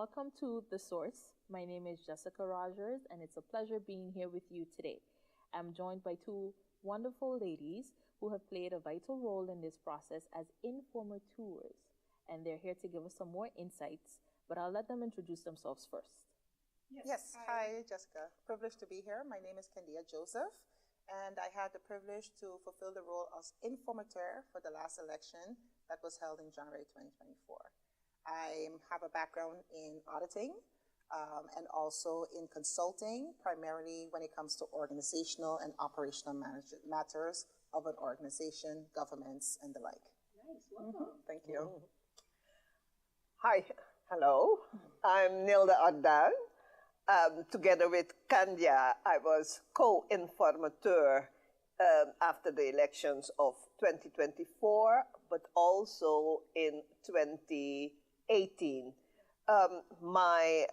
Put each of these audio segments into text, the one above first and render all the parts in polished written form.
Welcome to The Source. My name is Jessica Rogers, and it's a pleasure being here with you today. I'm joined by two wonderful ladies who have played a vital role in this process as informateurs, and they're here to give us some more insights, but I'll let them introduce themselves first. Yes. Hi, Jessica. Privileged to be here. My name is Candia Joseph, and I had the privilege to fulfill the role as informateur for the last election that was held in January 2024. I have a background in auditing and also in consulting, primarily when it comes to organizational and operational matters of an organization, governments, and the like. Nice, welcome. Thank you. Hi, hello. I'm Nilda Agdan. Together with Kanya, I was co-informateur after the elections of 2024, but also in 2018. My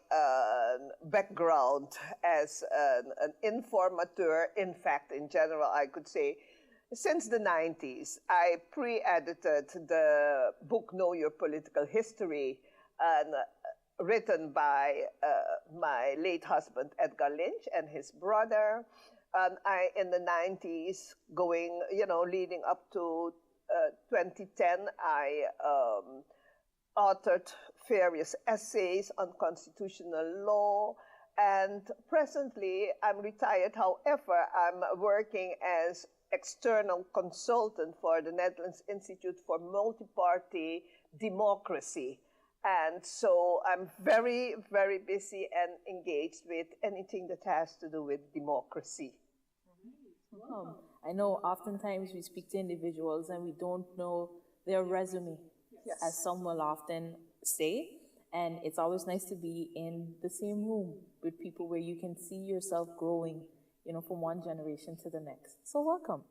background as an informateur, in fact, in general, I could say, since the 90s, I pre-edited the book Know Your Political History, written by my late husband, Edgar Lynch, and his brother. In the 90s, leading up to 2010, I authored various essays on constitutional law, and presently I'm retired. However, I'm working as external consultant for the Netherlands Institute for Multi-Party Democracy. And so I'm very, very busy and engaged with anything that has to do with democracy. I know oftentimes we speak to individuals and we don't know their resume, Yes. as some will often say. And it's always nice to be in the same room with people where you can see yourself growing, from one generation to the next. So welcome.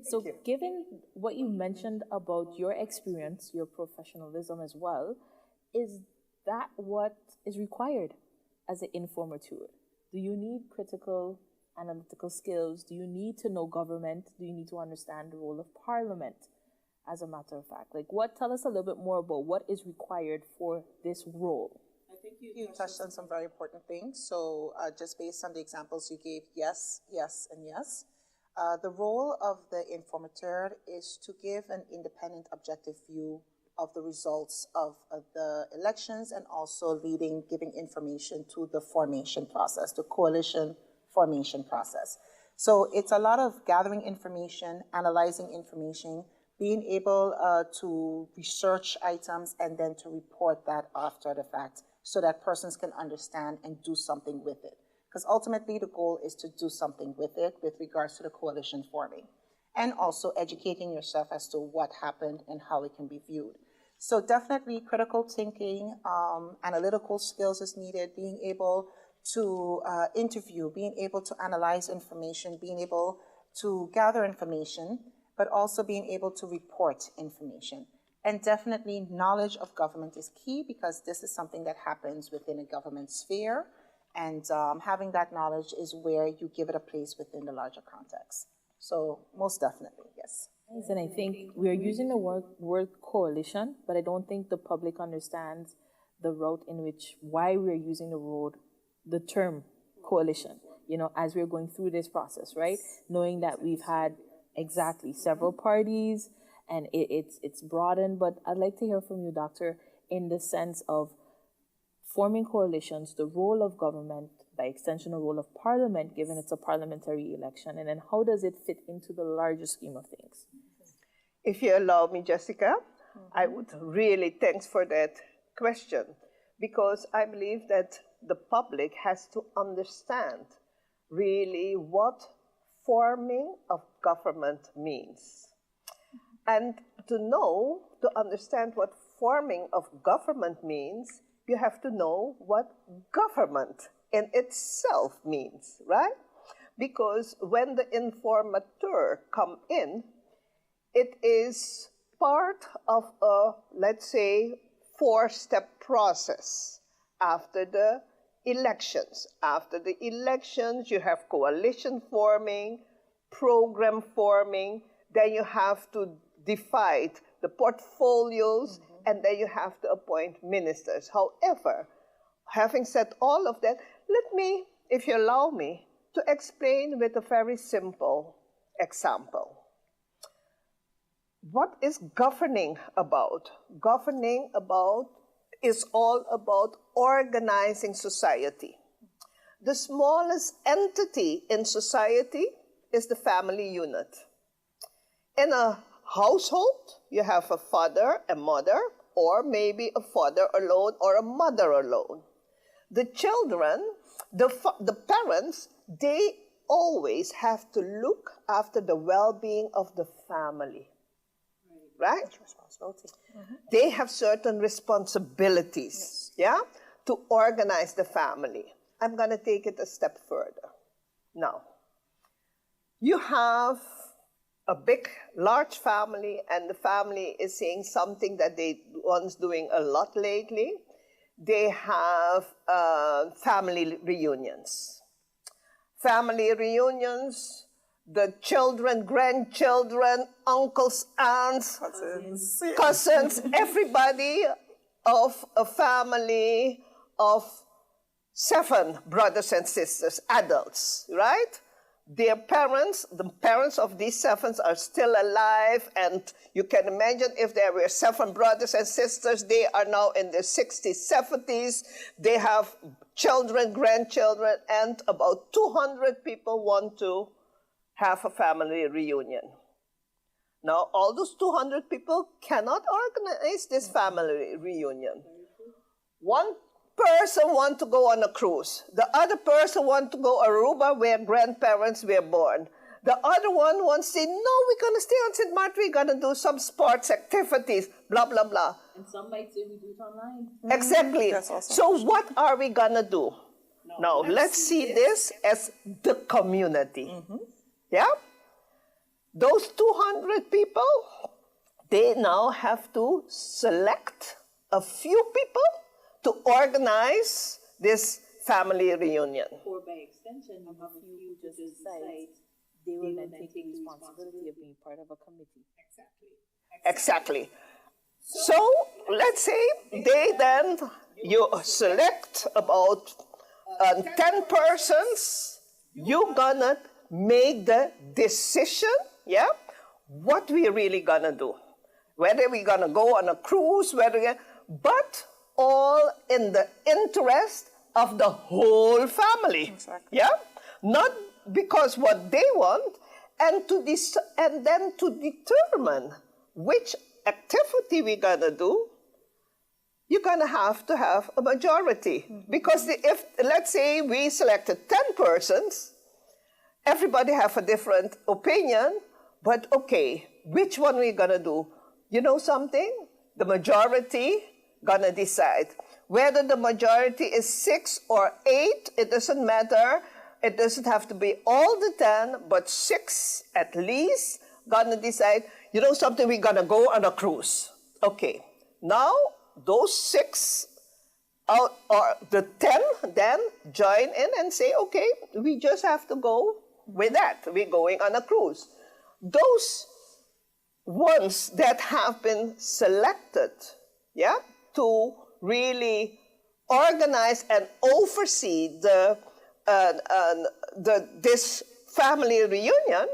So given what you mentioned about your experience, your professionalism as well, is that what is required as an informateur? Do you need critical analytical skills? Do you need to know government? Do you need to understand the role of parliament, as a matter of fact? Tell us a little bit more about what is required for this role. I think you touched on some very important things. So just based on the examples you gave, yes, yes, and yes. The role of the informateur is to give an independent, objective view of the results of the elections, and also giving information to the formation process, the coalition formation process. So it's a lot of gathering information, analyzing information, being able to research items, and then to report that after the fact so that persons can understand and do something with it. Because ultimately the goal is to do something with it with regards to the coalition forming, and also educating yourself as to what happened and how it can be viewed. So definitely critical thinking, analytical skills is needed, being able to interview, being able to analyze information, being able to gather information, but also being able to report information. And definitely knowledge of government is key, because this is something that happens within a government sphere, and having that knowledge is where you give it a place within the larger context. So most definitely, yes. And I think we're using the word coalition, but I don't think the public understands the route in why we're using the term coalition, as we're going through this process, right? Knowing that we've had several parties, and it's broadened. But I'd like to hear from you, Doctor, in the sense of forming coalitions, the role of government, by extension, the role of parliament, given it's a parliamentary election, and then how does it fit into the larger scheme of things? If you allow me, Jessica, I would really thanks for that question, because I believe that the public has to understand really what forming of government means. And to understand what forming of government means, you have to know what government in itself means, right? Because when the informateur come in, it is part of a, let's say, 4-step process after the elections. After the elections, you have coalition forming, program forming, then you have to divide the portfolios, and then you have to appoint ministers. However, having said all of that, let me, if you allow me, to explain with a very simple example. What is governing about? Governing about is all about organizing society. The smallest entity in society is the family unit. In a household, you have a father, a mother, or maybe a father alone or a mother alone. The children, the parents, they always have to look after the well-being of the family. Right? Responsibility. They have certain responsibilities, yeah, to organize the family. I'm going to take it a step further. Now, you have a big, large family, and the family is saying something that they once doing a lot lately. They have family reunions. Family reunions, the children, grandchildren, uncles, aunts, cousins, everybody of a family of 7 brothers and sisters, adults, right? Their parents, the parents of these 7 are still alive, and you can imagine if there were 7 brothers and sisters, they are now in their 60s, 70s, they have children, grandchildren, and about 200 people want to have a family reunion. Now, all those 200 people cannot organize this family reunion. One person wants to go on a cruise. The other person wants to go Aruba, where grandparents were born. The other one wants to say, no, we're going to stay on St. Martin, we're going to do some sports activities, blah, blah, blah. And some might say we do it online. Exactly. That's awesome. So what are we going to do? Now, let's see this as the community. Yeah? Those 200 people, they now have to select a few people to organize this family reunion. Or by extension, a few just decide they will then take the responsibility of being part of a committee. Exactly. So let's say they then, you select about 10 persons, you're gonna make the decision, yeah, what we really gonna do. Whether we're gonna go on a cruise, but all in the interest of the whole family. Exactly. Yeah? Not because what they want, and then to determine which activity we're gonna do, you're gonna have to have a majority. Because if, let's say we selected 10 persons, everybody have a different opinion, but okay, which one we're gonna do? You know something? The majority gonna decide. Whether the majority is 6 or 8, it doesn't matter. It doesn't have to be all the 10, but 6 at least gonna decide, you know something, we're gonna go on a cruise. Okay, now those 6 out, or the 10 then join in and say, okay, we just have to go with that. We're going on a cruise. Those ones that have been selected, yeah, to really organize and oversee this family reunion,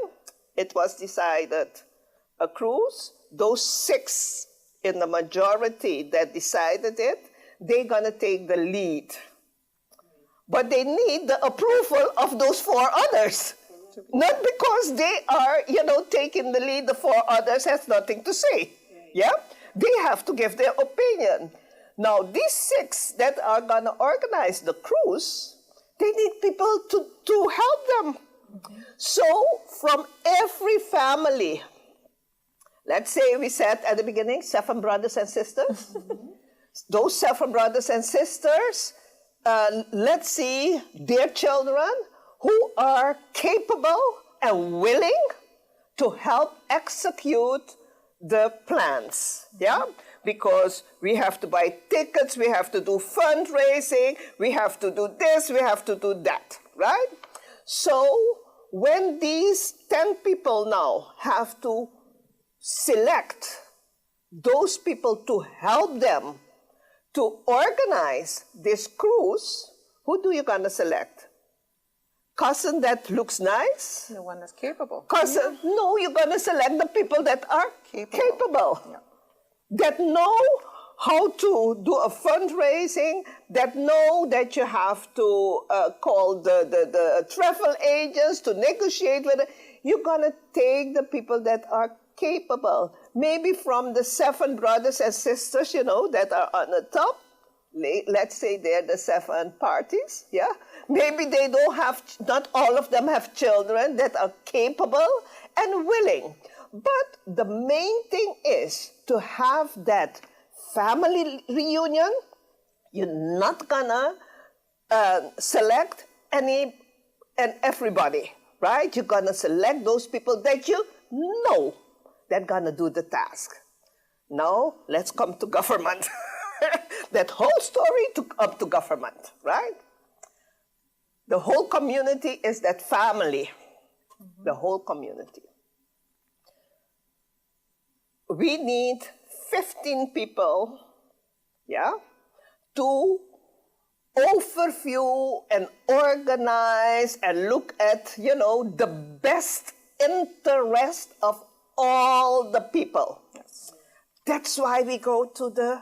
it was decided a cruise. Those 6 in the majority that decided it, they're gonna take the lead. But they need the approval of those 4 others. Not because they are, taking the lead, the 4 others has nothing to say. Yeah? They have to give their opinion. Now, these 6 that are going to organize the cruise, they need people to help them. So, from every family, let's say we said at the beginning, 7 brothers and sisters. Those 7 brothers and sisters, let's see their children who are capable and willing to help execute the plans, yeah? Because we have to buy tickets, we have to do fundraising, we have to do this, we have to do that, right? So when these 10 people now have to select those people to help them to organize this cruise, who do you gonna select? Cousin that looks nice? The one that's capable. Cousin, no, you're gonna select the people that are capable. Yeah. That know how to do a fundraising, that know that you have to call the travel agents to negotiate with it. You're gonna take the people that are capable. Maybe from the 7 brothers and sisters, you know, that are on the top. Let's say they're the 7 parties, yeah? Maybe they don't have, not all of them have children that are capable and willing. But the main thing is to have that family reunion. You're not gonna select any and everybody, right? You're gonna select those people that you know that gonna do the task. Now, let's come to government. That whole story took up to government, right? The whole community is that family, the whole community. We need 15 people, yeah, to overview and organize and look at, you know, the best interest of all the people. Yes. That's why we go to the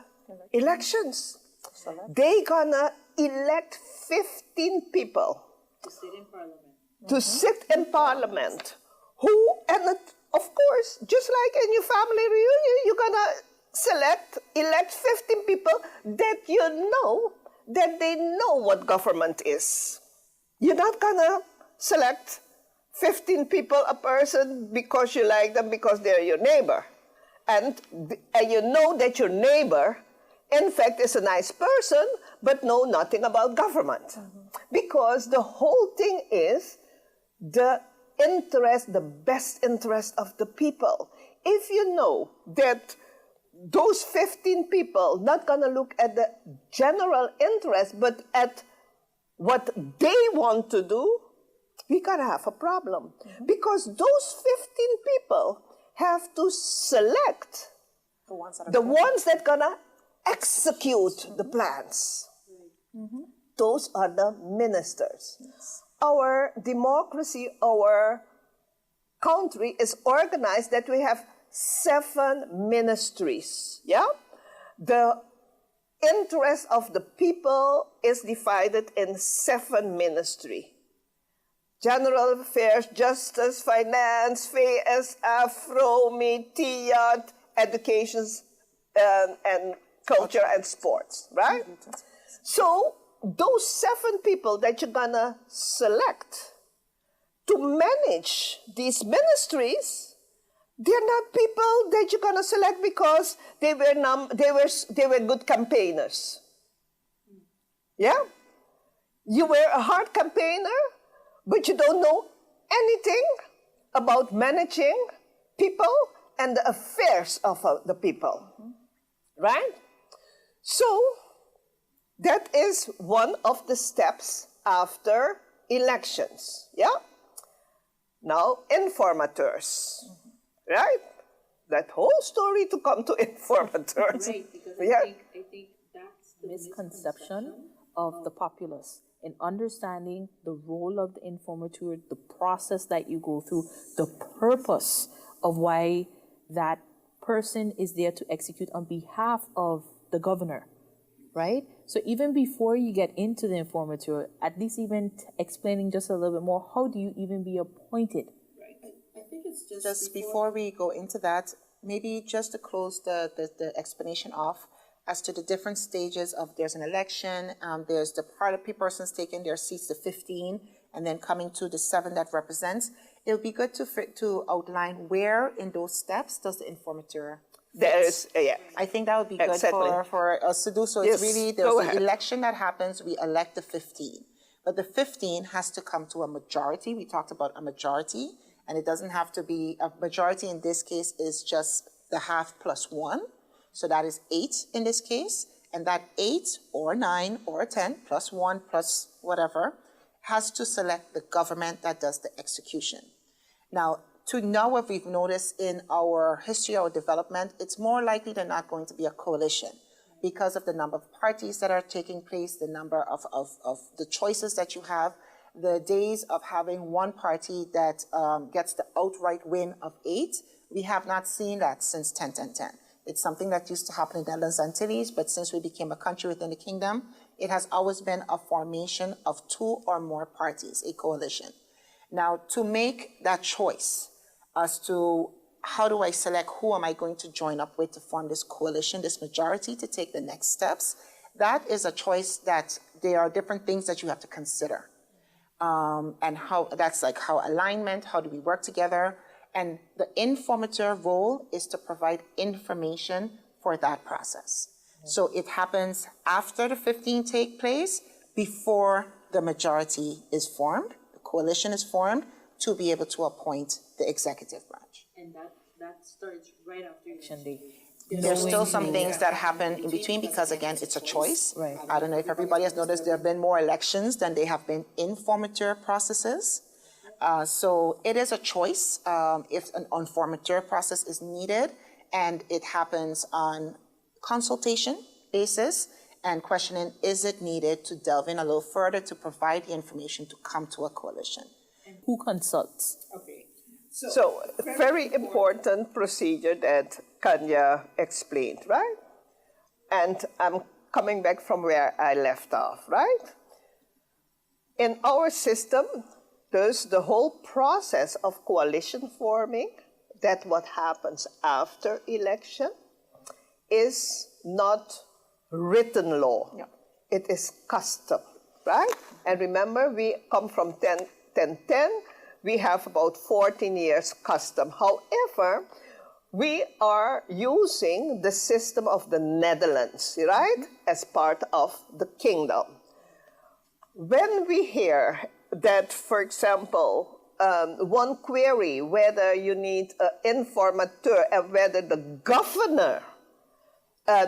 elections. They gonna elect 15 people To sit in parliament. to sit in parliament. Who, and of course, just like in your family reunion, you're gonna elect 15 people that you know, that they know what government is. You're not gonna select 15 people, a person, because you like them, because they're your neighbor. And you know that your neighbor, in fact, is a nice person, but know nothing about government. Because the whole thing is the interest, the best interest of the people. If you know that those 15 people not gonna look at the general interest, but at what they want to do, we gotta have a problem. Because those 15 people have to select the ones that gonna execute the plans. Those are the ministers. Yes. Our democracy, our country is organized that we have 7 ministries, yeah? The interest of the people is divided in 7 ministries. General Affairs, Justice, Finance, VSF, Romi, TIAD, Education, and Culture and Sports, right? So those 7 people that you're gonna select to manage these ministries, they're not people that you're gonna select because they were good campaigners. Yeah? You were a hard campaigner, but you don't know anything about managing people and the affairs of the people, right? So that is one of the steps after elections, yeah? Now, informateurs, right? That whole story to come to informateurs. Right, because Yeah. I think that's the misconception of the populace in understanding the role of the informateur, the process that you go through, the purpose of why that person is there to execute on behalf of the governor, right? So even before you get into the informateur, at least even explaining just a little bit more, how do you even be appointed? I think it's Just before we go into that, maybe just to close the explanation off as to the different stages of there's an election, there's the party persons taking their seats, the 15, and then coming to the 7 that represents. It would be good to outline where in those steps does the informateur There is, yeah. I think that would be good Exactly. for us to do. So Yes, it's really, go there's ahead. an election that happens, we elect the 15. But the 15 has to come to a majority. We talked about a majority, and it doesn't have to be, a majority in this case is just the half plus 1. So that is 8 in this case. And that 8 or 9 or 10 plus 1 plus whatever has to select the government that does the execution. Now what we've noticed in our history, our development, it's more likely than not going to be a coalition. because of the number of parties that are taking place, the number of the choices that you have, the days of having one party that gets the outright win of 8, we have not seen that since 10-10-10. It's something that used to happen in the Netherlands and Antilles, but since we became a country within the kingdom, it has always been a formation of 2 or more parties, a coalition. Now, to make that choice as to how do I select who am I going to join up with to form this coalition, this majority, to take the next steps, that is a choice that there are different things that you have to consider. And how that's like how alignment, how do we work together? And the informateur role is to provide information for that process. So it happens after the 15 take place, before the majority is formed, the coalition is formed, to be able to appoint the executive branch. And that starts right after election day. There's still some things that happen in between because, again, it's a choice. Right. I don't know if everybody has noticed there have been more elections than there have been informateur processes. So it is a choice if an informateur process is needed, and it happens on consultation basis and questioning, is it needed to delve in a little further to provide the information to come to a coalition? And who consults? Okay. So very important procedure that Kanya explained, right? And I'm coming back from where I left off, right? In our system, there's the whole process of coalition forming, that what happens after election, is not written law. Yeah. It is custom, right? And remember, we come from 10-10. We have about 14 years custom. However, we are using the system of the Netherlands, right, as part of the kingdom. When we hear that, for example, one query whether you need an informateur and whether the governor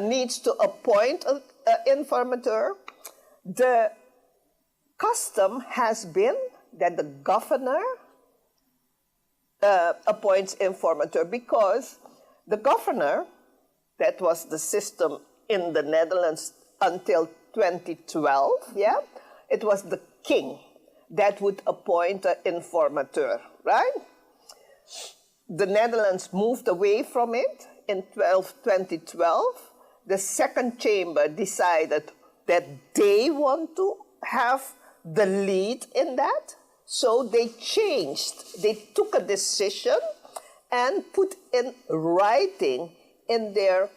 needs to appoint an informateur, the custom has been that the governor appoints informateur, because the governor, that was the system in the Netherlands until 2012, yeah, it was the king that would appoint an informateur, right? The Netherlands moved away from it in 2012. The second chamber decided that they want to have the lead in that. So they changed, they took a decision and put in writing in their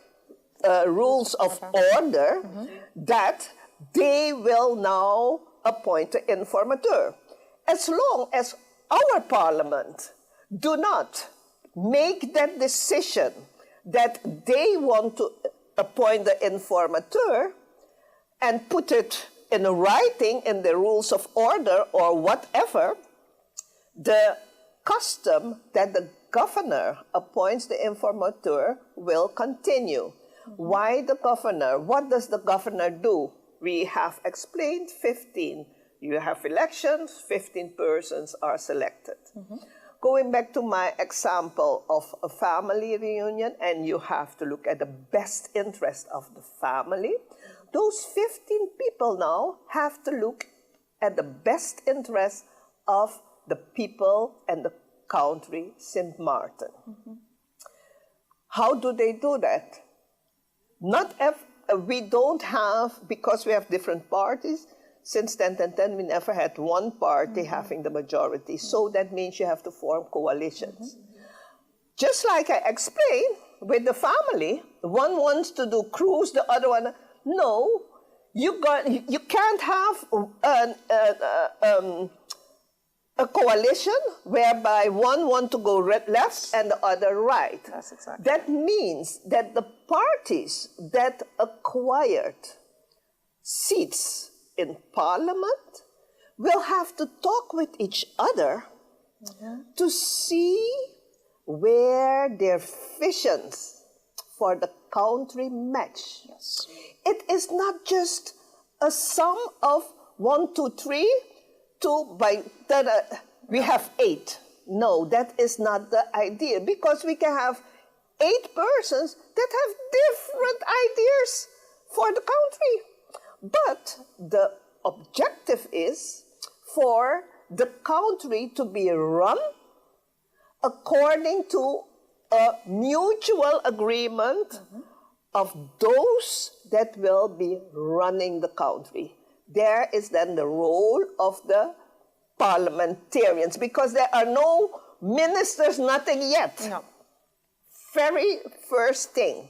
rules of order that they will now appoint an informateur. As long as our parliament do not make that decision that they want to appoint the informateur and put it in writing in the rules of order or whatever, the custom that the governor appoints the informateur will continue. Why the governor? What does the governor do? We have explained 15. You have elections, 15 persons are selected. Going back to my example of a family reunion, and you have to look at the best interest of the family, those 15 people now have to look at the best interest of the people and the country, St. Martin. How do they do that? Not we don't have, because we have different parties, since 10-10-10 we never had one party having the majority. So that means you have to form coalitions. Just like I explained with the family, one wants to do cruise, the other one, no, you can't have a coalition whereby one wants to go left and the other right. That's exactly. That means that the parties that acquired seats in parliament will have to talk with each other to see where their visions for the country match. Yes. It is not just a sum of 1, 2, 3, 2 by we have 8. No, that is not the idea, because we can have 8 persons that have different ideas But the objective is for the country to be run according to a mutual agreement of those that will be running the country. There is then the role of the parliamentarians, because there are no ministers, nothing yet. No. Very first thing,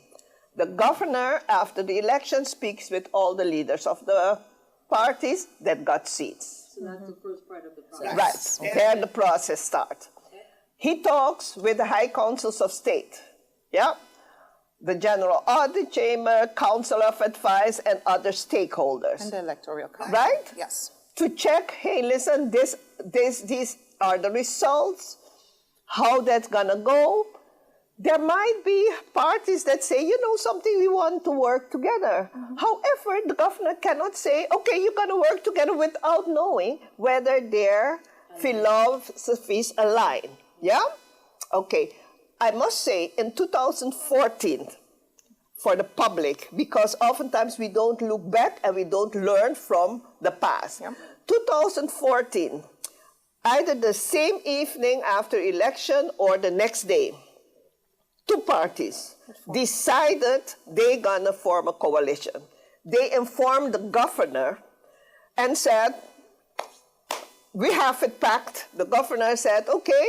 the governor, after the election, speaks with all the leaders of the parties that got seats. So that's the first part of the process. Right, there the process starts. He talks with the high councils of state, yeah? The General Audit Chamber, Council of Advice, and other stakeholders. And the electoral college. Right? Yes. To check, hey, listen, these are the results, how that's gonna go. There might be parties that say, you know something, we want to work together. However, the governor cannot say, okay, you're gonna work together without knowing whether their philosophies align. Yeah? Okay. I must say, in 2014, for the public, because oftentimes we don't look back and we don't learn from the past. Yep. 2014, either the same evening after election or the next day, two parties decided they're gonna form a coalition. They informed the governor and said, we have it packed. The governor said, okay,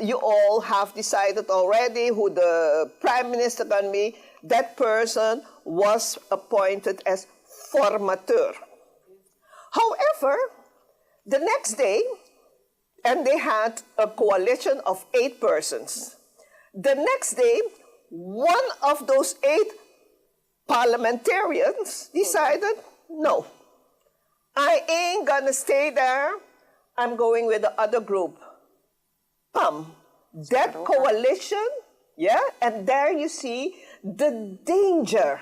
you all have decided already who the prime minister can be. That person was appointed as formateur. However, the next day, and they had a coalition of 8 persons. The next day, one of those 8 parliamentarians decided, no, I ain't gonna stay there. I'm going with the other group. That coalition, yeah, and there you see the danger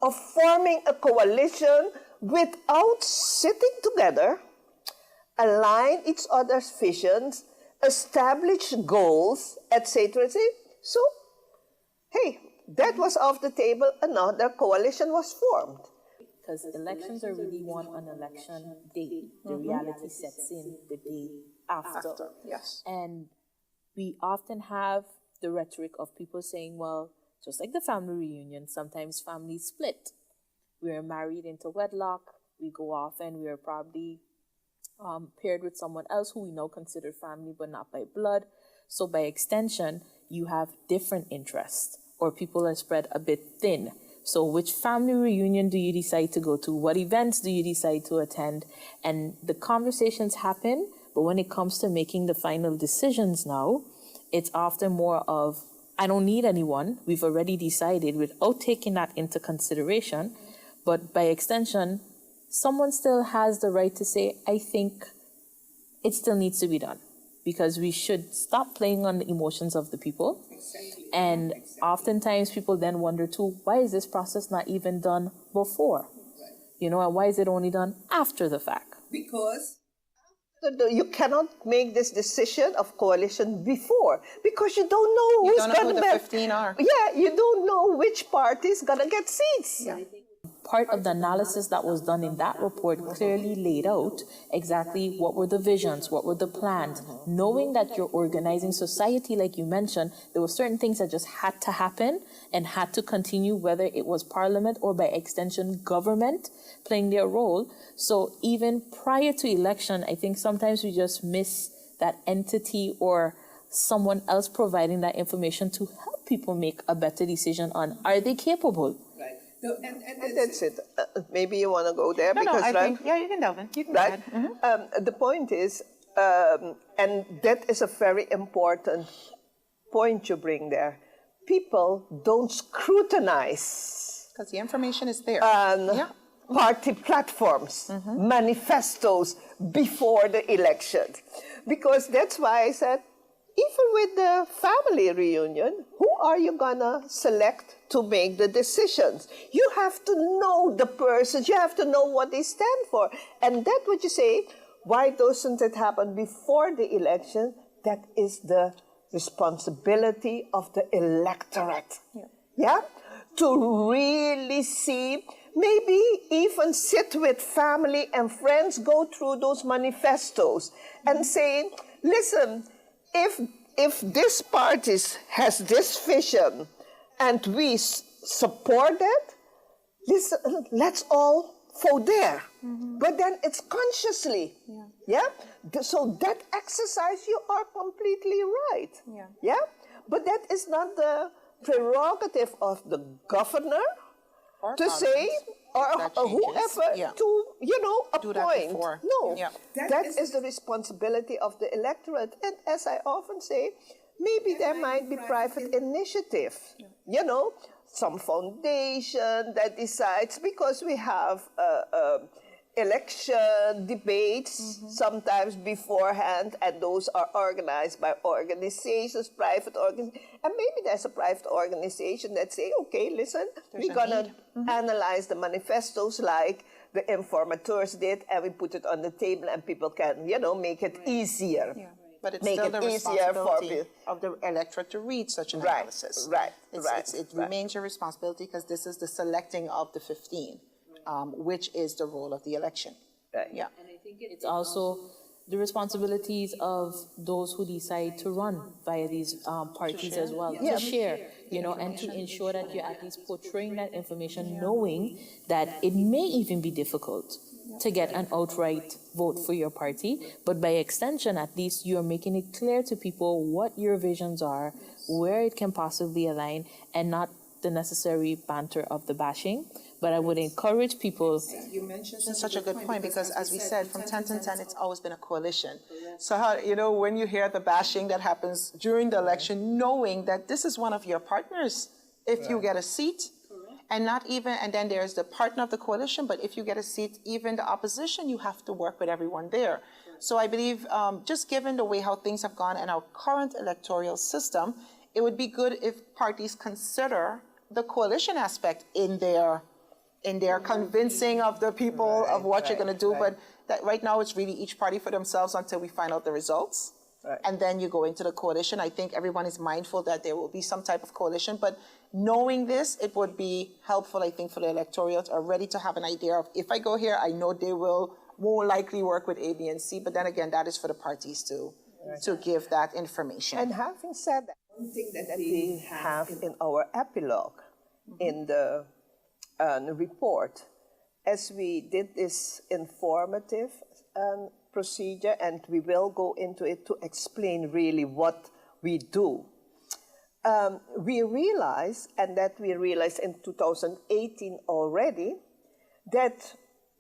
of forming a coalition without sitting together, align each other's visions, establish goals, etc. So, hey, that was off the table, another coalition was formed. Because elections are really won on election day. The reality sets in the day after. Yes. And we often have the rhetoric of people saying, well, just like the family reunion, sometimes families split. We are married into wedlock, we go off and we are probably paired with someone else who we now consider family but not by blood. So by extension, you have different interests, or people are spread a bit thin. So which family reunion do you decide to go to? What events do you decide to attend? And the conversations happen, but when it comes to making the final decisions now, it's often more of, I don't need anyone. We've already decided without taking that into consideration. But by extension, someone still has the right to say, I think it still needs to be done. Because we should stop playing on the emotions of the people. And oftentimes people then wonder too, why is this process not even done before? You know, and why is it only done after the fact? Because you cannot make this decision of coalition before, because you don't know who's going to the 15 are. Yeah, you don't know which party is going to get seats. Yeah. Part of the analysis that was done in that report clearly laid out exactly what were the visions, what were the plans. Knowing that you're organizing society, like you mentioned, there were certain things that just had to happen and had to continue, whether it was parliament or by extension government playing their role. So even prior to election, I think sometimes we just miss that entity or someone else providing that information to help people make a better decision on, are they capable? No, and that's it. Maybe you want to go there because I think, yeah, you can delve in. You can right. Go ahead. The point is, and that is a very important point you bring there. People don't scrutinize Because the information is there. party platforms, manifestos before the election, because that's why I said, even with the family reunion, who are you gonna select to make the decisions? You have to know the persons, you have to know what they stand for. And that what you say, why doesn't it happen before the election? That is the responsibility of the electorate. Yeah? to really see, maybe even sit with family and friends, go through those manifestos and say, listen, if this party has this vision and we support that, listen, let's all vote there. But then it's consciously, So that exercise, you are completely right. But that is not the prerogative of the governor Or to Parliament, say, or if that changes, whoever, to, Do that appoint. before. No, Yeah. that is the responsibility of the electorate. And as I often say, maybe there might be private initiative, some foundation that decides, because we have election debates sometimes beforehand, and those are organized by organizations, private organizations. And maybe there's a private organization that say, okay, listen, we're going to analyze the manifestos like the informateurs did, and we put it on the table and people can, make it easier. But it's Make still it the easier for responsibility of the electorate to read such an Right, analysis. right, It remains your responsibility because this is the selecting of the 15, which is the role of the election. Right. Yeah. And I think it's also the responsibilities of those who decide to run via these parties as well, to share, and to ensure that you're at least portraying that information, knowing that it may even be difficult to get an outright vote for your party, but by extension, at least you're making it clear to people what your visions are, where it can possibly align, and not the necessary banter of the bashing. But I would encourage people. You mentioned such a good point because, as we said, from 10 to 10, it's always been a coalition. So, how, when you hear the bashing that happens during the election, knowing that this is one of your partners, if you get a seat, and not even, and then there's the partner of the coalition, but if you get a seat, even the opposition, you have to work with everyone there. So I believe, just given the way how things have gone in our current electoral system, it would be good if parties consider the coalition aspect in their convincing of the people of what you're going to do. But that right now it's really each party for themselves until we find out the results. And then you go into the coalition. I think everyone is mindful that there will be some type of coalition, but knowing this, it would be helpful, I think, for the electorate already to have an idea of, if I go here, I know they will more likely work with A, B, and C, but then again, that is for the parties to give that information. And having said that, one thing that we have in our epilogue in the report, as we did this informative procedure, and we will go into it to explain really what we do. We realized, and that we realized in 2018 already, that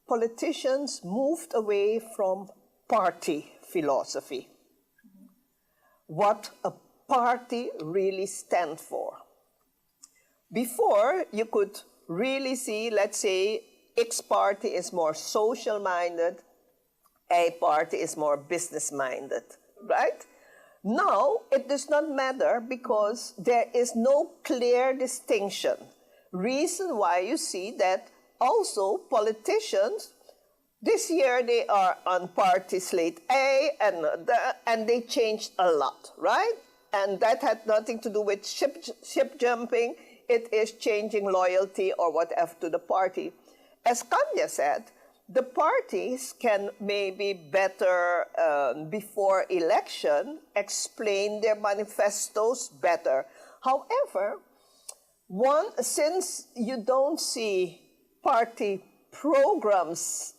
politicians moved away from party philosophy. What a party really stands for. Before, you could really see, let's say, X party is more social-minded, A party is more business-minded, right? Now, it does not matter because there is no clear distinction. Reason why you see that also politicians, this year they are on party slate A and they changed a lot, right? And that had nothing to do with ship jumping. It is changing loyalty or whatever to the party. As Kanya said, the parties can maybe better, before election, explain their manifestos better. However, since you don't see party programs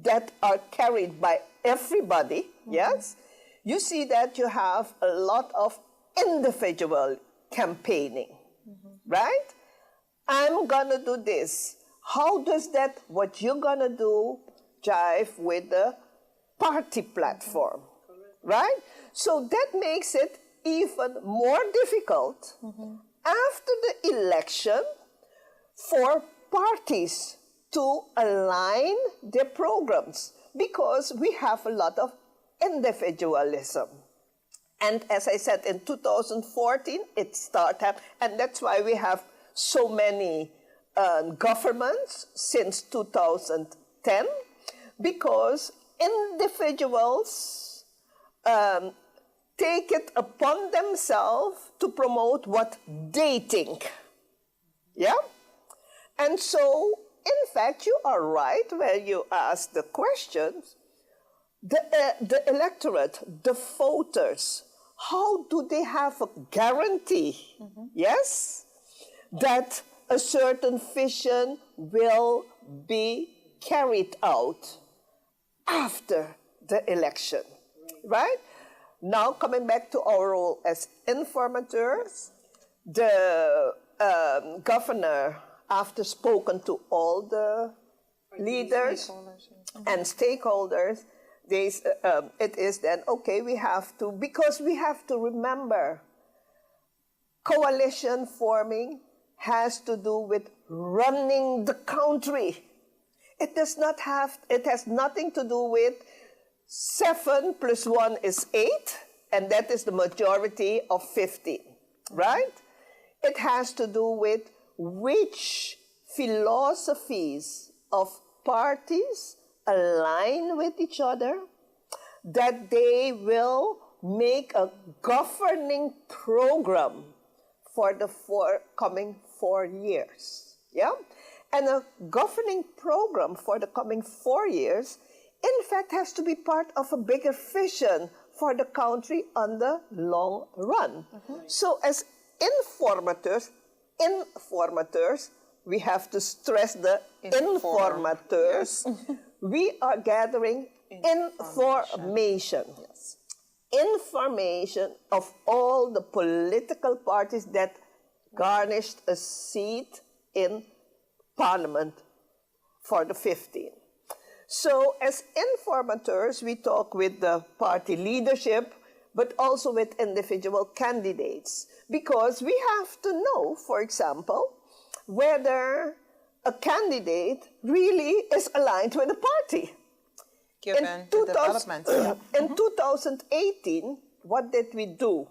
that are carried by everybody, yes, you see that you have a lot of individual campaigning, right? I'm gonna do this. How does that, what you're gonna do, jive with the party platform, right? So that makes it even more difficult after the election for parties to align their programs because we have a lot of individualism. And as I said, in 2014, it started, and that's why we have so many governments since 2010, because individuals take it upon themselves to promote what they think. And so, in fact, you are right when you ask the questions. The electorate, the voters, how do they have a guarantee, yes, that a certain vision will be carried out after the election, right? Now, coming back to our role as informators, the governor, after spoken to all the leaders and stakeholders, it is then, okay, we have to, because we have to remember, coalition forming has to do with running the country. It has nothing to do with 7 + 1 is 8, and that is the majority of 15, right? It has to do with which philosophies of parties align with each other, that they will make a governing program for the coming 4 years. Yeah? And a governing program for the coming 4 years, in fact, has to be part of a bigger vision for the country on the long run. So as informators, we have to stress the informators. We are gathering information. Yes. Information of all the political parties that garnished a seat in Parliament for the 15th. So as informators, we talk with the party leadership, but also with individual candidates, because we have to know, for example, whether a candidate really is aligned with the party. Given the development. In 2018, what did we do?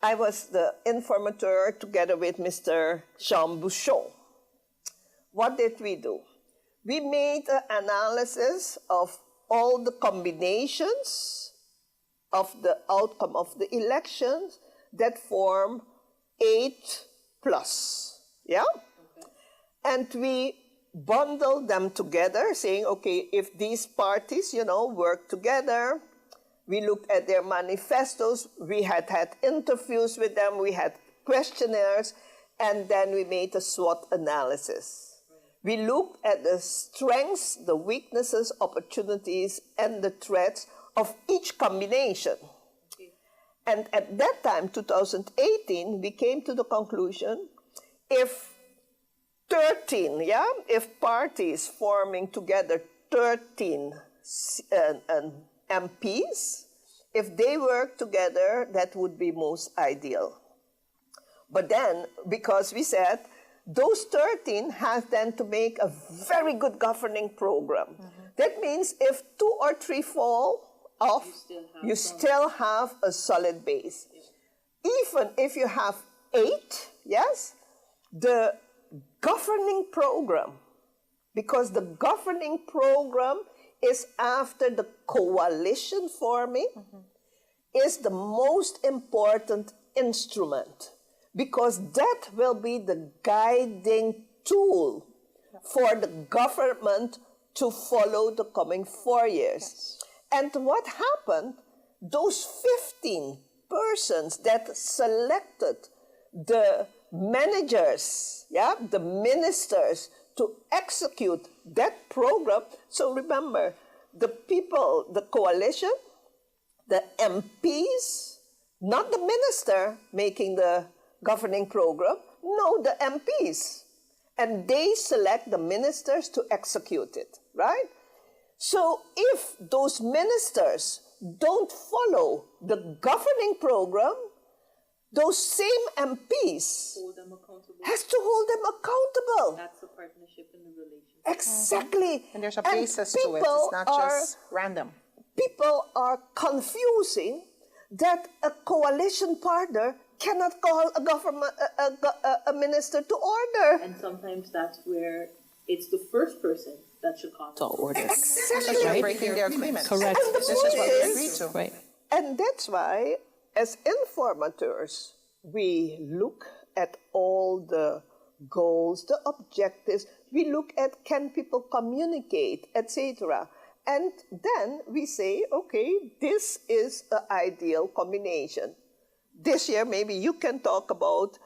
I was the informateur together with Mr. Jean Bouchon. What did we do? We made an analysis of all the combinations of the outcome of the elections that form 8+. Yeah? Okay. And we bundled them together, saying, okay, if these parties, work together, we looked at their manifestos, we had interviews with them, we had questionnaires, and then we made a SWOT analysis. We looked at the strengths, the weaknesses, opportunities, and the threats of each combination. Okay. And at that time, 2018, we came to the conclusion, if parties forming together 13 MPs, if they work together, that would be most ideal. But then, because we said, those 13 have then to make a very good governing program. That means if 2 or 3 fall off, you still have a solid base. Yeah. Even if you have 8, yes, the governing program, because the governing program is after the coalition forming, is the most important instrument, because that will be the guiding tool for the government to follow the coming 4 years. Yes. And what happened, those 15 persons that selected the managers, the ministers, to execute that program. So remember, the people, the coalition, the MPs, not the minister making the governing program, no, the MPs. And they select the ministers to execute it, right? So if those ministers don't follow the governing program, those same MPs has to hold them accountable. That's the partnership in the relationship. Exactly. And there's a basis to it. It's not just random. People are confusing that a coalition partner cannot call a minister to order. And sometimes that's where it's the first person that should call to order. Exactly. Because you're breaking their agreement. Correct. And this is what we agreed to. Right. And that's why, as informators, we look at all the goals, the objectives. We look at can people communicate, etc. And then we say, okay, this is an ideal combination. This year, maybe you can talk about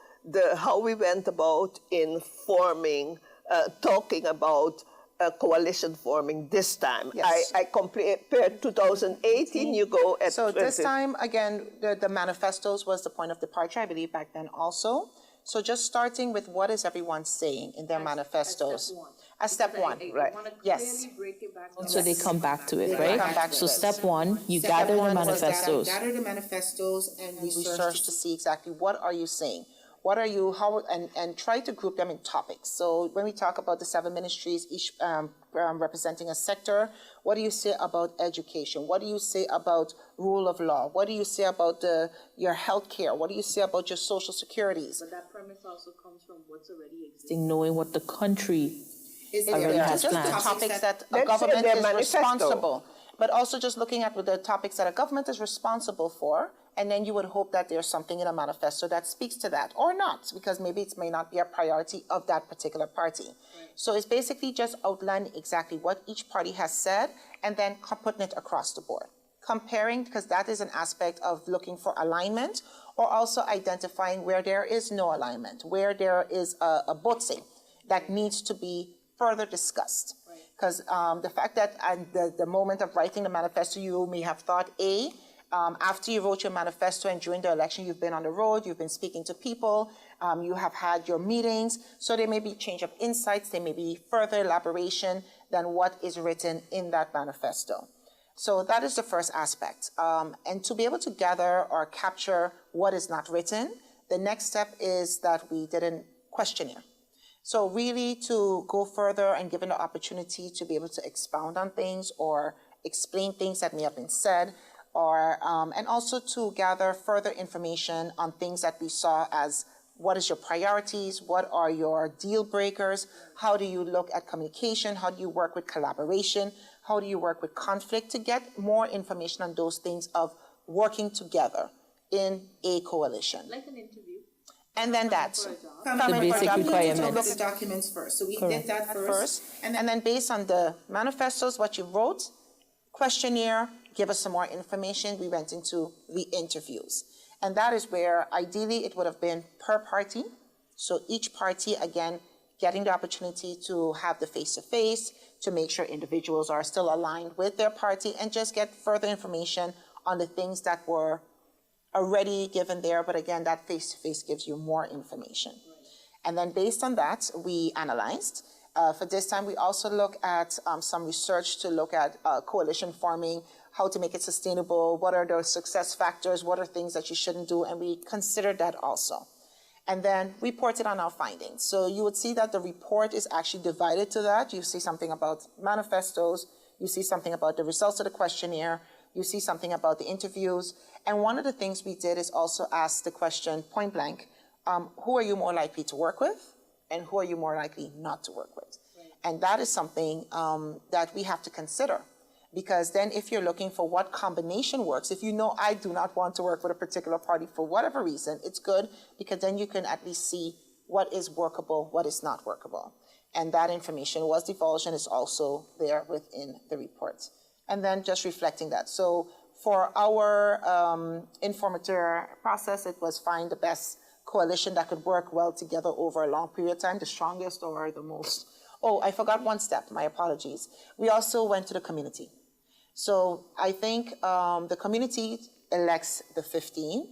how we went about in forming, talking about coalition forming this time. Yes. I compare 2018, you go at... So this time, again, the manifestos was the point of departure, I believe, back then also. So just starting with what is everyone saying in their manifestos. As step one, right. Yes. So they come back to it, They right? come back to So it. step one, you Step gather the one was manifestos. gather the manifestos and research to see exactly what are you saying. What are you, how, and try to group them in topics. So when we talk about the 7 ministries, each representing a sector, what do you say about education? What do you say about rule of law? What do you say about your health care? What do you say about your social securities? But that premise also comes from what's already existing, knowing what the country already Yeah, has just planned. the topics that a Let's say government their is manifesto. responsible. But also just looking at the topics that a government is responsible for, and then you would hope that there's something in a manifesto that speaks to that, or not, because maybe it may not be a priority of that particular party. Right. So it's basically just outlining exactly what each party has said, and then putting it across the board. Comparing, because that is an aspect of looking for alignment, or also identifying where there is no alignment, where there is a botsing that needs to be further discussed. Because the fact that at the moment of writing the manifesto, you may have thought A. After you wrote your manifesto and during the election, you've been on the road, you've been speaking to people, you have had your meetings. So there may be change of insights, there may be further elaboration than what is written in that manifesto. So that is the first aspect. And to be able to gather or capture what is not written, the next step is that we did a questionnaire. So really to go further and given the opportunity to be able to expound on things or explain things that may have been said, or and also to gather further information on things that we saw as what is your priorities, what are your deal breakers, how do you look at communication, how do you work with collaboration, how do you work with conflict, to get more information on those things of working together in a coalition. Like an interview. And then that. The basic requirements. Look at the documents first. So we did that first. And then based on the manifestos, what you wrote, questionnaire, give us some more information, we went into the interviews. And that is where ideally it would have been per party. So each party, again, getting the opportunity to have the face-to-face, to make sure individuals are still aligned with their party, and just get further information on the things that were already given there, but again, that face-to-face gives you more information. And then based on that, we analyzed. For this time, we also look at some research to look at coalition forming, how to make it sustainable, what are the success factors, what are things that you shouldn't do, and we considered that also. And then reported on our findings. So you would see that the report is actually divided to that. You see something about manifestos, you see something about the results of the questionnaire, you see something about the interviews. And one of the things we did is also ask the question point blank, who are you more likely to work with and who are you more likely not to work with? Right. And that is something that we have to consider, because then if you're looking for what combination works, if you know I do not want to work with a particular party for whatever reason, it's good because then you can at least see what is workable, what is not workable. And that information was divulged and is also there within the report. And then just reflecting that. So for our informateur process, it was find the best coalition that could work well together over a long period of time, the strongest or the most. Oh, I forgot one step, my apologies. We also went to the community. So I think the community elects the 15.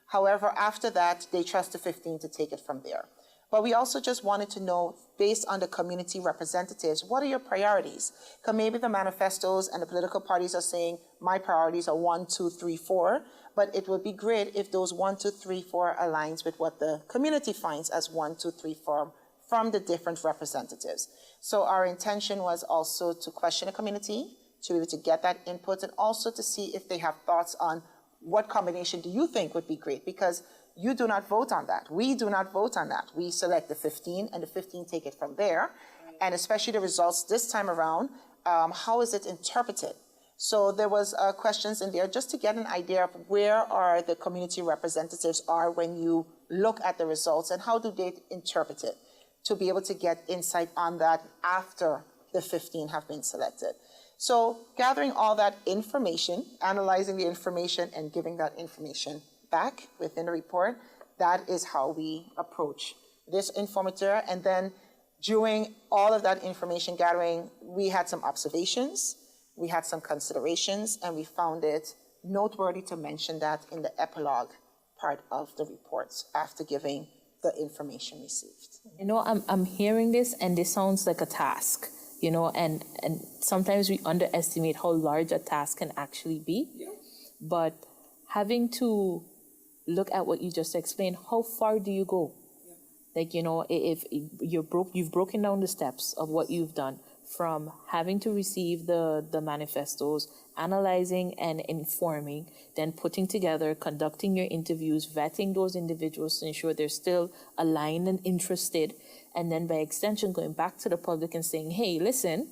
However, after that, they trust the 15 to take it from there. But we also just wanted to know, based on the community representatives, what are your priorities? Because maybe the manifestos and the political parties are saying, my priorities are 1, 2, 3, 4, but it would be great if those 1, 2, 3, 4 aligns with what the community finds as 1, 2, 3, 4 from the different representatives. So our intention was also to question the community, to be able to get that input, and also to see if they have thoughts on what combination do you think would be great, because you do not vote on that. We do not vote on that. We select the 15, and the 15 take it from there. Right. And especially the results this time around, how is it interpreted? So there was questions in there just to get an idea of where are the community representatives are when you look at the results and how do they interpret it. to be able to get insight on that after the 15 have been selected. So gathering all that information, analyzing the information, and giving that information back within the report, that is how we approach this informateur. And then during all of that information gathering, we had some observations, we had some considerations, and we found it noteworthy to mention that in the epilogue part of the reports after giving the information received. You know, I'm hearing this, and this sounds like a task, you know, and sometimes we underestimate how large a task can actually be. Yeah. But having to look at what you just explained, how far do you go? Yeah. Like, you know, if you've broken down the steps of what you've done, from having to receive the manifestos, analyzing and informing, then putting together, conducting your interviews, vetting those individuals to ensure they're still aligned and interested, and then by extension going back to the public and saying, hey, listen,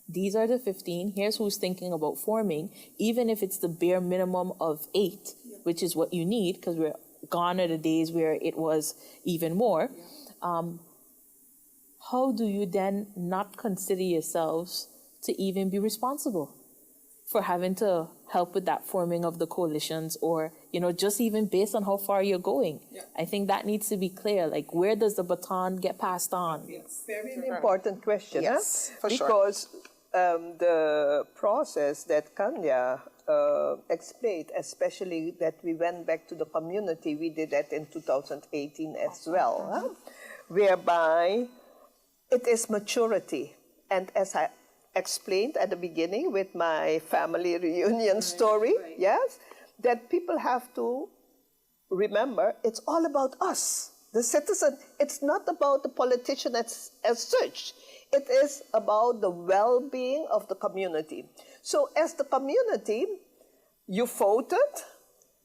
these are the 15, here's who's thinking about forming, even if it's the bare minimum of 8, which is what you need, because we're gone are the days where it was even more. How do you then not consider yourselves to even be responsible for having to help with that forming of the coalitions, or, you know, just even based on how far you're going? Yeah. I think that needs to be clear. Like, where does the baton get passed on? Yes. Very important question, yes, huh? For because sure. The process that Kanya explained, especially that we went back to the community, we did that in 2018 as well, huh? Whereby it is maturity. And as I explained at the beginning with my family reunion story, yes, that people have to remember it's all about us, the citizen. It's not about the politician as such. It is about the well-being of the community. So as the community, you voted,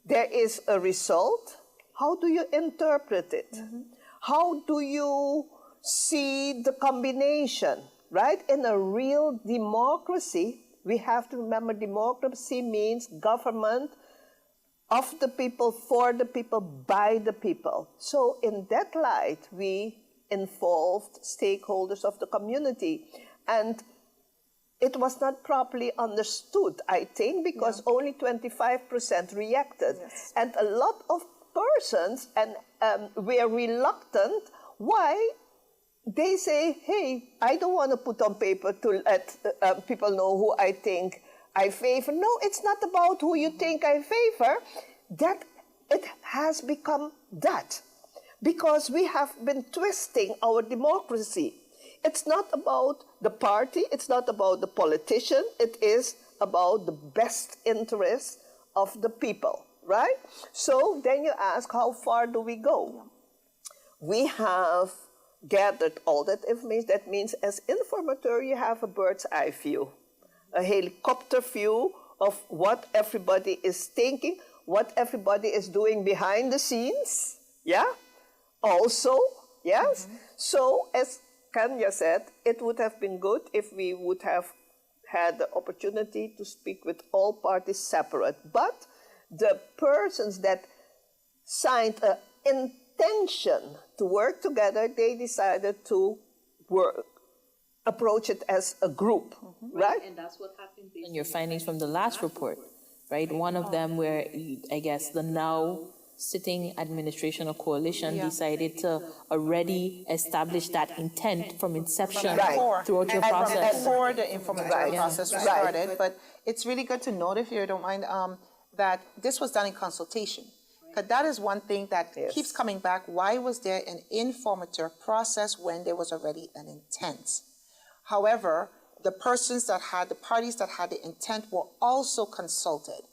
there is a result. How do you interpret it? Mm-hmm. How do you see the combination, right? In a real democracy, we have to remember democracy means government of the people, for the people, by the people. So in that light, we involved stakeholders of the community. And it was not properly understood, I think, because only 25% reacted. Yes. And a lot of persons were reluctant. Why? They say, hey, I don't want to put on paper to let people know who I think I favor. No, it's not about who you think I favor. That it has become that. Because we have been twisting our democracy. It's not about the party, it's not about the politician, it is about the best interests of the people, right? So then you ask, how far do we go? We have gathered all that information. That means as informateur, you have a bird's eye view, a helicopter view of what everybody is thinking, what everybody is doing behind the scenes, yeah? Also, yes? Mm-hmm. So, as Kanya said, it would have been good if we would have had the opportunity to speak with all parties separate. But the persons that signed an intention to work together, they decided to approach it as a group, right? And that's what happened based on your findings from the last report, right? One of them where, I guess, the now sitting administration or coalition decided to already establish that intent from inception throughout your process. Before the informatory process was started. But it's really good to note, if you don't mind, that this was done in consultation. Because that is one thing that keeps coming back. Why was there an informator process when there was already an intent? However, the parties that had the intent were also consulted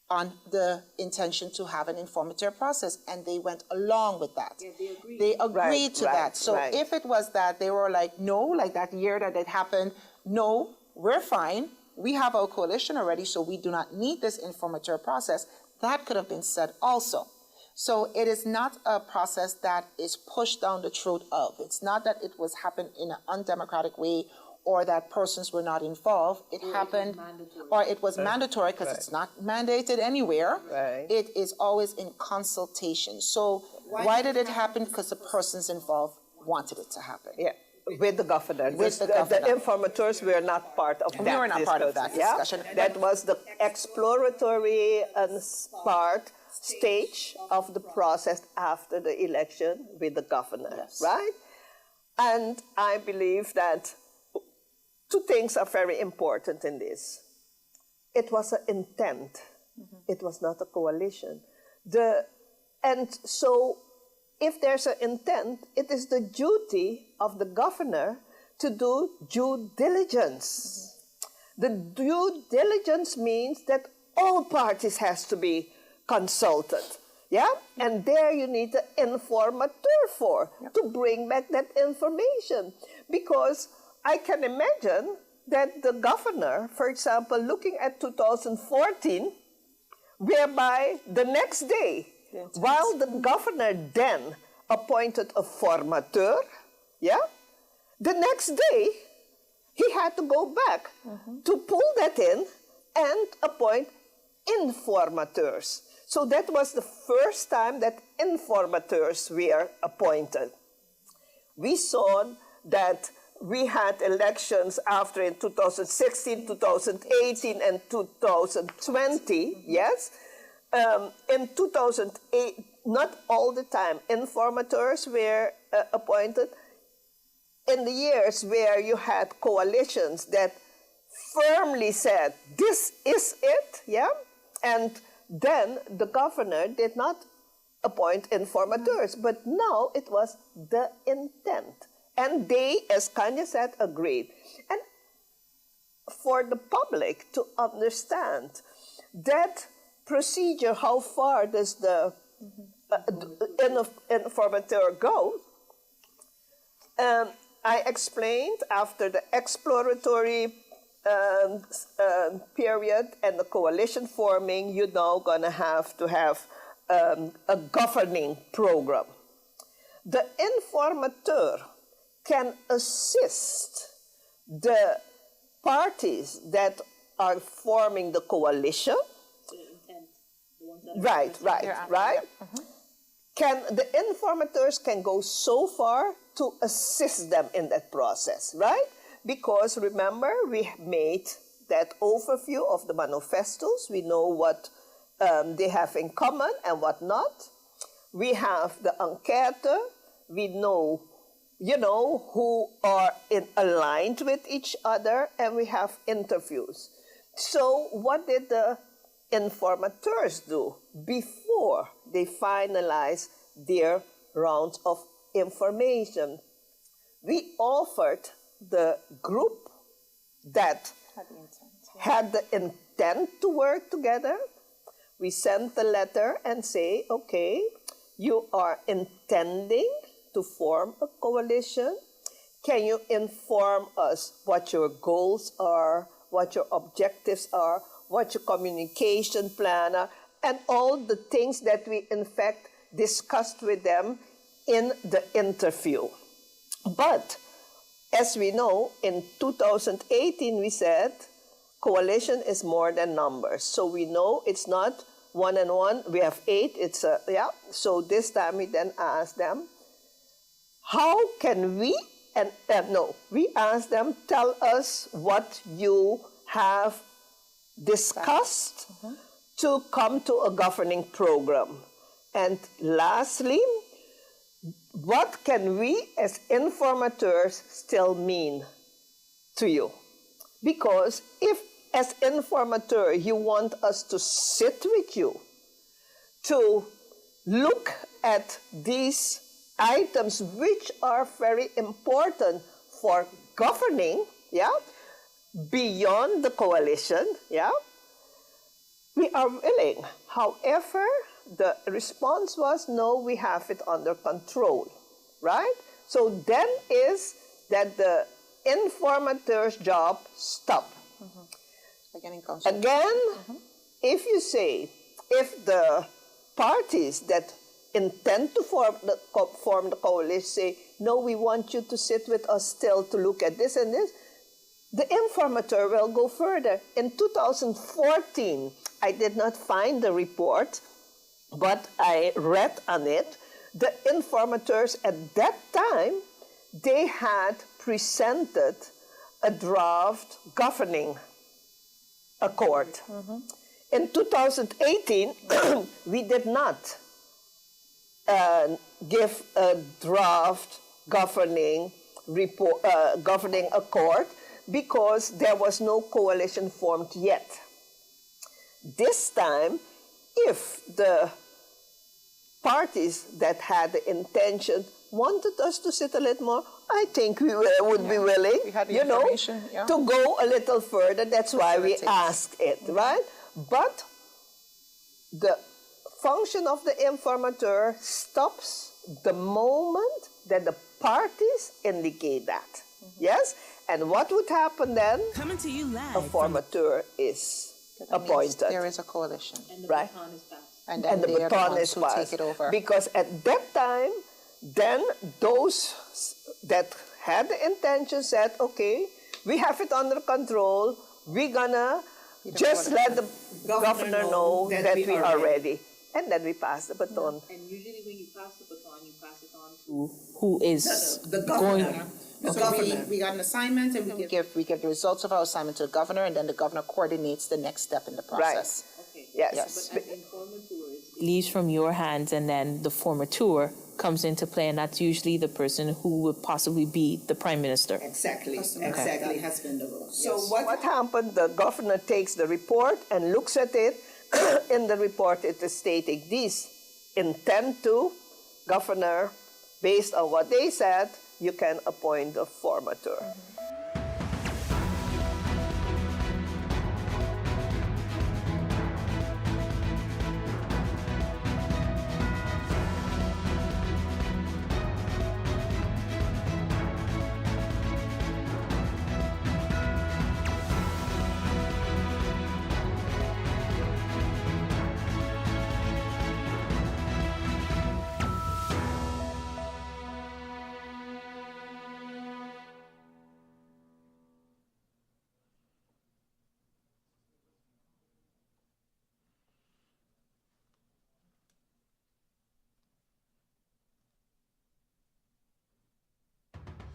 on the intention to have an informator process, and they went along with that. Yeah, they agreed to that. So if it was that they were like, no, like that year that it happened, no, we're fine. We have our coalition already, so we do not need this informator process. That could have been said also. So it is not a process that is pushed down the throat of. It's not that it was happened in an undemocratic way or that persons were not involved. It happened, or it was mandatory, because it's not mandated anywhere. It is always in consultation. So why did it happen? Because the persons involved wanted it to happen. Yeah, with the governor. With the The governor. informateurs were not part of that We were not part of that Yeah? discussion. That was the exploratory and stage of the process after the election with the governor, Yes. right? And I believe that two things are very important in this. It was an intent. It was not a coalition. And so if there's an intent, it is the duty of the governor to do due diligence. The due diligence means that all parties has to be consulted. Yeah? And there you need an informateur to bring back that information. Because I can imagine that the governor, for example, looking at 2014, whereby the next day, while the governor then appointed a formateur, yeah, the next day he had to go back to pull that in and appoint informateurs. So that was the first time that informateurs were appointed. We saw that we had elections after in 2016, 2018, and 2020, yes. In 2008, not all the time, informateurs were appointed. In the years where you had coalitions that firmly said, this is it, yeah? And then the governor did not appoint informateurs, but now it was the intent. And they, as Kanya said, agreed. And for the public to understand that procedure, how far does the informateur go? I explained after the exploratory period and the coalition forming, you're now going to have a governing program. The informateur can assist the parties that are forming the coalition. Right. The informateurs can go so far to assist them in that process, right? Because remember, we made that overview of the manifestos. We know what they have in common and what not. We have the enquête. We know, who are aligned with each other, and we have interviews. So what did the informateurs do before they finalize their rounds of information? We offered the group that had the intent to work together. We sent the letter and say, okay, you are intending to form a coalition. Can you inform us what your goals are, what your objectives are, what your communication plan are, and all the things that we in fact discussed with them in the interview. But as we know, in 2018 we said coalition is more than numbers. So we know it's not 1 and 1, we have 8, So this time we then asked them, how can we, we asked them, tell us what you have discussed to come to a governing program. And lastly, what can we as informateurs still mean to you? Because if as informateur you want us to sit with you, to look at these items which are very important for governing, beyond the coalition, we are willing. However, the response was, no, we have it under control, right? So then is that the informateur's job stop. Again, if you say, if the parties that intend to form the coalition say, no, we want you to sit with us still to look at this and this, the informateur will go further. In 2014, I did not find the report, but I read on it. The informateurs at that time they had presented a draft governing accord. In 2018, we did not give a draft governing accord because there was no coalition formed yet. This time, if the parties that had the intention wanted us to sit a little more, I think we would be willing, to go a little further. That's why we asked it, right? But the function of the informateur stops the moment that the parties indicate that. Yes? And what would happen then? Coming to you live. A formateur is appointed. There is a coalition. And the right? baton is passed. And the they are baton ones is who passed. take it over. Because at that time, then those that had the intention said, okay, we have it under control, we're gonna just let the governor know that we are ready. And then we pass the baton. And usually when you pass the baton, you pass it on to who is going. So we got an assignment and we give the results of our assignment to the governor, and then the governor coordinates the next step in the process. Right. Okay. Yes. But as informateur, it leaves from your hands, and then the formateur comes into play, and that's usually the person who would possibly be the prime minister. Exactly, exactly has been the role. So what happened, the governor takes the report and looks at it. In the report, it is stating these intend to, governor, based on what they said, you can appoint a formateur.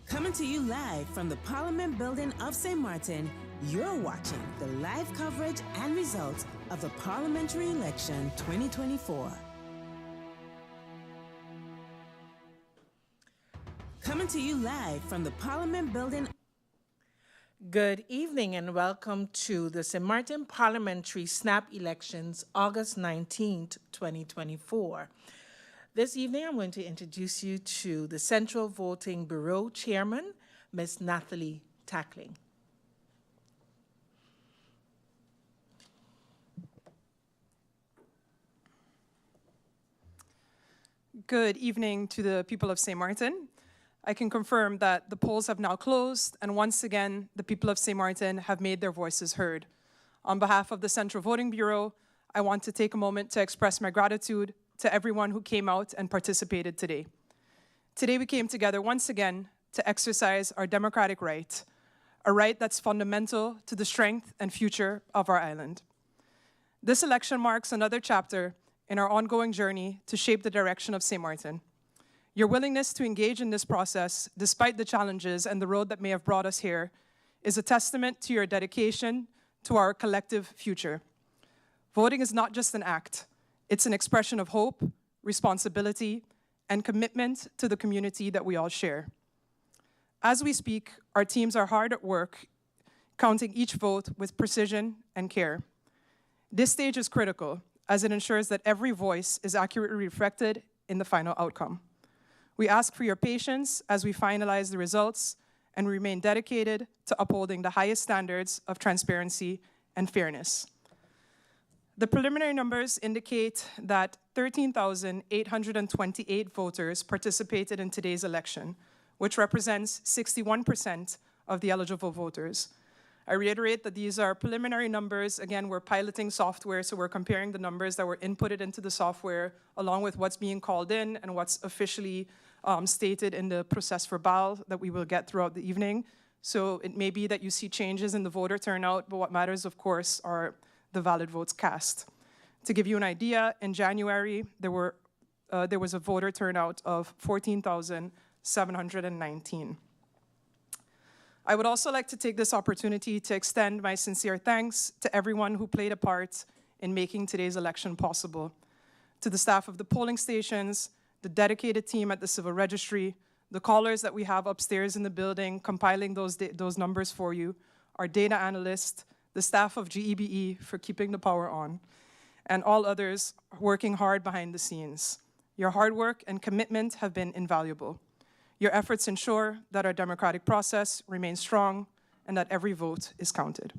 Coming to you live from the Parliament building of St. Martin, you're watching the live coverage and results of the Parliamentary Election 2024. Coming to you live from the Parliament building. Good evening and welcome to the St. Martin Parliamentary Snap Elections, August 19th, 2024. This evening, I'm going to introduce you to the Central Voting Bureau Chairman, Ms. Nathalie Tackling. Good evening to the people of St. Martin. I can confirm that the polls have now closed, and once again, the people of St. Martin have made their voices heard. On behalf of the Central Voting Bureau, I want to take a moment to express my gratitude to everyone who came out and participated today. Today we came together once again to exercise our democratic right, a right that's fundamental to the strength and future of our island. This election marks another chapter in our ongoing journey to shape the direction of St. Martin. Your willingness to engage in this process, despite the challenges and the road that may have brought us here, is a testament to your dedication to our collective future. Voting is not just an act. It's an expression of hope, responsibility, and commitment to the community that we all share. As we speak, our teams are hard at work, counting each vote with precision and care. This stage is critical, as it ensures that every voice is accurately reflected in the final outcome. We ask for your patience as we finalize the results and remain dedicated to upholding the highest standards of transparency and fairness. The preliminary numbers indicate that 13,828 voters participated in today's election, which represents 61% of the eligible voters. I reiterate that these are preliminary numbers. Again, we're piloting software, so we're comparing the numbers that were inputted into the software along with what's being called in and what's officially stated in the process verbal that we will get throughout the evening. So it may be that you see changes in the voter turnout, but what matters, of course, are the valid votes cast. To give you an idea, in January, there was a voter turnout of 14,000 719. I would also like to take this opportunity to extend my sincere thanks to everyone who played a part in making today's election possible. To the staff of the polling stations, the dedicated team at the Civil Registry, the callers that we have upstairs in the building compiling those numbers for you, our data analyst, the staff of GEBE for keeping the power on, and all others working hard behind the scenes. Your hard work and commitment have been invaluable. Your efforts ensure that our democratic process remains strong and that every vote is counted.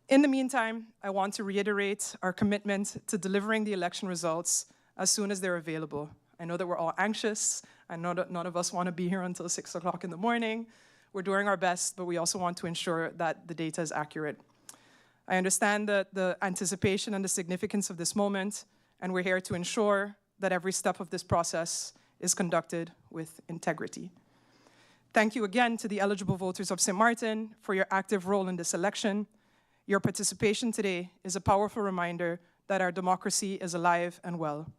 In the meantime, I want to reiterate our commitment to delivering the election results as soon as they're available. I know that we're all anxious. I know that none of us want to be here until 6 o'clock in the morning. We're doing our best, but we also want to ensure that the data is accurate. I understand the anticipation and the significance of this moment, and we're here to ensure that every step of this process is conducted with integrity. Thank you again to the eligible voters of St. Martin for your active role in this election. Your participation today is a powerful reminder that our democracy is alive and well.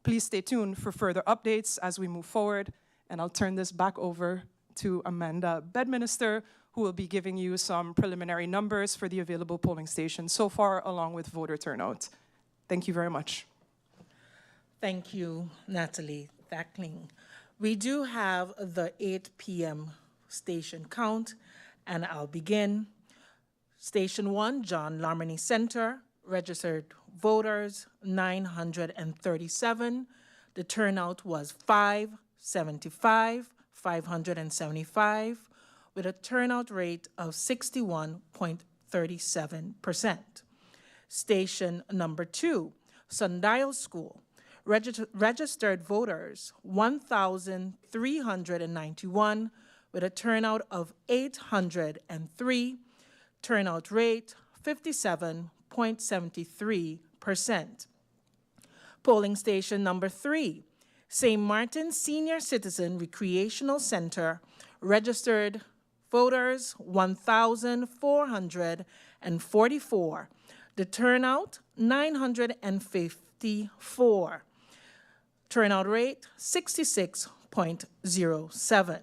Please stay tuned for further updates as we move forward, and I'll turn this back over to Amanda Bedminster, who will be giving you some preliminary numbers for the available polling stations so far, along with voter turnout. Thank you very much. Thank you, Natalie Thackling. We do have the 8 p.m. station count, and I'll begin. Station 1, John Larmany Center, registered voters 937. The turnout was 575, with a turnout rate of 61.37%. Station number 2, Sundial School, registered voters 1,391, with a turnout of 803, turnout rate 57.73%. Polling station number 3, St. Martin Senior Citizen Recreational Center, registered voters 1,444. The turnout 954. Turnout rate 66.07.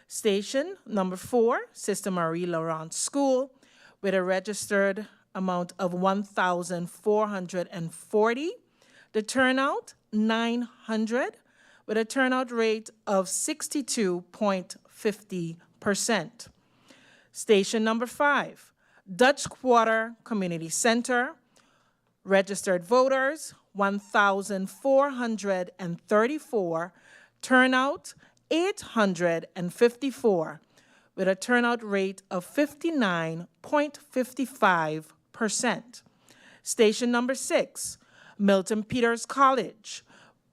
Station number 4, Sister Marie Laurent School, with a registered amount of 1,440. The turnout 900, with a turnout rate of 62.50%. Station number 5, Dutch Quarter Community Center, registered voters 1,434, turnout 854, with a turnout rate of 59.55%. Station number 6, Milton Peters College,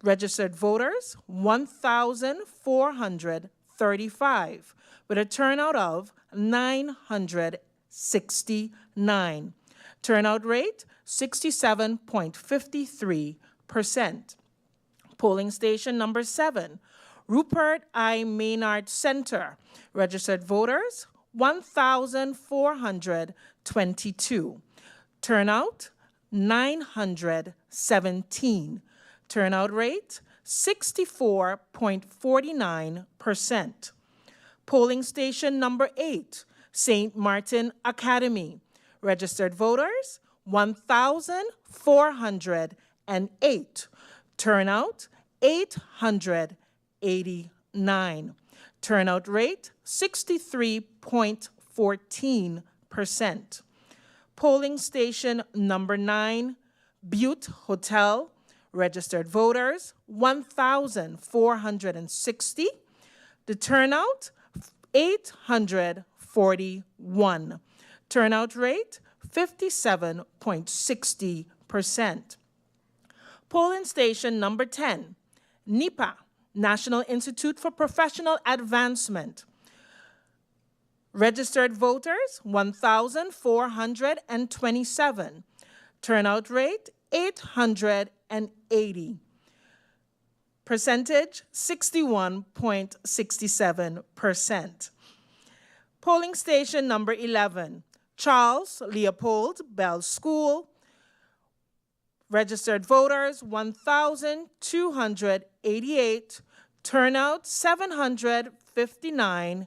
registered voters 1,435, with a turnout of 969. Turnout rate 67.53%. Polling station number 7, Rupert I. Maynard Center, registered voters 1,422. Turnout 917. Turnout rate 64.49%. Polling station number 8, St. Martin Academy, registered voters 1,408. Turnout 889. Turnout rate 63.14%. Polling station number 9, Butte Hotel, registered voters 1,460. The turnout 841. Turnout rate 57.60%. Polling station number 10, NIPA, National Institute for Professional Advancement. Registered voters 1,427. Turnout rate 880. Percentage 61.67%. Polling station number 11, Charles Leopold Bell School. Registered voters 1,288. Turnout 759,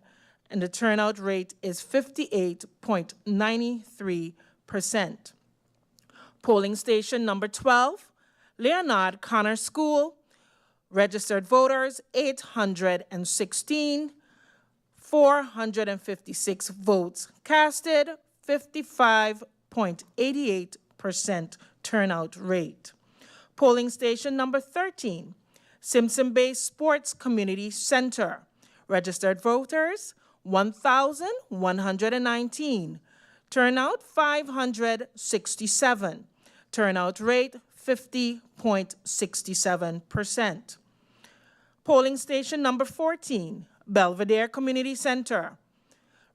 and the turnout rate is 58.93%. Polling station number 12, Leonard Connor School, registered voters 816, 456 votes casted, 55.88% turnout rate. Polling station number 13, Simpson Bay Sports Community Center, registered voters 1,119, turnout 567, turnout rate 50.67%. Polling station number 14, Belvedere Community Center,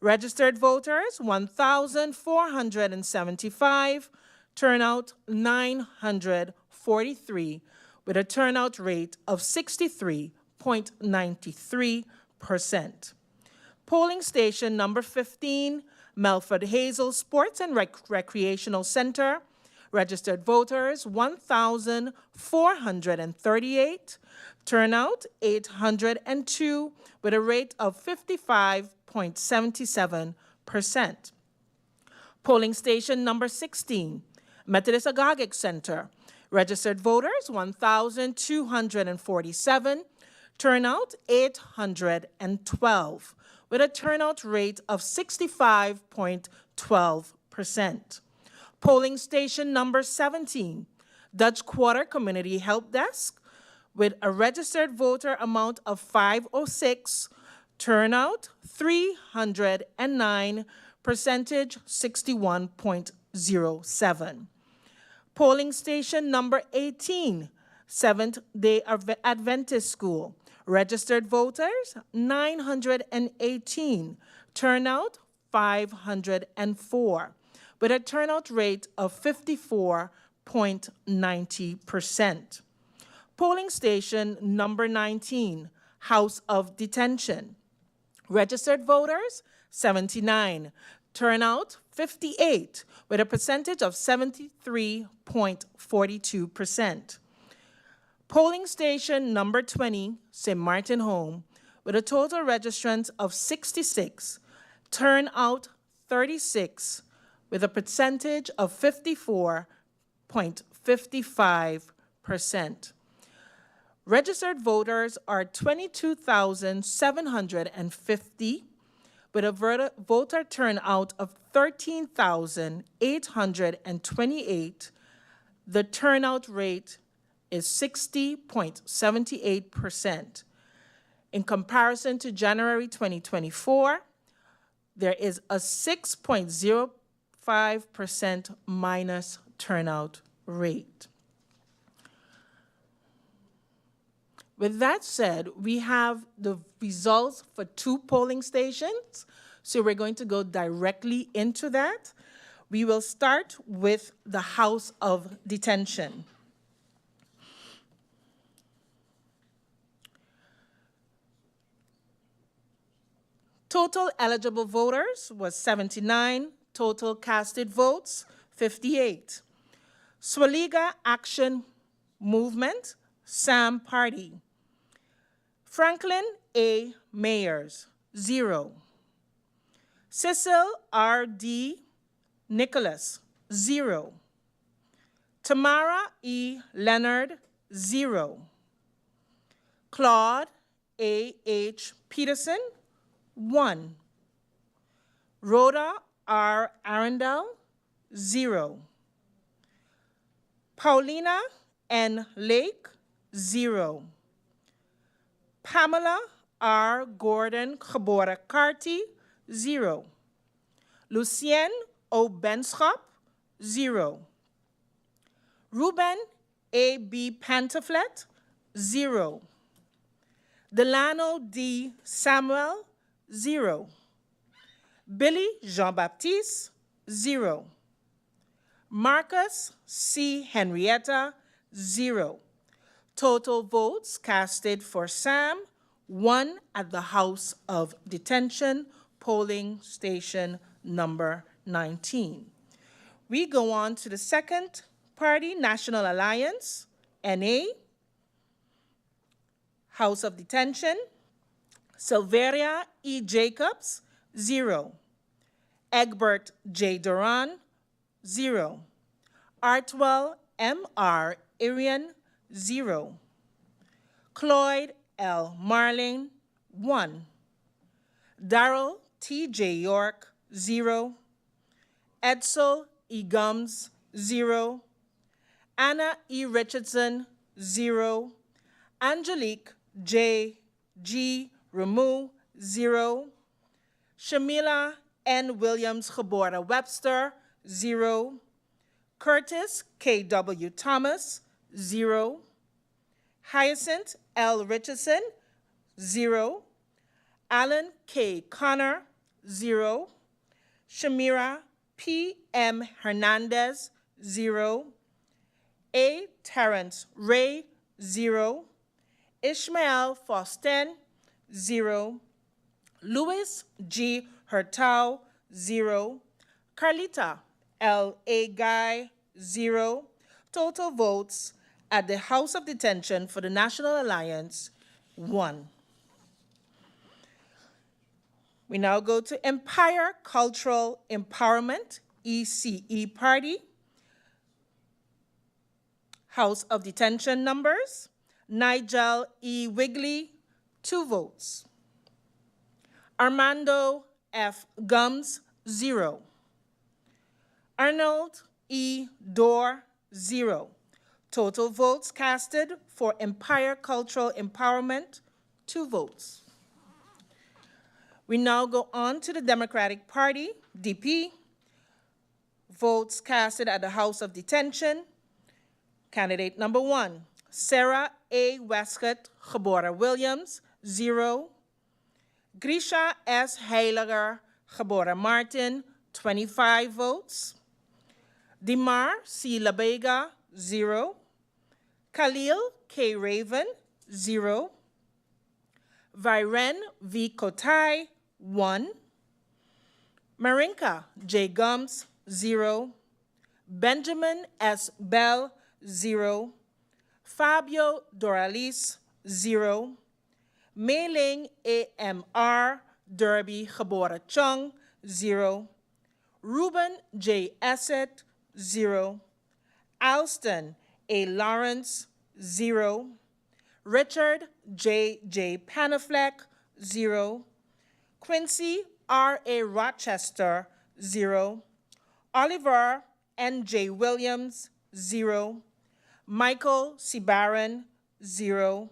registered voters 1,475, turnout 943, with a turnout rate of 63.93%. Polling station number 15, Melford Hazel Sports and Recreational Center, registered voters 1,438, turnout 802, with a rate of 55.77%. Polling station number 16, Methodist Agogic Center, registered voters 1,247, turnout 812, with a turnout rate of 65.12%. Polling station number 17, Dutch Quarter Community Help Desk, with a registered voter amount of 506, turnout 309, percentage 61.07. Polling station number 18, Seventh-day Adventist School, registered voters 918, turnout 504, with a turnout rate of 54.90%. Polling station number 19, House of Detention, registered voters 79, turnout 58, with a percentage of 73.42%. Polling station number 20, St. Martin Home, with a total registrants of 66, turnout 36, with a percentage of 54.55%. Registered voters are 22,750, with a voter turnout of 13,828. The turnout rate is 60.78%. In comparison to January 2024, there is a 6.05% minus turnout rate. With that said, we have the results for 2 polling stations, so we're going to go directly into that. We will start with the House of Detention. Total eligible voters was 79, total casted votes 58. Swaliga Action Movement, Sam Party. Franklin A. Mayers, 0. Cecil R.D. Nicholas, 0. Tamara E. Leonard, 0. Claude A. H. Peterson, 1. Rhoda R. Arundel, 0. Paulina N. Lake, 0. Pamela R. Gordon Geboren Carty, 0. Lucien O. Benschop, 0. Ruben A. B. Pantaflet, 0. Delano D. Samuel, 0. Billy Jean-Baptiste, 0. Marcus C. Henrietta, 0. Total votes casted for Sam, 1 at the House of Detention, polling station number 19. We go on to the second party, National Alliance, NA. House of Detention, Silveria E. Jacobs, 0. Egbert J. Duran, 0. Artwell M.R. Irian, 0. Cloyd L. Marlin, 1. Darrell T.J. York, 0. Edsel E. Gums, 0. Anna E. Richardson, 0. Angelique J. G. Ramu, 0. Shamila N. Williams Gebora Webster, 0. Curtis K.W. Thomas, 0. Hyacinth L. Richardson, 0. Alan K. Connor, 0. Shamira P. M. Hernandez, 0. A. Terrence Ray, 0. Ishmael Faustin, 0. Louis G. Hurtau, 0. Carlita L. A. Guy, 0. Total votes at the House of Detention for the National Alliance, 1. We now go to Empire Cultural Empowerment, ECE Party. House of Detention numbers: Nigel E. Wigley, 2 votes. Armando F. Gums, 0. Arnold E. Dorr, 0. Total votes casted for Empire Cultural Empowerment, 2 votes. We now go on to the Democratic Party, DP. Votes casted at the House of Detention. Candidate number 1, Sarah A. Westcott Gebora Williams, 0. Grisha S. Heiliger Gebora Martin, 25 votes. Dimar C. Labega, 0. Khalil K. Raven, 0. Viren V. Kotai, 1. Marinka J. Gums, 0. Benjamin S. Bell, 0. Fabio Doralis, 0. Mei-Ling A.M.R. Derby Gebora Chung, 0. Ruben J. Essett, 0. Alston A. Lawrence, 0. Richard J. Panafleck, 0. Quincy R. A. Rochester, 0. Oliver N. J. Williams, 0. Michael C. Barron, 0.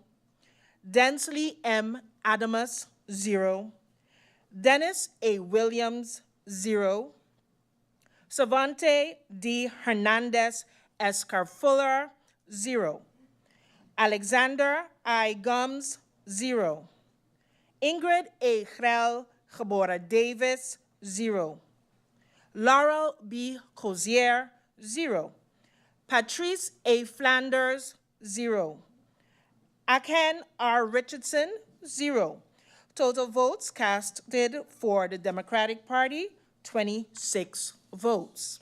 Densley M. Adamus, 0. Dennis A. Williams, 0. Savante D. Hernandez Escarfuller, 0. Alexander I. Gums, 0. Ingrid A. Grell Gebora Davis, 0. Laurel B. Cozier, 0. Patrice A. Flanders, 0. Aken R. Richardson, 0. Total votes casted for the Democratic Party, 26 votes.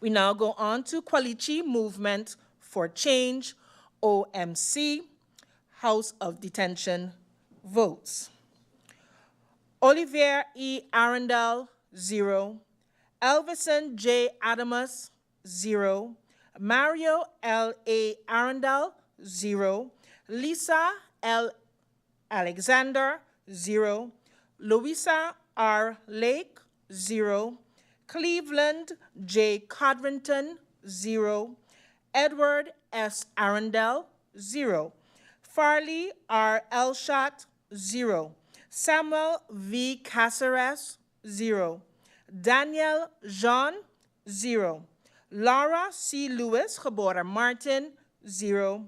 We now go on to Kwalichi Movement for Change, OMC, House of Detention votes. Olivier E. Arundel, 0. Elvison J. Adamus, 0. Mario L. A. Arundel, 0. Lisa L. Alexander, 0. Louisa R. Lake, 0. Cleveland J. Codrington, 0. Edward S. Arundel, 0. Farley R. Elshot, 0. Samuel V. Caceres, 0. Daniel Jean, 0. Laura C. Lewis Gebora Martin, 0.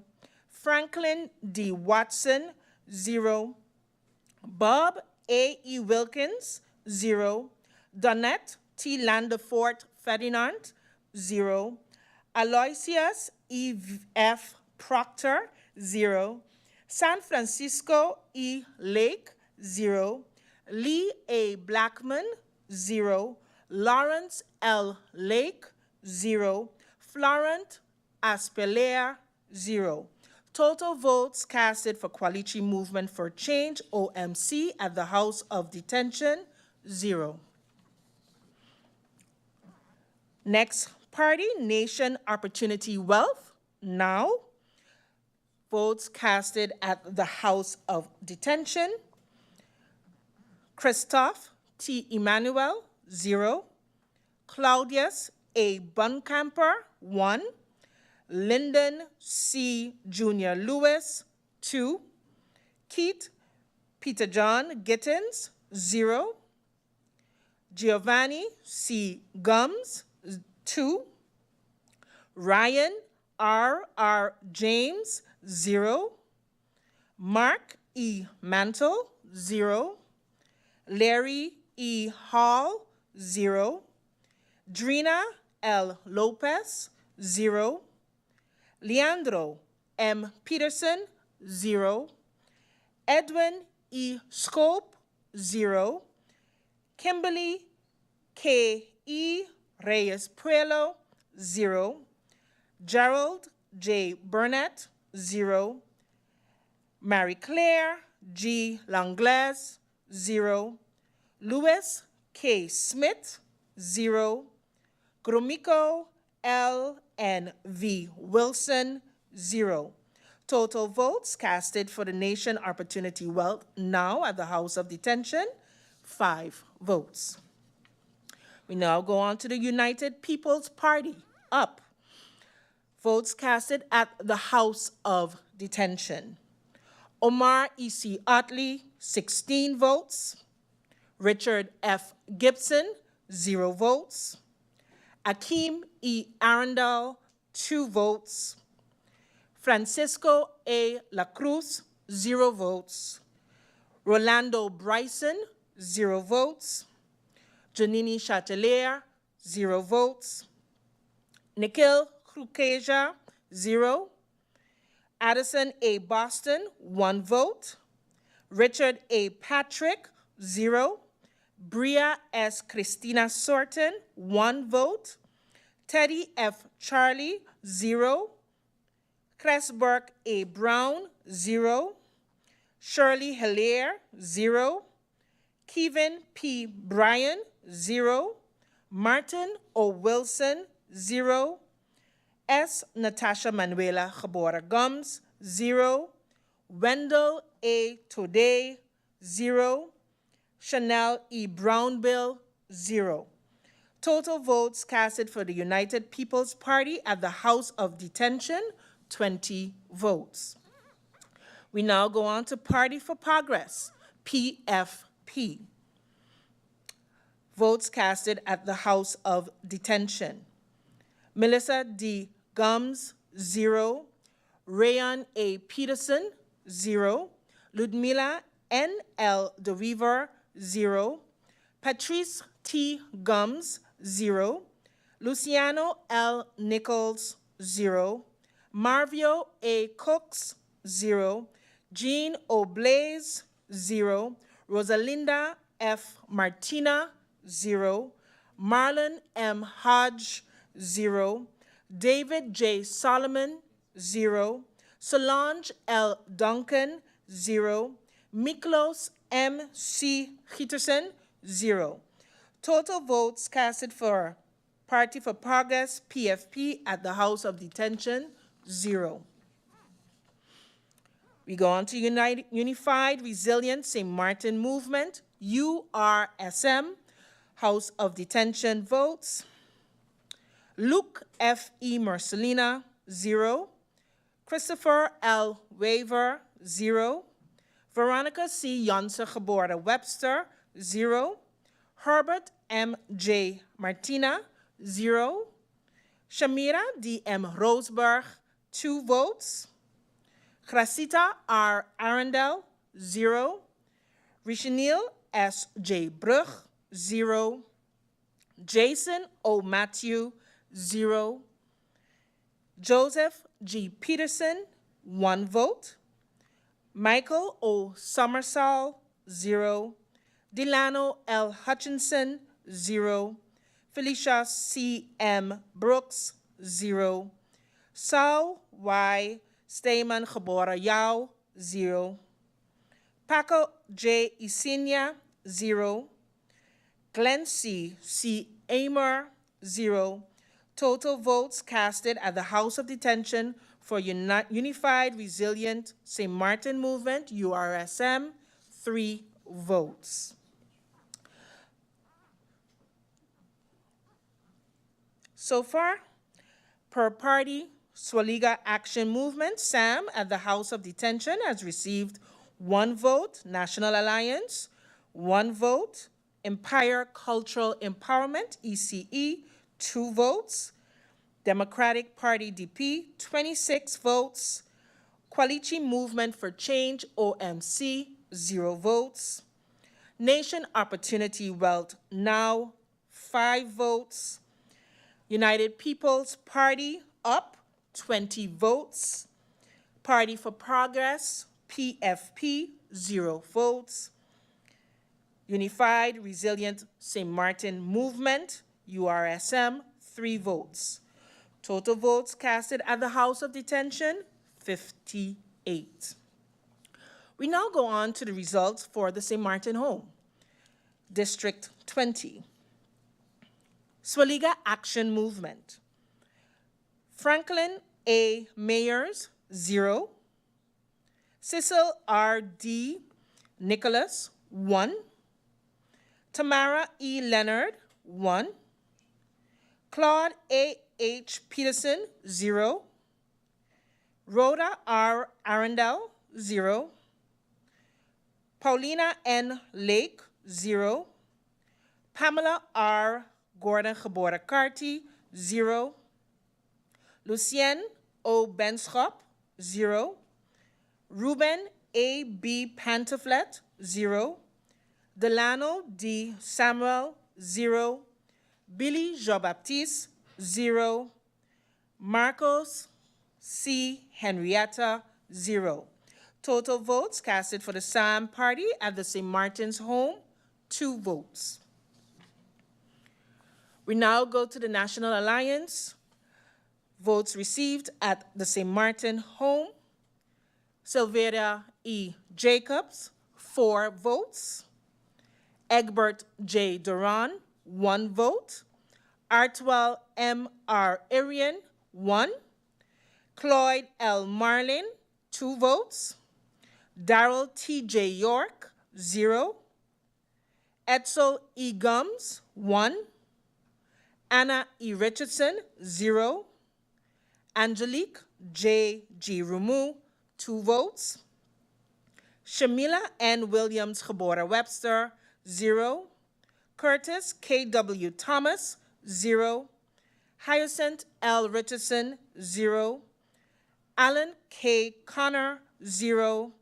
Franklin D. Watson, 0. Bob A. E. Wilkins, 0. Donette T. Landefort Ferdinand, 0. Aloysius E. F. Proctor, 0. San Francisco E. Lake, 0. Lee A. Blackman, 0. Lawrence L. Lake, 0. Florent Aspelaire, 0. Total votes casted for Quality Movement for Change, OMC, at the House of Detention, 0. Next party, Nation Opportunity Wealth, now. Votes casted at the House of Detention. Christophe T. Emmanuel, 0. Claudius A. Bunkamper, 1. Lyndon C. Jr. Lewis, 2. Keith Peter John Gittins, 0. Giovanni C. Gums, 2. Ryan R. James, 0. Mark E. Mantle, 0. Larry E. Hall, 0. Drina L. Lopez, 0. Leandro M. Peterson, 0. Edwin E. Scope, 0. Kimberly K. E. Reyes Puelo, 0. Gerald J. Burnett, 0. Marie Claire G. Langlaise, 0. Louis K. Smith, 0. Gromiko L. N. V. Wilson, 0. Total votes casted for the Nation Opportunity Wealth now at the House of Detention, 5 votes. We now go on to the United People's Party, up. Votes casted at the House of Detention. Omar E.C. Otley, 16 votes. Richard F. Gibson, 0 votes. Akeem E. Arundel, 2 votes. Francisco A. La Cruz, 0 votes. Rolando Bryson, 0 votes. Janini Chatelier, 0 votes. Nikhil Krukeja, 0. Addison A. Boston, 1 vote. Richard A. Patrick, 0. Bria S. Christina Sorton, 1 vote. Teddy F. Charlie, 0. Cressburg A. Brown, 0. Shirley Hilaire, 0. Kevin P. Bryan, 0. Martin O. Wilson, 0. S. Natasha Manuela Gebora Gums, 0. Wendell A. Today, 0. Chanel E. Brownbill, 0. Total votes casted for the United People's Party at the House of Detention, 20 votes. We now go on to Party for Progress, PFP. Votes casted at the House of Detention. Melissa D. Gums, 0. Rayon A. Peterson, 0. Ludmila N. L. DeWeaver, 0. Patrice T. Gums, 0. Luciano L. Nichols, 0. Marvio A. Cooks, 0. Jean O. Blaze, 0. Rosalinda F. Martina, 0. Marlon M. Hodge, 0. David J. Solomon, 0. Solange L. Duncan, 0. Miklos M. C. Gietersen, 0. Total votes casted for Party for Progress, PFP, at the House of Detention, 0. We go on to Unified Resilient St. Martin Movement, URSM, House of Detention votes. Luke F. E. Marcelina, 0. Christopher L. Waver, 0. Veronica C. Yonsa Gebora Webster, 0. Herbert M. J. Martina, 0. Shamira D. M. Roseberg, 2 votes. Gracita R. Arundel, 0. Richenil S. J. Brug, 0. Jason O. Matthew, 0. Joseph G. Peterson, 1 vote. Michael O. Summersall, 0. Delano L. Hutchinson, 0. Felicia C. M. Brooks, 0. Saul Y. Steyman Gebora Yao, 0. Paco J. Isinia, 0. Glenn C. Amer, 0. Total votes casted at the House of Detention for Unified Resilient St. Martin Movement, URSM, 3 votes. So far, per party, Swaliga Action Movement, SAM, at the House of Detention has received 1 vote. National Alliance, 1 vote. Empire Cultural Empowerment, ECE, 2 votes. Democratic Party DP, 26 votes. Kwalichi Movement for Change, OMC, 0 votes. Nation Opportunity Wealth Now, 5 votes. United People's Party, UP, 20 votes. Party for Progress, PFP, 0 votes. Unified Resilient St. Martin Movement, URSM, 3 votes. Total votes casted at the House of Detention, 58. We now go on to the results for the St. Martin Home. District 20. Swaliga Action Movement. Franklin A. Mayers, 0. Cecil R. D. Nicholas, 1. Tamara E. Leonard, 1. Claude A. H. Peterson, 0. Rhoda R. Arundel, 0. Paulina N. Lake, 0. Pamela R. Gordon Gebora Carty, 0. Lucien O. Benschop, 0. Ruben A. B. Pantoflet, 0. Delano D. Samuel, 0. Billy Jean-Baptiste, 0. Marcos C. Henrietta, 0. Total votes casted for the SAM party at the St. Martin's Home, 2 votes. We now go to the National Alliance. Votes received at the St. Martin Home. Sylvia E. Jacobs, 4 votes. Egbert J. Duran, 1 vote. Artwell M. R. Arian, 1. Cloyd L. Marlin, 2 votes. Darrell T. J. York, 0. Edsel E. Gums, 1. Anna E. Richardson, 0. Angelique J. G. Rumu, 2 votes. Shamila N. Williams Gebora Webster, 0. Curtis K. W. Thomas, 0. Hyacinth L. Richardson, 0. Alan K. Connor, 0.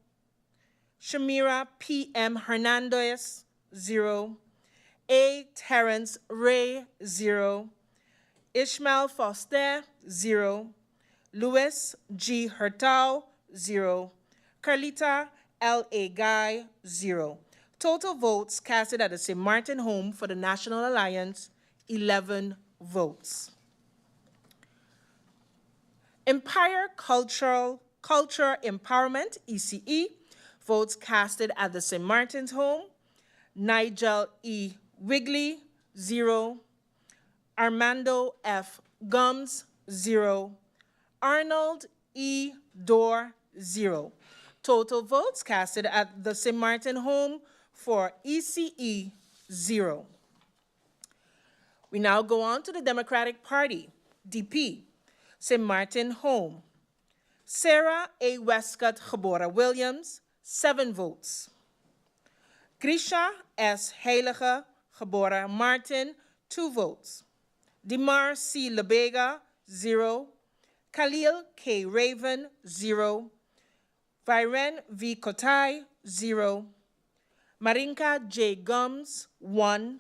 Shamira P. M. Hernandez, 0. A. Terrence Ray, 0. Ishmael Foster, 0. Louis G. Hertau, 0. Carlita L. A. Guy, 0. Total votes casted at the St. Martin Home for the National Alliance, 11 votes. Empire Culture Empowerment, ECE, votes casted at the St. Martin's Home. Nigel E. Wigley, 0. Armando F. Gums, 0. Arnold E. Dorr, 0. Total votes casted at the St. Martin Home for ECE, 0. We now go on to the Democratic Party, DP, St. Martin Home. Sarah A. Westcott Gebora Williams, 7 votes. Grisha S. Heilige Gebora Martin, 2 votes. Dimar C. Lebega, 0. Khalil K. Raven, 0. Viren V. Kotai, 0. Marinka J. Gums, 1.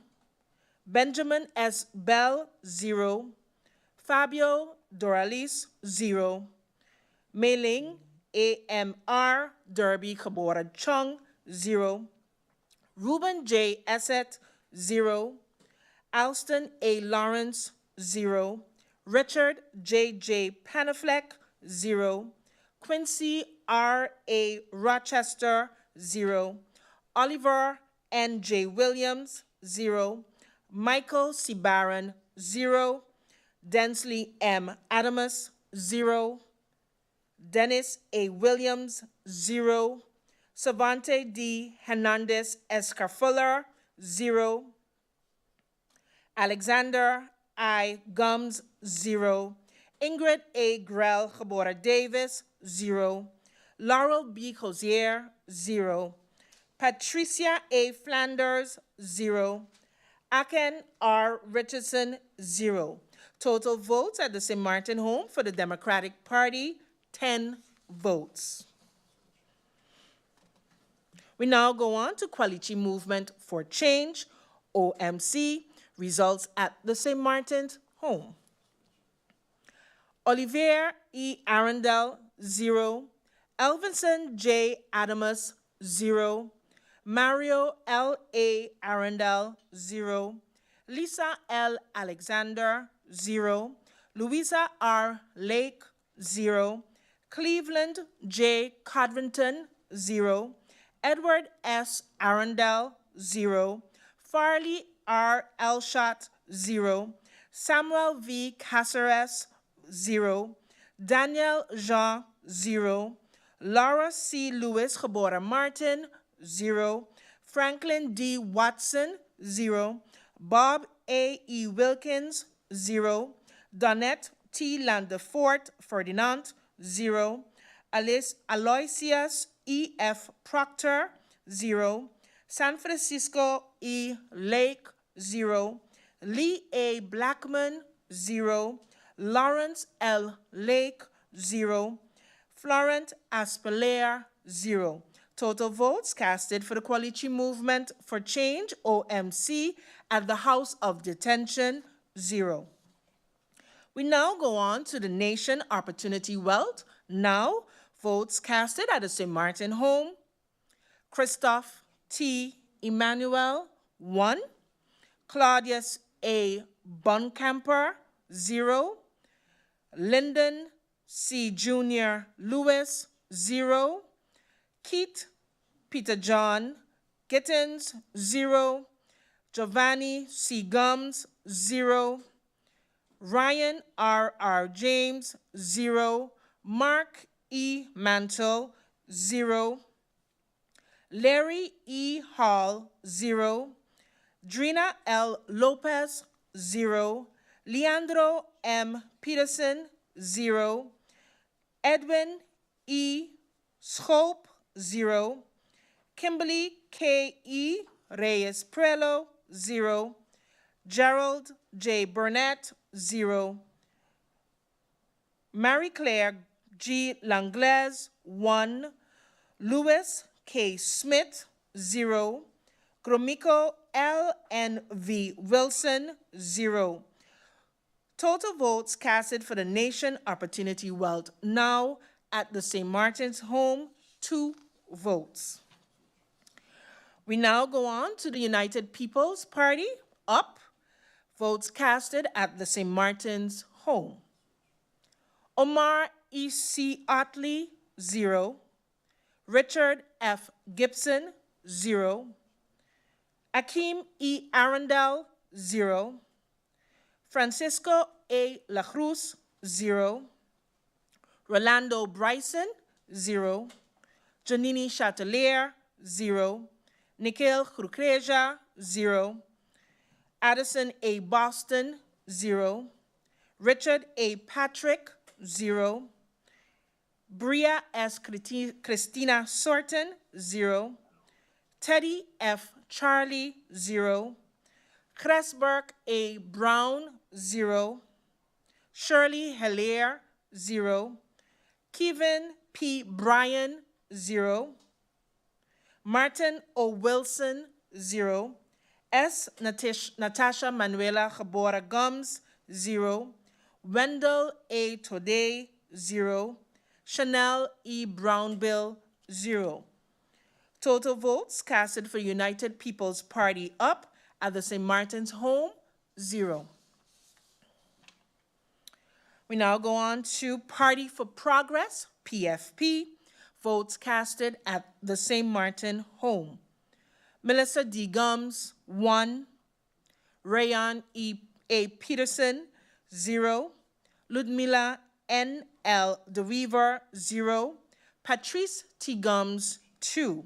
Benjamin S. Bell, 0. Fabio Doralis, 0. Meiling A.M.R. Derby Gebora Chung, 0. Ruben J. Esset, 0. Alston A. Lawrence, 0. Richard J. J. Panafleck, 0. Quincy R.A. Rochester, 0. Oliver N.J. Williams, 0. Michael C. Barron, 0. Densley M. Adamus, 0. Dennis A. Williams, 0. Savante D. Hernandez Escarfuller, 0. Alexander I. Gums, 0. Ingrid A. Grell Gebora Davis, 0. Laurel B. Hosier, 0. Patricia A. Flanders, 0. Aken R. Richardson, 0. Total votes at the St. Martin home for the Democratic Party, 10 votes. We now go on to Quality Movement for Change, OMC, results at the St. Martin's home. Olivier E. Arundel, 0. Elvinson J. Adamus, 0. Mario L. A. Arundel, 0. Lisa L. Alexander, 0. Louisa R. Lake, 0. Cleveland J. Codrington, 0. Edward S. Arundel, 0. Farley R. Elshot, 0. Samuel V. Caceres, 0. Daniel Jean, 0. Laura C. Lewis Gebora Martin, 0. Franklin D. Watson, 0. Bob A. E. Wilkins, 0. Donette T. Landefort Ferdinand, 0. Aloysius E. F. Proctor, 0. San Francisco E. Lake, 0. Lee A. Blackman, 0. Lawrence L. Lake, 0. Florent Aspelaire, 0. Total votes casted for the Quality Movement for Change, OMC, at the House of Detention, 0. We now go on to the Nation Opportunity Wealth. Now, votes casted at the St. Martin home. Christoph T. Emmanuel, 1. Claudius A. Buncamper, 0. Lyndon C. Jr. Lewis, 0. Keith Peter John Gittins, 0. Giovanni C. Gums, 0. Ryan R. James, 0. Mark E. Mantle, 0. Larry E. Hall, 0. Drina L. Lopez, 0. Leandro M. Peterson, 0. Edwin E. Schoop, 0. Kimberly K. E. Reyes Prelo, 0. Gerald J. Burnett, 0. Marie Claire G. Langlaise, 1. Louis K. Smith, 0. Gromiko L. N. V. Wilson, 0. Total votes casted for the Nation Opportunity Wealth now at the St. Martin's home, 2 votes. We now go on to the United People's Party, up. Votes casted at the St. Martin's home. Omar E. C. Otley, 0. Richard F. Gibson, 0. Akeem E. Arundel, 0. Francisco A. La Cruz, 0. Rolando Bryson, 0. Janini Chatelier, 0. Nikhil Khurkreja, 0. Addison A. Boston, 0. Richard A. Patrick, 0. Bria S. Christina Sorton, 0. Teddy F. Charlie, 0. Cresberg A. Brown, 0. Shirley Hilaire, 0. Kevin P. Bryan, 0. Martin O. Wilson, 0. S. Natasha Manuela Gebora Gums, 0. Wendell A. Today, 0. Chanel E. Brownbill, 0. Total votes casted for United People's Party up at the St. Martin's home, 0. We now go on to Party for Progress, PFP, votes casted at the St. Martin home. Melissa D. Gums, 1. Rayon A. Peterson, 0. Ludmila N. L. DeWeaver, 0. Patrice T. Gums, 2.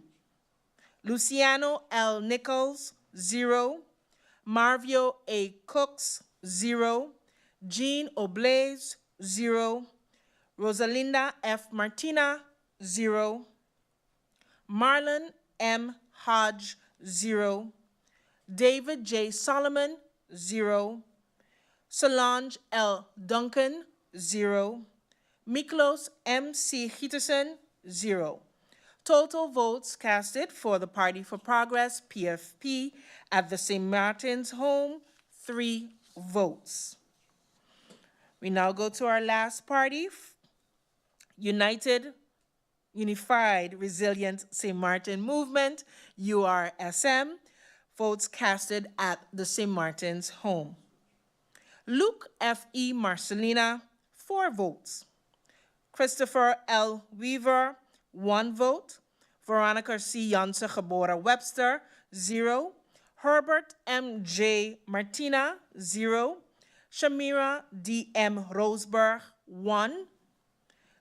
Luciano L. Nichols, 0. Marvio A. Cooks, 0. Jean Oblaze, 0. Rosalinda F. Martina, 0. Marlon M. Hodge, 0. David J. Solomon, 0. Solange L. Duncan, 0. Miklos M. C. Peterson, 0. Total votes casted for the Party for Progress, PFP, at the St. Martin's home, 3 votes. We now go to our last party, Unified Resilient St. Martin Movement, URSM, votes casted at the St. Martin's home. Luke F. E. Marcelina, 4 votes. Christopher L. Weaver, 1 vote. Veronica C. Janse Gebora Webster, 0. Herbert M. J. Martina, 0. Shamira D. M. Roseberg, 1.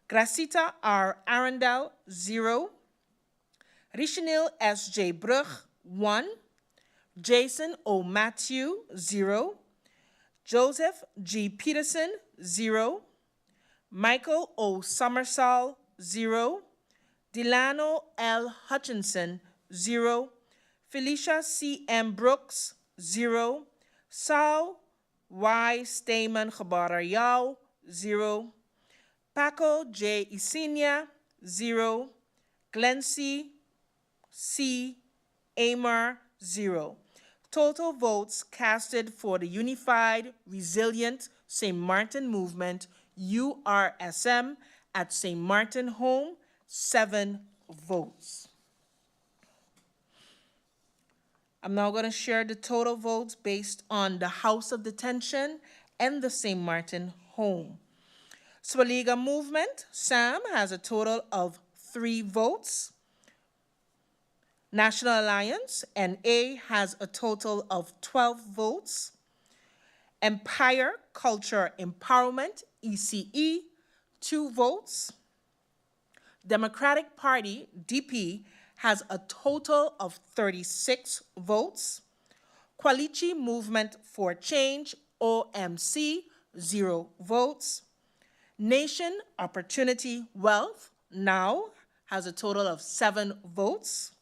Gracita R. Arundel, 0. Richenil S. J. Brug, 1. Jason O. Matthew, 0. Joseph G. Peterson, 0. Michael O. Summersall, 0. Delano L. Hutchinson, 0. Felicia C. M. Brooks, 0. Saul Y. Stamen Gebara Yao, 0. Paco J. Isenia, 0. Glency C. Amer, 0. Total votes casted for the Unified Resilient St. Martin Movement, URSM, at St. Martin home, 7 votes. I'm now going to share the total votes based on the House of Detention and the St. Martin home. Swaliga Movement, SAM, has a total of 3 votes. National Alliance, NA, has a total of 12 votes. Empire Culture Empowerment, ECE, 2 votes. Democratic Party, DP, has a total of 36 votes. Qualichi Movement for Change, OMC, 0 votes. Nation Opportunity Wealth, NOW, has a total of 7 votes.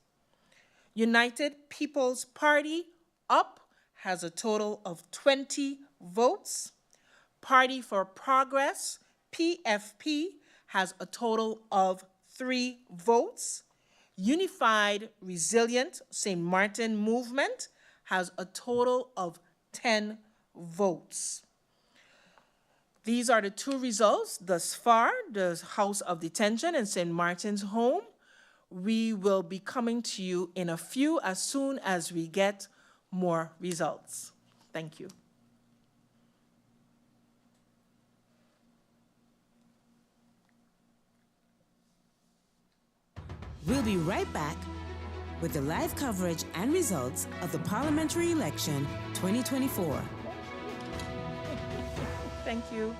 United People's Party, UP, has a total of 20 votes. Party for Progress, PFP, has a total of 3 votes. Unified Resilient St. Martin Movement has a total of 10 votes. These are the 2 results thus far, the House of Detention and St. Martin's home. We will be coming to you in a few as soon as we get more results. Thank you. We'll be right back with the live coverage and results of the Parliamentary Election 2024. Thank you.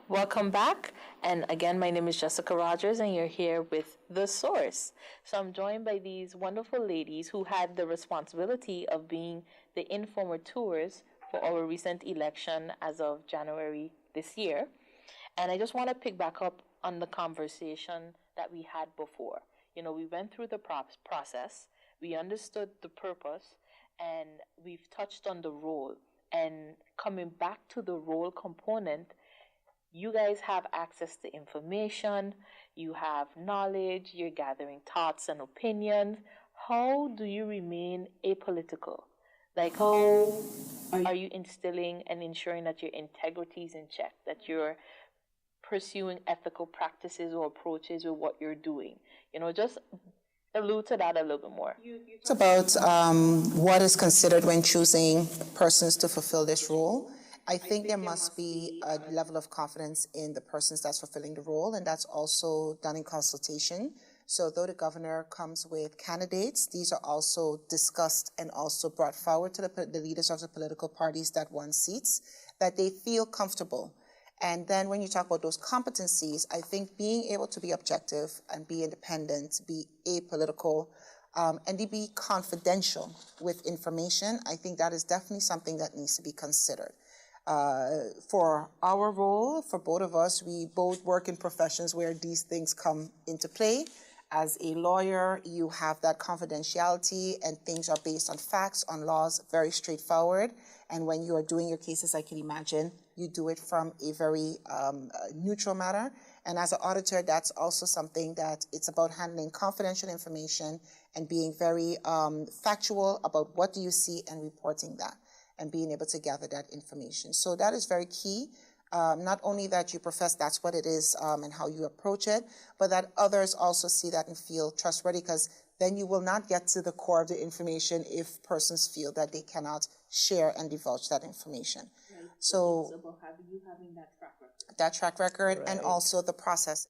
Welcome back. And again, my name is Jessica Rogers, and you're here with The Source. So I'm joined by these wonderful ladies who had the responsibility of being the informateurs for our recent election as of January this year. And I just want to pick back up on the conversation that we had before. You know, we went through the process, we understood the purpose, and we've touched on the role. And coming back to the role component, you guys have access to information, you have knowledge, you're gathering thoughts and opinions. How do you remain apolitical? Like, how are you instilling and ensuring that your integrity is in check, that you're pursuing ethical practices or approaches with what you're doing? Just allude to that a little bit more. It's about what is considered when choosing persons to fulfill this role. I think there must be a level of confidence in the persons that's fulfilling the role, and that's also done in consultation. So though the governor comes with candidates, these are also discussed and also brought forward to the leaders of the political parties that won seats, that they feel comfortable. And then when you talk about those competencies, I think being able to be objective and be independent, be apolitical, and to be confidential with information, I think that is definitely something that needs to be considered. For our role, for both of us, we both work in professions where these things come into play. As a lawyer, you have that confidentiality and things are based on facts, on laws, very straightforward. And when you are doing your cases, I can imagine you do it from a very neutral matter. And as an auditor, that's also something that it's about handling confidential information and being very factual about what do you see and reporting that and being able to gather that information. So that is very key. Not only that you profess that's what it is and how you approach it, but that others also see that and feel trustworthy, because then you will not get to the core of the information if persons feel that they cannot share and divulge that information. Right. So it's about having that track record. That track record, right. And also the process.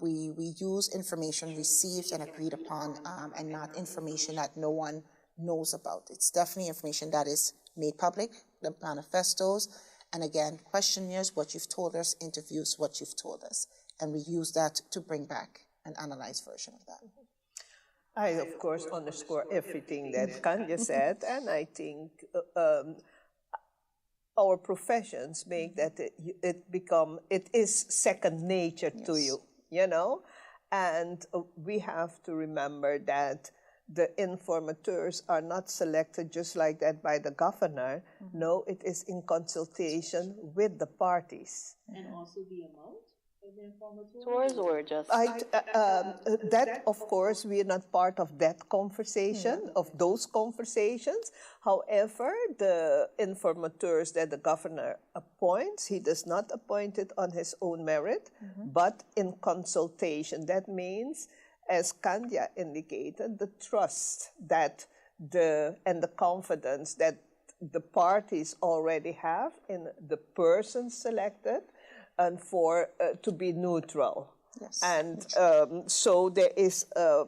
We use information received and agreed upon and not information that no one knows about. It's definitely information that is made public, the manifestos, and again, questionnaires, what you've told us, interviews, what you've told us. And we use that to bring back an analyzed version of that. I, of course, underscore everything that Kanya said, and I think our professions make that it is second nature to you, and we have to remember that the informateurs are not selected just like that by the governor. Mm-hmm. No, it is in consultation with the parties. And also the amount of the informateurs? Or just? That, of course, we are not part of that conversation, of those conversations. However, the informateurs that the governor appoints, he does not appoint it on his own merit, but in consultation. That means, as Kandya indicated, the trust that and the confidence that the parties already have in the person selected, and for to be neutral. Yes. And so there is a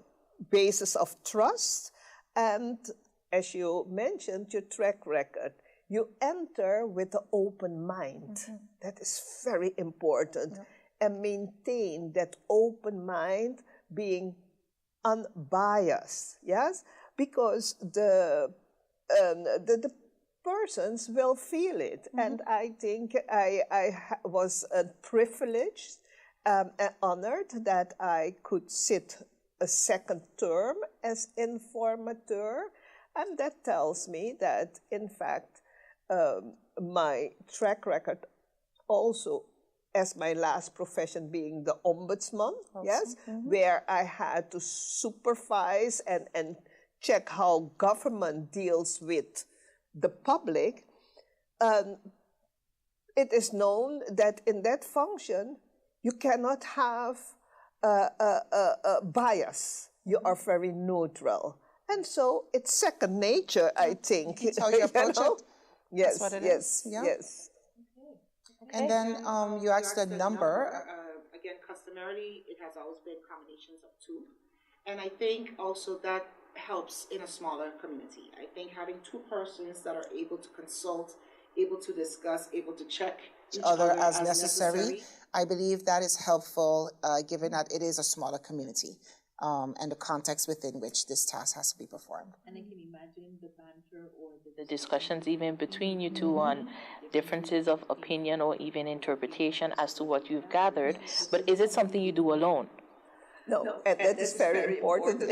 basis of trust, and as you mentioned, your track record. You enter with an open mind. That is very important, and maintain that open mind, being unbiased, yes, because the persons will feel it, and I think I was privileged and honored that I could sit a second term as informateur, and that tells me that, in fact, my track record also, as my last profession being the ombudsman, yes, where I had to supervise and check how government deals with the public. It is known that in that function, you cannot have a bias. You are very neutral. And so it's second nature, I think. It's how you approach it? Yes, that's what it is. Yeah. Yes. And then you asked the number. Again, customarily, it has always been combinations of two. And I think also that helps in a smaller community. I think having two persons that are able to consult, able to discuss, able to check each other as necessary, I believe that is helpful given that it is a smaller community and the context within which this task has to be performed. And I can imagine the banter or the discussions even between you two on differences of opinion or even interpretation as to what you've gathered. But is it something you do alone? No, and that is very important.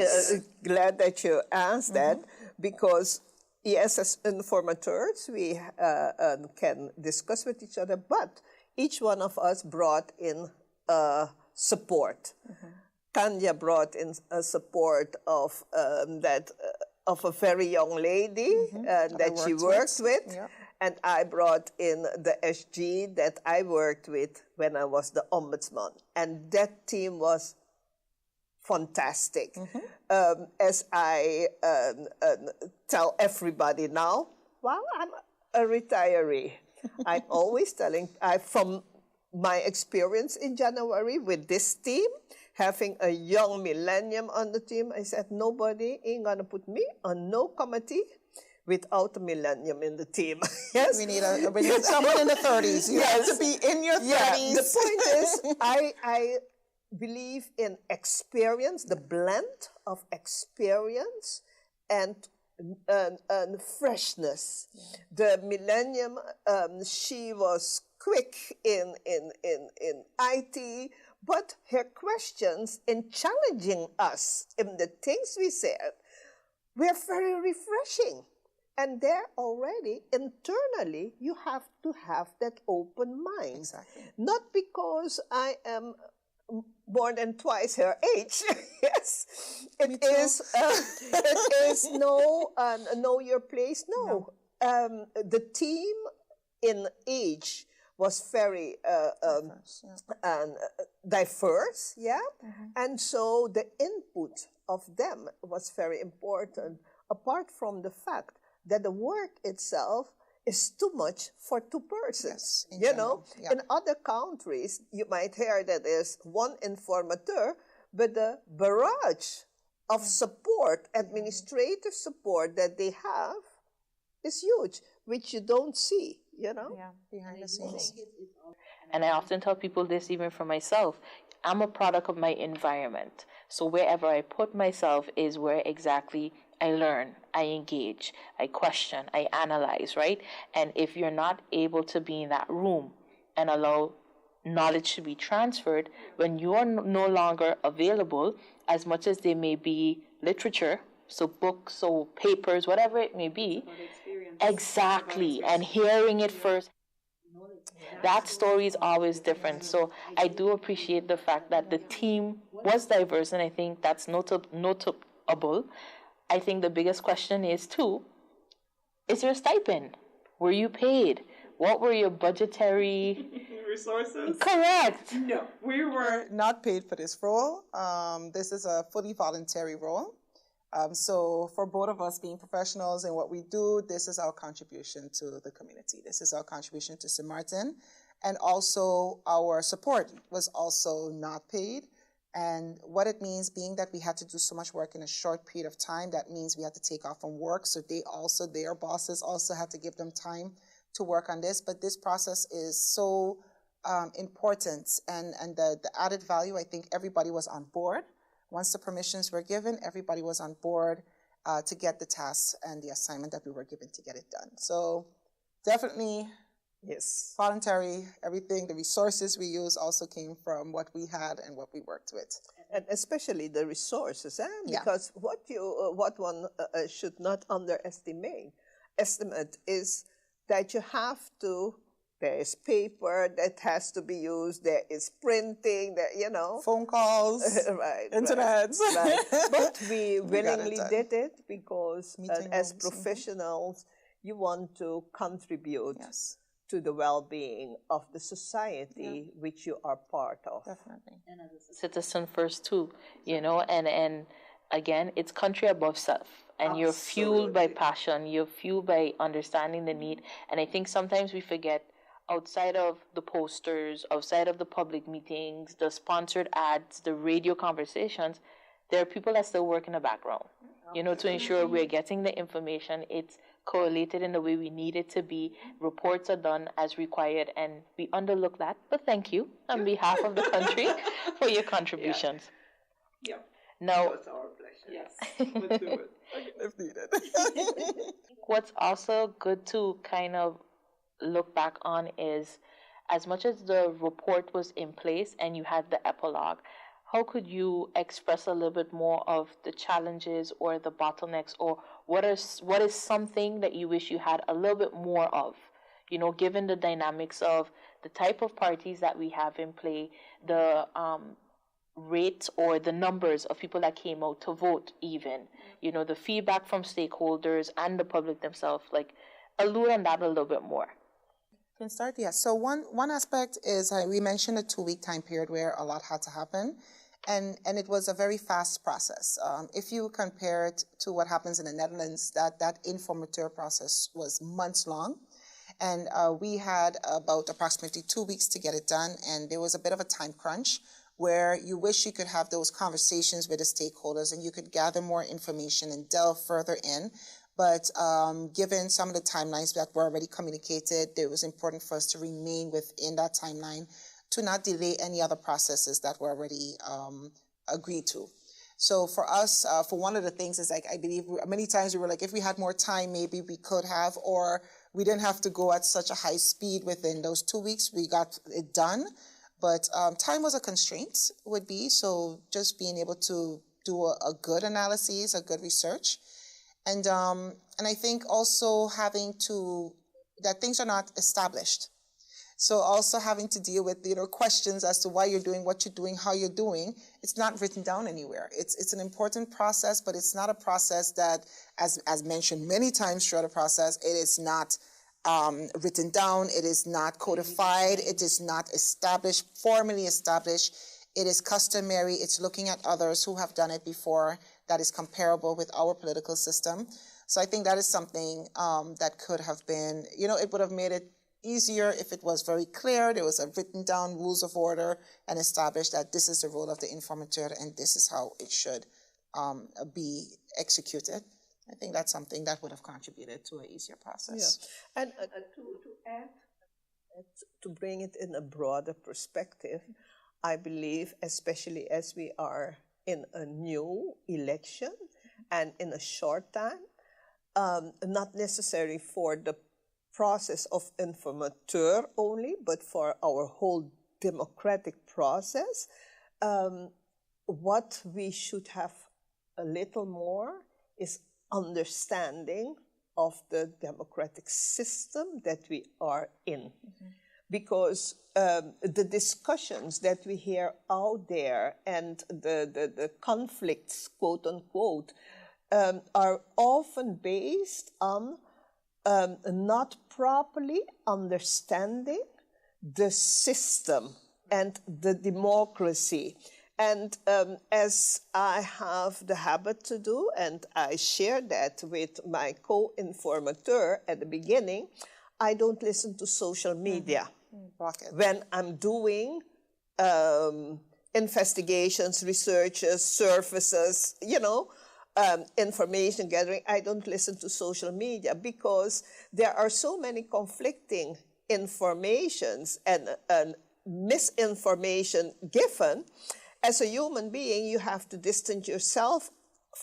Glad that you asked that, because yes, as informateurs, we can discuss with each other, but each one of us brought in support. Tanya brought in a support of of a very young lady that she worked with. Yeah. And I brought in the SG that I worked with when I was the ombudsman. And that team was fantastic. As I tell everybody now, well, I'm a retiree. I'm always telling, from my experience in January with this team, having a young millennium on the team, I said, nobody ain't gonna put me on no committee without a millennium in the team. Yes, We need someone in the 30s. You have to be in your 30s. Yeah, the point is, I believe in experience, the blend of experience and freshness. The millennium, she was quick in IT, but her questions in challenging us in the things we said were very refreshing. And there already, internally, you have to have that open mind. Exactly. Not because I am more than twice her age. Yes, it is know your place. No. The team in age was very diverse, yeah? And so the input of them was very important, apart from the fact that the work itself is too much for two persons. Yes, you know, in other countries, you might hear that there's one informateur, but the barrage of support, administrative support that they have is huge, which you don't see, you know? Yeah, behind the scenes. And I often tell people this even for myself. I'm a product of my environment. So wherever I put myself is where exactly I learn, I engage, I question, I analyze, right? And if you're not able to be in that room and allow knowledge to be transferred, when you are no longer available, as much as they may be literature, so books or papers, whatever it may be, exactly, and hearing it first, that story is always different. So I do appreciate the fact that the team was diverse, and I think that's notable. I think the biggest question is, too, is your stipend? Were you paid? What were your budgetary resources? Correct. No, we were not paid for this role. This is a fully voluntary role. So for both of us being professionals in what we do, this is our contribution to the community. This is our contribution to St. Martin. And also our support was also not paid. And what it means, being that we had to do so much work in a short period of time, that means we had to take off from work. So their bosses also had to give them time to work on this. But this process is so important. And the added value, I think everybody was on board. Once the permissions were given, everybody was on board to get the tasks and the assignment that we were given to get it done. So definitely, yes, voluntary, everything, the resources we use also came from what we had and what we worked with. And especially the resources, because what one should not underestimate is that you have to, there is paper that has to be used, there is printing, phone calls, right, internet. Right. But we willingly did it because as professionals, you want to contribute to the well-being of the society which you are part of. Definitely. And as a citizen first too, and again, it's country above self. And Absolutely. You're fueled by passion, you're fueled by understanding the need. And I think sometimes we forget, outside of the posters, outside of the public meetings, the sponsored ads, the radio conversations, there are people that still work in the background, to ensure we're getting the information, it's correlated in the way we need it to be, reports are done as required, and we underlook that. But thank you on behalf of the country for your contributions. Yeah. Now, it's our pleasure. Yes, let's do it. If needed. What's also good to kind of look back on is, as much as the report was in place and you had the epilogue, how could you express a little bit more of the challenges or the bottlenecks, or what is something that you wish you had a little bit more of, given the dynamics of the type of parties that we have in play, the rate or the numbers of people that came out to vote, even, the feedback from stakeholders and the public themselves, like, allude on that a little bit more. Can start, yes. So one aspect is we mentioned a 2-week time period where a lot had to happen, and it was a very fast process. If you compare it to what happens in the Netherlands, that informateur process was months long, and we had about approximately 2 weeks to get it done, and there was a bit of a time crunch where you wish you could have those conversations with the stakeholders and you could gather more information and delve further in. But given some of the timelines that were already communicated, it was important for us to remain within that timeline to not delay any other processes that were already agreed to. So for us, for one of the things is, like, I believe many times we were like, if we had more time, maybe we could have, or we didn't have to go at such a high speed within those 2 weeks. We got it done. But time was a constraint, would be, so just being able to do a good analysis, a good research. And I think also that things are not established. So also having to deal with, questions as to why you're doing what you're doing, how you're doing. It's not written down anywhere. It's an important process, but it's not a process that, as mentioned many times throughout the process, it is not written down, it is not codified, it is not formally established. It is customary, it's looking at others who have done it before that is comparable with our political system. So I think that is something that could have been, it would have made it easier if it was very clear, there was a written down rules of order and established that this is the role of the informateur and this is how it should be executed. I think that's something that would have contributed to an easier process. Yeah. And to add, to bring it in a broader perspective, I believe, especially as we are in a new election and in a short time, not necessary for the process of informateur only, but for our whole democratic process, what we should have a little more is understanding of the democratic system that we are in. Mm-hmm. Because the discussions that we hear out there and the conflicts, quote unquote, are often based on not properly understanding the system and the democracy. And as I have the habit to do, and I share that with my co-informateur at the beginning, I don't listen to social media. Mm-hmm. When I'm doing investigations, researches, services, information gathering, I don't listen to social media because there are so many conflicting informations and misinformation given. As a human being, you have to distance yourself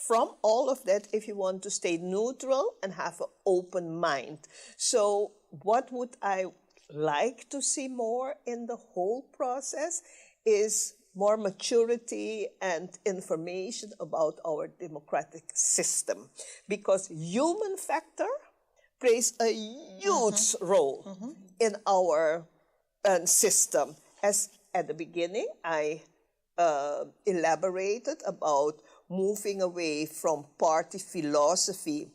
from all of that if you want to stay neutral and have an open mind. So what would I like to see more in the whole process is more maturity and information about our democratic system, because human factor plays a huge role in our system. As at the beginning, I elaborated about moving away from party philosophy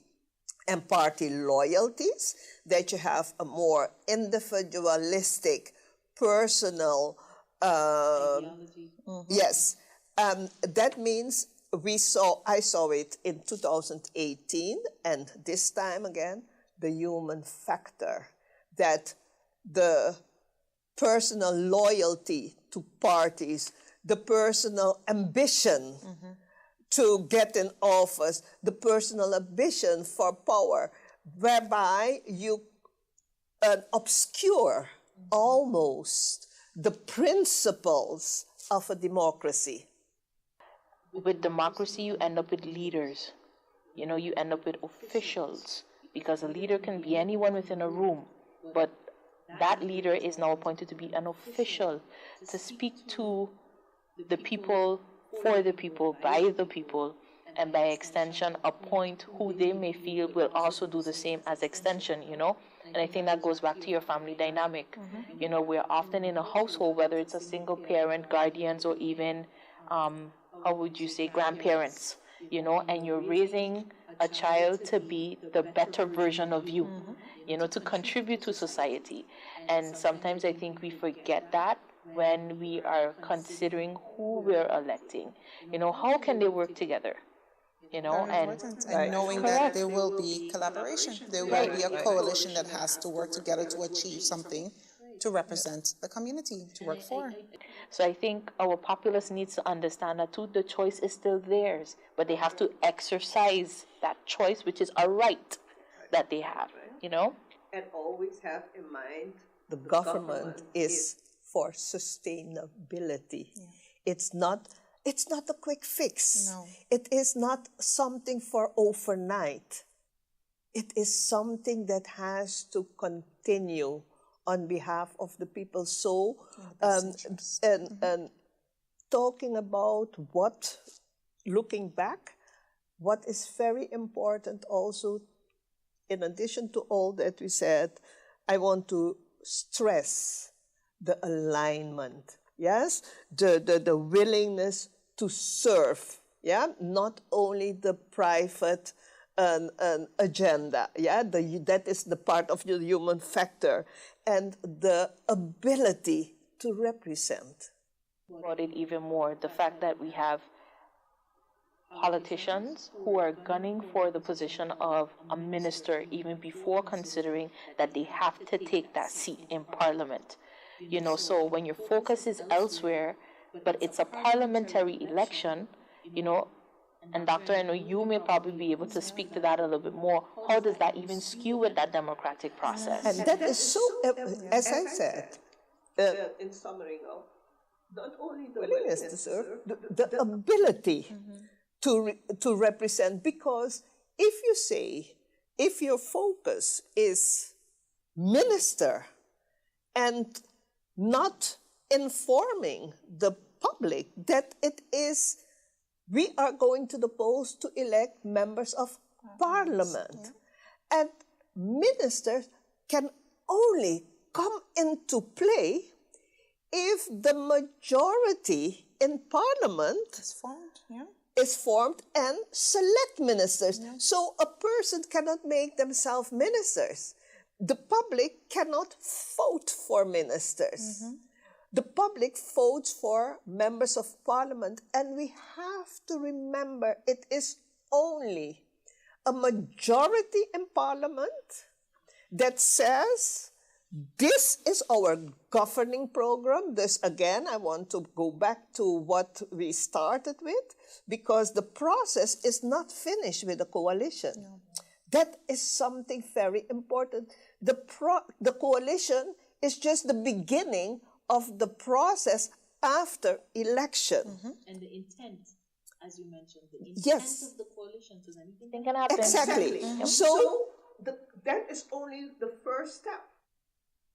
and party loyalties, that you have a more individualistic, personal ideology. Yes. That means I saw it in 2018, and this time again, the human factor, that the personal loyalty to parties, the personal ambition to get in office, the personal ambition for power, whereby you obscure almost the principles of a democracy. With democracy, you end up with leaders. You end up with officials, because a leader can be anyone within a room, but that leader is now appointed to be an official, to speak to the people, for the people, by the people, and by extension, appoint who they may feel will also do the same as extension, you know? And I think that goes back to your family dynamic. You know, we're often in a household, whether it's a single parent, guardians, or even, how would you say, grandparents, you know, and you're raising a child to be the better version of you, you know, to contribute to society. And sometimes I think we forget that when we are considering who we're electing. You know, how can they work together? You know, and knowing that there will be collaboration, there will be a coalition that has to work together to achieve something to represent the community, to work for. So I think our populace needs to understand that too, the choice is still theirs, but they have to exercise that choice, which is a right that they have, you know? And always have in mind the government is for sustainability. It's not a quick fix. No. It is not something for overnight. It is something that has to continue on behalf of the people. So, and talking about looking back, what is very important also, in addition to all that we said, I want to stress the alignment, yes? The willingness to serve, yeah? Not only the private agenda, yeah? That is the part of the human factor, and the ability to represent. About it even more, the fact that we have politicians who are gunning for the position of a minister even before considering that they have to take that seat in Parliament. You know, so when your focus is elsewhere, but it's a parliamentary election, you know, and Doctor, I know you may probably be able to speak to that a little bit more. How does that even skew with that democratic process? And that is so, as I said, in summary now, not only the willingness to serve, the ability to represent, because if your focus is minister and not informing the public that we are going to the polls to elect members of parliament, and ministers can only come into play if the majority in parliament is formed and select ministers. So a person cannot make themselves ministers. The public cannot vote for ministers. The public votes for members of parliament, and we have to remember it is only a majority in parliament that says this is our governing program. This, again, I want to go back to what we started with, because the process is not finished with the coalition. That is something very important. The coalition is just the beginning of the process after election. And the intent, as you mentioned, the intent of the coalition, so anything can happen. Exactly. So that is only the first step.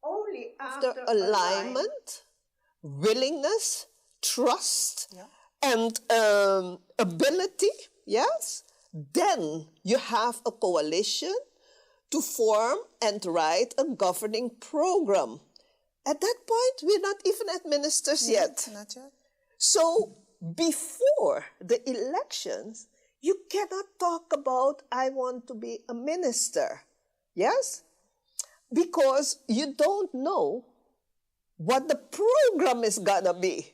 Only after alignment, willingness, trust, and ability, yes, then you have a coalition to form and write a governing program. At that point, we're not even at ministers yet. Not yet. So before the elections, you cannot talk about, I want to be a minister. Yes? Because you don't know what the program is gonna be.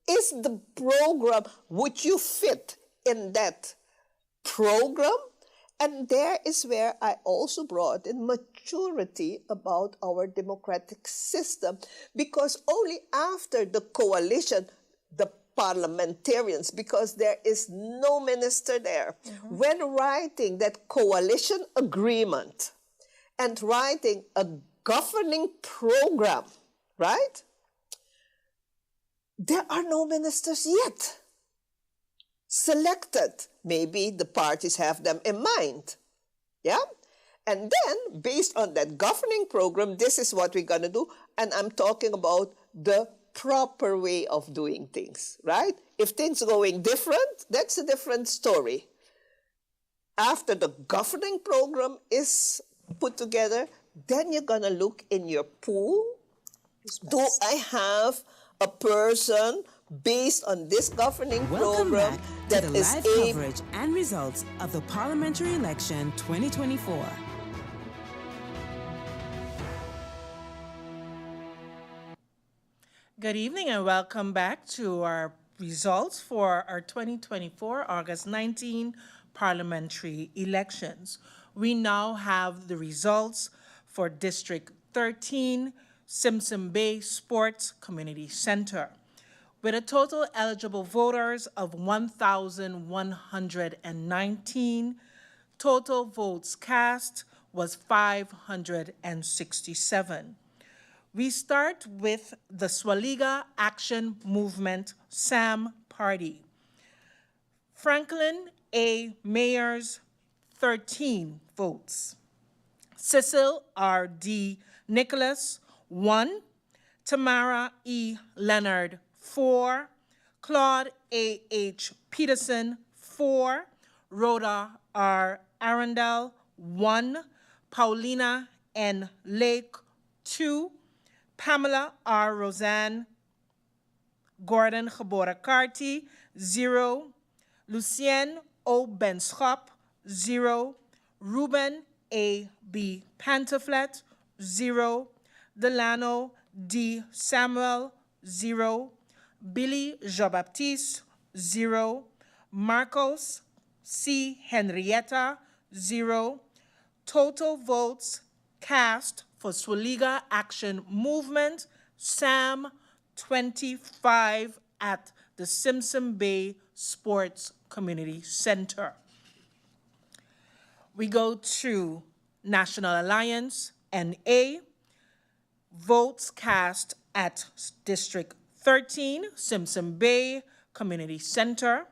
Is the program, would you fit in that program? And there is where I also brought in maturity about our democratic system, because only after the coalition, the parliamentarians, because there is no minister there, when writing that coalition agreement and writing a governing program, right? There are no ministers yet selected. Maybe the parties have them in mind, yeah? And then, based on that governing program, this is what we're gonna do, and I'm talking about the proper way of doing things, right? If things are going different, that's a different story. After the governing program is put together, then you're going to look in your pool. Do I have a person based on this governing Welcome program back that to the is live coverage and results of the Parliamentary Election 2024. Good evening and welcome back to our results for our 2024 August 19 parliamentary elections. We now have the results for District 13, Simpson Bay Sports Community Center. With a total eligible voters of 1,119, total votes cast was 567. We start with the Swaliga Action Movement SAM Party. Franklin A. Mayers, 13 votes. Cecil R. D. Nicholas, 1. Tamara E. Leonard, 4. Claude A. H. Peterson, 4. Rhoda R. Arundel, 1. Paulina N. Lake, 2. Pamela R. Roseanne, Gordon Gebora Carty, 0. Lucien O. Benschop, 0. Ruben A. B. Pantaflet, 0. Delano D. Samuel, 0. Billy Jean-Baptiste, 0. Marcos C. Henrietta, 0. Total votes cast for Swaliga Action Movement, SAM, 25 at the Simpson Bay Sports Community Center. We go to National Alliance, NA. Votes cast at District 13, Simpson Bay Community Center.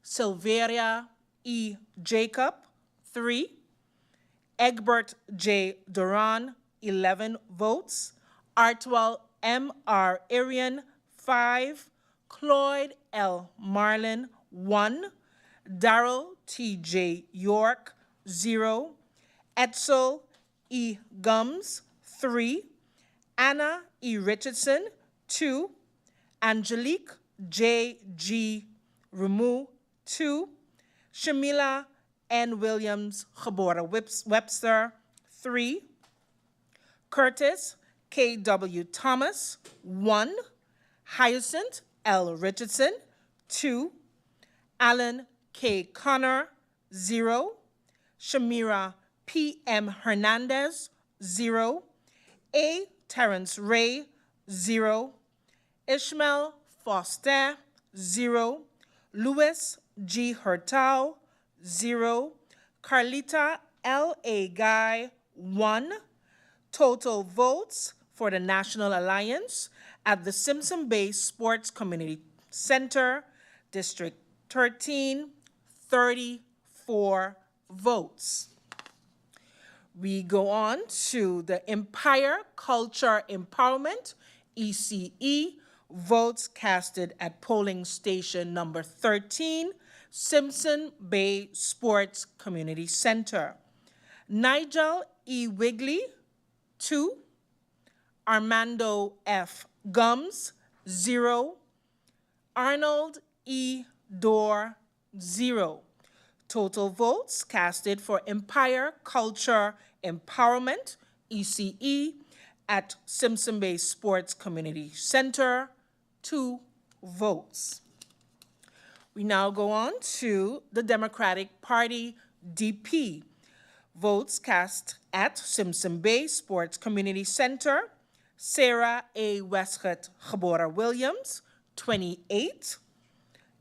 Silveria E. Jacob, 3. Egbert J. Duran, 11 votes. Artwell M. R. Arian, 5. Cloyd L. Marlin, 1. Darrell T. J. York, 0. Edsel E. Gums, 3. Anna E. Richardson, 2. Angelique J. G. Ramu, 2. Shamila N. Williams Gebora Webster, 3. Curtis K. W. Thomas, 1. Hyacinth L. Richardson, 2. Alan K. Connor, 0. Shamira P. M. Hernandez, 0. A. Terrence Ray, 0. Ishmael Foster, 0. Louis G. Hurtau, 0. Carlita L. A. Guy, 1. Total votes for the National Alliance at the Simpson Bay Sports Community Center, District 13, 34 votes. We go on to the Empire Culture Empowerment, ECE, votes casted at polling station number 13, Simpson Bay Sports Community Center. Nigel E. Wigley, 2. Armando F. Gums, 0. Arnold E. Dorr, 0. Total votes casted for Empire Culture Empowerment, ECE, at Simpson Bay Sports Community Center, 2 votes. We now go on to the Democratic Party, DP. Votes cast at Simpson Bay Sports Community Center, Sarah A. Westcott Gebora Williams, 28.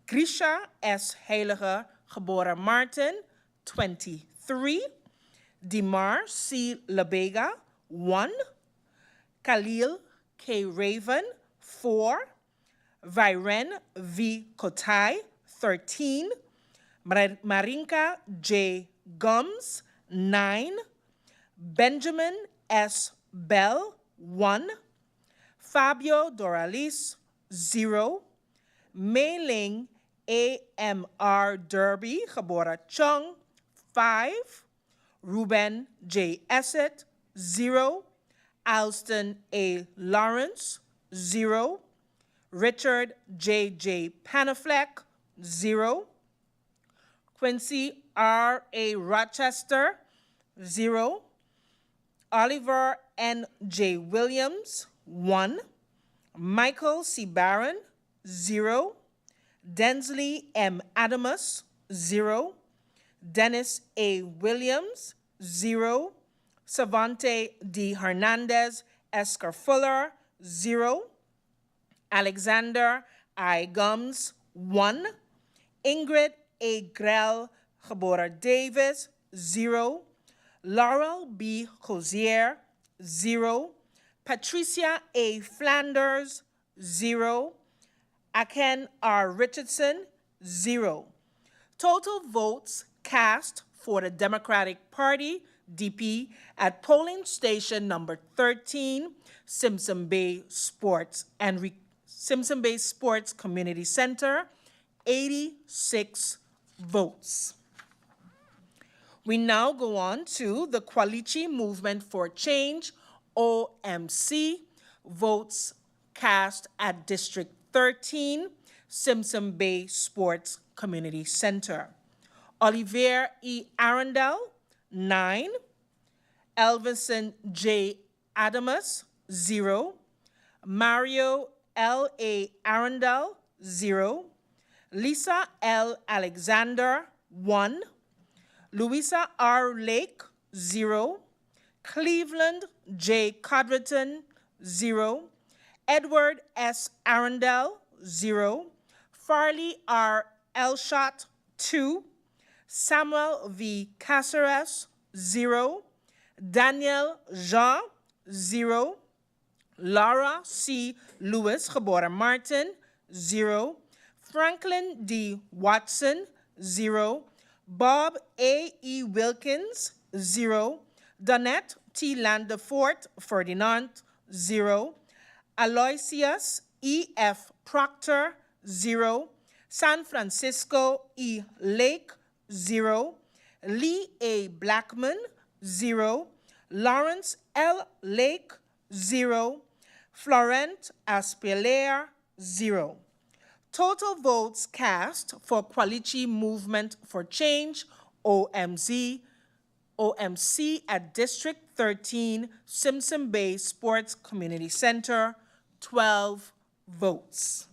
Grisha S. Heilige Gebora Martin, 23. Dimar C. Labega, 1. Khalil K. Raven, 4. Viren V. Kotai, 13. Marinka J. Gums, 9. Benjamin S. Bell, 1. Fabio Doralis 0. Mei Ling AMR Derby, Gabora Chung, 5. Ruben J. Essett, 0. Alston A. Lawrence, 0. Richard J. Panafleck, 0. Quincy R. A. Rochester, 0. Oliver N. J. Williams, 1. Michael C. Barron, 0. Densley M. Adamus, 0. Dennis A. Williams, 0. Savante D. Hernandez Escar Fuller, 0. Alexander I. Gums, 1. Ingrid A. Grell Gabora Davis, 0. Laurel B. Cozier, 0. Patricia A. Flanders, 0. Aken R. Richardson, 0. Total votes cast for the Democratic Party, DP, at polling station number 13, Simpson Bay Sports Community Center, 86 votes. We now go on to the Kwalichi Movement for Change, OMC, votes cast at District 13, Simpson Bay Sports Community Center. Olivier E. Arundel, 9. Elvison J. Adamus, 0. Mario L. A. Arundel, 0. Lisa L. Alexander, 1. Louisa R. Lake, 0. Cleveland J. Codrington, 0. Edward S. Arundel, 0. Farley R. Elshot, 2. Samuel V. Caceres, 0. Daniel Jean, 0. Laura C. Lewis, Gabora Martin, 0. Franklin D. Watson, 0. Bob A. E. Wilkins, 0. Donette T. Landefort Ferdinand, 0. Aloysius E. F. Proctor, 0. San Francisco E. Lake, 0. Lee A. Blackman, 0. Lawrence L. Lake, 0. Florent Aspelaire, 0. Total votes cast for Kwalichi Movement for Change, OMC at District 13, Simpson Bay Sports Community Center, 12 votes.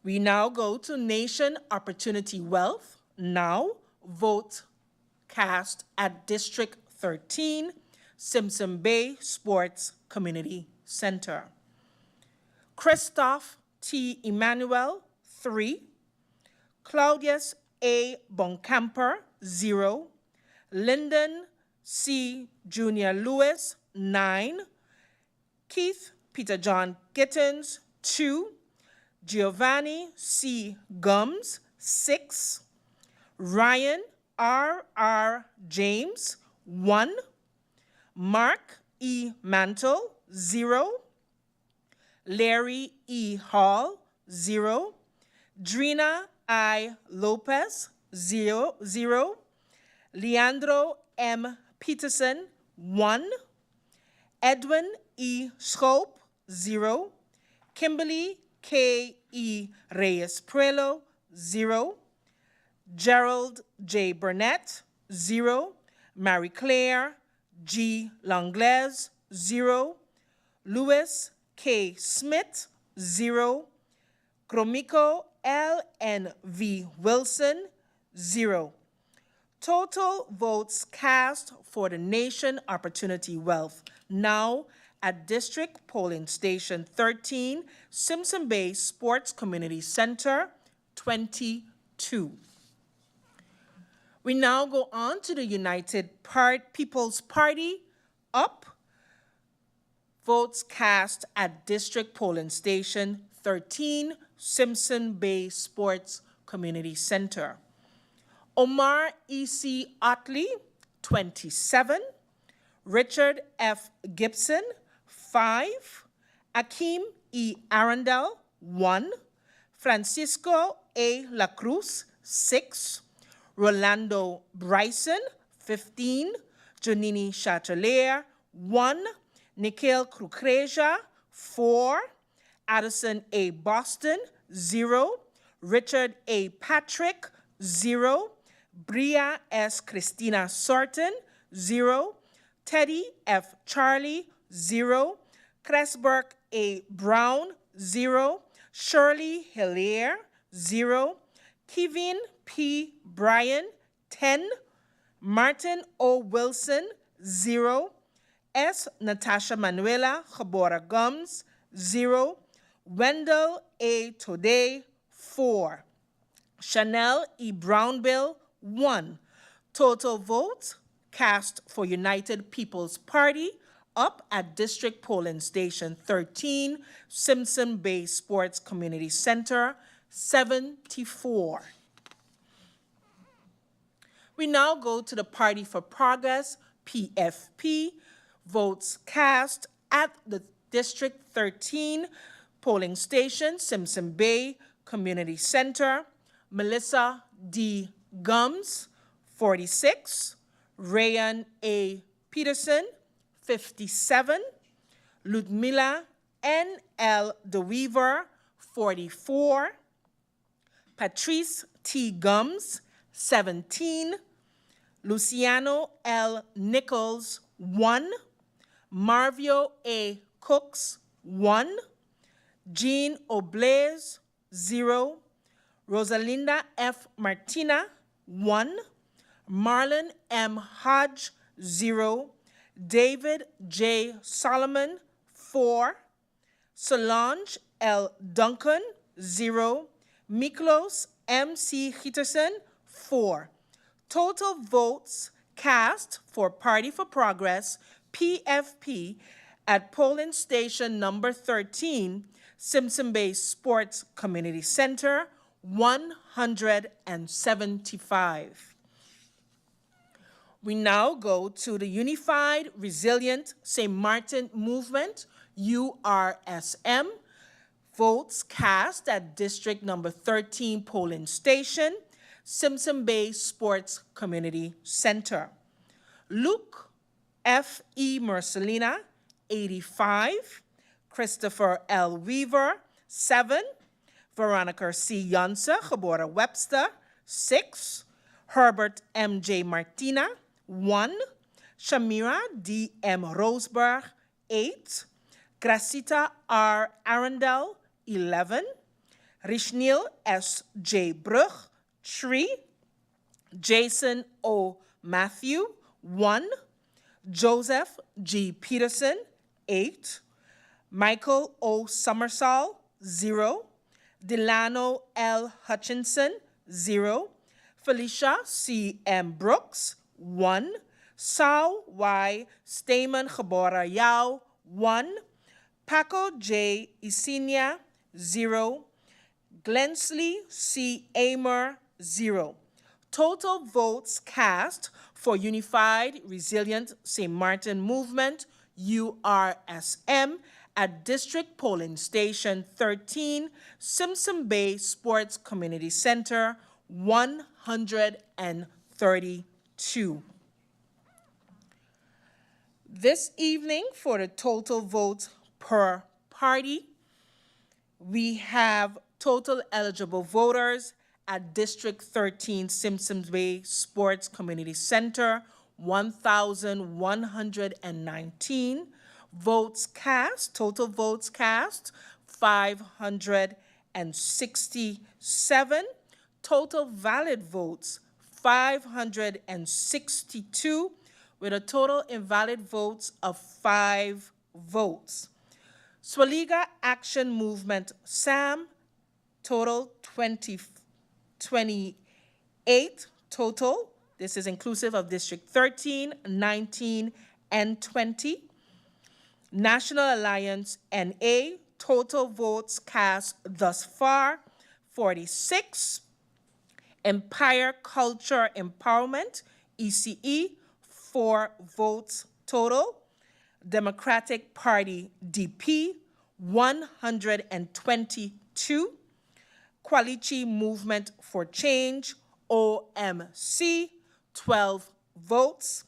We now go to Nation Opportunity Wealth, now vote cast at District 13, Simpson Bay Sports Community Center. Christoph T. Emmanuel, 3. Claudius A. Boncamper, 0. Lyndon C. Junior Lewis, 9. Keith Peter John Gittins, 2. Giovanni C. Gums, 6. Ryan R. James, 1. Mark E. Mantle, 0. Larry E. Hall, 0. Drina I. Lopez, 0. Leandro M. Peterson, 1. Edwin E. Schoop, 0. Kimberly K. E. Reyes Prelo, 0. Gerald J. Burnett, 0. Marie Claire G. Langlaise, 0. Louis K. Smith, 0. Gromiko L. N. V. Wilson, 0. Total votes cast for the Nation Opportunity Wealth, now at District Polling Station 13, Simpson Bay Sports Community Center, 22. We now go on to the United People's Party, up. Votes cast at District Polling Station 13, Simpson Bay Sports Community Center. Omar E.C. Otley, 27. Richard F. Gibson, 5. Akeem E. Arundel, 1. Francisco A. La Cruz, 6. Rolando Bryson, 15. Janini Chatelaire, 1. Nikhil Kukreja, 4. Addison A. Boston, 0. Richard A. Patrick, 0. Bria S. Christina Sorton, 0. Teddy F. Charlie, 0. Cresberg A. Brown, 0. Shirley Hilaire, 0. Kevin P. Bryan, 10. Martin O. Wilson, 0. S. Natasha Manuela Jabora Gums, 0. Wendell A. Today, 4. Chanel E. Brownbill, 1. Total votes cast for United People's Party up at District Polling Station 13, Simpson Bay Sports Community Center, 74. We now go to the Party for Progress, PFP, votes cast at the District 13 polling station, Simpson Bay Community Center. Melissa D. Gums, 46. Rayan A. Peterson, 57. Ludmila N. L. DeWeaver, 44. Patrice T. Gums, 17. Luciano L. Nichols, 1. Marvio A. Cooks, 1. Jean Oblaze, 0. Rosalinda F. Martina, 1. Marlon M. Hodge, 0. David J. Solomon, 4. Solange L. Duncan, 0. Miklos M. C. Hitterson, 4. Total votes cast for Party for Progress, PFP, at polling station number 13, Simpson Bay Sports Community Center, 175. We now go to the Unified Resilient St. Martin Movement, URSM. Votes cast at District number 13 polling station, Simpson Bay Sports Community Center. Luke F. E. Mercelina, 85. Christopher L. Weaver, 7. Veronica C. Yonsa, Gabora Webster, 6. Herbert M. J. Martina, 1. Shamira D. M. Roseberg, 8. Gracita R. Arundel, 11. Rishnil S. J. Brug, 3. Jason O. Matthew, 1. Joseph G. Peterson, 8. Michael O. Summersall, 0. Delano L. Hutchinson, 0. Felicia C. M. Brooks, 1. Sao Y. Stamen Gabora Yao, 1. Paco J. Isinia, 0. Glensley C. Amer, 0. Total votes cast for Unified Resilient St. Martin Movement, URSM, at District Polling Station 13, Simpson Bay Sports Community Center, 132. This evening, for the total votes per party, we have total eligible voters at District 13 Simpson Bay Sports Community Center, 1,119. Votes cast, total votes cast, 567. Total valid votes, 562, with a total invalid votes of 5 votes. Swaliga Action Movement, SAM, total 28 total. This is inclusive of District 13, 19, and 20. National Alliance, NA, total votes cast thus far, 46. Empire Culture Empowerment, ECE, 4 votes total. Democratic Party, DP, 122. Kwalichi Movement for Change, OMC, 12 votes.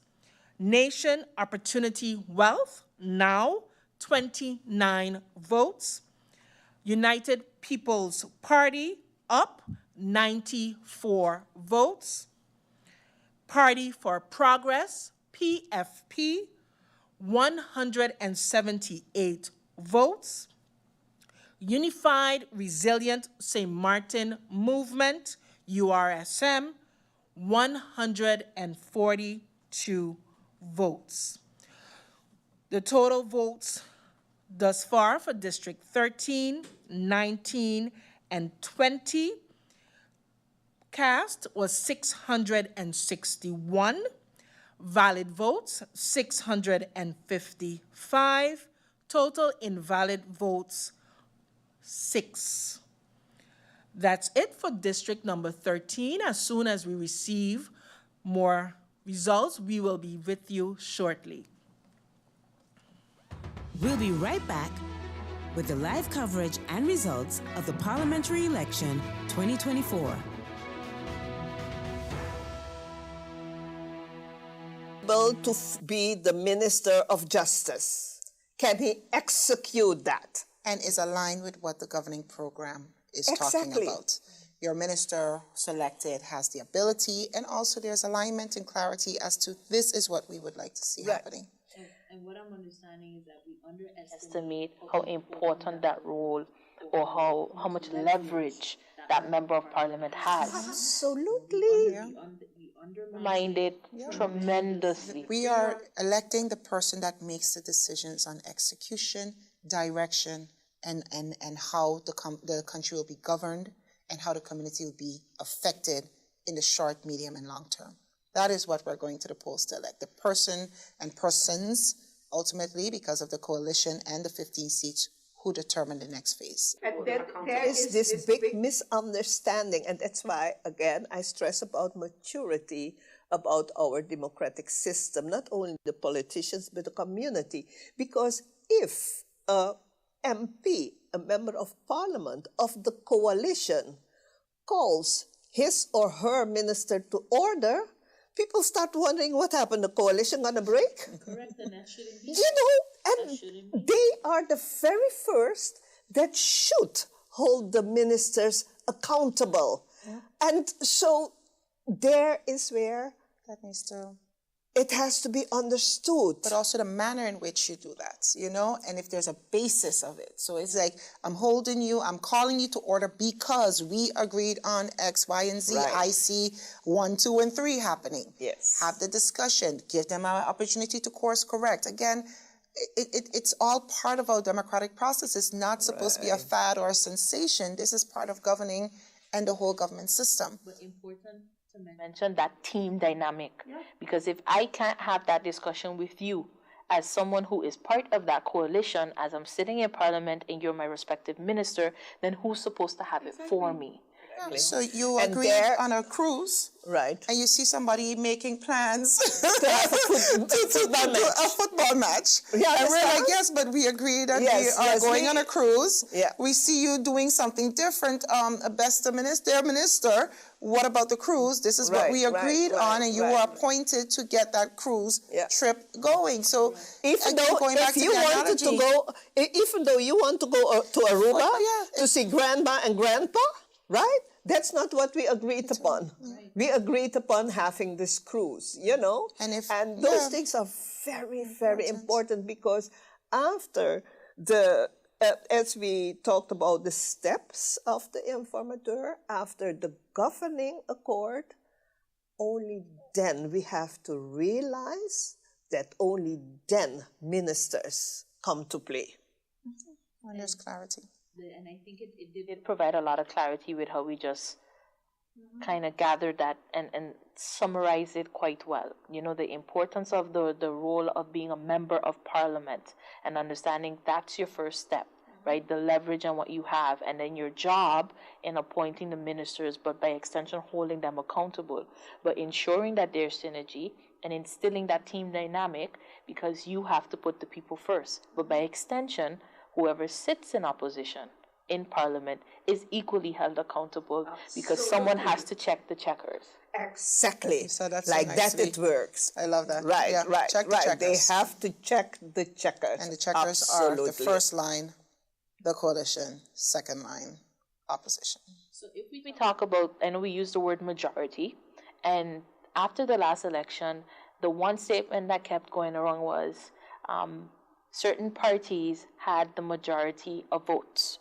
Nation Opportunity Wealth, NOW, 29 votes. United People's Party, UP, 94 votes. Party for Progress, PFP, 178 votes. Unified Resilient St. Martin Movement, URSM, 142 votes. The total votes thus far for District 13, 19, and 20 cast was 661. Valid votes, 655. Total invalid votes, 6. That's it for District number 13. As soon as we receive more results, we will be with you shortly. We'll be right back with the live coverage and results of the Parliamentary Election 2024. To be the Minister of Justice. Can he execute that? And is aligned with what the governing program is Exactly. talking about. Your minister selected has the ability, and also there's alignment and clarity as to this is what we would like to see happening. And what I'm understanding is that we Underestimate how important that role or how much leverage that member of parliament has. Absolutely. Minded tremendously. We are electing the person that makes the decisions on execution, direction, and how the country will be governed and how the community will be affected in the short, medium, and long term. That is what we're going to the polls to elect. The person and persons, ultimately, because of the coalition and the 15 seats, who determine the next phase. And then there is this big misunderstanding, and that's why, again, I stress about maturity, about our democratic system, not only the politicians, but the community. Because if a MP, a member of parliament of the coalition, calls his or her minister to order, people start wondering what happened. The coalition gonna break? correct, and that shouldn't be. And they are the very first that should hold the ministers accountable. Yeah. And so there is where that needs to... It has to be understood. But also the manner in which you do that, and if there's a basis of it. So it's like, I'm holding you, I'm calling you to order because we agreed on X, Y, and Z. Right. I see 1, 2, and 3 happening. Yes. Have the discussion. Give them an opportunity to course correct. Again, it's all part of our democratic process. It's not supposed to be a fad or a sensation. This is part of governing and the whole government system. But important to mention that team dynamic, because if I can't have that discussion with you as someone who is part of that coalition, as I'm sitting in parliament and you're my respective minister, then who's supposed to have it for me? Yeah, so you agree on a cruise, right? And you see somebody making plans to have a football match. Yeah, and we're like, yes, but we agree that we are going on a cruise. Yeah. We see you doing something different. Their minister, what about the cruise? This is what we agreed on, and you were appointed to get that cruise trip going. So even though you wanted to go to Aruba to see grandma and grandpa, right? That's not what we agreed upon. Right. We agreed upon having this cruise, And those things are very, very important because after as we talked about the steps of the informateur, after the governing accord, only then we have to realize that only then ministers come to play. When there's clarity. And I think it did provide a lot of clarity with how we just kind of gathered that and summarize it quite well. The importance of the role of being a member of parliament and understanding that's your first step, right? The leverage and what you have, and then your job in appointing the ministers, but by extension holding them accountable, but ensuring that there's synergy and instilling that team dynamic because you have to put the people first. But by extension, whoever sits in opposition in Parliament is equally held accountable because someone has to check the checkers. Exactly. So that's like so that nicely. it works. I love that. Right, Yeah, right, check the right. They checkers. have to check the checkers. And the checkers Absolutely. are the first line, the coalition, second line, opposition. So if We talk about, I know we use the word majority, and after the last election, the one statement that kept going around was certain parties had the majority of votes.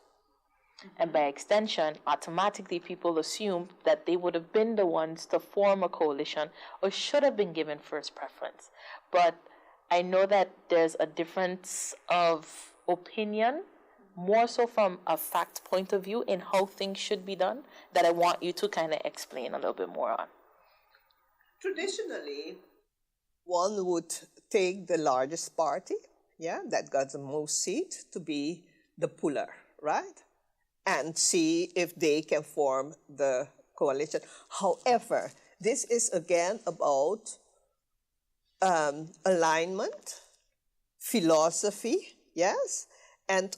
And by extension, automatically people assumed that they would have been the ones to form a coalition or should have been given first preference. But I know that there's a difference of opinion, more so from a fact point of view in how things should be done, that I want you to kind of explain a little bit more on. Traditionally, one would take the largest party, that got the most seats, to be the puller, right? And see if they can form the coalition. However, this is again about alignment, philosophy, yes, and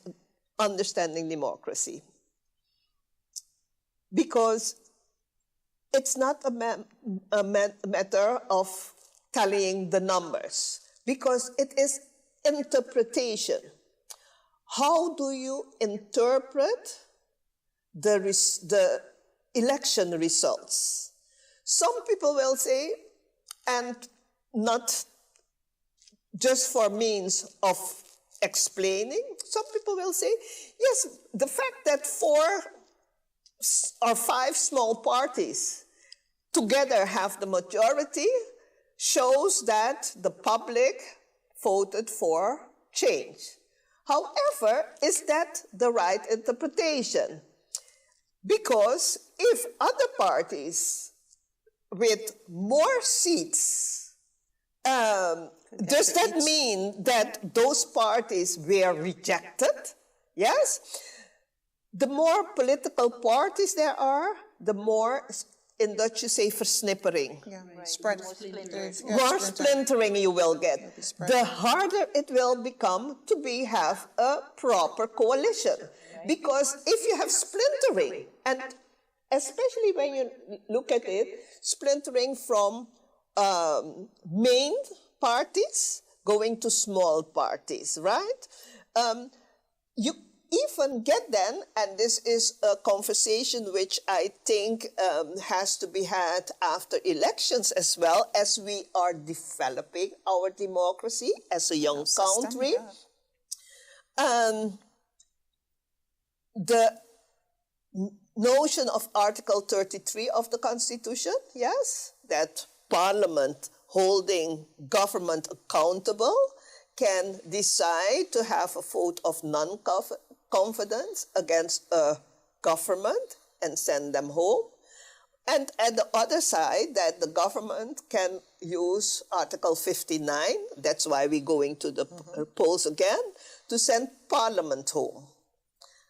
understanding democracy. Because it's not a matter of tallying the numbers, because it is interpretation. How do you interpret the election results? Some people will say, and not just for means of explaining, some people will say, yes, the fact that 4 or 5 small parties together have the majority shows that the public voted for change. However, is that the right interpretation? Because if other parties with more seats, does that mean that those parties were rejected? Yes? The more political parties there are, the more, in Dutch you say versnippering. Yeah, spread. More splintering you will get. The harder it will become to have a proper coalition. Because if you have splintering, and especially when you look at it, splintering from main parties going to small parties, right? You even get then, and this is a conversation which I think has to be had after elections as well, as we are developing our democracy as a young country. The notion of Article 33 of the Constitution, yes, that Parliament holding government accountable can decide to have a vote of non-confidence against a government and send them home. And at the other side, that the government can use Article 59, that's why we're going to the polls again, to send Parliament home.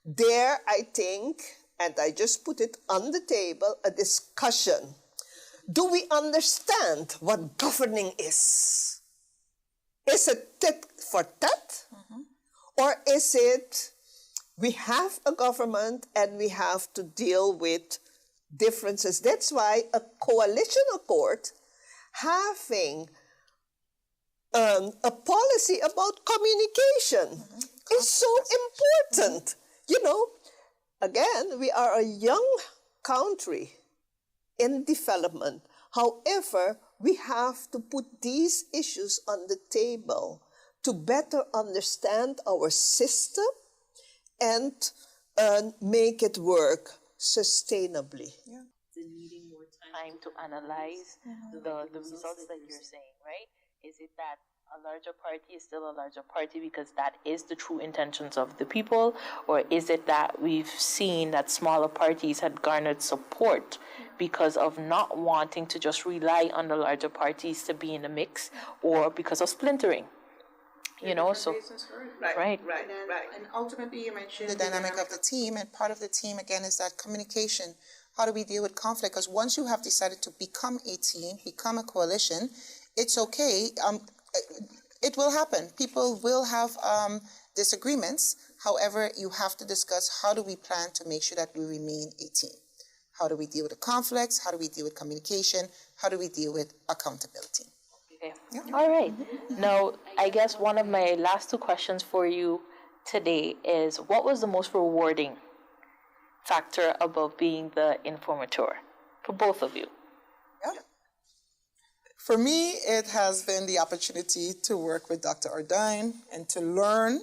There, I think, and I just put it on the table, a discussion. Do we understand what governing is? Is it tit for tat? Or is it, we have a government and we have to deal with differences? That's why a coalition accord, having a policy about communication is so important. You know, again, we are a young country in development. However, we have to put these issues on the table to better understand our system and make it work sustainably. Yeah. Needing more time to analyze the results that you're saying, right? Is it that a larger party is still a larger party because that is the true intentions of the people? Or is it that we've seen that smaller parties had garnered support because of not wanting to just rely on the larger parties to be in the mix, or because of splintering? You know, so right. And ultimately, you mentioned the dynamic of the team, and part of the team again is that communication. How do we deal with conflict? Because once you have decided to become a team, become a coalition, it's okay. It will happen. People will have disagreements. However, you have to discuss how do we plan to make sure that we remain a team. How do we deal with the conflicts? How do we deal with communication? How do we deal with accountability? Okay. All right. Now, I guess one of my last two questions for you today is, what was the most rewarding factor about being the informator for both of you? Yeah. For me, it has been the opportunity to work with Dr. Ordine and to learn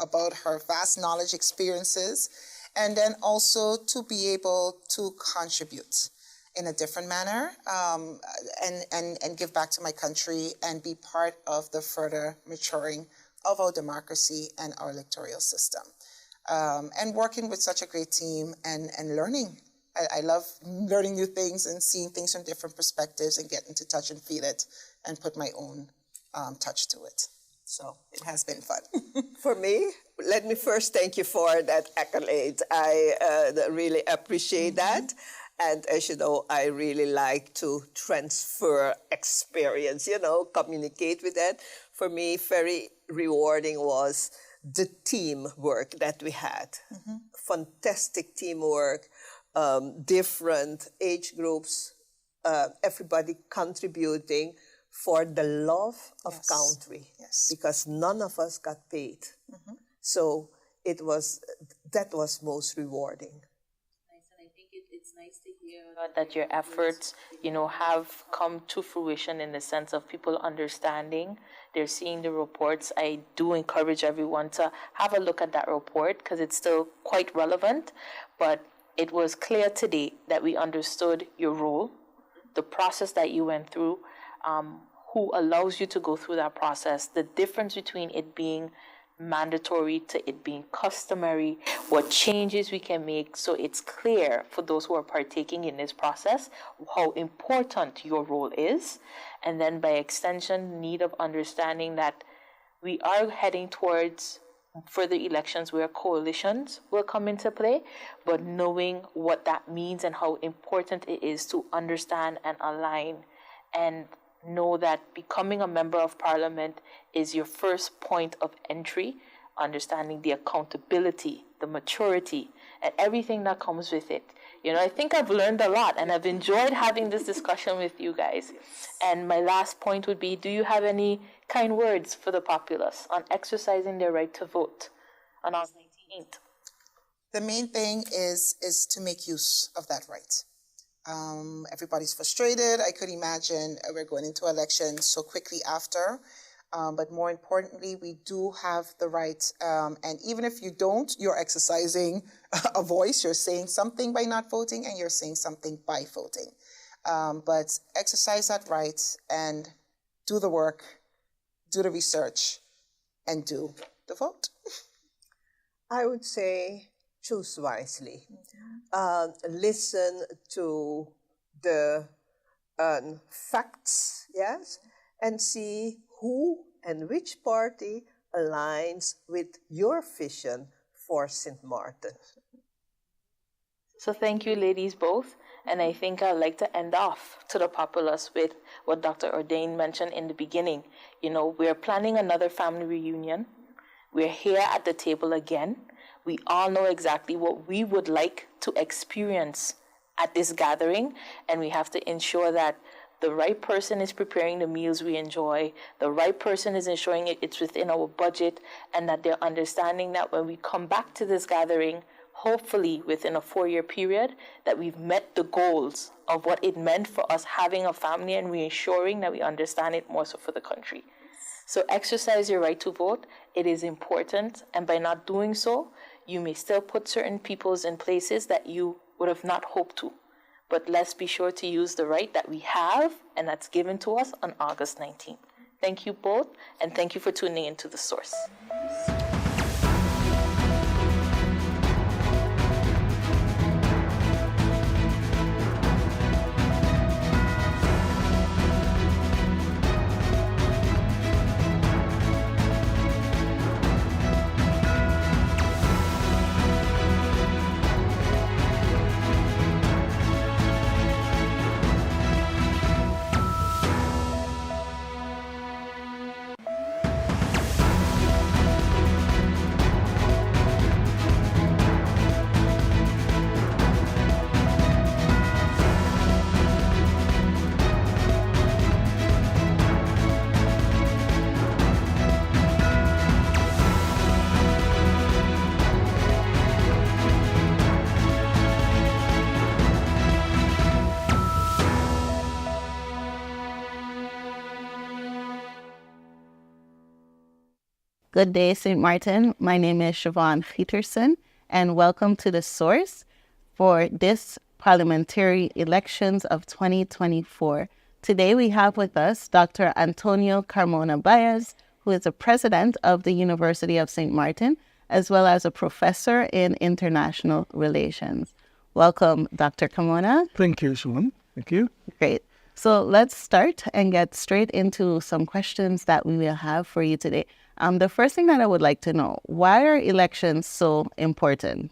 about her vast knowledge, experiences, and then also to be able to contribute in a different manner and give back to my country and be part of the further maturing of our democracy and our electoral system. And working with such a great team and learning. I love learning new things and seeing things from different perspectives and getting to touch and feel it and put my own touch to it. So it has been fun. For me, let me first thank you for that accolade. I really appreciate that. And as you know, I really like to transfer experience, communicate with that. For me, very rewarding was the teamwork that we had. Fantastic teamwork, different age groups, everybody contributing for the love of country. Yes. Because none of us got paid. So that was most rewarding. Nice, and I think it's nice to hear That your efforts, have come to fruition in the sense of people understanding. They're seeing the reports. I do encourage everyone to have a look at that report because it's still quite relevant. But it was clear today that we understood your role, the process that you went through, who allows you to go through that process, the difference between it being mandatory to it being customary, what changes we can make so it's clear for those who are partaking in this process how important your role is, and then by extension, need of understanding that we are heading towards further elections where coalitions will come into play, but knowing what that means and how important it is to understand and align and know that becoming a member of parliament is your first point of entry, understanding the accountability, the maturity, and everything that comes with it. I think I've learned a lot and I've enjoyed having this discussion with you guys. And my last point would be, do you have any kind words for the populace on exercising their right to vote on August 19th? The main thing is to make use of that right. Everybody's frustrated. I could imagine we're going into elections so quickly after. But more importantly, we do have the right, and even if you don't, you're exercising a voice, you're saying something by not voting, and you're saying something by voting. But exercise that right and do the work, do the research, and do the vote. I would say choose wisely. Listen to the facts, yes, and see who and which party aligns with your vision for St. Martin. So thank you, ladies, both. And I think I'd like to end off to the populace with what Dr. Ordine mentioned in the beginning. We're planning another family reunion. We're here at the table again. We all know exactly what we would like to experience at this gathering, and we have to ensure that the right person is preparing the meals we enjoy, the right person is ensuring it's within our budget, and that they're understanding that when we come back to this gathering, hopefully within a 4-year period, that we've met the goals of what it meant for us having a family, and we're ensuring that we understand it more so for the country. So exercise your right to vote. It is important, and by not doing so, you may still put certain peoples in places that you would have not hoped to. But let's be sure to use the right that we have and that's given to us on August 19th. Thank you both, and thank you for tuning into The Source. Good day, St. Martin. My name is Siobhan Peterson, and welcome to The Source for this Parliamentary Elections of 2024. Today we have with us Dr. Antonio Carmona Baez, who is the president of the University of St. Martin, as well as a professor in international relations. Welcome, Dr. Carmona. Thank you, Siobhan. Thank you. Great. So let's start and get straight into some questions that we will have for you today. The first thing that I would like to know, why are elections so important?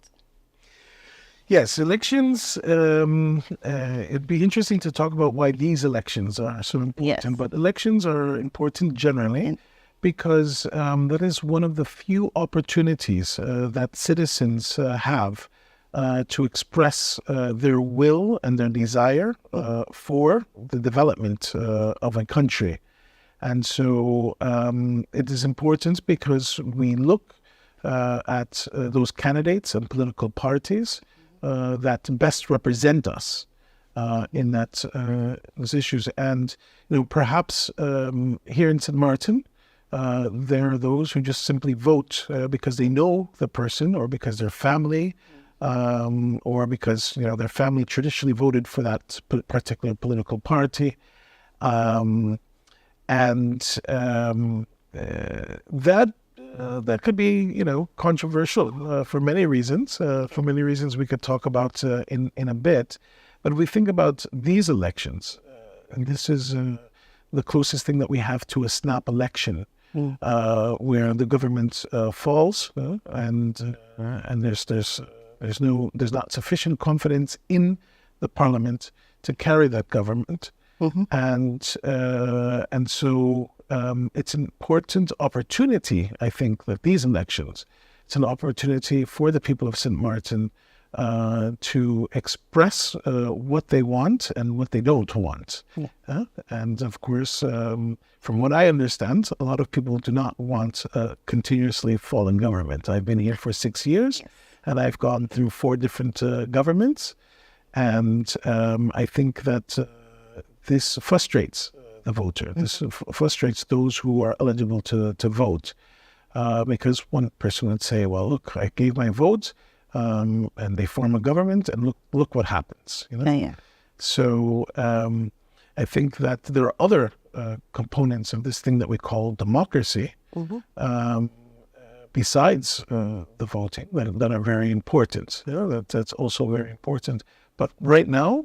Yes, elections, it'd be interesting to talk about why these elections are so important. Yes. But elections are important generally because that is one of the few opportunities that citizens have to express their will and their desire for the development of a country. And so it is important because we look at those candidates and political parties that best represent us in those issues. And perhaps here in St. Martin, there are those who just simply vote because they know the person, or because their family, or because their family traditionally voted for that particular political party. That could be, controversial for many reasons. For many reasons we could talk about in a bit. But we think about these elections, and this is the closest thing that we have to a snap election, where the government falls, and there's not sufficient confidence in the parliament to carry that government. And so it's an important opportunity, I think, that these elections, it's an opportunity for the people of St. Martin to express what they want and what they don't want. And of course, from what I understand, a lot of people do not want a continuously falling government. I've been here for 6 years, and I've gone through 4 different governments. And I think that this frustrates the voter. This frustrates those who are eligible to vote, because one person would say, well, look, I gave my vote, and they form a government, and look what happens. So I think that there are other components of this thing that we call democracy, besides the voting, that are very important. That's also very important. But right now,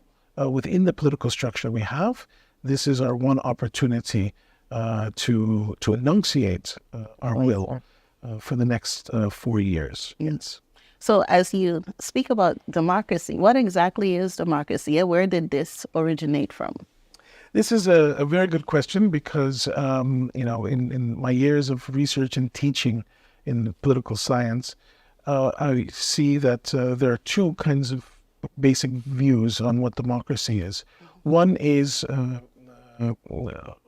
within the political structure we have, this is our one opportunity to enunciate our will for the next 4 years. Yes. So as you speak about democracy, what exactly is democracy, and where did this originate from? This is a very good question because, in my years of research and teaching in political science, I see that there are 2 kinds of basic views on what democracy is. One is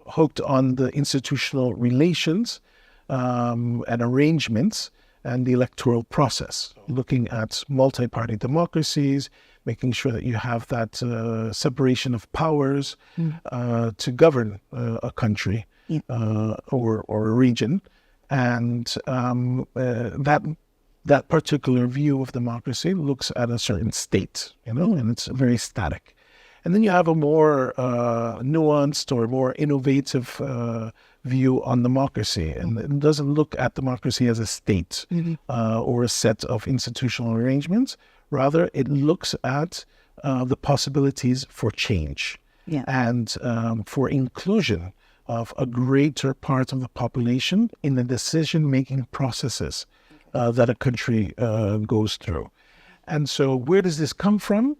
hooked on the institutional relations and arrangements and the electoral process, looking at multi-party democracies, making sure that you have that separation of powers to govern a country or a region. And that particular view of democracy looks at a certain state, and it's very static. And then you have a more nuanced or more innovative view on democracy, and it doesn't look at democracy as a state or a set of institutional arrangements. Rather, it looks at the possibilities for change and for inclusion of a greater part of the population in the decision-making processes that a country goes through. And so where does this come from?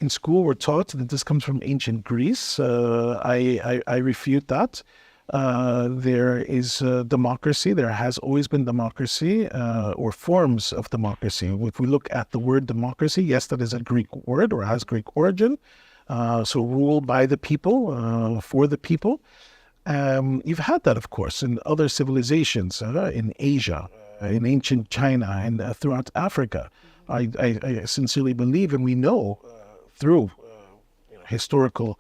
In school, we're taught that this comes from ancient Greece. I refute that. There is democracy. There has always been democracy or forms of democracy. If we look at the word democracy, yes, that is a Greek word or has Greek origin. So rule by the people, for the people. You've had that, of course, in other civilizations, in Asia, in ancient China, and throughout Africa. I sincerely believe, and we know through historical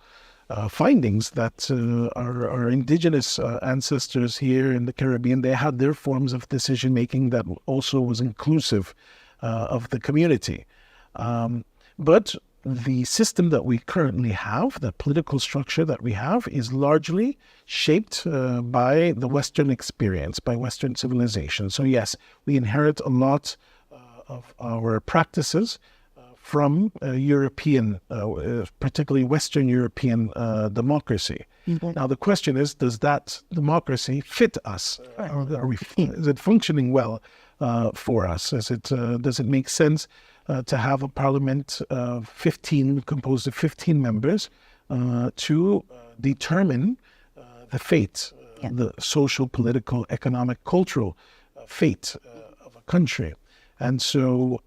findings that our indigenous ancestors here in the Caribbean, they had their forms of decision making that also was inclusive of the community. But the system that we currently have, the political structure that we have, is largely shaped by the Western experience, by Western civilization. So yes, we inherit a lot of our practices from European, particularly Western European democracy. Now the question is, does that democracy fit us? Is it functioning well for us? Does it make sense to have a parliament of 15, composed of 15 members, to determine the fate, the social, political, economic, cultural fate of a country? And so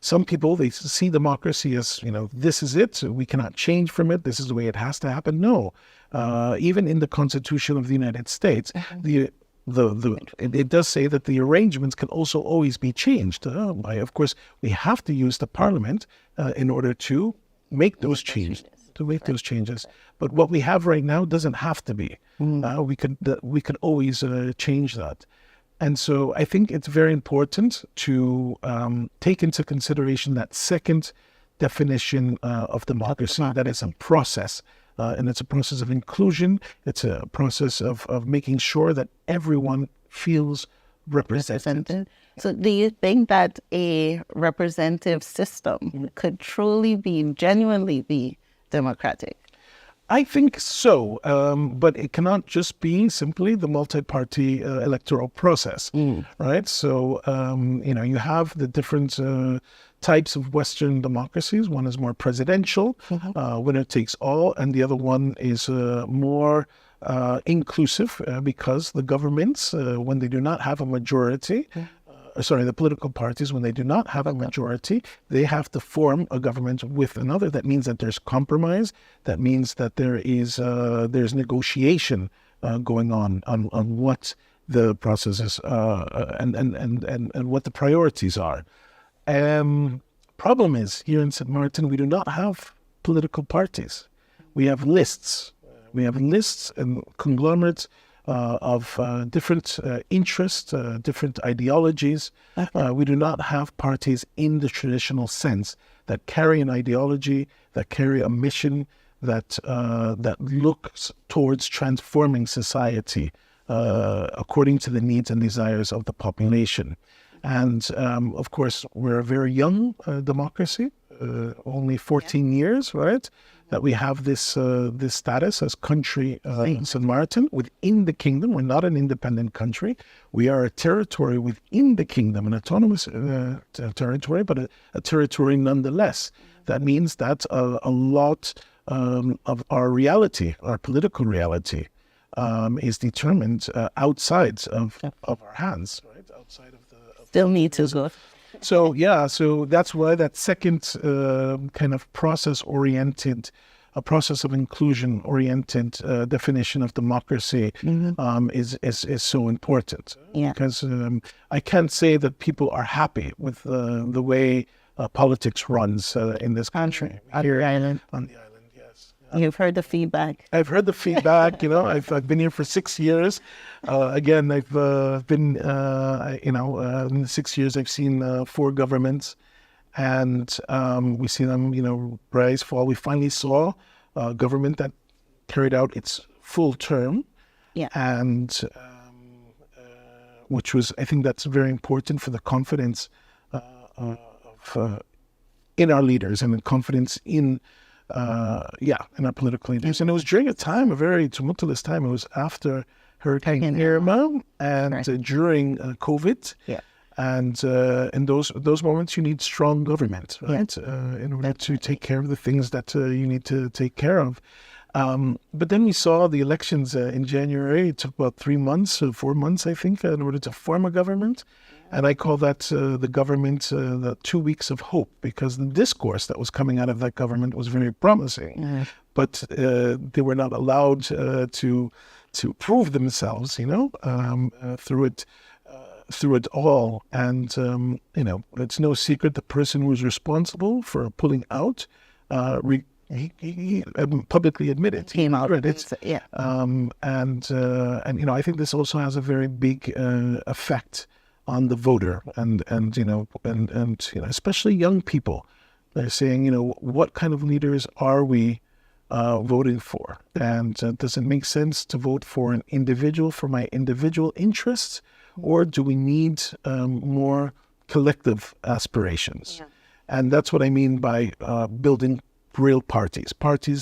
some people, they see democracy as, this is it, we cannot change from it, this is the way it has to happen. No, even in the Constitution of the United States, it does say that the arrangements can also always be changed. Of course, we have to use the Parliament in order to make those changes. But what we have right now doesn't have to be. We could always change that. And so I think it's very important to take into consideration that second definition of democracy, that is a process. And it's a process of inclusion. It's a process of making sure that everyone feels represented. So do you think that a representative system could truly genuinely be democratic? I think so, but it cannot just be simply the multi-party electoral process, right? So, you have the different types of Western democracies. One is more presidential, winner takes all, and the other one is more inclusive because the governments, when they do not have a majority, the political parties, when they do not have a majority, they have to form a government with another. That means that there's compromise. That means that there's negotiation going on what the process is and what the priorities are. Problem is, here in St. Martin, we do not have political parties. We have lists. We have lists and conglomerates of different interests, different ideologies. We do not have parties in the traditional sense that carry an ideology, that carry a mission, that looks towards transforming society according to the needs and desires of the population. And of course, we're a very young democracy, only 14 years, right? That we have this status as country in St. Martin within the kingdom. We're not an independent country. We are a territory within the kingdom, an autonomous territory, but a territory nonetheless. That means that a lot of our reality, our political reality, is determined outside of our hands, right? Outside of the... Still need to go. So that's why that second kind of process-oriented, a process of inclusion-oriented definition of democracy is so important. Yeah. Because I can't say that people are happy with the way politics runs in this country. On the island. On the island, yes. You've heard the feedback. I've heard the feedback. I've been here for 6 years. Again, I've been, in the 6 years, I've seen 4 governments, and we see them, rise, fall. We finally saw a government that carried out its full term, and which was, I think, that's very important for the confidence in our leaders and the confidence in our political leaders. And it was during a very tumultuous time. It was after Hurricane Irma and during COVID. Yeah. And in those moments, you need strong government, right? In order to take care of the things that you need to take care of. But then we saw the elections in January. It took about 3 months, 4 months, I think, in order to form a government. And I call that the government the 2 weeks of hope, because the discourse that was coming out of that government was very promising. But they were not allowed to prove themselves, through it all. And, it's no secret the person who was responsible for pulling out he publicly admitted. Came out. Right, it's, Yeah. and you know, I think this also has a very big effect on the voter, and you know, and you know, especially young people. They're saying, you know, what kind of leaders are we voting for? And does it make sense to vote for an individual for my individual interests, or do we need more collective aspirations? Yeah. And that's what I mean by building real parties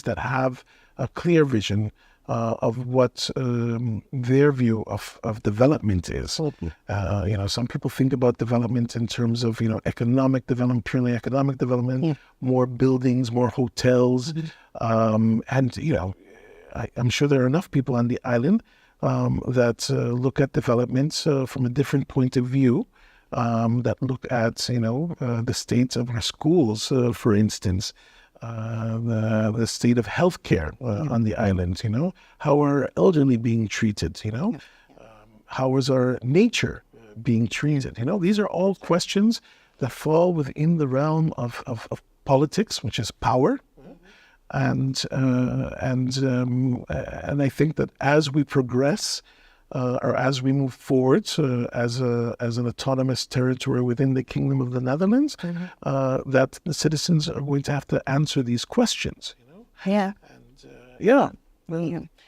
that have a clear vision of what their view of development is. You know, some people think about development in terms of, you know, economic development, purely economic development, more buildings, more hotels. And, you know, I'm sure there are enough people on the island that look at developments from a different point of view, that look at, you know, the state of our schools, for instance, the state of healthcare on the island, you know, how are elderly being treated, you know, how is our nature being treated, you know, these are all questions that fall within the realm of politics, which is power. And I think that as we progress, or as we move forward as an autonomous territory within the Kingdom of the Netherlands, that the citizens are going to have to answer these questions. You know? Yeah. And Yeah.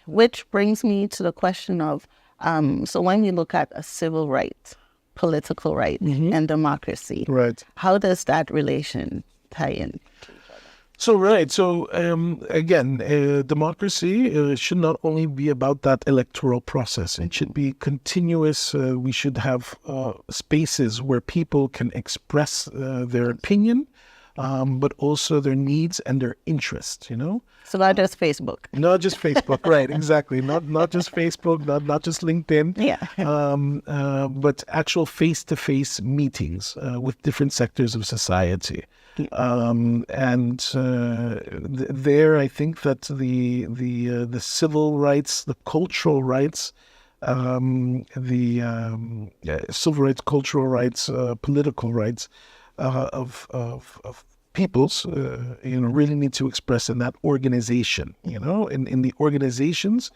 Which brings me to the question of, so when we look at a civil right, political right, and democracy, right, how does that relation tie in? So, right. So, again, democracy should not only be about that electoral process. It should be continuous. We should have spaces where people can express their opinion, but also their needs and their interests, you know? So not just Facebook. Not just Facebook, right, exactly. Not just Facebook, not just LinkedIn. Yeah. But actual face-to-face meetings with different sectors of society. There, I think that the civil rights, the cultural rights, civil rights, cultural rights, political rights of peoples, you know, really need to express in that organization. You know, in the organizations,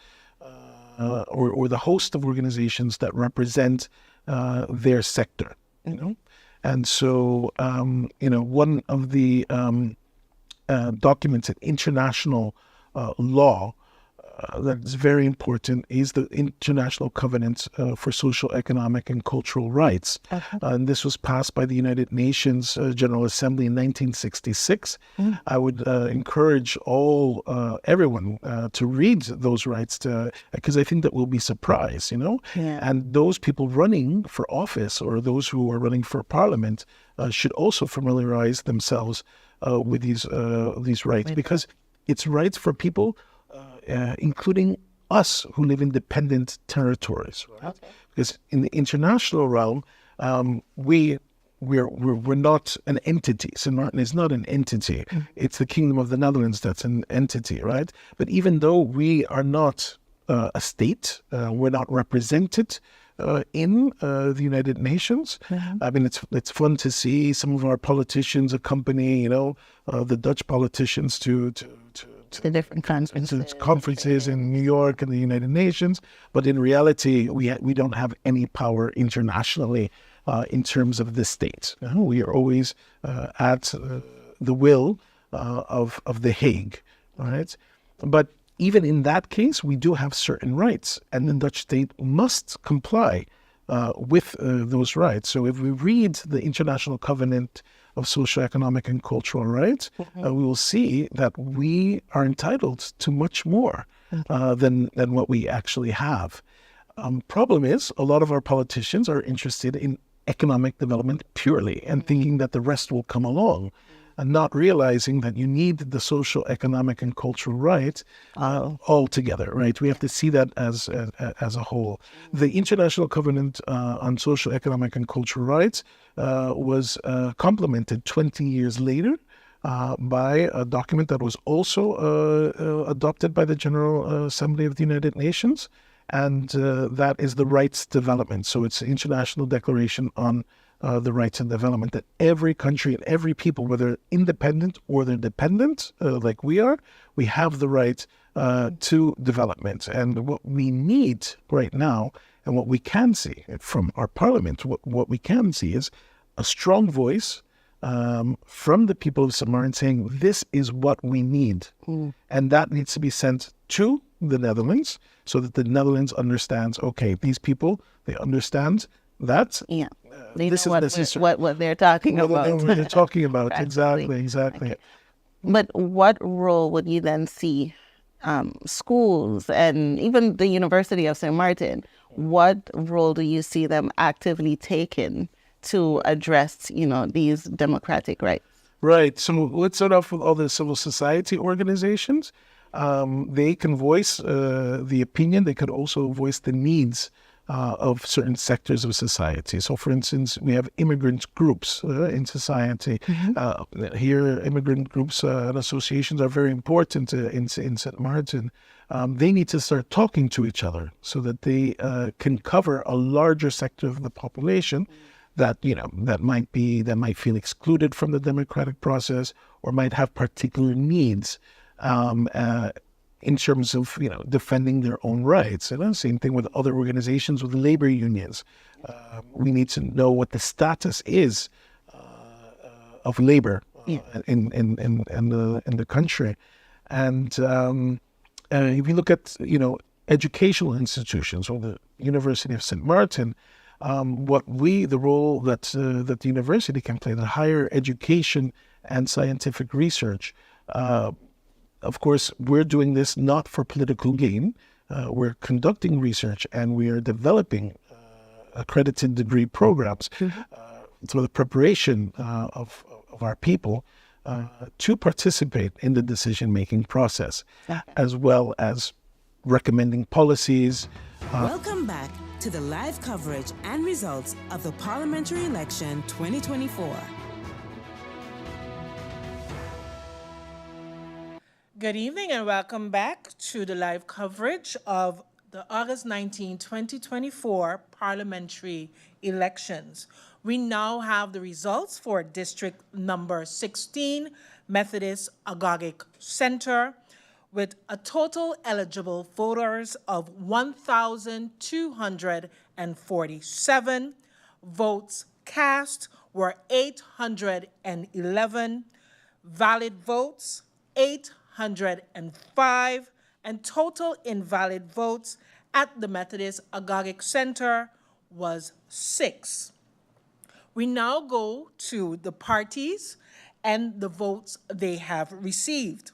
or the host of organizations that represent their sector. You know. And so, you know, one of the documents in international law that is very important is the International Covenant for Social, Economic, and Cultural Rights. And this was passed by the United Nations General Assembly in 1966. I would encourage everyone to read those rights, because I think that we'll be surprised, you know? Yeah. And those people running for office, or those who are running for parliament, should also familiarize themselves with these rights, because it's rights for people, including us who live in dependent territories, right? Okay. Because in the international realm, we're not an entity. St. Martin is not an entity. It's the Kingdom of the Netherlands that's an entity, right? But even though we are not a state, we're not represented in the United Nations. I mean, it's fun to see some of our politicians accompany, you know, the Dutch politicians to the different conferences in New York and the United Nations, but in reality, we don't have any power internationally in terms of the state. We are always at the will of the Hague, right? But even in that case, we do have certain rights, and the Dutch state must comply with those rights. So if we read the International Covenant of Social, Economic, and Cultural Rights, we will see that we are entitled to much more than what we actually have. Problem is, a lot of our politicians are interested in economic development purely and thinking that the rest will come along, and not realizing that you need the social, economic, and cultural rights all together, right? We have to see that as a whole. The International Covenant on Social, Economic, and Cultural Rights was complemented 20 years later by a document that was also adopted by the General Assembly of the United Nations, and that is the rights development. So it's the International Declaration on the rights and development, that every country and every people, whether independent or they're dependent, like we are, we have the right to development. And what we need right now, and what we can see from our parliament, what we can see is a strong voice from the people of St. Martin saying, this is what we need. And that needs to be sent to the Netherlands so that the Netherlands understands, okay, these people, they understand that. Yeah. They know what they're talking about. What they're talking about. Exactly. Okay. But what role would you then see schools and even the University of St. Martin, what role do you see them actively taking to address, these democratic rights? Right. So let's start off with all the civil society organizations. They can voice the opinion. They could also voice the needs of certain sectors of society. So, for instance, we have immigrant groups in society. Here, immigrant groups and associations are very important in St. Martin. They need to start talking to each other so that they can cover a larger sector of the population that might feel excluded from the democratic process or might have particular needs in terms of defending their own rights. And same thing with other organizations, with labor unions. We need to know what the status is of labor in the country. And if you look at educational institutions or the University of St. Martin, the role that the university can play, the higher education and scientific research. Of course, we're doing this not for political gain. We're conducting research and we are developing accredited degree programs for the preparation of our people to participate in the decision-making process, as well as recommending policies. Welcome back to the live coverage and results of the Parliamentary Election 2024. Good evening and welcome back to the live coverage of the August 19, 2024 parliamentary elections. We now have the results for District number 16, Methodist Agogic Center, with a total eligible voters of 1,247. Votes cast were 811. Valid votes, 805, and total invalid votes at the Methodist Agogic Center was 6. We now go to the parties and the votes they have received.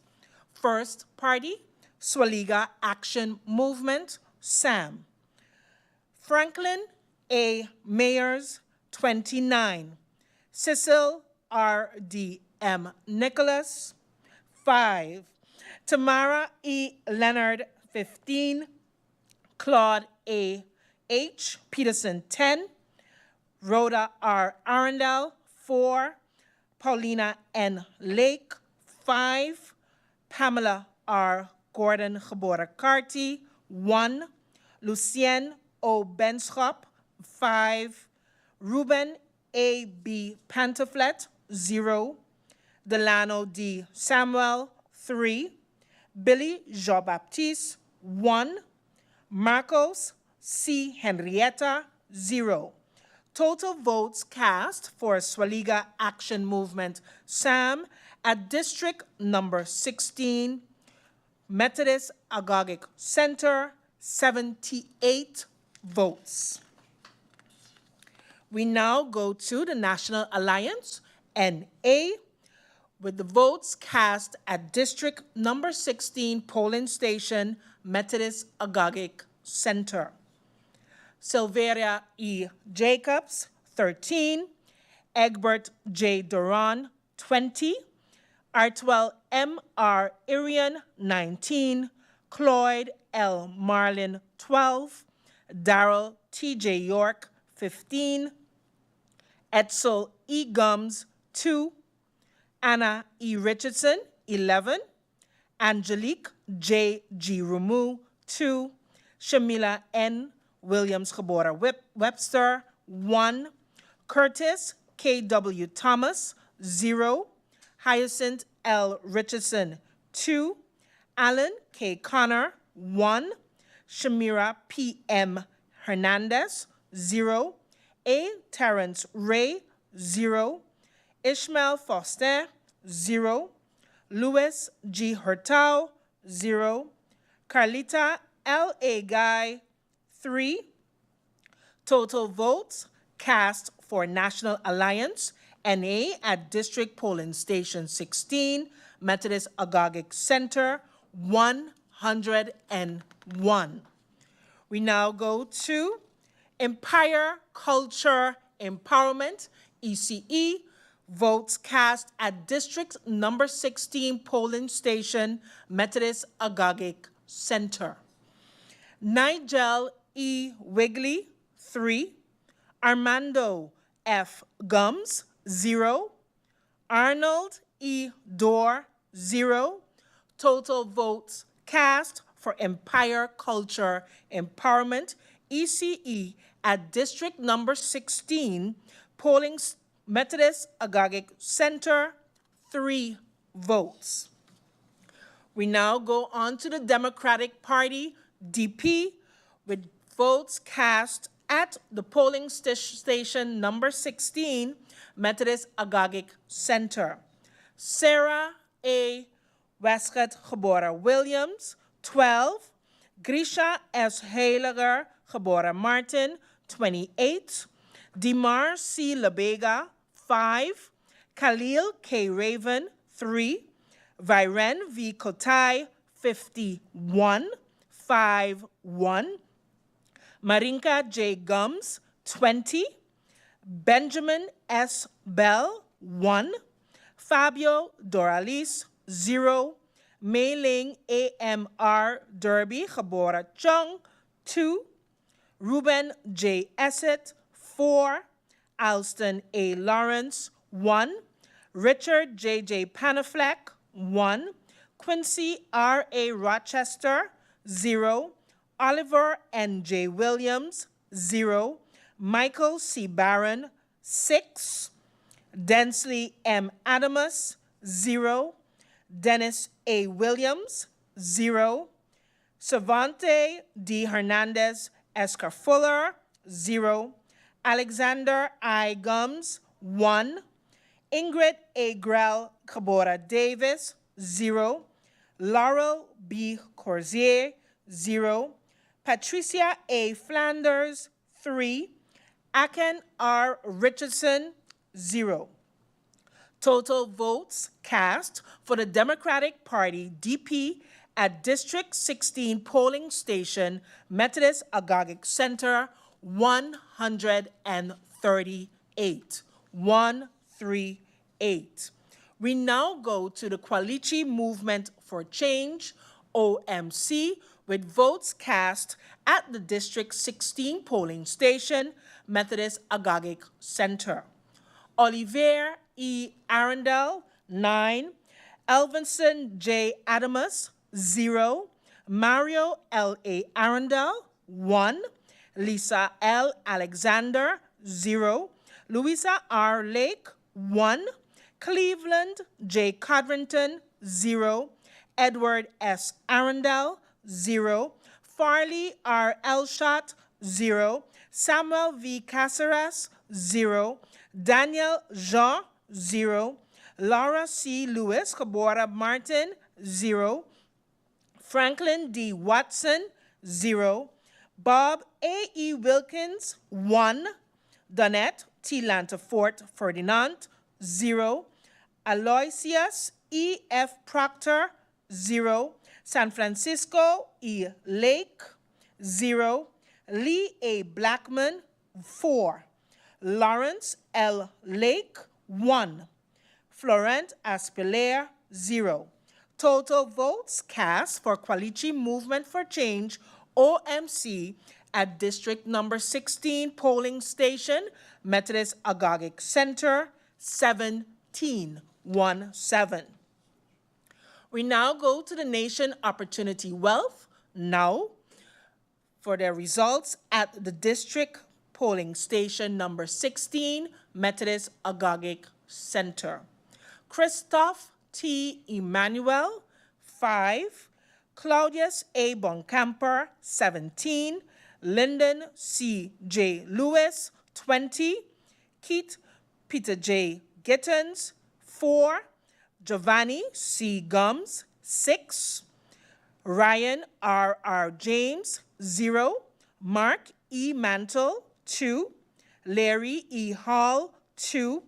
First party, Swaliga Action Movement, SAM. Franklin A. Mayers, 29. Cecil R.D. M. Nicholas, 5. Tamara E. Leonard, 15. Claude A. H. Peterson, 10. Rhoda R. Arundel, 4. Paulina N. Lake, 5. Pamela R. Gordon Gebora Carty, 1. Lucien O. Benschop, 5. Ruben A. B. Pantaflet, 0. Delano D. Samuel, 3. Billy Jean-Baptiste, 1. Marcos C. Henrietta, 0. Total votes cast for Swaliga Action Movement, SAM, at District number 16, Methodist Agogic Center, 78 votes. We now go to the National Alliance, NA, with the votes cast at District number 16, Polling Station, Methodist Agogic Center. Silveria E. Jacobs, 13. Egbert J. Duran, 20. Artwell M. R. Irian, 19. Cloyd L. Marlin, 12. Darrell T. J. York, 15. Edsel E. Gums, 2. Anna E. Richardson, 11. Angelique J. G. Rumu, 2. Shamila N. Williams Gebora Webster, 1. Curtis K.W. Thomas, 0. Hyacinth L. Richardson, 2. Alan K. Connor, 1. Shamira P.M. Hernandez, 0. A. Terrence Ray, 0. Ishmael Foster, 0. Louis G. Hurtau, 0. Carlita L. A. Guy, 3. Total votes cast for National Alliance, NA, at District Polling Station 16, Methodist Agagik Center, 101. We now go to Empire Culture Empowerment, ECE, votes cast at District number 16 Polling Station, Methodist Agagik Center. Nigel E. Wigley, 3. Armando F. Gums, 0. Arnold E. Dorr, 0. Total votes cast for Empire Culture Empowerment, ECE, at District number 16, Polling Methodist Agagik Center, 3 votes. We now go on to the Democratic Party, DP, with votes cast at the polling station number 16, Methodist Agagik Center. Sarah A. Westcott Gebora Williams, 12. Grisha S. Heiliger Gebora Martin, 28. Dimar C. Labega, 5. Khalil K. Raven, 3. Viren V. Kotai, 51, 5-1. Marinka J. Gums, 20. Benjamin S. Bell, 1. Fabio Doralis, 0. Mei-Ling A.M.R. Derby Gebora Chung, 2. Ruben J. Essett, 4. Alston A. Lawrence, 1. Richard J.J. Panafleck, 1. Quincy R.A. Rochester, 0. Oliver N.J. Williams, 0. Michael C. Barron, 6. Densley M. Adamus, 0. Dennis A. Williams, 0. Savante D. Hernandez Escar Fuller, 0. Alexander I. Gums, 1. Ingrid A. Grell Cabora Davis, 0. Laurel B. Corsier, 0. Patricia A. Flanders, 3. Aken R. Richardson, 0. Total votes cast for the Democratic Party, DP, at District 16 Polling Station, Methodist Agagik Center, 138. 138. We now go to the Kwalichi Movement for Change, OMC, with votes cast at the District 16 Polling Station, Methodist Agagik Center. Olivier E. Arundel, 9. Elvinson J. Adamus, 0. Mario L. A. Arundel, 1. Lisa L. Alexander, 0. Louisa R. Lake, 1. Cleveland J. Codrington, 0. Edward S. Arundel, 0. Farley R. Elshot, 0. Samuel V. Caceres, 0. Daniel Jean, 0. Laura C. Lewis Cabora Martin, 0. Franklin D. Watson, 0. Bob A. E. Wilkins, 1. Donette T. Lantafort Ferdinand, 0. Aloysius E. F. Proctor, 0. San Francisco E. Lake, 0. Lee A. Blackman, 4. Lawrence L. Lake, 1. Florent Aspelaire, 0. Total votes cast for Kwalichi Movement for Change, OMC, at District number 16 Polling Station, Methodist Agagik Center, 17. We now go to the Nation Opportunity Wealth, now, for their results at the District polling station number 16, Methodist Agagik Center. Christoph T. Emmanuel, 5. Claudius A. Boncamper, 17. Lyndon C. J. Lewis, 20. Keith Peter J. Gittens, 4. Giovanni C. Gums, 6. Ryan R. R. James, 0. Mark E. Mantle, 2. Larry E. Hall, 2.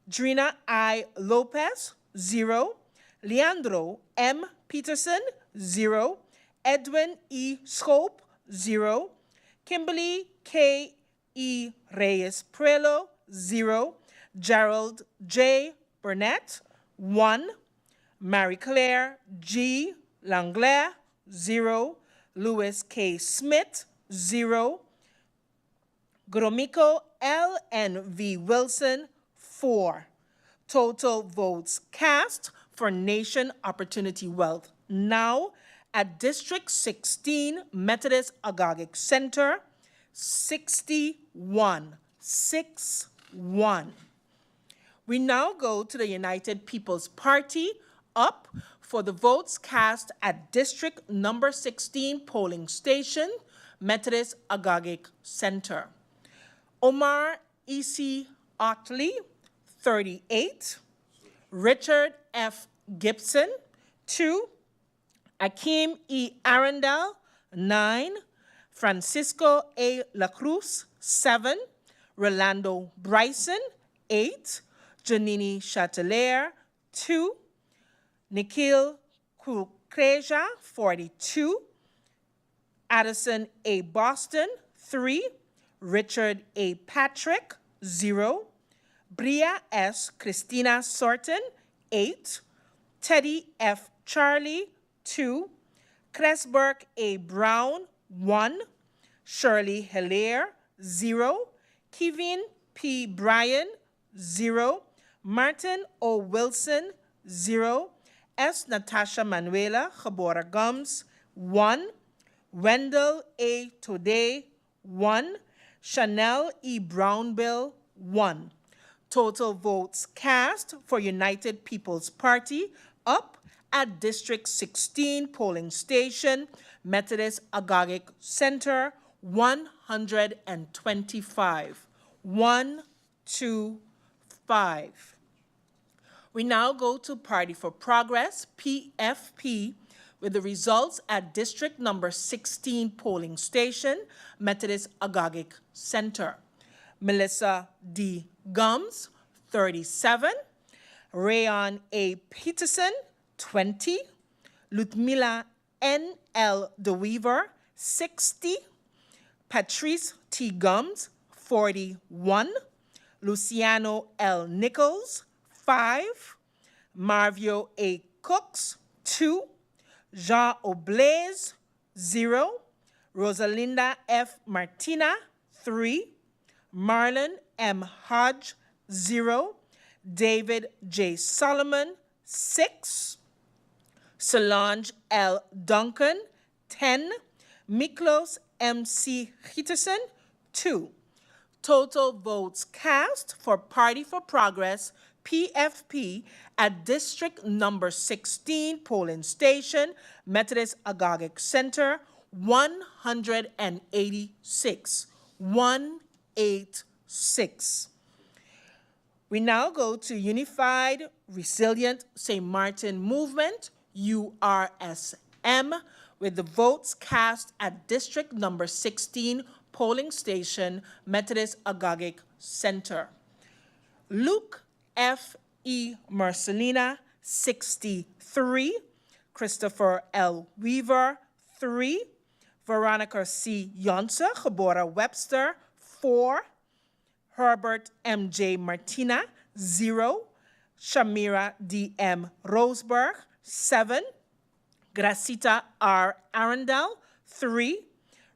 Drina I. Lopez, 0. Leandro M. Peterson, 0. Edwin E. Scope, 0. Kimberly K. E. Reyes Prelo, 0. Gerald J. Burnett, 1. Marie Claire G. Langlaire, 0. Louis K. Smith, 0. Gromiko L. N. V. Wilson, 4. Total votes cast for Nation Opportunity Wealth Now at District 16 Methodist Agagik Center, 61. 6-1. We now go to the United People's Party, up for the votes cast at District number 16 polling station, Methodist Agagik Center. Omar E.C. Otley, 38. Richard F. Gibson, 2. Akeem E. Arundel, 9. Francisco A. La Cruz, 7. Rolando Bryson, 8. Janini Chatelaire, 2. Nikhil Kukreja, 42. Addison A. Boston, 3. Richard A. Patrick, 0. Bria S. Christina Sorton, 8. Teddy F. Charlie, 2. Cresburg A. Brown, 1. Shirley Hilaire, 0. Kevin P. Bryan, 0. Martin O. Wilson, 0. S. Natasha Manuela Gabora Gums, 1. Wendell A. Today, 1. Chanel E. Brownbill, 1. Total votes cast for United People's Party, up at District 16 polling station, Methodist Agagik Center, 125. 125. We now go to Party for Progress, PFP, with the results at District number 16 polling station, Methodist Agagik Center. Melissa D. Gums, 37. Rayon A. Peterson, 20. Ludmila N. L. DeWeaver, 60. Patrice T. Gums, 41. Luciano L. Nichols, 5. Marvio A. Cooks, 2. Jean Oblaze, 0. Rosalinda F. Martina, 3. Marlon M. Hodge, 0. David J. Solomon, 6. Solange L. Duncan, 10. Miklos M. C. Gitterson, 2. Total votes cast for Party for Progress, PFP, at District number 16 polling station, Methodist Agagik Center, 186. 186. We now go to Unified Resilient St. Martin Movement, URSM, with the votes cast at District number 16 polling station, Methodist Agagik Center. Luke F. E. Marcelina, 63. Christopher L. Weaver, 3. Veronica C. Yonsa, Gabora Webster, 4. Herbert M. J. Martina, 0. Shamira D. M. Roseberg, 7. Gracita R. Arundel, 3.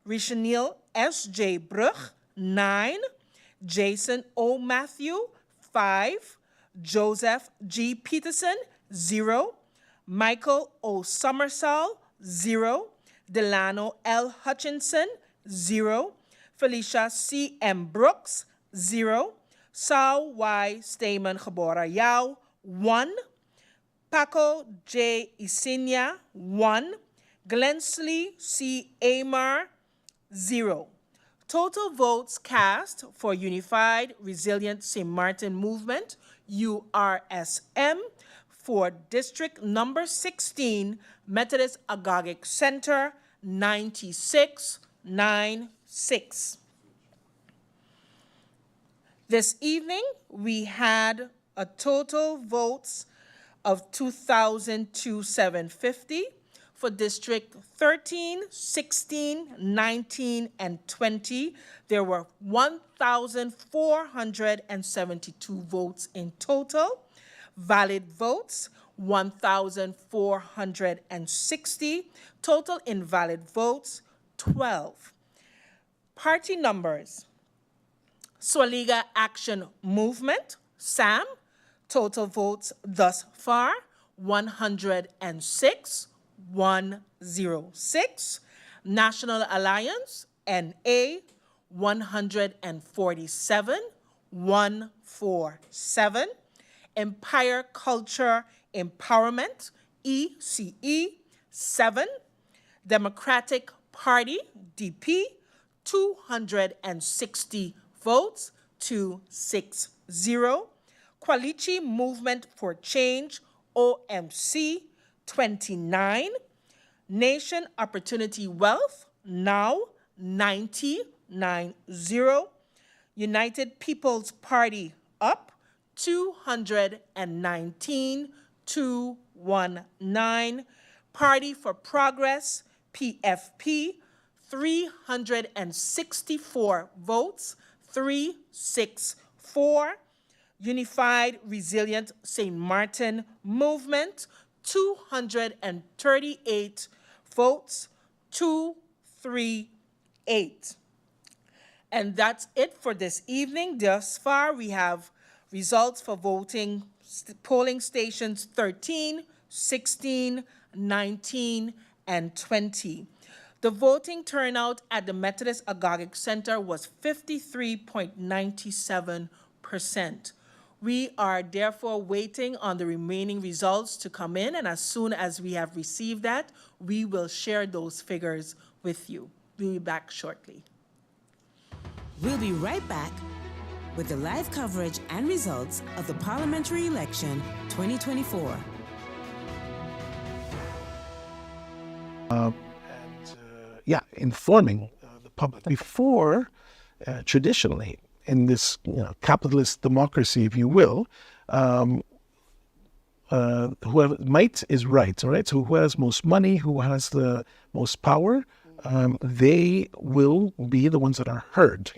Richelieu S. J. Brugh, 9. Jason O. Matthew, 5. Joseph G. Peterson, 0. Michael O. Summersall, 0. Delano L. Hutchinson, 0. Felicia C. M. Brooks, 0. Sao Y. Stamen Gebora Yao, 1. Paco J. Isinia, 1. Glensley C. Amar, 0. Total votes cast for Unified Resilient St. Martin Movement, URSM, for District Number 16, Methodist Agogic Center, 9696. This evening, we had a total votes of 2,250 for District 13, 16, 19, and 20. There were 1,472 votes in total. Valid votes, 1,460. Total invalid votes, 12. Party numbers. Swaliga Action Movement, SAM, total votes thus far, 106, 106. National Alliance, NA, 147, 147. Empire Culture Empowerment, ECE, 7. Democratic Party, DP, 260 votes, 260. Qualichi Movement for Change, OMC, 29. Nation Opportunity Wealth, NOW, 90. United People's Party, UP, 219, 219. Party for Progress, PFP, 364 votes, 364. Unified Resilient St. Martin Movement, 238 votes, 238. And that's it for this evening. Thus far, we have results for voting, polling stations 13, 16, 19, and 20. The voting turnout at the Methodist Agogic Center was 53.97%. We are therefore waiting on the remaining results to come in, and as soon as we have received that, we will share those figures with you. We'll be back shortly. We'll be right back with the live coverage and results of the Parliamentary Election 2024. Informing the public. Before, traditionally, in this capitalist democracy, if you will, whoever might is right, all right? So who has most money, who has the most power, they will be the ones that are heard,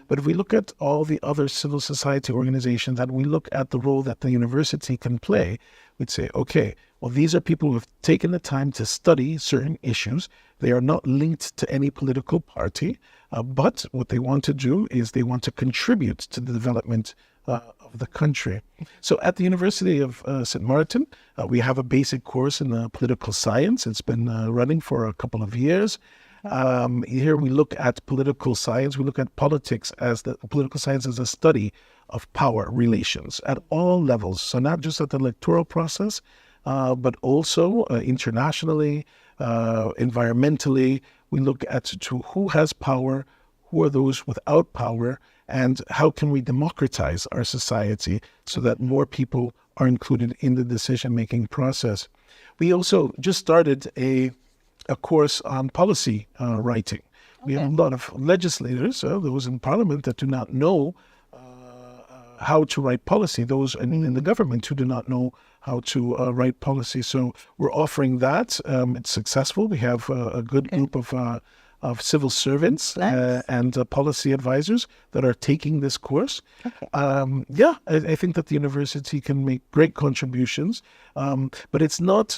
But if we look at all the other civil society organizations and we look at the role that the university can play, we'd say, okay, well, these are people who have taken the time to study certain issues. They are not linked to any political party, but what they want to do is they want to contribute to the development of the country. So at the University of St. Martin, we have a basic course in political science. It's been running for a couple of years. Here we look at political science. We look at politics as political science as a study of power relations at all levels. So not just at the electoral process, but also internationally, environmentally. We look at to who has power, who are those without power, and how can we democratize our society so that more people are included in the decision-making process. We also just started a course on policy writing. We have a lot of legislators, those in Parliament that do not know how to write policy, those in the government who do not know how to write policy. So we're offering that. It's successful. We have a good group of civil servants and policy advisors that are taking this course. I think that the university can make great contributions, but it's not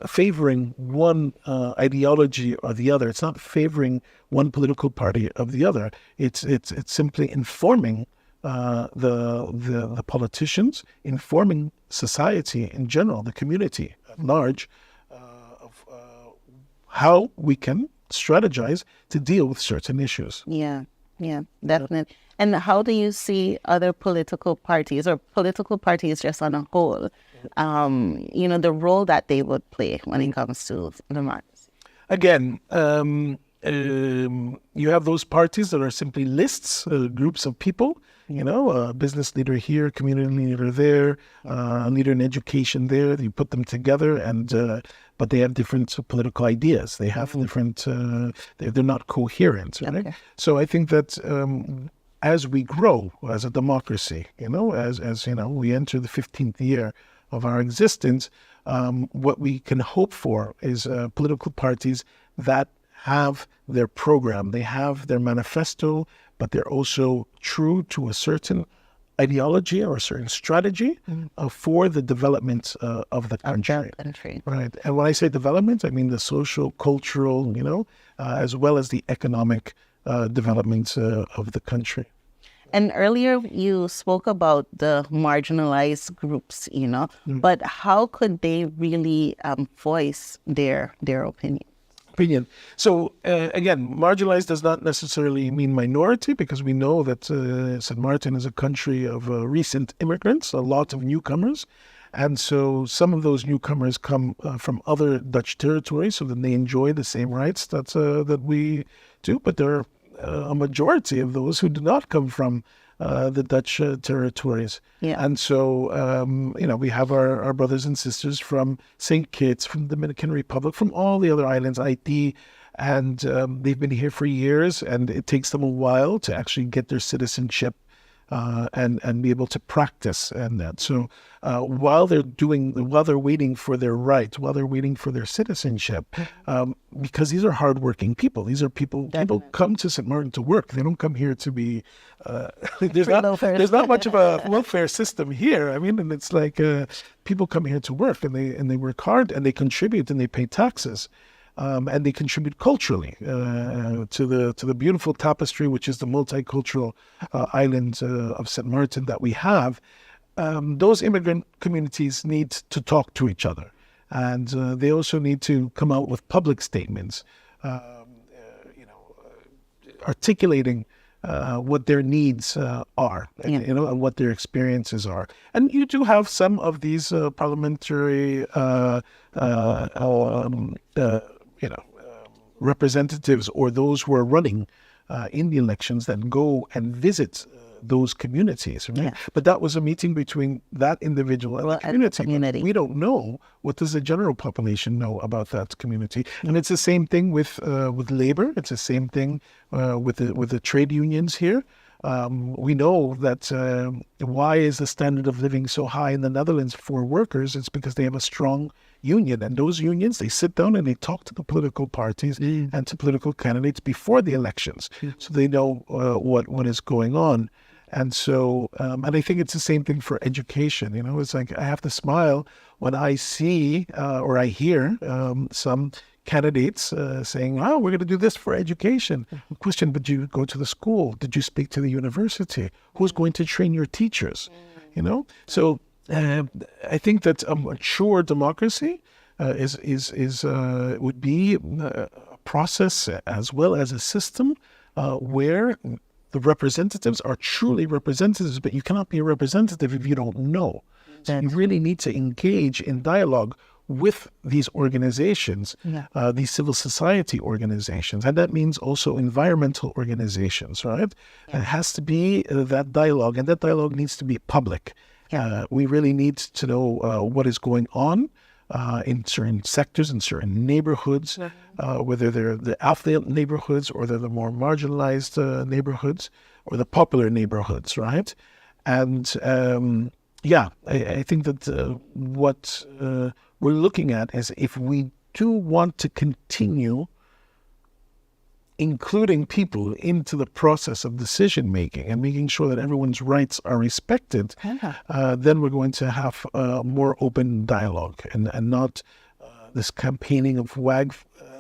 favoring one ideology or the other. It's not favoring one political party of the other. It's simply informing the politicians, informing society in general, the community at large, of how we can strategize to deal with certain issues. Yeah. Yeah, definitely. And how do you see other political parties or political parties just on a whole, the role that they would play when it comes to democracy? Again, you have those parties that are simply lists, groups of people, a business leader here, community leader there, a leader in education there. You put them together, and but they have different political ideas. They have different. They're not coherent, right? Okay. So I think that as we grow as a democracy, as we enter the 15th year of our existence, what we can hope for is political parties that have their program, they have their manifesto, but they're also true to a certain ideology or a certain strategy for the development of the country. Right. And when I say development, I mean the social, cultural, as well as the economic development of the country. And earlier you spoke about the marginalized groups, but how could they really voice their opinion? So again, marginalized does not necessarily mean minority, because we know that St. Martin is a country of recent immigrants, a lot of newcomers. And so some of those newcomers come from other Dutch territories, so that they enjoy the same rights that we do. But there are a majority of those who do not come from the Dutch territories. Yeah. And so, we have our brothers and sisters from St. Kitts, from the Dominican Republic, from all the other islands, Haiti, and they've been here for years, and it takes them a while to actually get their citizenship and be able to practice and that. So while they're waiting for their rights, while they're waiting for their citizenship, because these are hardworking people. These are people come to St. Martin to work. They don't come here to be, there's not much of a welfare system here. I mean, and it's like people come here to work, and they work hard, and they contribute, and they pay taxes. And they contribute culturally to the beautiful tapestry, which is the multicultural island of St. Martin that we have. Those immigrant communities need to talk to each other, and they also need to come out with public statements, articulating what their needs are, and what their experiences are. And you do have some of these parliamentary representatives, or those who are running in the elections, that go and visit those communities, right? Yeah. But that was a meeting between that individual and the community. We don't know, what does the general population know about that community? And it's the same thing with labor. It's the same thing with the trade unions here. We know that why is the standard of living so high in the Netherlands for workers? It's because they have a strong union, and those unions, they sit down and they talk to the political parties and to political candidates before the elections, so they know what is going on. And so, and I think it's the same thing for education. It's like I have to smile when I see or I hear some candidates saying, "Oh, we're going to do this for education." Question: Did you go to the school? Did you speak to the university? Who's going to train your teachers? So I think that a mature democracy would be a process as well as a system where the representatives are truly representatives, but you cannot be a representative if you don't know. So you really need to engage in dialogue with these organizations, these civil society organizations, and that means also environmental organizations, right? Yeah. It has to be that dialogue, and that dialogue needs to be public. Yeah. We really need to know what is going on in certain sectors, in certain neighborhoods, whether they're the affluent neighborhoods or they're the more marginalized neighborhoods or the popular neighborhoods, right? And I think that what we're looking at is, if we do want to continue including people into the process of decision making and making sure that everyone's rights are respected, then we're going to have more open dialogue and not this campaigning of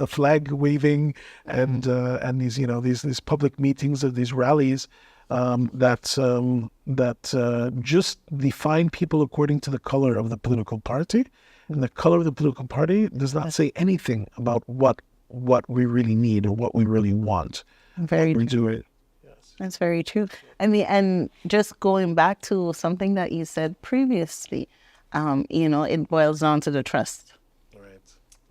flag waving and these public meetings or these rallies that just define people according to the color of the political party. And the color of the political party does not say anything about what we really need or what we really want. Very true. That's very true. I mean, and just going back to something that you said previously, it boils down to the trust. Right.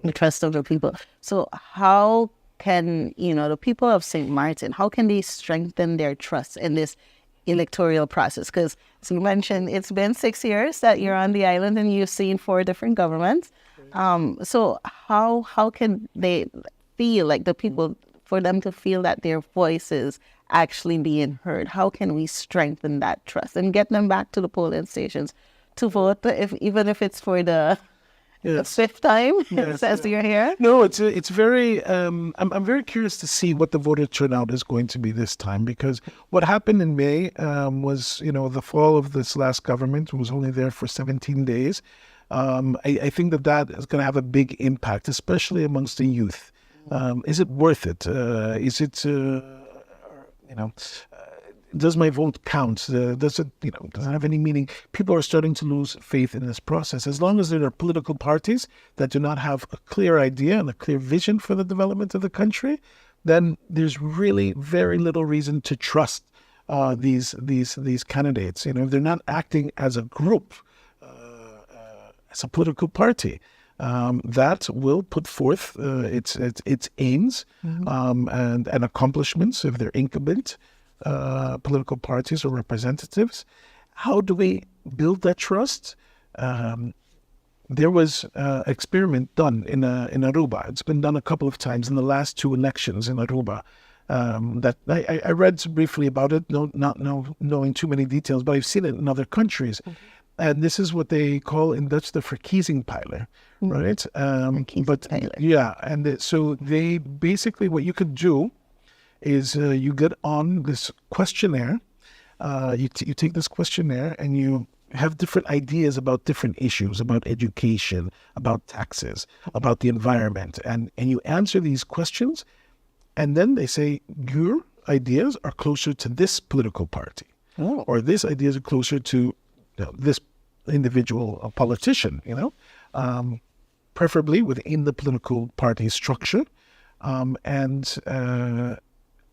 The trust of the people. So how can, the people of St. Martin, how can they strengthen their trust in this electoral process? Because as you mentioned, it's been 6 years that you're on the island and you've seen 4 different governments. So how can they feel like the people, for them to feel that their voices actually being heard? How can we strengthen that trust and get them back to the polling stations to vote, even if it's for the fifth time since you're here? No, it's very. I'm very curious to see what the voter turnout is going to be this time, because what happened in May was, the fall of this last government was only there for 17 days. I think that is going to have a big impact, especially amongst the youth. Is it worth it? Is it, does my vote count? Does it have any meaning? People are starting to lose faith in this process. As long as there are political parties that do not have a clear idea and a clear vision for the development of the country, then there's really very little reason to trust these candidates. If they're not acting as a group, as a political party, that will put forth its aims and accomplishments if they're incumbent political parties or representatives. How do we build that trust? There was an experiment done in Aruba. It's been done a couple of times in the last 2 elections in Aruba. That I read briefly about it, not knowing too many details, but I've seen it in other countries. And this is what they call in Dutch the verkiezingpijler, right? So they basically, what you could do is you get on this questionnaire. You take this questionnaire and you have different ideas about different issues, about education, about taxes, about the environment, and you answer these questions, and then they say your ideas are closer to this political party, or this ideas are closer to this individual politician, preferably within the political party structure, and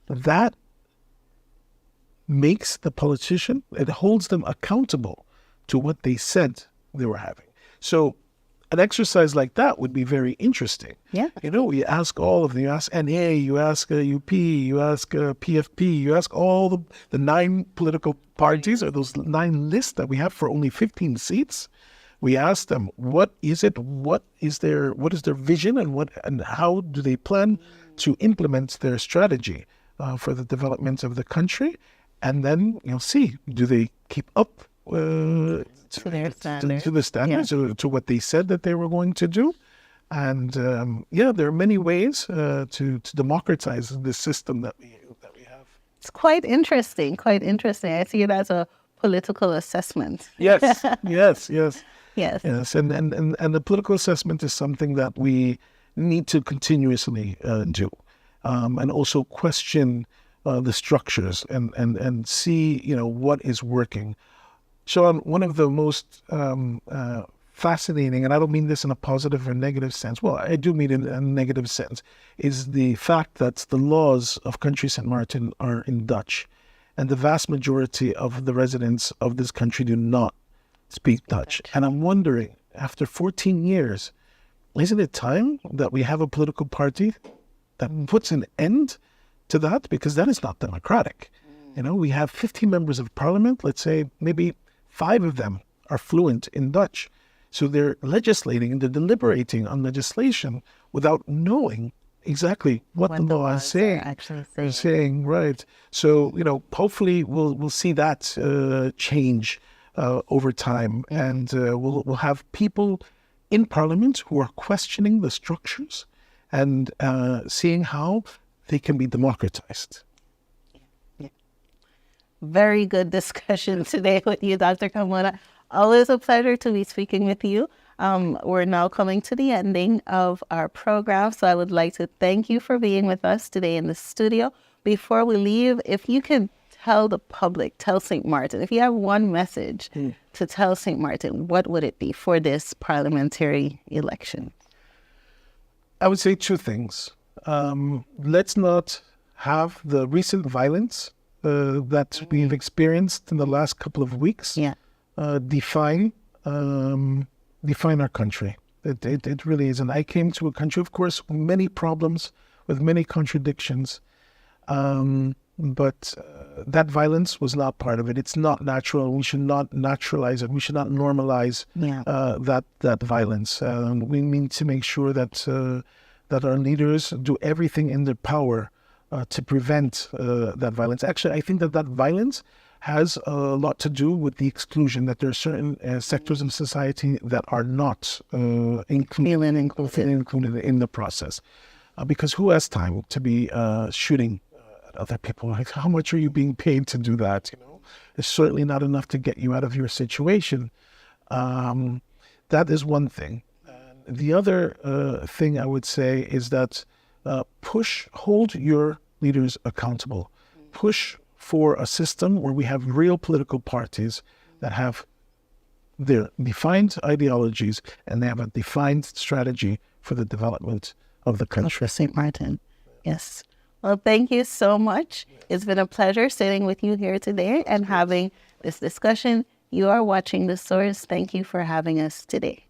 that makes the politician, it holds them accountable to what they said they were having. So an exercise like that would be very interesting. Yeah. You ask all of them, you ask NA, you ask UP, you ask PFP, you ask all the 9 political parties, or those 9 lists that we have for only 15 seats. We ask them, what is it? What is their vision, and how do they plan to implement their strategy for the development of the country? And then see, do they keep up to their standards, to the standards, to what they said that they were going to do? And there are many ways to democratize this system that we have. It's quite interesting. I see it as a political assessment. Yes. Yes. And the political assessment is something that we need to continuously do, and also question the structures and see what is working. Sean, one of the most fascinating, and I don't mean this in a positive or negative sense, well, I do mean it in a negative sense, is the fact that the laws of country St. Martin are in Dutch, and the vast majority of the residents of this country do not speak Dutch. And I'm wondering, after 14 years, isn't it time that we have a political party that puts an end to that? Because that is not democratic. We have 50 members of parliament. Let's say maybe 5 of them are fluent in Dutch. So they're legislating and they're deliberating on legislation without knowing exactly what the law is saying. Right. So, hopefully we'll see that change over time, and we'll have people in Parliament who are questioning the structures and seeing how they can be democratized. Very good discussion today with you, Dr. Carmona. Always a pleasure to be speaking with you. We're now coming to the ending of our program, so I would like to thank you for being with us today in the studio. Before we leave, if you could tell the public, tell St. Martin, if you have one message to tell St. Martin, what would it be for this parliamentary election? I would say 2 things. Let's not have the recent violence that we've experienced in the last couple of weeks define our country. It really is. And I came to a country, of course, with many problems, with many contradictions. But that violence was not part of it. It's not natural. We should not naturalize it. We should not normalize that violence. We need to make sure that our leaders do everything in their power to prevent that violence. Actually, I think that violence has a lot to do with the exclusion, that there are certain sectors in society that are not included in the process. Because who has time to be shooting at other people? Like, how much are you being paid to do that? It's certainly not enough to get you out of your situation. That is one thing. The other thing I would say is that hold your leaders accountable. Push for a system where we have real political parties that have their defined ideologies and they have a defined strategy for the development of the country. St. Martin. Yes. Well, thank you so much. It's been a pleasure sitting with you here today and having this discussion. You are watching The Source. Thank you for having us today.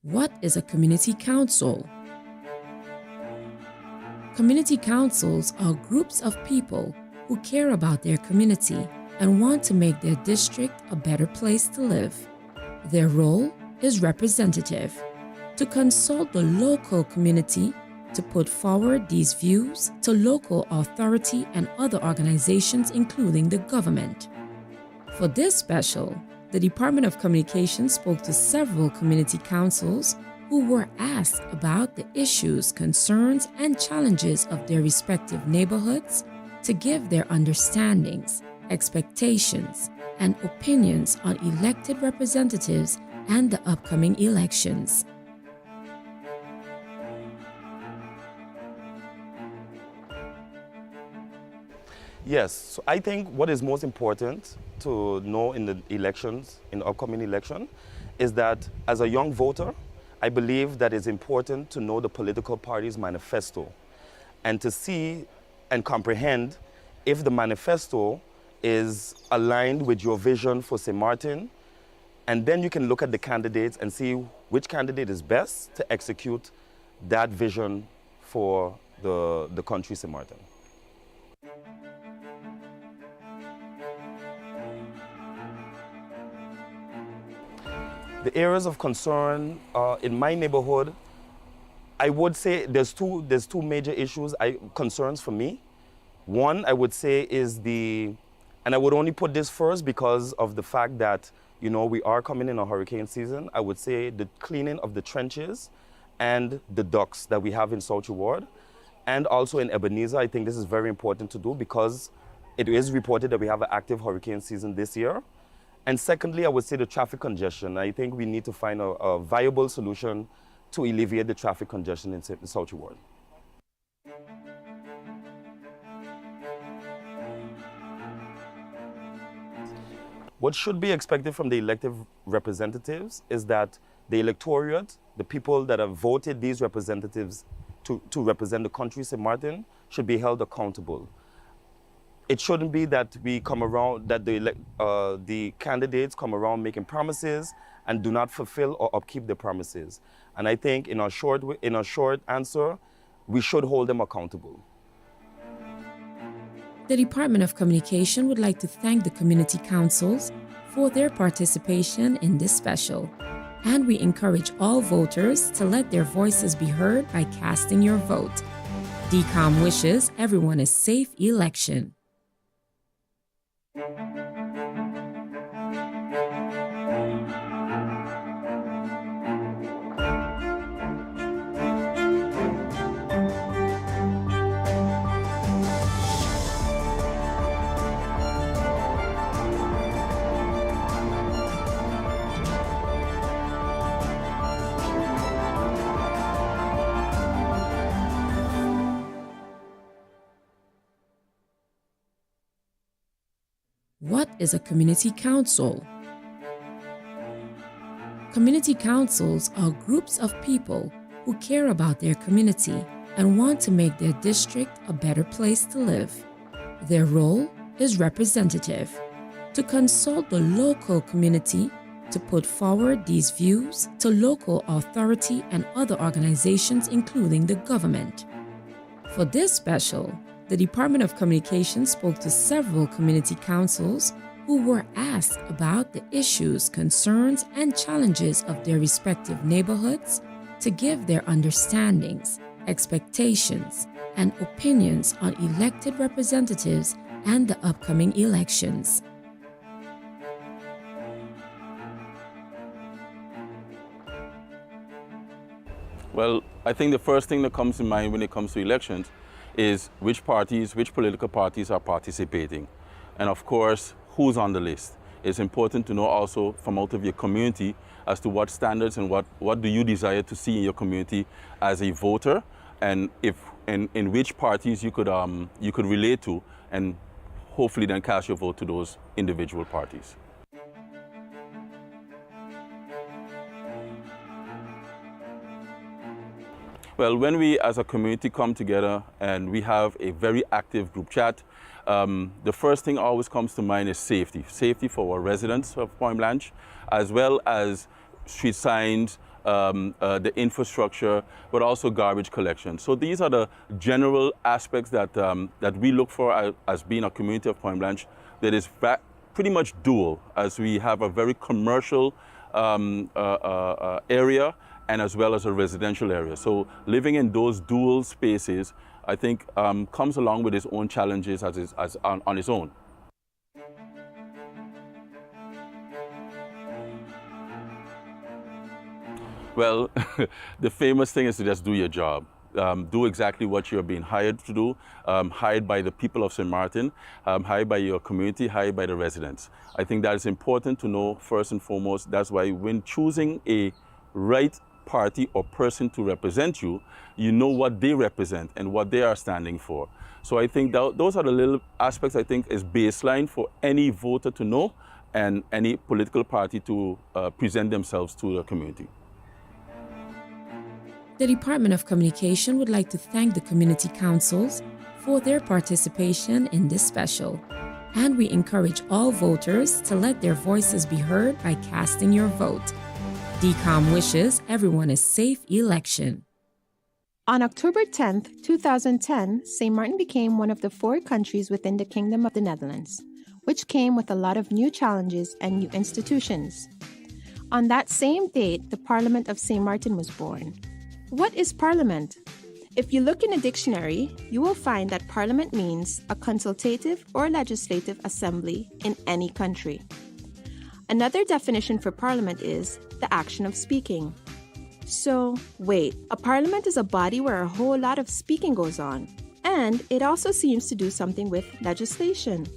What is a community council? Community councils are groups of people who care about their community and want to make their district a better place to live. Their role is representative, to consult the local community, to put forward these views to local authority and other organizations, including the government. For this special, the Department of Communications spoke to several community councils who were asked about the issues, concerns, and challenges of their respective neighborhoods to give their understandings, expectations, and opinions on elected representatives and the upcoming elections. Yes, so I think what is most important to know in the elections, in the upcoming election, is that as a young voter, I believe that it's important to know the political party's manifesto and to see and comprehend if the manifesto is aligned with your vision for St. Martin, and then you can look at the candidates and see which candidate is best to execute that vision for the country St. Martin. The areas of concern in my neighborhood, I would say there's two major concerns for me. One, I would say, is and I would only put this first because of the fact that, we are coming in a hurricane season. I would say the cleaning of the trenches and the docks that we have in South Ward, and also in Ebenezer. I think this is very important to do because it is reported that we have an active hurricane season this year. And secondly, I would say the traffic congestion. I think we need to find a viable solution to alleviate the traffic congestion in South Ward. What should be expected from the elected representatives is that the electorate, the people that have voted these representatives to represent the country, St. Martin, should be held accountable. It shouldn't be that we come around, that the candidates come around making promises and do not fulfill or upkeep their promises. And I think in a short answer, we should hold them accountable. The Department of Communication would like to thank the community councils for their participation in this special. And we encourage all voters to let their voices be heard by casting your vote. DCOM wishes everyone a safe election. What is a community council? Community councils are groups of people who care about their community and want to make their district a better place to live. Their role is representative, to consult the local community, to put forward these views to local authority and other organizations, including the government. For this special, the Department of Communications spoke to several community councils who were asked about the issues, concerns, and challenges of their respective neighborhoods to give their understandings, expectations, and opinions on elected representatives and the upcoming elections. Well, I think the first thing that comes to mind when it comes to elections is which political parties are participating. And of course, who's on the list. It's important to know also from out of your community as to what standards and what do you desire to see in your community as a voter, and in which parties you could relate to, and hopefully then cast your vote to those individual parties. Well, when we as a community come together and we have a very active group chat, the first thing always comes to mind is safety. Safety for our residents of Point Blanche, as well as street signs, the infrastructure, but also garbage collection. So these are the general aspects that, that we look for as being a community of Point Blanche that is pretty much dual, as we have a very commercial area and as well as a residential area. So living in those dual spaces, I think, comes along with its own challenges on its own. Well, the famous thing is to just do your job. Do exactly what you're being hired to do, hired by the people of St. Martin, hired by your community, hired by the residents. I think that is important to know first and foremost. That's why when choosing a right party or person to represent you, you know what they represent and what they are standing for. So I think those are the little aspects I think is baseline for any voter to know and any political party to present themselves to the community. The Department of Communication would like to thank the community councils for their participation in this special. And we encourage all voters to let their voices be heard by casting your vote. DCOM wishes everyone a safe election. On October 10, 2010, St. Martin became one of the 4 countries within the Kingdom of the Netherlands, which came with a lot of new challenges and new institutions. On that same date, the Parliament of St. Martin was born. What is Parliament? If you look in a dictionary, you will find that Parliament means a consultative or legislative assembly in any country. Another definition for Parliament is the action of speaking. So, wait, a parliament is a body where a whole lot of speaking goes on, and it also seems to do something with legislation.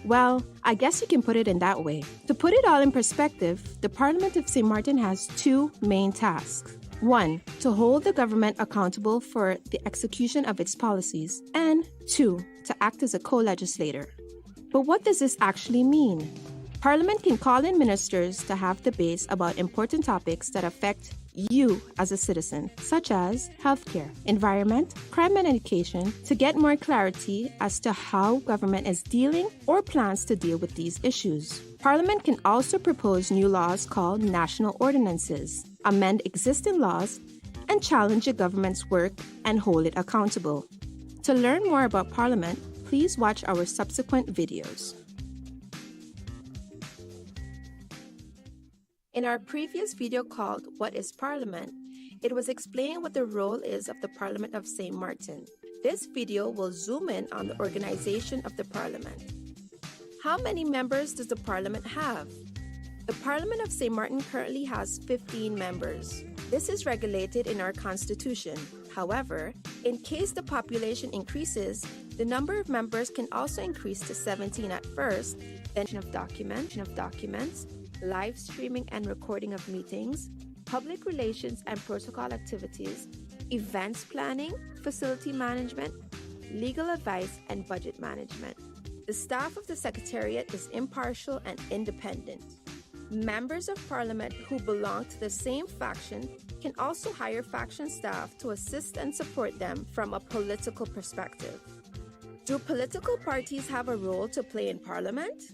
Well, I guess you can put it in that way. To put it all in perspective, the Parliament of St. Martin has 2 main tasks. 1, to hold the government accountable for the execution of its policies, and 2, to act as a co-legislator. But what does this actually mean? Parliament can call in ministers to have debates about important topics that affect you as a citizen, such as healthcare, environment, crime and education, to get more clarity as to how government is dealing or plans to deal with these issues. Parliament can also propose new laws called national ordinances, amend existing laws, and challenge the government's work and hold it accountable. To learn more about Parliament, please watch our subsequent videos. In our previous video called What is Parliament? It was explained what the role is of the Parliament of St. Martin. This video will zoom in on the organization of the Parliament. How many members does the Parliament have? The Parliament of St. Martin currently has 15 members. This is regulated in our Constitution. However, in case the population increases, the number of members can also increase to 17 at first, then of documents, live streaming and recording of meetings, public relations and protocol activities, events planning, facility management, legal advice, and budget management. The staff of the Secretariat is impartial and independent. Members of Parliament who belong to the same faction can also hire faction staff to assist and support them from a political perspective. Do political parties have a role to play in Parliament?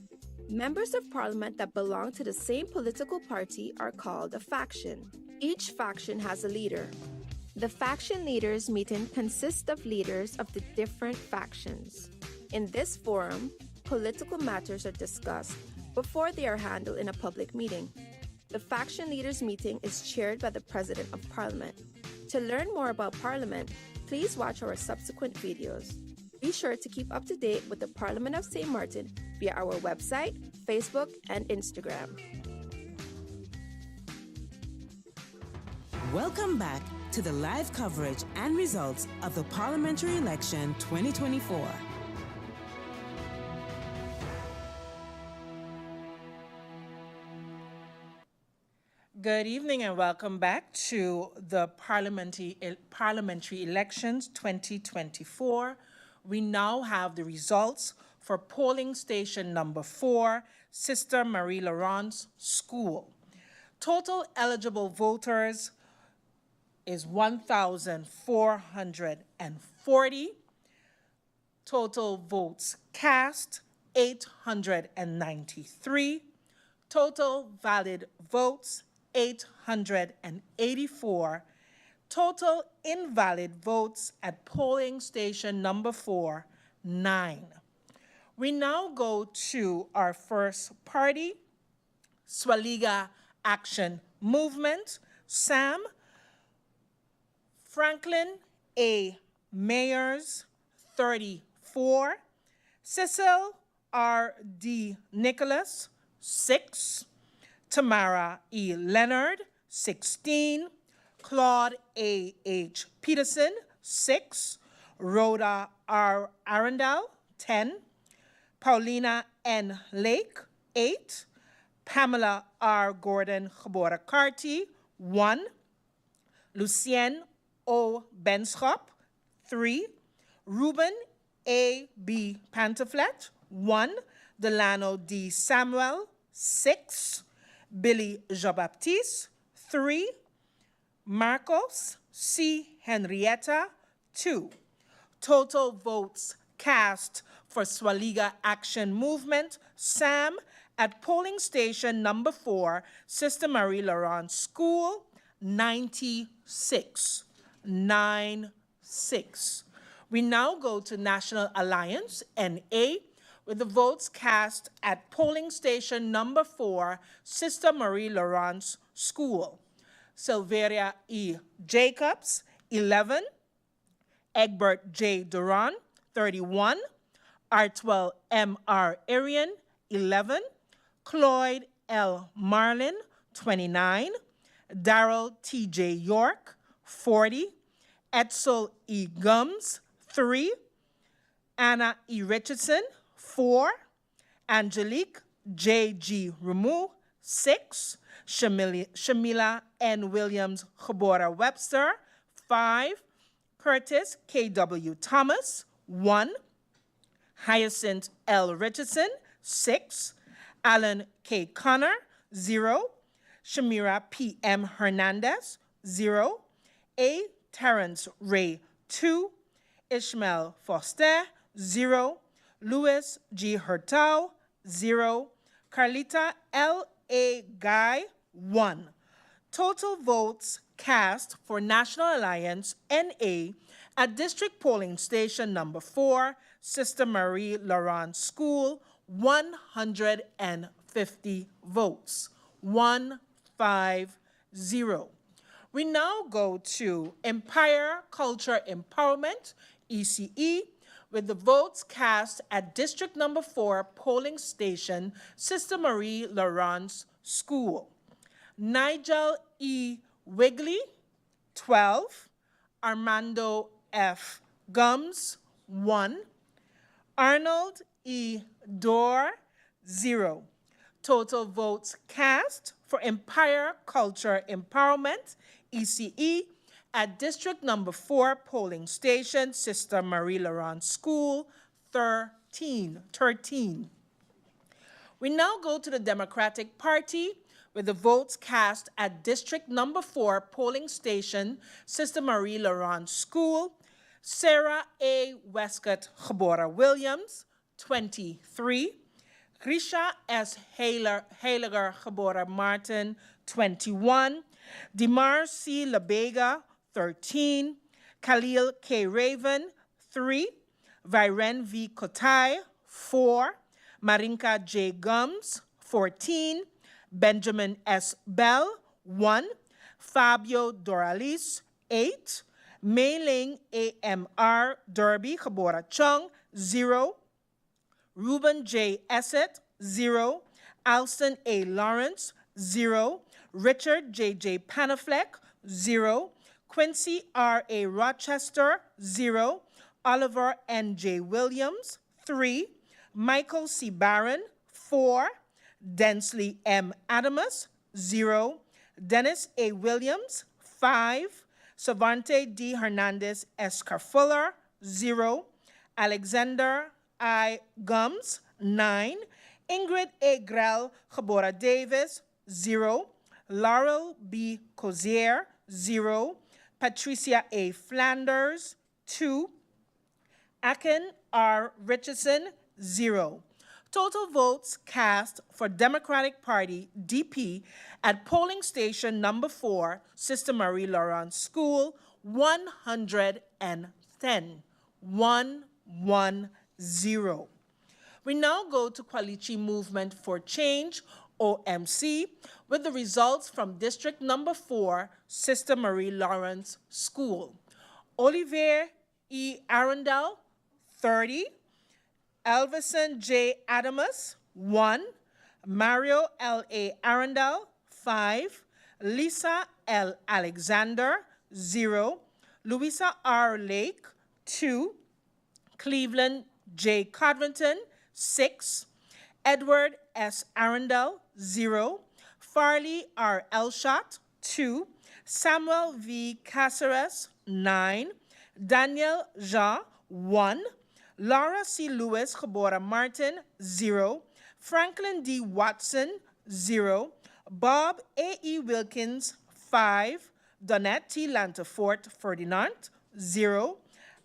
Members of Parliament that belong to the same political party are called a faction. Each faction has a leader. The faction leaders meeting consists of leaders of the different factions. In this forum, political matters are discussed before they are handled in a public meeting. The faction leaders meeting is chaired by the President of Parliament. To learn more about Parliament, please watch our subsequent videos. Be sure to keep up to date with the Parliament of St. Martin via our website, Facebook, and Instagram. Welcome back to the live coverage and results of the Parliamentary Election 2024. Good evening and welcome back to the Parliamentary Elections 2024. We now have the results for polling station number 4, Sister Marie Laurence School. Total eligible voters is 1,440. Total votes cast, 893. Total valid votes, 884. Total invalid votes at polling station number 4, 9. We now go to our first party, Swaliga Action Movement, SAM. Franklin A. Mayers, 34. Cecil R. D. Nicholas, 6. Tamara E. Leonard, 16. Claude A. H. Peterson, 6. Rhoda R. Arundel, 10. Paulina N. Lake, 8. Pamela R. Gordon Gebora Carty, 1. Lucien O. Benschop, 3. Ruben A. B. Pantaflet, 1. Delano D. Samuel, 6. Billy Jean-Baptiste, 3. Marcos C. Henrietta, 2. Total votes cast for Swaliga Action Movement, SAM, at polling station number 4, Sister Marie Laurence School, 96. 96. We now go to National Alliance, NA, with the votes cast at polling station number 4, Sister Marie Laurence School. Silveria E. Jacobs, 11. Egbert J. Duran, 31. Artwell M. R. Arian, 11. Cloyd L. Marlin, 29. Darrell T. J. York, 40. Edsel E. Gums, 3. Anna E. Richardson, 4. Angelique J. G. Ramu, 6. Shamila N. Williams Gebora Webster, 5. Curtis K. W. Thomas, 1. Hyacinth L. Richardson, 6. Alan K. Connor, 0. Shamira P. M. Hernandez, 0. A. Terrence Ray, 2. Ishmael Foster, 0. Louis G. Hurtau, 0. Carlita L. A. Guy, 1. Total votes cast for National Alliance, NA, at District Polling Station number 4, Sister Marie Laurence School, 150 votes. 150. 5-0. We now go to Empire Culture Empowerment, ECE, with the votes cast at District Number 4 polling station, Sister Marie Laurence School. Nigel E. Wigley, 12. Armando F. Gums, 1. Arnold E. Dorr, 0. Total votes cast for Empire Culture Empowerment, ECE, at District Number 4 polling station, Sister Marie Laurence School, 13. We now go to the Democratic Party with the votes cast at District Number 4 polling station, Sister Marie Laurence School. Sarah A. Westcott Gebora Williams, 23. Grisha S. Heiliger Gebora Martin, 21. Dimar C. Labega, 13. Khalil K. Raven, 3. Viren V. Kotai, 4. Marinka J. Gums, 14. Benjamin S. Bell, 1. Fabio Doralis, 8. Mei-Ling A.M.R. Derby Gebora Chung, 0. Ruben J. Essett, 0. Alston A. Lawrence, 0. Richard J.J. Panafleck, 0. Quincy R. A. Rochester, 0. Oliver N.J. Williams, 3. Michael C. Barron, 4. Densley M. Adamus, 0. Dennis A. Williams, 5. Savante D. Hernandez Escarfuller, 0. Alexander I. Gums, 9. Ingrid A. Grell Gebora Davis, 0. Laurel B. Cozier, 0. Patricia A. Flanders, 2. Akin R. Richardson, 0. Total votes cast for Democratic Party, DP, at polling station number 4, Sister Marie Laurence School, 110. 110. We now go to Kwalichi Movement for Change, OMC, with the results from District Number 4, Sister Marie Laurence School. Olivier E. Arundel, 30. Elvison J. Adamus, 1. Mario L. A. Arundel, 5. Lisa L. Alexander, 0. Louisa R. Lake, 2. Cleveland J. Codrington, 6. Edward S. Arundel, 0. Farley R. Elshot, 2. Samuel V. Caceres, 9. Daniel Jean, 1. Laura C. Lewis Gebora Martin, 0. Franklin D. Watson, 0. Bob A. E. Wilkins, 5. Donette T. Lantafort Ferdinand, 0.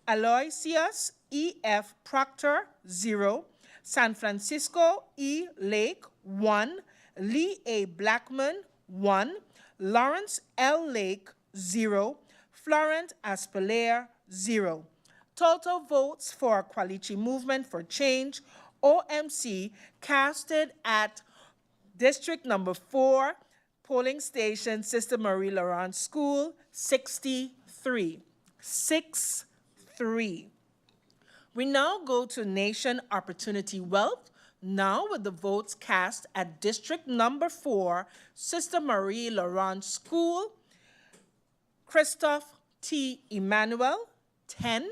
Aloysius E. F. Proctor, 0. San Francisco E. Lake, 1. Lee A. Blackman, 1. Lawrence L. Lake, 0. Florent Aspelaire, 0. Total votes for Kwalichi Movement for Change, OMC, casted at District Number 4, polling station, Sister Marie Laurence School, 63. 63. We now go to Nation Opportunity Wealth, now with the votes cast at District Number 4, Sister Marie Laurence School. Christoph T. Emmanuel, 10.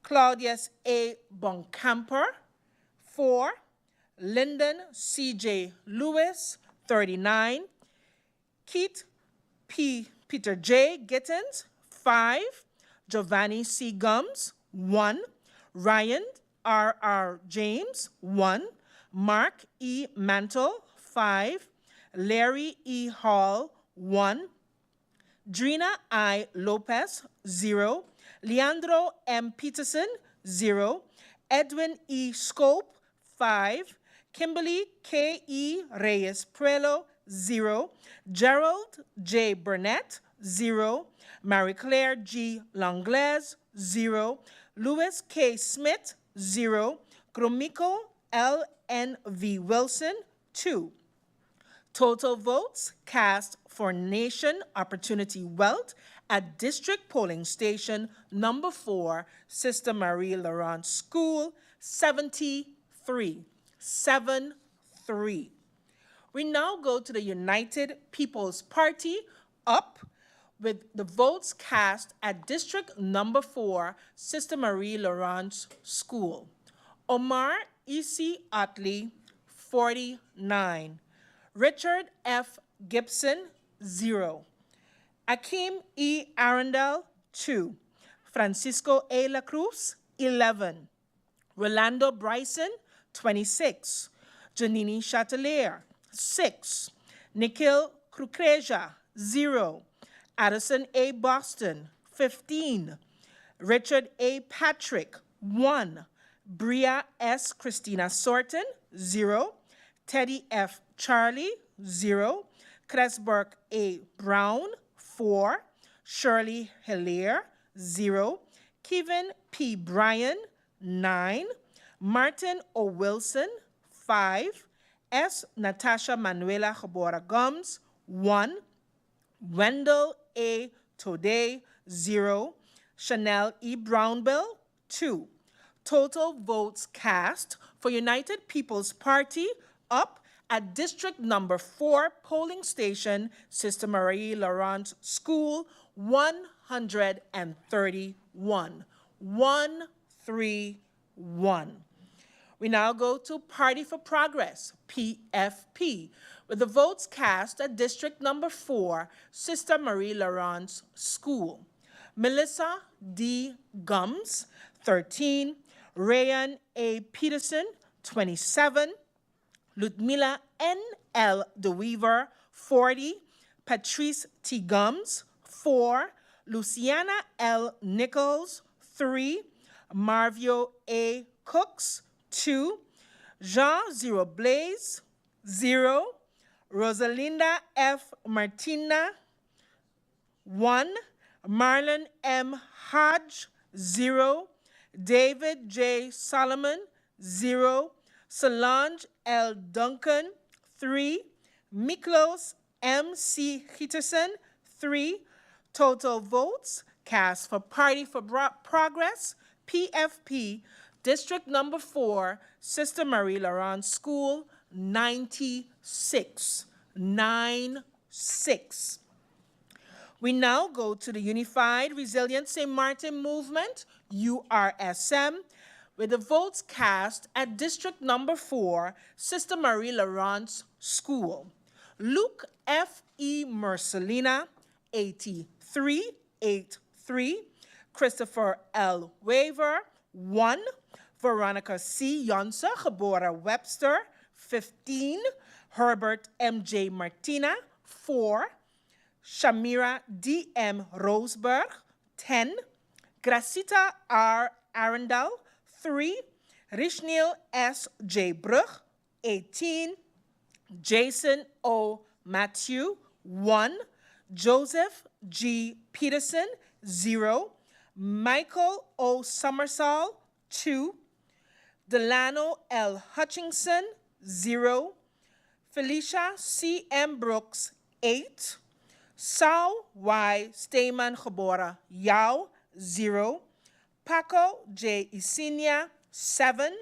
Claudius A. Boncamper, 4. Lyndon C.J. Lewis, 39. Keith P. Peter J. Gittins, 5. Giovanni C. Gums, 1. Ryan R.R. James, 1. Mark E. Mantle, 5. Larry E. Hall, 1. Drina I. Lopez, 0. Leandro M. Peterson, 0. Edwin E. Scope, 5. Kimberly K. E. Reyes Prelo, 0. Gerald J. Burnett, 0. Marie Claire G. Langlaise, 0. Louis K. Smith, 0. Gromiko L. N. V. Wilson, 2. Total votes cast for Nation Opportunity Wealth at District Polling Station number 4, Sister Marie Laurent School, 73. 73. We now go to the United People's Party, up, with the votes cast at District number 4, Sister Marie Laurent School. Omar E.C. Otley, 49. Richard F. Gibson, 0. Akeem E. Arundel, 2. Francisco A. La Cruz, 11. Rolando Bryson, 26. Janini Chatelier, 6. Nikhil Kukreja, 0. Addison A. Boston, 15. Richard A. Patrick, 1. Bria S. Christina Sorton, 0. Teddy F. Charlie, 0. Cresburg A. Brown, 4. Shirley Hilaire, 0. Kevin P. Bryan, 9. Martin O. Wilson, 5. S. Natasha Manuela Jabora Gums, 1. Wendell A. Tode, 0. Chanel E. Brownbill, 2. Total votes cast for United People's Party, up, at District number 4 polling station, Sister Marie Laurent School, 131. 131. We now go to Party for Progress, PFP, with the votes cast at District number 4, Sister Marie Laurent School. Melissa D. Gums, 13. Rayan A. Peterson, 27. Ludmila N. L. DeWeaver, 40. Patrice T. Gums, 4. Luciana L. Nichols, 3. Marvio A. Cooks, 2. Jean Zero Blaze, 0. Rosalinda F. Martina, 1. Marlon M. Hodge, 0. David J. Solomon, 0. Solange L. Duncan, 3. Miklos M. C. Hitterson, 3. Total votes cast for Party for Progress, PFP, District number 4, Sister Marie Laurent School, 96. 96. We now go to the Unified Resilient St. Martin Movement, URSM, with the votes cast at District number 4, Sister Marie Laurent School. Luke F. E. Mercelina, 83. Christopher L. Waver, 1. Veronica C. Yonsa Gebora Webster, 15. Herbert M. J. Martina, 4. Shamira D. M. Roseberg, 10. Gracita R. Arundel, 3. Richneel S. J. Brug, 18. Jason O. Matthew, 1. Joseph G. Peterson, 0. Michael O. Summersall, 2. Delano L. Hutchinson, 0. Felicia C. M. Brooks, 8. Sao Y. Steyman Gebora Yao, 0. Paco J. Isinia, 7.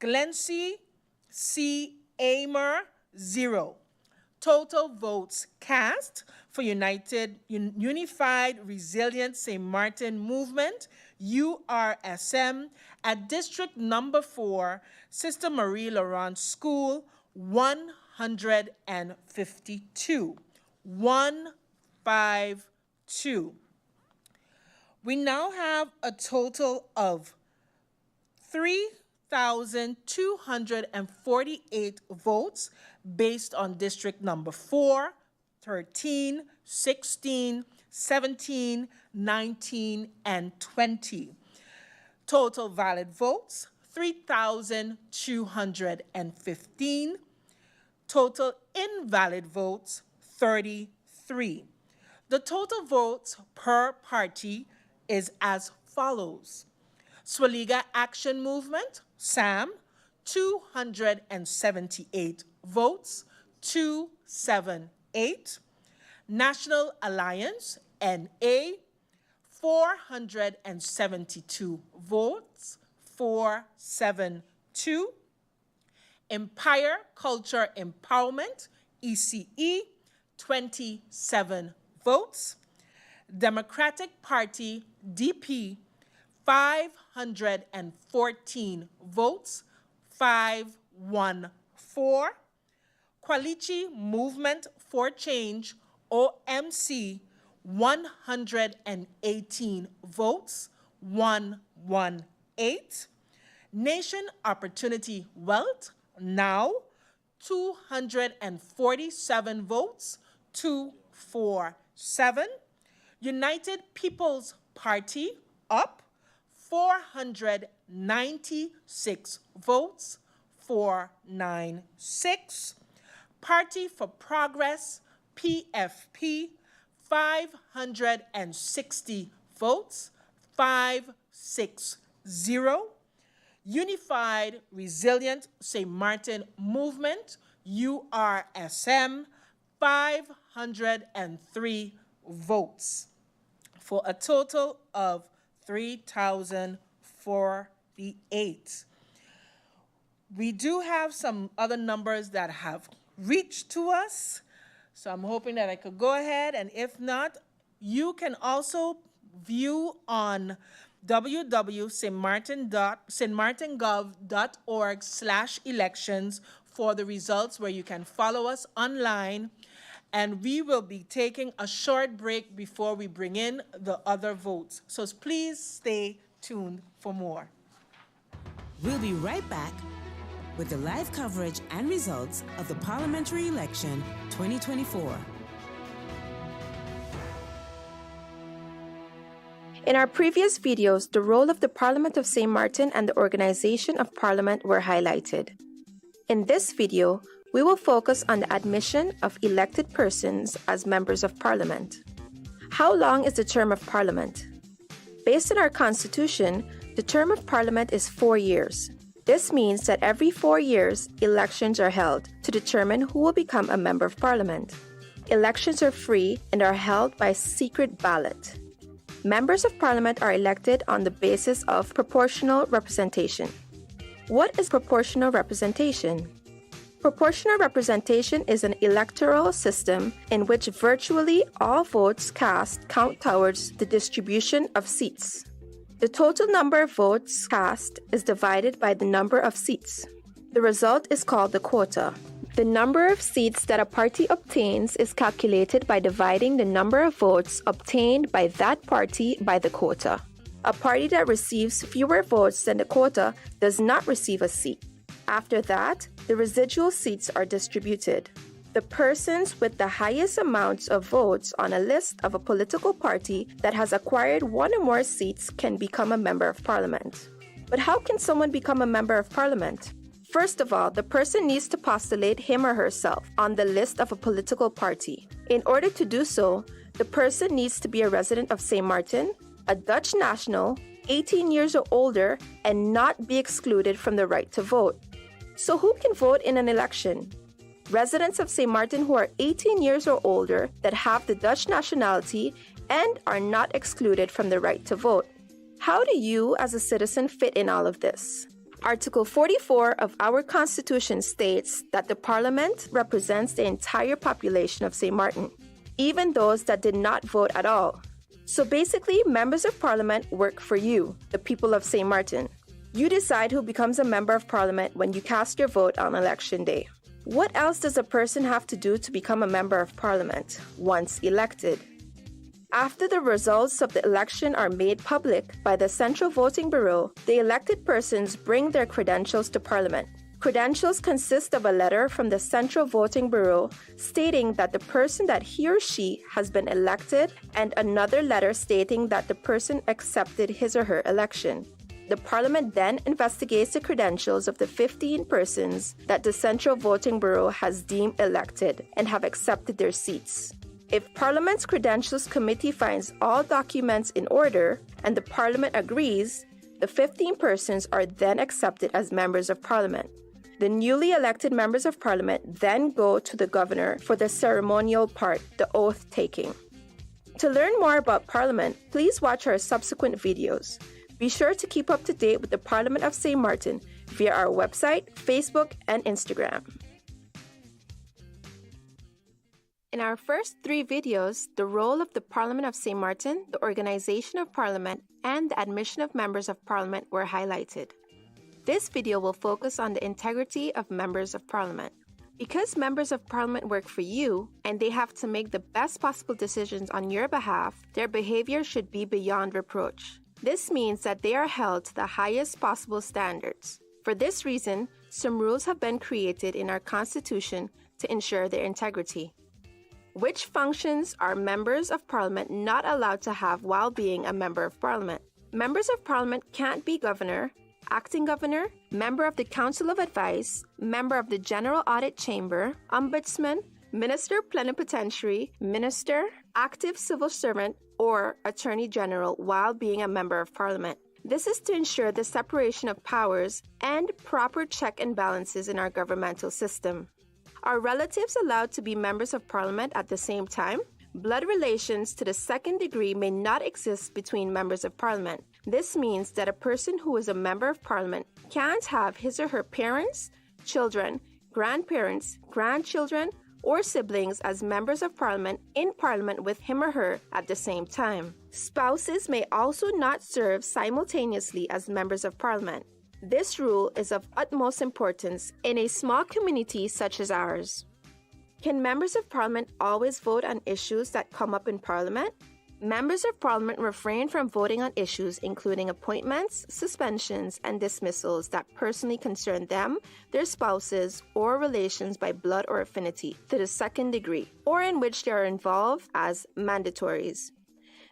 Glency C. Amer, 0. Total votes cast for Unified Resilient St. Martin Movement, URSM, at District number 4, Sister Marie Laurent School, 152. 152. We now have a total of 3,248 votes based on District number 4, 13, 16, 17, 19, and 20. Total valid votes, 3,215. Total invalid votes, 33. The total votes per party is as follows. Swaliga Action Movement, SAM, 278 votes. 278. National Alliance, NA, 472 votes, 472. Empire Culture Empowerment, ECE, 27 votes. Democratic Party, DP, 514 votes, 514. Kwalichi Movement for Change, OMC, 118 votes, 118. Nation Opportunity Wealth, now, 247 votes, 247. United People's Party, UP, 496 votes, 496. Party for Progress, PFP, 560 votes, 560. Unified Resilient St. Martin Movement, URSM, 503 votes, for a total of 3,048. We do have some other numbers that have reached to us, so I'm hoping that I could go ahead, and if not, you can also view on www.stmartingov.org/elections for the results, where you can follow us online, and we will be taking a short break before we bring in the other votes. So please stay tuned for more. We'll be right back with the live coverage and results of the Parliamentary Election 2024. In our previous videos, the role of the Parliament of St. Martin and the organization of Parliament were highlighted. In this video, we will focus on the admission of elected persons as members of Parliament. How long is the term of Parliament? Based on our Constitution, the term of Parliament is 4 years. This means that every 4 years, elections are held to determine who will become a member of Parliament. Elections are free and are held by secret ballot. Members of Parliament are elected on the basis of proportional representation. What is proportional representation? Proportional representation is an electoral system in which virtually all votes cast count towards the distribution of seats. The total number of votes cast is divided by the number of seats. The result is called the quota. The number of seats that a party obtains is calculated by dividing the number of votes obtained by that party by the quota. A party that receives fewer votes than the quota does not receive a seat. After that, the residual seats are distributed. The persons with the highest amounts of votes on a list of a political party that has acquired one or more seats can become a member of Parliament. But how can someone become a member of Parliament? First of all, the person needs to postulate him or herself on the list of a political party. In order to do so, the person needs to be a resident of St. Martin, a Dutch national, 18 years or older, and not be excluded from the right to vote. So who can vote in an election? Residents of St. Martin who are 18 years or older that have the Dutch nationality and are not excluded from the right to vote. How do you, as a citizen, fit in all of this? Article 44 of our Constitution states that the Parliament represents the entire population of St. Martin, even those that did not vote at all. So basically, members of Parliament work for you, the people of St. Martin. You decide who becomes a member of Parliament when you cast your vote on Election Day. What else does a person have to do to become a member of Parliament once elected? After the results of the election are made public by the Central Voting Bureau, the elected persons bring their credentials to Parliament. Credentials consist of a letter from the Central Voting Bureau stating that the person that he or she has been elected and another letter stating that the person accepted his or her election. The Parliament then investigates the credentials of the 15 persons that the Central Voting Bureau has deemed elected and have accepted their seats. If Parliament's Credentials Committee finds all documents in order and the Parliament agrees, the 15 persons are then accepted as members of Parliament. The newly elected members of Parliament then go to the governor for the ceremonial part, the oath taking. To learn more about Parliament, please watch our subsequent videos. Be sure to keep up to date with the Parliament of St. Martin via our website, Facebook, and Instagram. In our first 3 videos, the role of the Parliament of St. Martin, the organization of Parliament, and the admission of members of Parliament were highlighted. This video will focus on the integrity of members of Parliament. Because members of Parliament work for you, and they have to make the best possible decisions on your behalf, their behavior should be beyond reproach. This means that they are held to the highest possible standards. For this reason, some rules have been created in our Constitution to ensure their integrity. Which functions are members of Parliament not allowed to have while being a member of Parliament? Members of Parliament can't be governor, acting governor, member of the Council of Advice, member of the General Audit Chamber, ombudsman, minister plenipotentiary, minister, active civil servant, or attorney general while being a member of Parliament. This is to ensure the separation of powers and proper check and balances in our governmental system. Are relatives allowed to be members of Parliament at the same time? Blood relations to the second degree may not exist between members of Parliament. This means that a person who is a member of Parliament can't have his or her parents, children, grandparents, grandchildren, or siblings as members of Parliament in Parliament with him or her at the same time. Spouses may also not serve simultaneously as members of Parliament. This rule is of utmost importance in a small community such as ours. Can members of Parliament always vote on issues that come up in Parliament? Members of Parliament refrain from voting on issues including appointments, suspensions, and dismissals that personally concern them, their spouses, or relations by blood or affinity to the second degree, or in which they are involved as mandatories.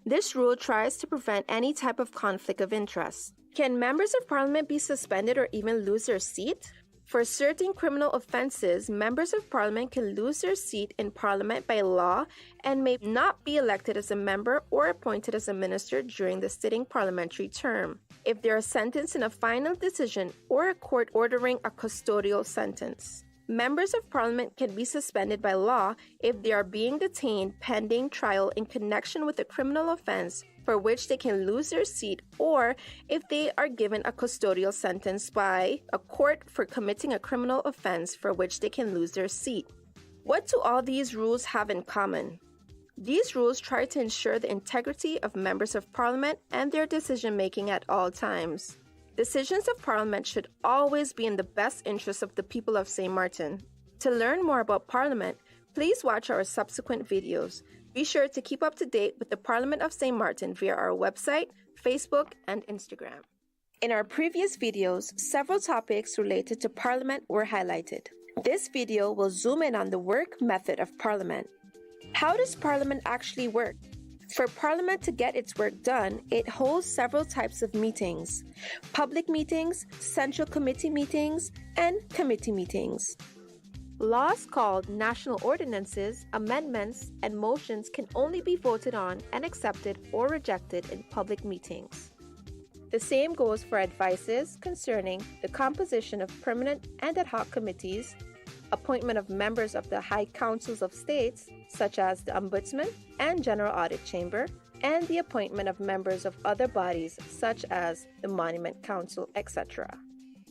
This rule tries to prevent any type of conflict of interest. Can members of Parliament be suspended or even lose their seat? For certain criminal offences, members of Parliament can lose their seat in Parliament by law and may not be elected as a member or appointed as a minister during the sitting parliamentary term if they are sentenced in a final decision or a court ordering a custodial sentence. Members of Parliament can be suspended by law if they are being detained pending trial in connection with a criminal offence for which they can lose their seat, or if they are given a custodial sentence by a court for committing a criminal offense for which they can lose their seat. What do all these rules have in common? These rules try to ensure the integrity of members of Parliament and their decision-making at all times. Decisions of Parliament should always be in the best interest of the people of St. Martin. To learn more about Parliament, please watch our subsequent videos. Be sure to keep up to date with the Parliament of St. Martin via our website, Facebook, and Instagram. In our previous videos, several topics related to Parliament were highlighted. This video will zoom in on the work method of Parliament. How does Parliament actually work? For Parliament to get its work done, it holds several types of meetings: public meetings, central committee meetings, and committee meetings. Laws called national ordinances, amendments, and motions can only be voted on and accepted or rejected in public meetings. The same goes for advices concerning the composition of permanent and ad hoc committees, appointment of members of the High Councils of States, such as the Ombudsman and General Audit Chamber, and the appointment of members of other bodies, such as the Monument Council, etc.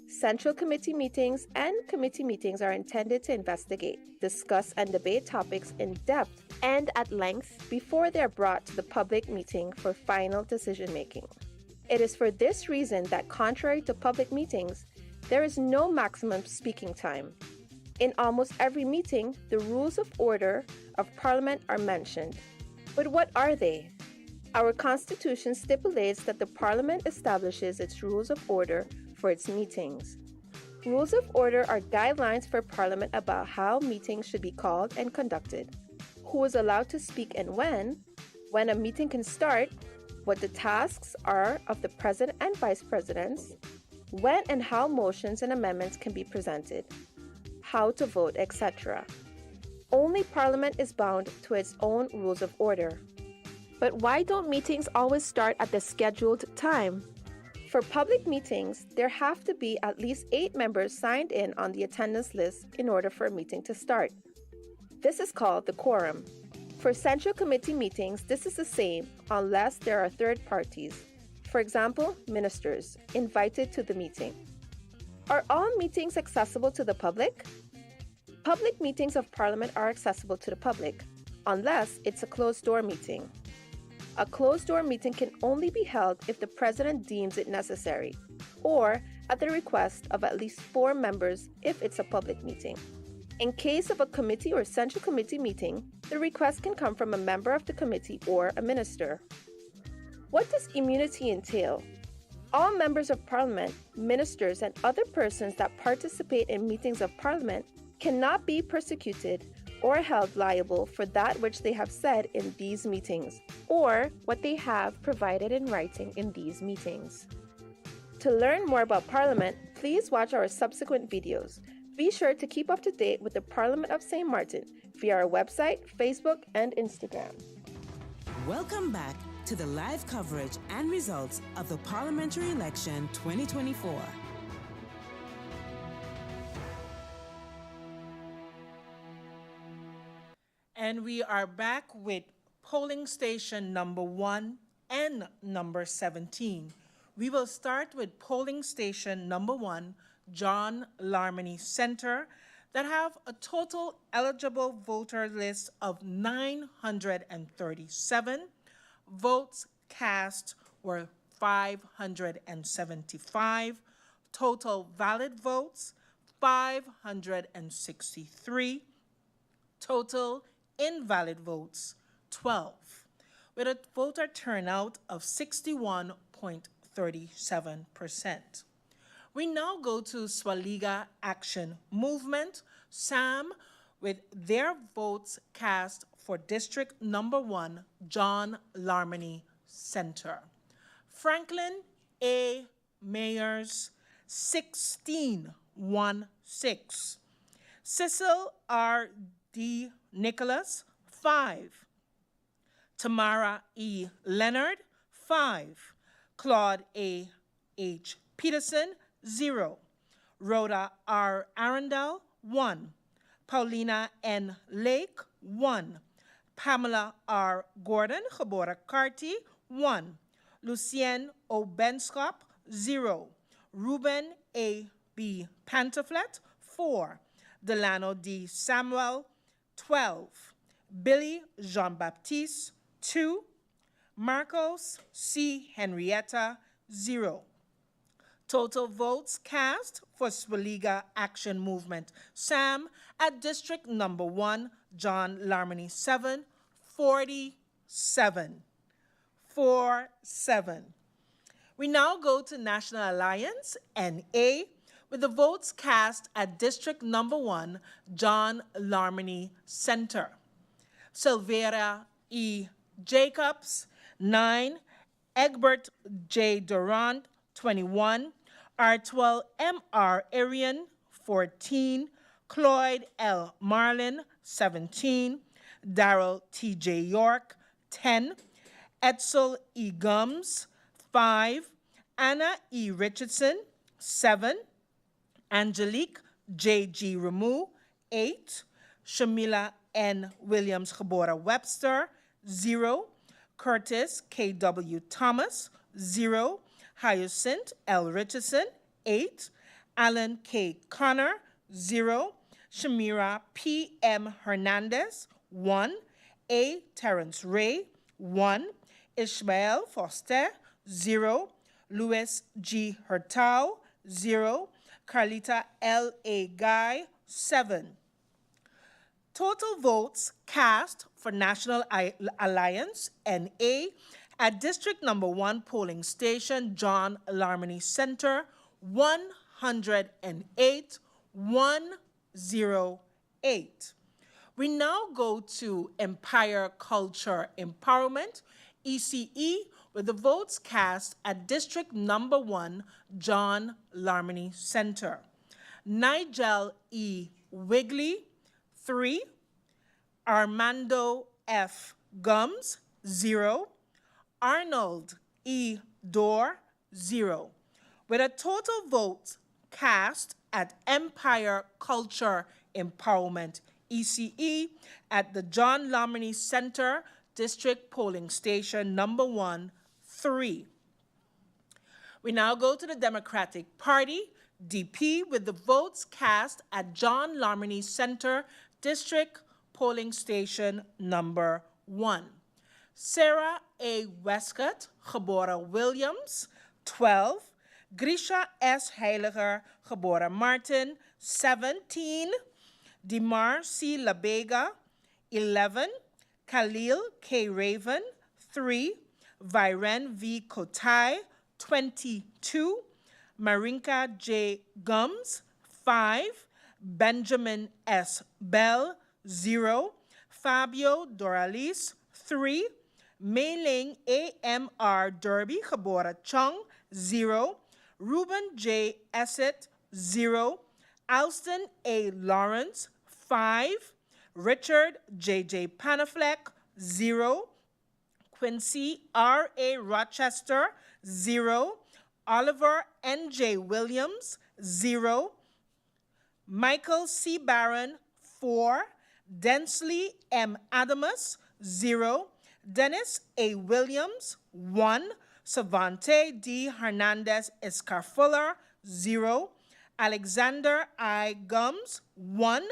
Central committee meetings and committee meetings are intended to investigate, discuss, and debate topics in depth and at length before they are brought to the public meeting for final decision-making. It is for this reason that, contrary to public meetings, there is no maximum speaking time. In almost every meeting, the rules of order of Parliament are mentioned. But what are they? Our Constitution stipulates that the Parliament establishes its rules of order for its meetings. Rules of order are guidelines for Parliament about how meetings should be called and conducted, who is allowed to speak and when a meeting can start, what the tasks are of the President and Vice Presidents, when and how motions and amendments can be presented, how to vote, etc. Only Parliament is bound to its own rules of order. But why don't meetings always start at the scheduled time? For public meetings, there have to be at least 8 members signed in on the attendance list in order for a meeting to start. This is called the quorum. For Central Committee meetings, this is the same unless there are third parties, for example, ministers, invited to the meeting. Are all meetings accessible to the public? Public meetings of Parliament are accessible to the public, unless it's a closed-door meeting. A closed-door meeting can only be held if the President deems it necessary, or at the request of at least 4 members if it's a public meeting. In case of a committee or Central Committee meeting, the request can come from a member of the committee or a minister. What does immunity entail? All members of Parliament, ministers, and other persons that participate in meetings of Parliament cannot be persecuted or held liable for that which they have said in these meetings, or what they have provided in writing in these meetings. To learn more about Parliament, please watch our subsequent videos. Be sure to keep up to date with the Parliament of St. Martin via our website, Facebook, and Instagram. Welcome back to the live coverage and results of the Parliamentary Election 2024. And we are back with polling station number 1 and number 17. We will start with polling station number 1, John Larmony Center, that have a total eligible voter list of 937. Votes cast were 575. Total valid votes, 563. Total invalid votes, 12, with a voter turnout of 61.37%. We now go to Swaliga Action Movement, SAM, with their votes cast for District Number 1, John Larmony Center. Franklin A. Mayers, 1616. Cecil R. D. Nicholas, 5. Tamara E. Leonard, 5. Claude A. H. Peterson, 0. Rhoda R. Arundel, 1. Paulina N. Lake, 1. Pamela R. Gordon, Geboren Carty, 1. Lucien O. Benskop, 0. Ruben A. B. Pantaflet, 4. Delano D. Samuel, 12. Billy Jean-Baptiste, 2. Marcos C. Henrietta, 0. Total votes cast for Swaliga Action Movement, SAM, at District Number 1, John Larmony 7, 47. 47. We now go to National Alliance, NA, with the votes cast at District Number 1, John Larmony Center. Silvera E. Jacobs, 9. Egbert J. Durant, 21. Artwell M.R. Arian, 14. Cloyd L. Marlin, 17. Darrell T.J. York, 10. Edsel E. Gums, 5. Anna E. Richardson, 7. Angelique J.G. Ramu, 8. Shamila N. Williams Geboren Webster, 0. Curtis K.W. Thomas, 0. Hyacinth L. Richardson, 8. Alan K. Connor, 0. Shamira P. M. Hernandez, 1. A. Terrence Ray, 1. Ishmael Foster, 0. Louis G. Hurtau, 0. Carlita L. A. Guy, 7. Total votes cast for National Alliance, NA, at District Number 1 polling station, John Larmony Center, 108, 108. We now go to Empire Culture Empowerment, ECE, with the votes cast at District Number 1, John Larmony Center. Nigel E. Wigley, 3. Armando F. Gums, 0. Arnold E. Dorr, 0. with a total vote cast at Empire Culture Empowerment, ECE, at the John Lomerny Center, District Polling Station number 1, 3. We now go to the Democratic Party, DP, with the votes cast at John Lomerny Center, District Polling Station number 1. Sarah A. Westcott, geboren Williams, 12. Grisha S. Heiliger, geboren Martin, 17. Dimar C. Labega, 11. Khalil K. Raven, 3. Viren V. Kotai, 22. Marinka J. Gums, 5. Benjamin S. Bell, 0. Fabio Doralis, 3. Mei-Ling A.M.R. Derby, geboren Chung, 0. Ruben J. Essett, 0. Alston A. Lawrence, 5. Richard J.J. Panafleck, 0. Quincy R.A. Rochester, 0. Oliver N.J. Williams, 0. Michael C. Barron, 4. Densley M. Adamus, 0. Dennis A. Williams, 1. Savante D. Hernandez Escarfuller, 0. Alexander I. Gums, 1.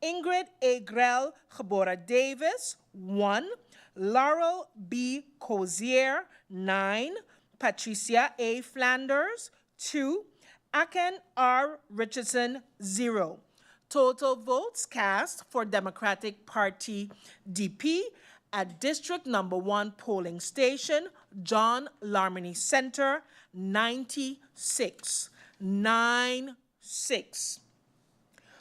Ingrid A. Grell, geboren Davis, 1. Laurel B. Cozier, 9. Patricia A. Flanders, 2. Aken R. Richardson, 0. Total votes cast for Democratic Party DP at District Number 1 polling station, John Lomerny Center, 96. 96.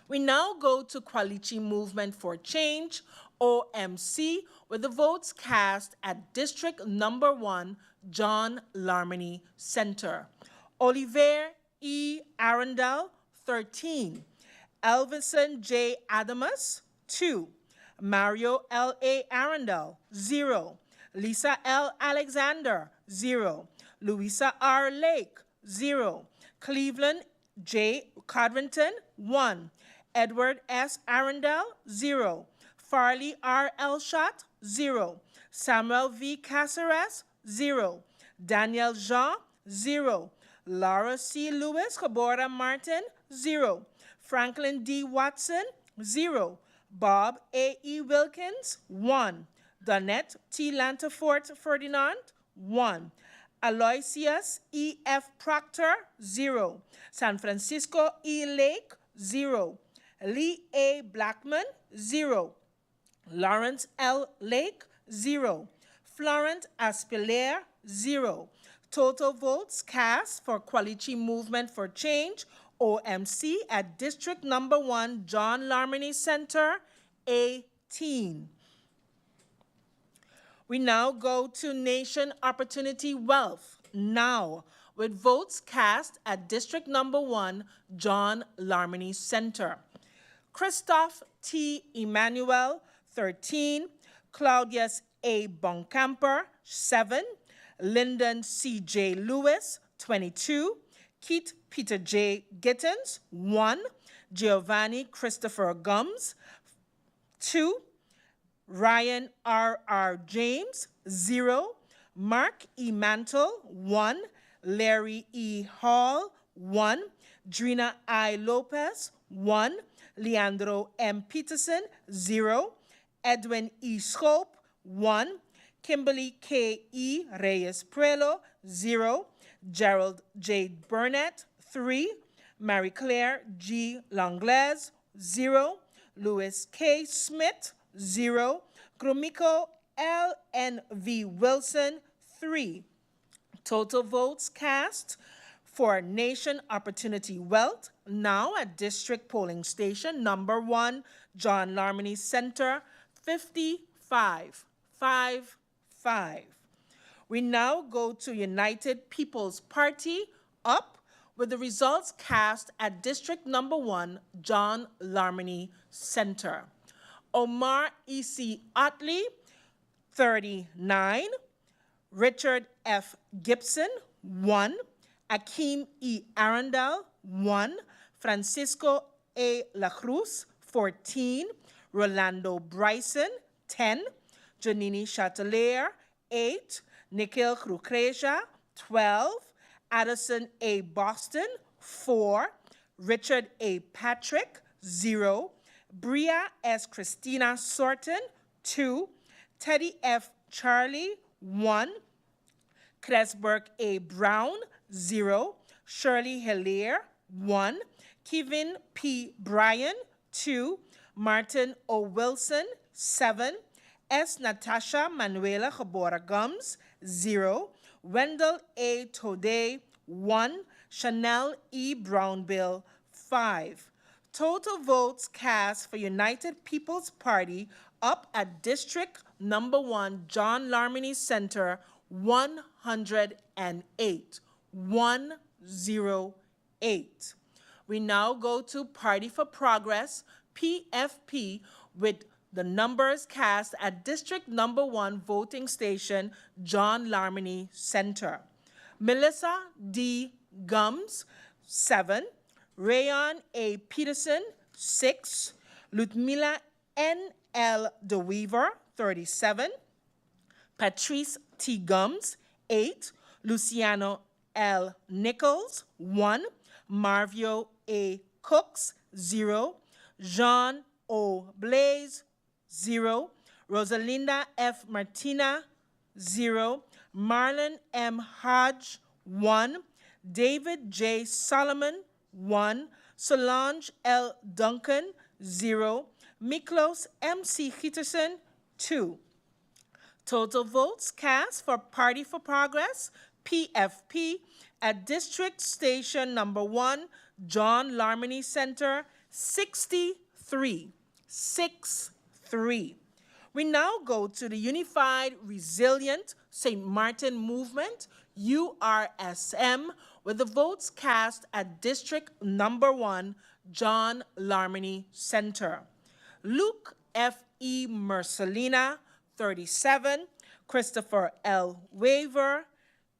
We now go to Kwalichi Movement for Change, OMC, with the votes cast at District Number 1, John Lomerny Center. Oliver E. Arundel, 13. Elvison J. Adamus, 2. Mario L. A. Arundel, 0. Lisa L. Alexander, 0. Louisa R. Lake, 0. Cleveland J. Codrington, 1. Edward S. Arundel, 0. Farley R. Elshot, 0. Samuel V. Caceres, 0. Daniel Jean, 0. Laura C. Lewis, geboren Martin, 0. Franklin D. Watson, 0. Bob A. E. Wilkins, 1. Donette T. Lantafort Ferdinand, 1. Aloysius E. F. Proctor, 0. San Francisco E. Lake, 0. Lee A. Blackman, 0. Lawrence L. Lake, 0. Florent Aspilier, 0. Total votes cast for Kwalichi Movement for Change, OMC, at District Number 1, John Lomerny Center, 18. We now go to Nation Opportunity Wealth, NOW, with votes cast at District Number 1, John Lomerny Center. Christoph T. Emmanuel, 13. Claudius A. Boncamper, 7. Lyndon C. J. Lewis, 22. Keith Peter J. Gittins, 1. Giovanni Christopher Gums, 2. Ryan R. R. James, 0. Mark E. Mantle, 1. Larry E. Hall, 1. Drina I. Lopez, 1. Leandro M. Peterson, 0. Edwin E. Scope, 1. Kimberly K. E. Reyes Prelo, 0. Gerald J. Burnett, 3. Marie Claire G. Langlaise, 0. Louis K. Smith, 0. Gromiko L. N. V. Wilson, 3. Total votes cast for Nation Opportunity Wealth, now at District Polling Station Number 1, John Lomerny Center, 55. 5. We now go to United People's Party, UP, with the results cast at District Number 1, John Lomerny Center. Omar E.C. Otley, 39. Richard F. Gibson, 1. Akeem E. Arundel, 1. Francisco A. La Cruz, 14. Rolando Bryson, 10. Janini Chatelaire, 8. Nikhil Krukreja, 12. Addison A. Boston, 4. Richard A. Patrick, 0. Bria S. Christina Sorton, 2. Teddy F. Charlie, 1. Cresberg A. Brown, 0. Shirley Hilaire, 1. Kevin P. Bryan, 2. Martin O. Wilson, 7. S. Natasha Manuela Jabora Gums, 0. Wendell A. Tode, 1. Chanel E. Brownbill, 5. Total votes cast for United People's Party up at District Number 1 John Larmeny Center, 108. 108. We now go to Party for Progress, PFP, with the numbers cast at District Number 1 voting station, John Larmeny Center. Melissa D. Gums, 7. Rayon A. Peterson, 6. Ludmila N. L. DeWeaver, 37. Patrice T. Gums, 8. Luciano L. Nichols, 1. Marvio A. Cooks, 0. Jean O. Blaze, 0. Rosalinda F. Martina, 0. Marlon M. Hodge, 1. David J. Solomon, 1. Solange L. Duncan, 0. Miklos M. C. Peterson, 2. Total votes cast for Party for Progress, PFP, at District Station Number 1, John Larmeny Center, 63. 63. We now go to the Unified Resilient St. Martin Movement, URSM, with the votes cast at District Number 1, John Larmeny Center. Luke F. E. Mercelina, 37. Christopher L. Waver,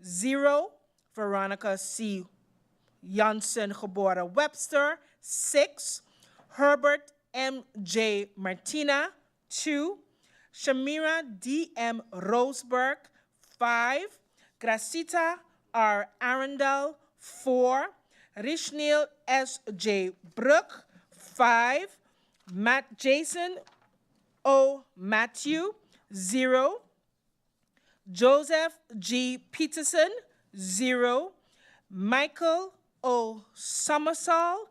0. Veronica C. Janssen Gebora Webster, 6. Herbert M. J. Martina, 2. Shamira D. M. Roseberg, 5. Gracita R. Arundel, 4. Rishnil S. J. Brook, 5. Jason O. Matthew, 0. Joseph G. Peterson, 0. Michael O. Summersall,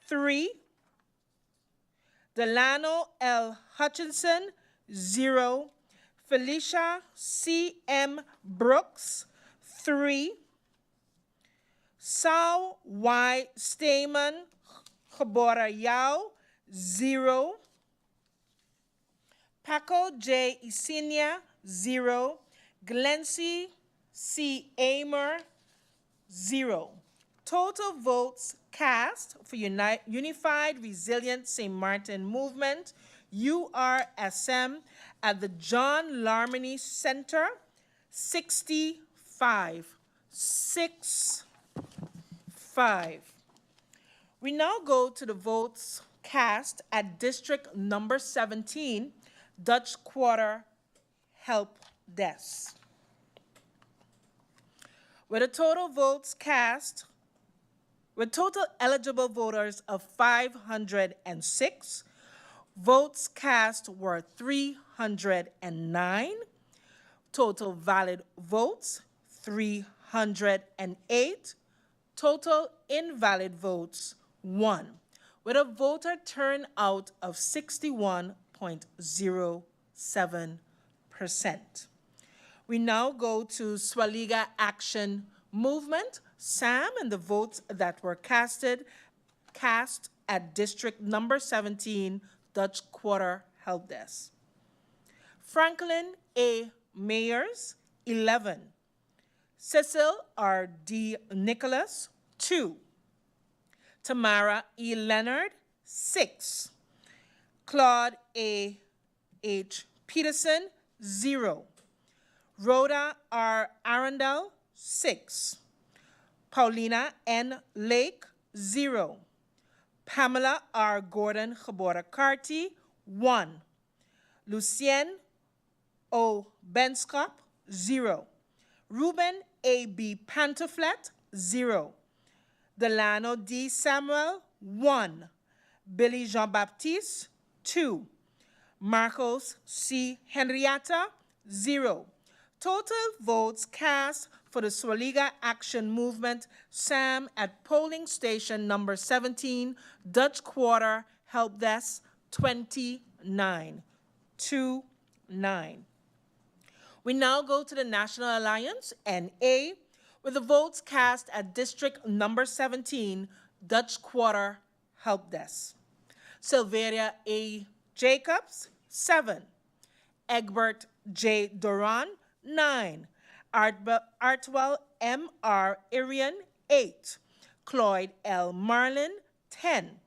3. Delano L. Hutchinson, 0. Felicia C. M. Brooks, 3. Sao Y. Stamen Gebora Yao, 0. Paco J. Isinia, 0. Glency C. Amer, 0. Total votes cast for Unified Resilient St. Martin Movement, URSM, at the John Larmeny Center, 65. 65. We now go to the votes cast at District Number 17, Dutch Quarter Help Desk. With total eligible voters of 506, votes cast were 309, total valid votes 308, total invalid votes 1, with a voter turnout of 61.07%. We now go to Swaliga Action Movement, SAM, and the votes that were cast at District Number 17, Dutch Quarter Help Desk. Franklin A. Mayers, 11. Cecil R. D. Nicholas, 2. Tamara E. Leonard, 6. Claude A. H. Peterson, 0. Rhoda R. Arundel, 6. Paulina N. Lake, 0. Pamela R. Gordon Gebora Carty, 1. Lucien O. Benskop, 0. Ruben A. B. Pantoflet, 0. Delano D. Samuel, 1. Billy Jean-Baptiste, 2. Marcos C. Henrietta, 0. Total votes cast for the Swaliga Action Movement, SAM, at polling station number 17, Dutch Quarter, Help Desk, 29. 29. We now go to the National Alliance, NA, with the votes cast at district number 17, Dutch Quarter, Help Desk. Silveria A. Jacobs, 7. Egbert J. Duran, 9. Artwell M. R. Irian, 8. Cloyd L. Marlin, 10.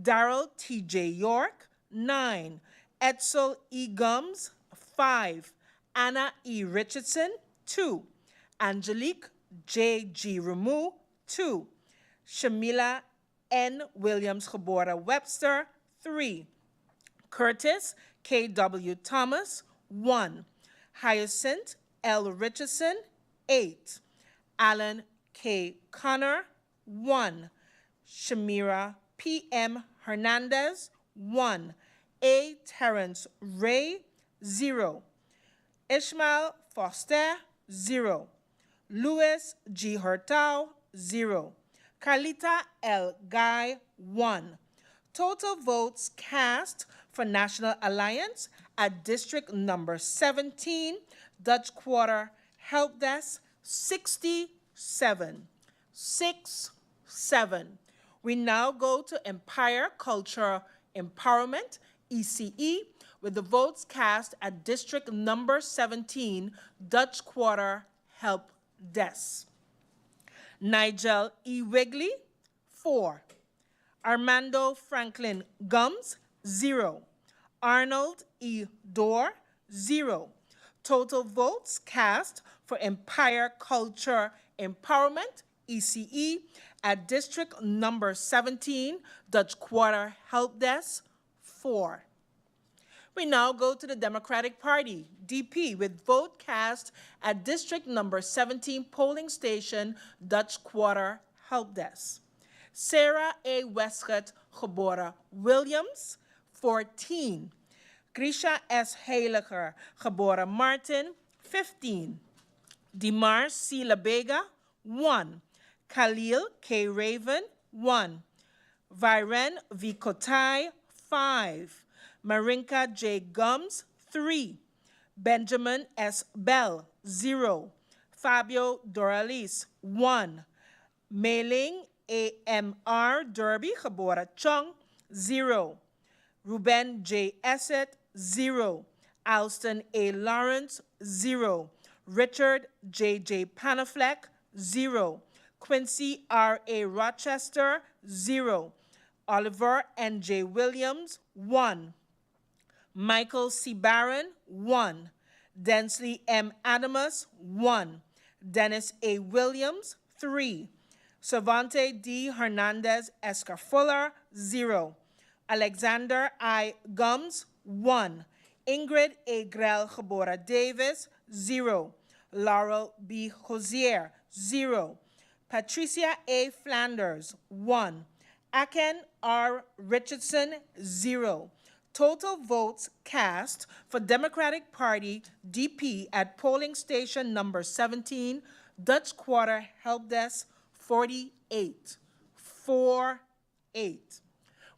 Darrell T. J. York, 9. Edsel E. Gums, 5. Anna E. Richardson, 2. Angelique J. G. Ramu, 2. Shamila N. Williams Gebora Webster, 3. Curtis K. W. Thomas, 1. Hyacinth L. Richardson, 8. Alan K. Connor, 1. Shamira P. M. Hernandez, 1. A. Terrence Ray, 0. Ishmael Foster, 0. Louis G. Hurtau, 0. Carlita L. Guy, 1. Total votes cast for National Alliance at district number 17, Dutch Quarter, Help Desk, 67. 67. We now go to Empire Cultural Empowerment, ECE, with the votes cast at district number 17, Dutch Quarter, Help Desk. Nigel E. Wigley, 4. Armando Franklin Gums, 0. Arnold E. Dorr, 0. Total votes cast for Empire Culture Empowerment, ECE, at district number 17, Dutch Quarter Help Desk, 4. We now go to the Democratic Party, DP, with vote cast at district number 17 polling station, Dutch Quarter Help Desk. Sarah A. Westcott Gebora Williams, 14. Grisha S. Heiliger Gebora Martin, 15. Dimar C. Labega, 1. Khalil K. Raven, 1. Viren V. Kotai, 5. Marinka J. Gums, 3. Benjamin S. Bell, 0. Fabio Doralis, 1. Mailing A.M.R. Derby Gebora Chung, 0. Ruben J. Essett, 0. Alston A. Lawrence, 0. Richard J.J. Panafleck, 0. Quincy R.A. Rochester, 0. Oliver N.J. Williams, 1. Michael C. Barron, 1. Densley M. Adamus, 1. Dennis A. Williams, 3. Savante D. Hernandez Escafuller, 0. Alexander I. Gums, 1. Ingrid A. Grell Gebora Davis, 0. Laurel B. Hosier, 0. Patricia A. Flanders, 1. Aken R. Richardson, 0. Total votes cast for Democratic Party DP at polling station number 17, Dutch Quarter Help Desk, 48. 48.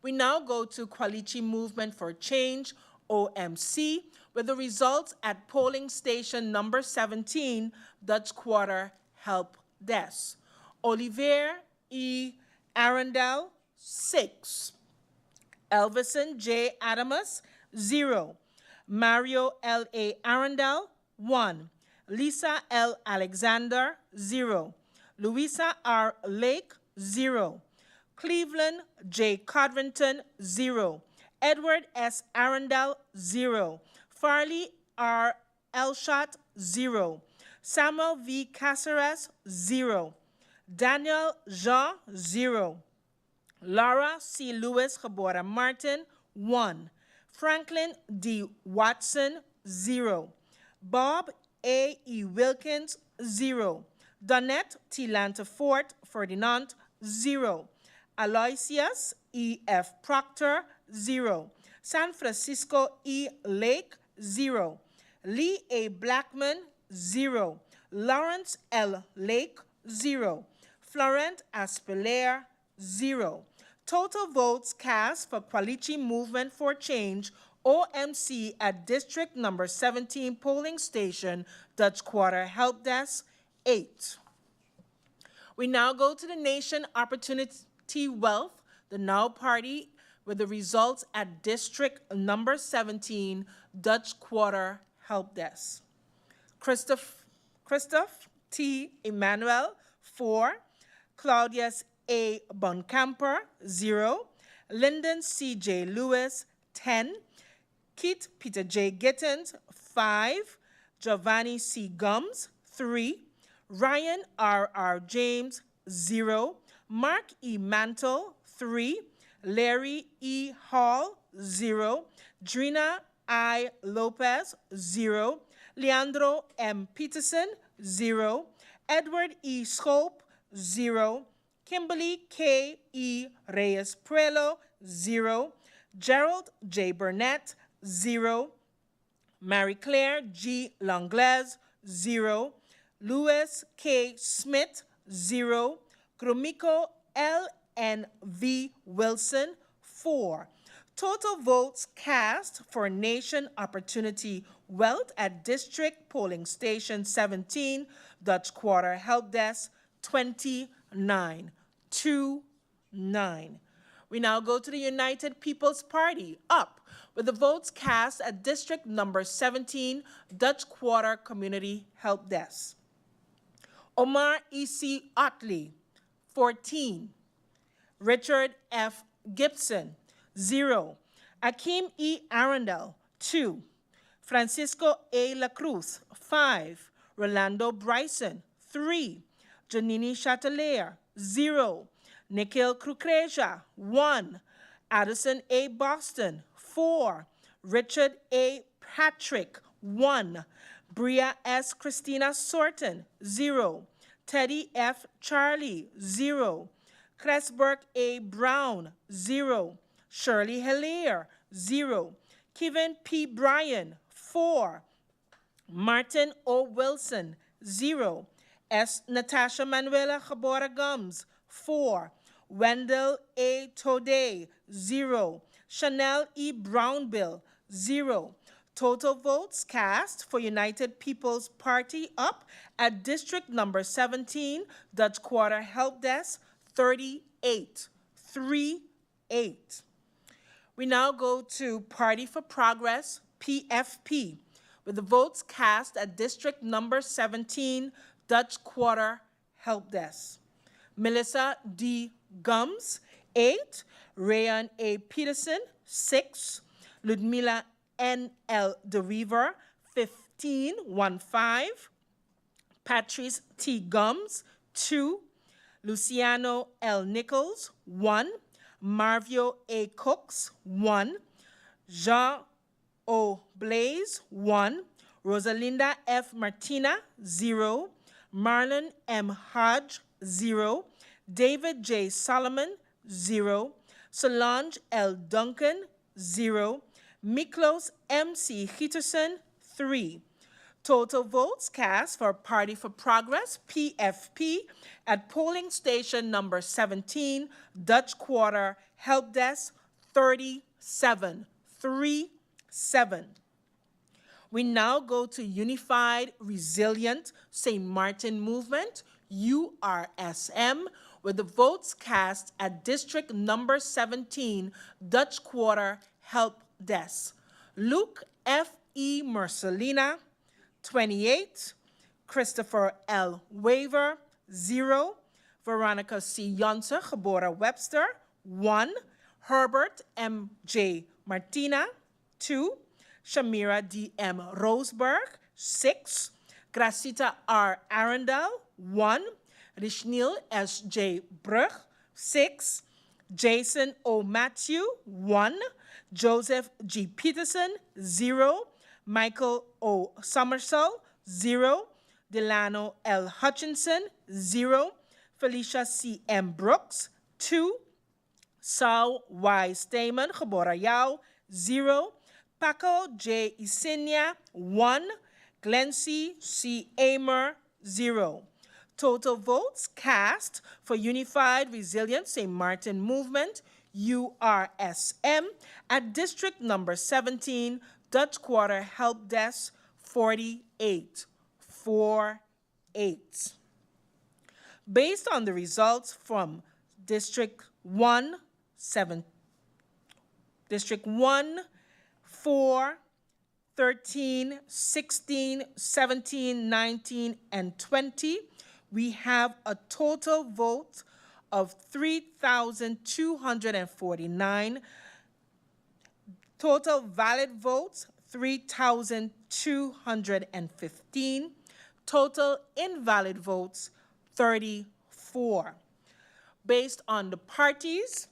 We now go to Kwalichi Movement for Change, OMC, with the results at polling station number 17, Dutch Quarter Help Desk. Olivier E. Arundel, 6. Elvison J. Adamus, 0. Mario L. A. Arundel, 1. Lisa L. Alexander, 0. Louisa R. Lake, 0. Cleveland J. Codrington, 0. Edward S. Arundel, 0. Farley R. Elshot, 0. Samuel V. Caceres, 0. Daniel Jean, 0. Laura C. Lewis Gebora Martin, 1. Franklin D. Watson, 0. Bob A. E. Wilkins, 0. Donette T. Lantafort Ferdinand, 0. Aloysius E. F. Proctor, 0. San Francisco E. Lake, 0. Lee A. Blackman, 0. Lawrence L. Lake, 0. Florent Aspelaire, 0. Total votes cast for Qualichi Movement for Change, OMC, at District Number 17 Polling Station, Dutch Quarter Help Desk, 8. We now go to the Nation Opportunity Wealth, the Now Party, with the results at District Number 17, Dutch Quarter Help Desk. Christoph T. Emmanuel, 4. Claudius A. Boncamper, 0. Lyndon C. J. Lewis, 10. Keith Peter J. Gittens, 5. Giovanni C. Gums, 3. Ryan R. R. James, 0. Mark E. Mantle, 3. Larry E. Hall, 0. Drina I. Lopez, 0. Leandro M. Peterson, 0. Edward E. Scope, 0. Kimberly K. E. Reyes Puelo, 0. Gerald J. Burnett, 0. Marie Claire G. Langlaise, 0. Louis K. Smith, 0. Gromiko L. N. V. Wilson, 4. Total votes cast for Nation Opportunity Wealth at District Polling Station 17, Dutch Quarter Help Desk, 29. 2-9. We now go to the United People's Party, up, with the votes cast at District Number 17, Dutch Quarter Community Help Desk. Omar E.C. Otley, 14. Richard F. Gibson, 0. Akeem E. Arundel, 2. Francisco A. La Cruz, 5. Rolando Bryson, 3. Janini Chatelaire, 0. Nikhil Kukreja, 1. Addison A. Boston, 4. Richard A. Patrick, 1. Bria S. Christina Sorton, 0. Teddy F. Charlie, 0. Cresburg A. Brown, 0. Shirley Hilaire, 0. Kevin P. Bryan, 4. Martin O. Wilson, 0. S. Natasha Manuela Gebora Gums, 4. Wendell A. Tode, 0. Chanel E. Brownbill, 0. Total votes cast for United People's Party up at District Number 17, Dutch Quarter Help Desk, 38. 3-8. We now go to Party for Progress, PFP, with the votes cast at District Number 17, Dutch Quarter Help Desk. Melissa D. Gums, 8. Rayan A. Peterson, 6. Ludmila N. L. DeReaver, 15. Patrice T. Gums, 2. Luciano L. Nichols, 1. Marvio A. Cooks, 1. Jean O. Blaze, 1. Rosalinda F. Martina, 0. Marlon M. Hodge, 0. David J. Solomon, 0. Solange L. Duncan, 0. Miklos M. C. Gietersen, 3. Total votes cast for Party for Progress, PFP, at polling station number 17, Dutch Quarter Help Desk, 37. 3-7. We now go to Unified Resilient St. Martin Movement, URSM, with the votes cast at District Number 17, Dutch Quarter Help Desk. Luke F. E. Mercelina, 28. Christopher L. Waver, 0. Veronica C. Jonse, Gebora Webster, 1. Herbert M. J. Martina, 2. Shamira D. M. Roseberg, 6. Gracita R. Arundel, 1. Rishnil S.J. Brugh, 6. Jason O. Matthew, 1. Joseph G. Peterson, 0. Michael O. Somersall, 0. Delano L. Hutchinson, 0. Felicia C. M. Brooks, 2. Saul Y. Stamen, geboren Yao, 0. Paco J. Isinia, 1. Glency C. Amer, 0. Total votes cast for Unified Resilient St. Martin Movement, URSM, at District Number 17, Dutch Quarter Help Desk, 48. 48. Based on the results from District 1, 4, 13, 16, 17, 19, and 20, we have a total vote of 3,249. Total valid votes, 3,215. Total invalid votes, 34. Based on the parties,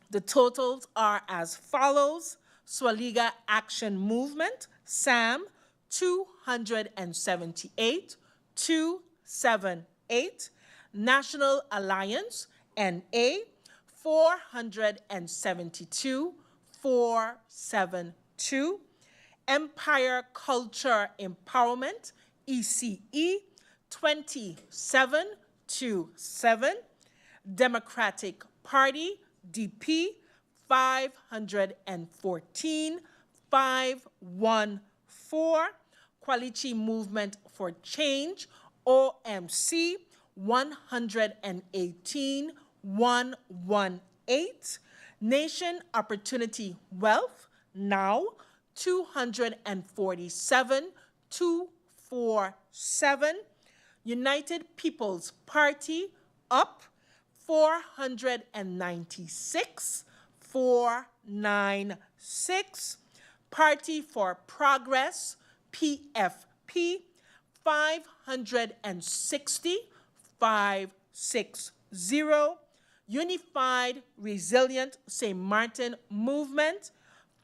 the totals are as follows. Swaliga Action Movement, SAM, 278, 278. National Alliance, NA, 472, 472. Empire Culture Empowerment, ECE, 2727. Democratic Party, DP, 514, 514. Quality Movement for Change, OMC, 118, 118. Nation Opportunity Wealth, NOW, 247, 247. United People's Party, UP, 496, 496. Party for Progress, PFP, 560, 560. Unified Resilient St. Martin Movement,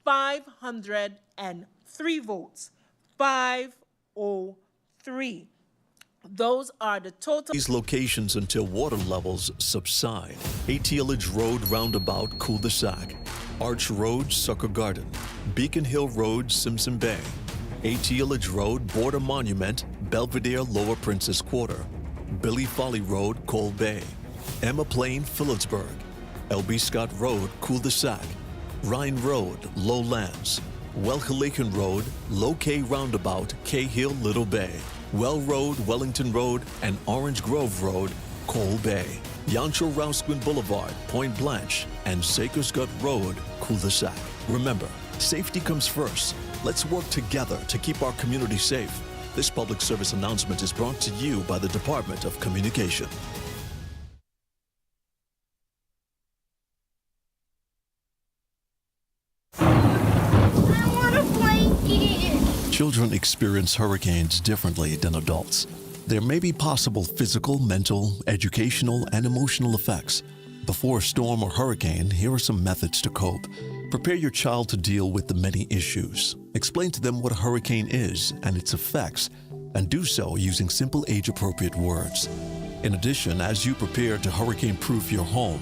503 votes, 503. Those are the total. These locations until water levels subside. Atillage Road Roundabout, Cul-de-Sac. Arch Road, Sucker Garden. Beacon Hill Road, Simpson Bay. Atillage Road, Border Monument, Belvedere, Lower Princess Quarter. Billy Folly Road, Coal Bay. Emma Plain, Phillipsburg. L.B. Scott Road, Cul-de-Sac. Rhine Road, Lowlands. Welkelican Road, Low K Roundabout, Cahill, Little Bay. Well Road, Wellington Road, and Orange Grove Road, Coal Bay. Yancho Rousquin Boulevard, Point Blanche, and Sakers Gut Road, Cul-de-Sac. Remember, safety comes first. Let's work together to keep our community safe. This public service announcement is brought to you by the Department of Communication. Children experience hurricanes differently than adults. There may be possible physical, mental, educational, and emotional effects. Before a storm or hurricane, here are some methods to cope. Prepare your child to deal with the many issues. Explain to them what a hurricane is and its effects, and do so using simple age-appropriate words. In addition, as you prepare to hurricane-proof your home,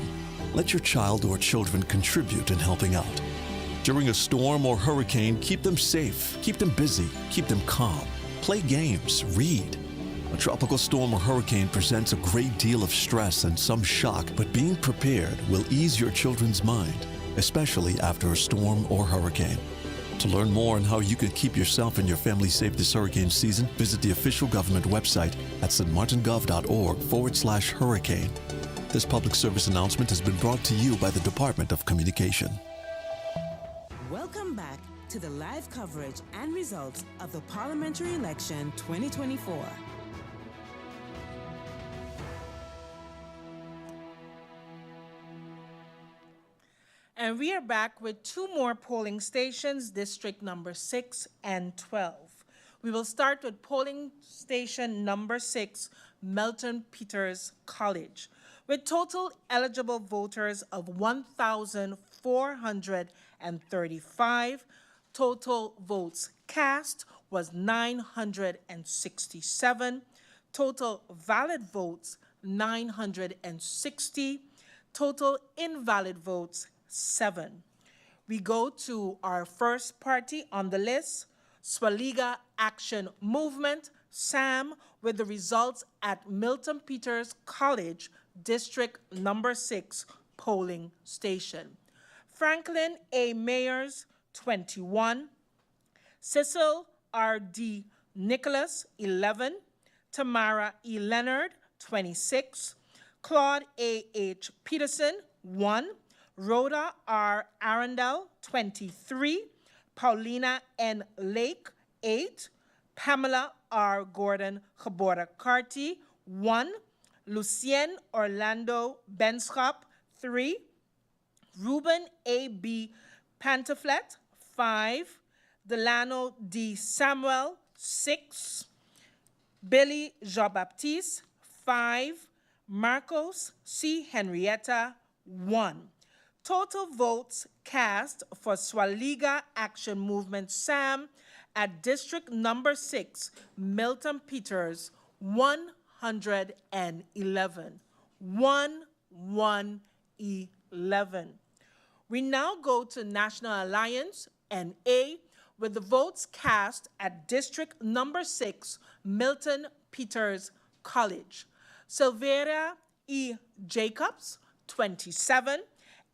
let your child or children contribute in helping out. During a storm or hurricane, keep them safe, keep them busy, keep them calm. Play games, read. A tropical storm or hurricane presents a great deal of stress and some shock, but being prepared will ease your children's mind, especially after a storm or hurricane. To learn more on how you can keep yourself and your family safe this hurricane season, visit the official government website at stmartingov.org/hurricane. This public service announcement has been brought to you by the Department of Communication. Welcome back to the live coverage and results of the Parliamentary Election 2024. And we are back with two more polling stations, District number 6 and 12. We will start with polling station number 6, Milton Peters College, with total eligible voters of 1,435. Total votes cast was 967. Total valid votes, 960. Total invalid votes, 7. We go to our first party on the list, Swaliga Action Movement, SAM, with the results at Milton Peters College, District number 6 polling station. Franklin A. Mayers, 21. Cecil R.D. Nicholas, 11. Tamara E. Leonard, 26. Claude A.H. Peterson, 1. Rhoda R. Arundel, 23. Paulina N. Lake, 8. Pamela R. Gordon Geboren Carty, 1. Lucien Orlando Benschop, 3. Ruben A. B. Pantaflet, 5. Delano D. Samuel, 6. Billy Jean-Baptiste, 5. Marcos C. Henrietta, 1. Total votes cast for Swaliga Action Movement SAM at District number 6, Milton Peters, 111. 111. We now go to National Alliance, NA, with the votes cast at District number 6, Milton Peters College. Silveria E. Jacobs, 27.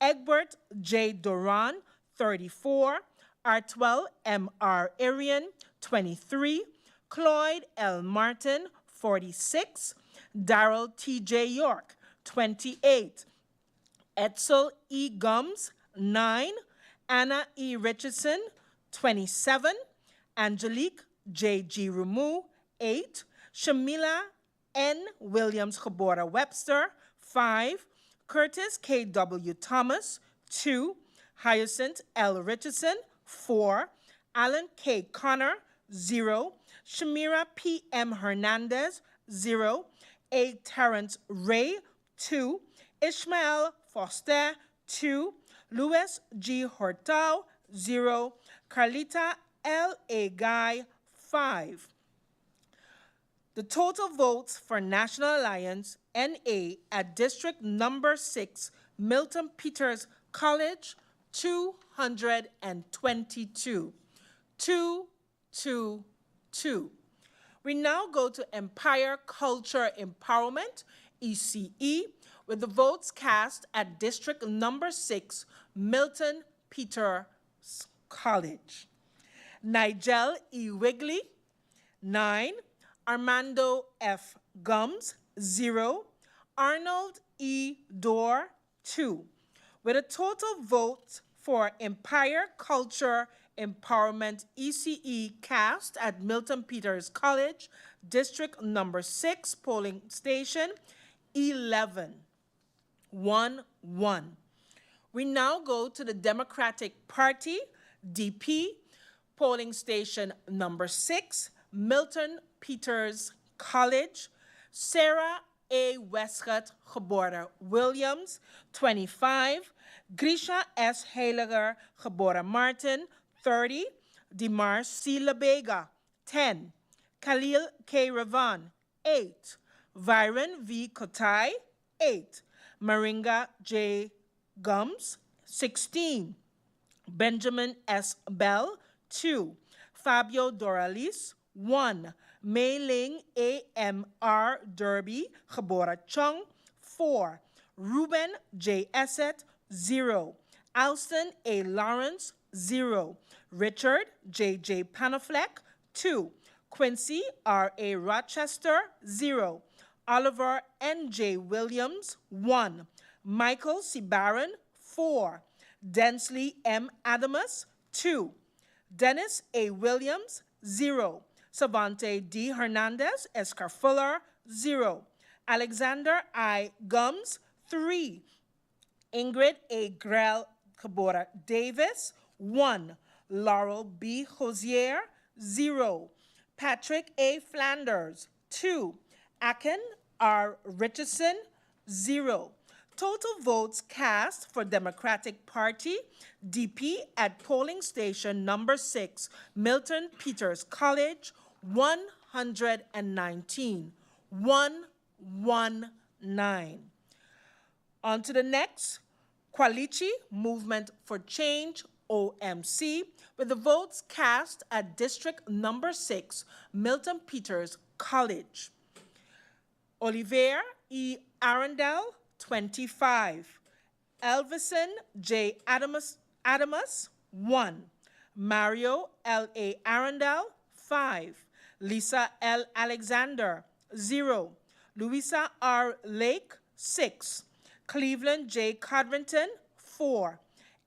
Egbert J. Doran, 34. Artwell M. R. Arian, 23. Cloyd L. Martin, 46. Darrell T. J. York, 28. Edsel E. Gums, 9. Anna E. Richardson, 27. Angelique J. G. Rumu, 8. Shamila N. Williams Geboren Webster, 5. Curtis K. W. Thomas, 2. Hyacinth L. Richardson, 4. Alan K. Connor, 0. Shamira P. M. Hernandez, 0. A. Terrence Ray, 2. Ishmael Foster, 2. Louis G. Hortal, 0. Carlita L. A. Guy, 5. The total votes for National Alliance, NA, at District number 6, Milton Peters College, 222. 222. We now go to Empire Culture Empowerment, ECE, with the votes cast at District number 6, Milton Peters College. Nigel E. Wigley, 9. Armando F. Gums, 0. Arnold E. Dorr, 2. With a total vote for Empire Culture Empowerment ECE cast at Milton Peters College, District number 6 polling station, 11. 1-1. We now go to the Democratic Party, DP, polling station number 6, Milton Peters College. Sarah A. Westcott Geboren Williams, 25. Grisha S. Heiliger Geboren Martin, 30. Dimar C. Labega, 10. Khalil K. Ravan, 8. Viren V. Kotai, 8. Maringa J. Gums, 16. Benjamin S. Bell, 2. Fabio Doralis, 1. Mei Ling A.M.R. Derby Geboren Chung, 4. Ruben J. Esset, 0. Alston A. Lawrence, 0. Richard J.J. Panafleck, 2. Quincy R.A. Rochester, 0. Oliver N.J. Williams, 1. Michael C. Barron, 4. Densley M. Adamus, 2. Dennis A. Williams, 0. Savante D. Hernandez Escarfuller, 0. Alexander I. Gums, 3. Ingrid A. Grell Geboren Davis, 1. Laurel B. Hosier, 0. Patrick A. Flanders, 2. Akin R. Richardson, 0. Total votes cast for Democratic Party, DP, at polling station number 6, Milton Peters College, 119. 119. On to the next, Kwalichi Movement for Change, OMC, with the votes cast at district number 6, Milton Peters College. Olivier E. Arundel, 25. Elvison J. Adamus, 1. Mario L. A. Arundel, 5. Lisa L. Alexander, 0. Louisa R. Lake, 6. Cleveland J. Codrington, 4.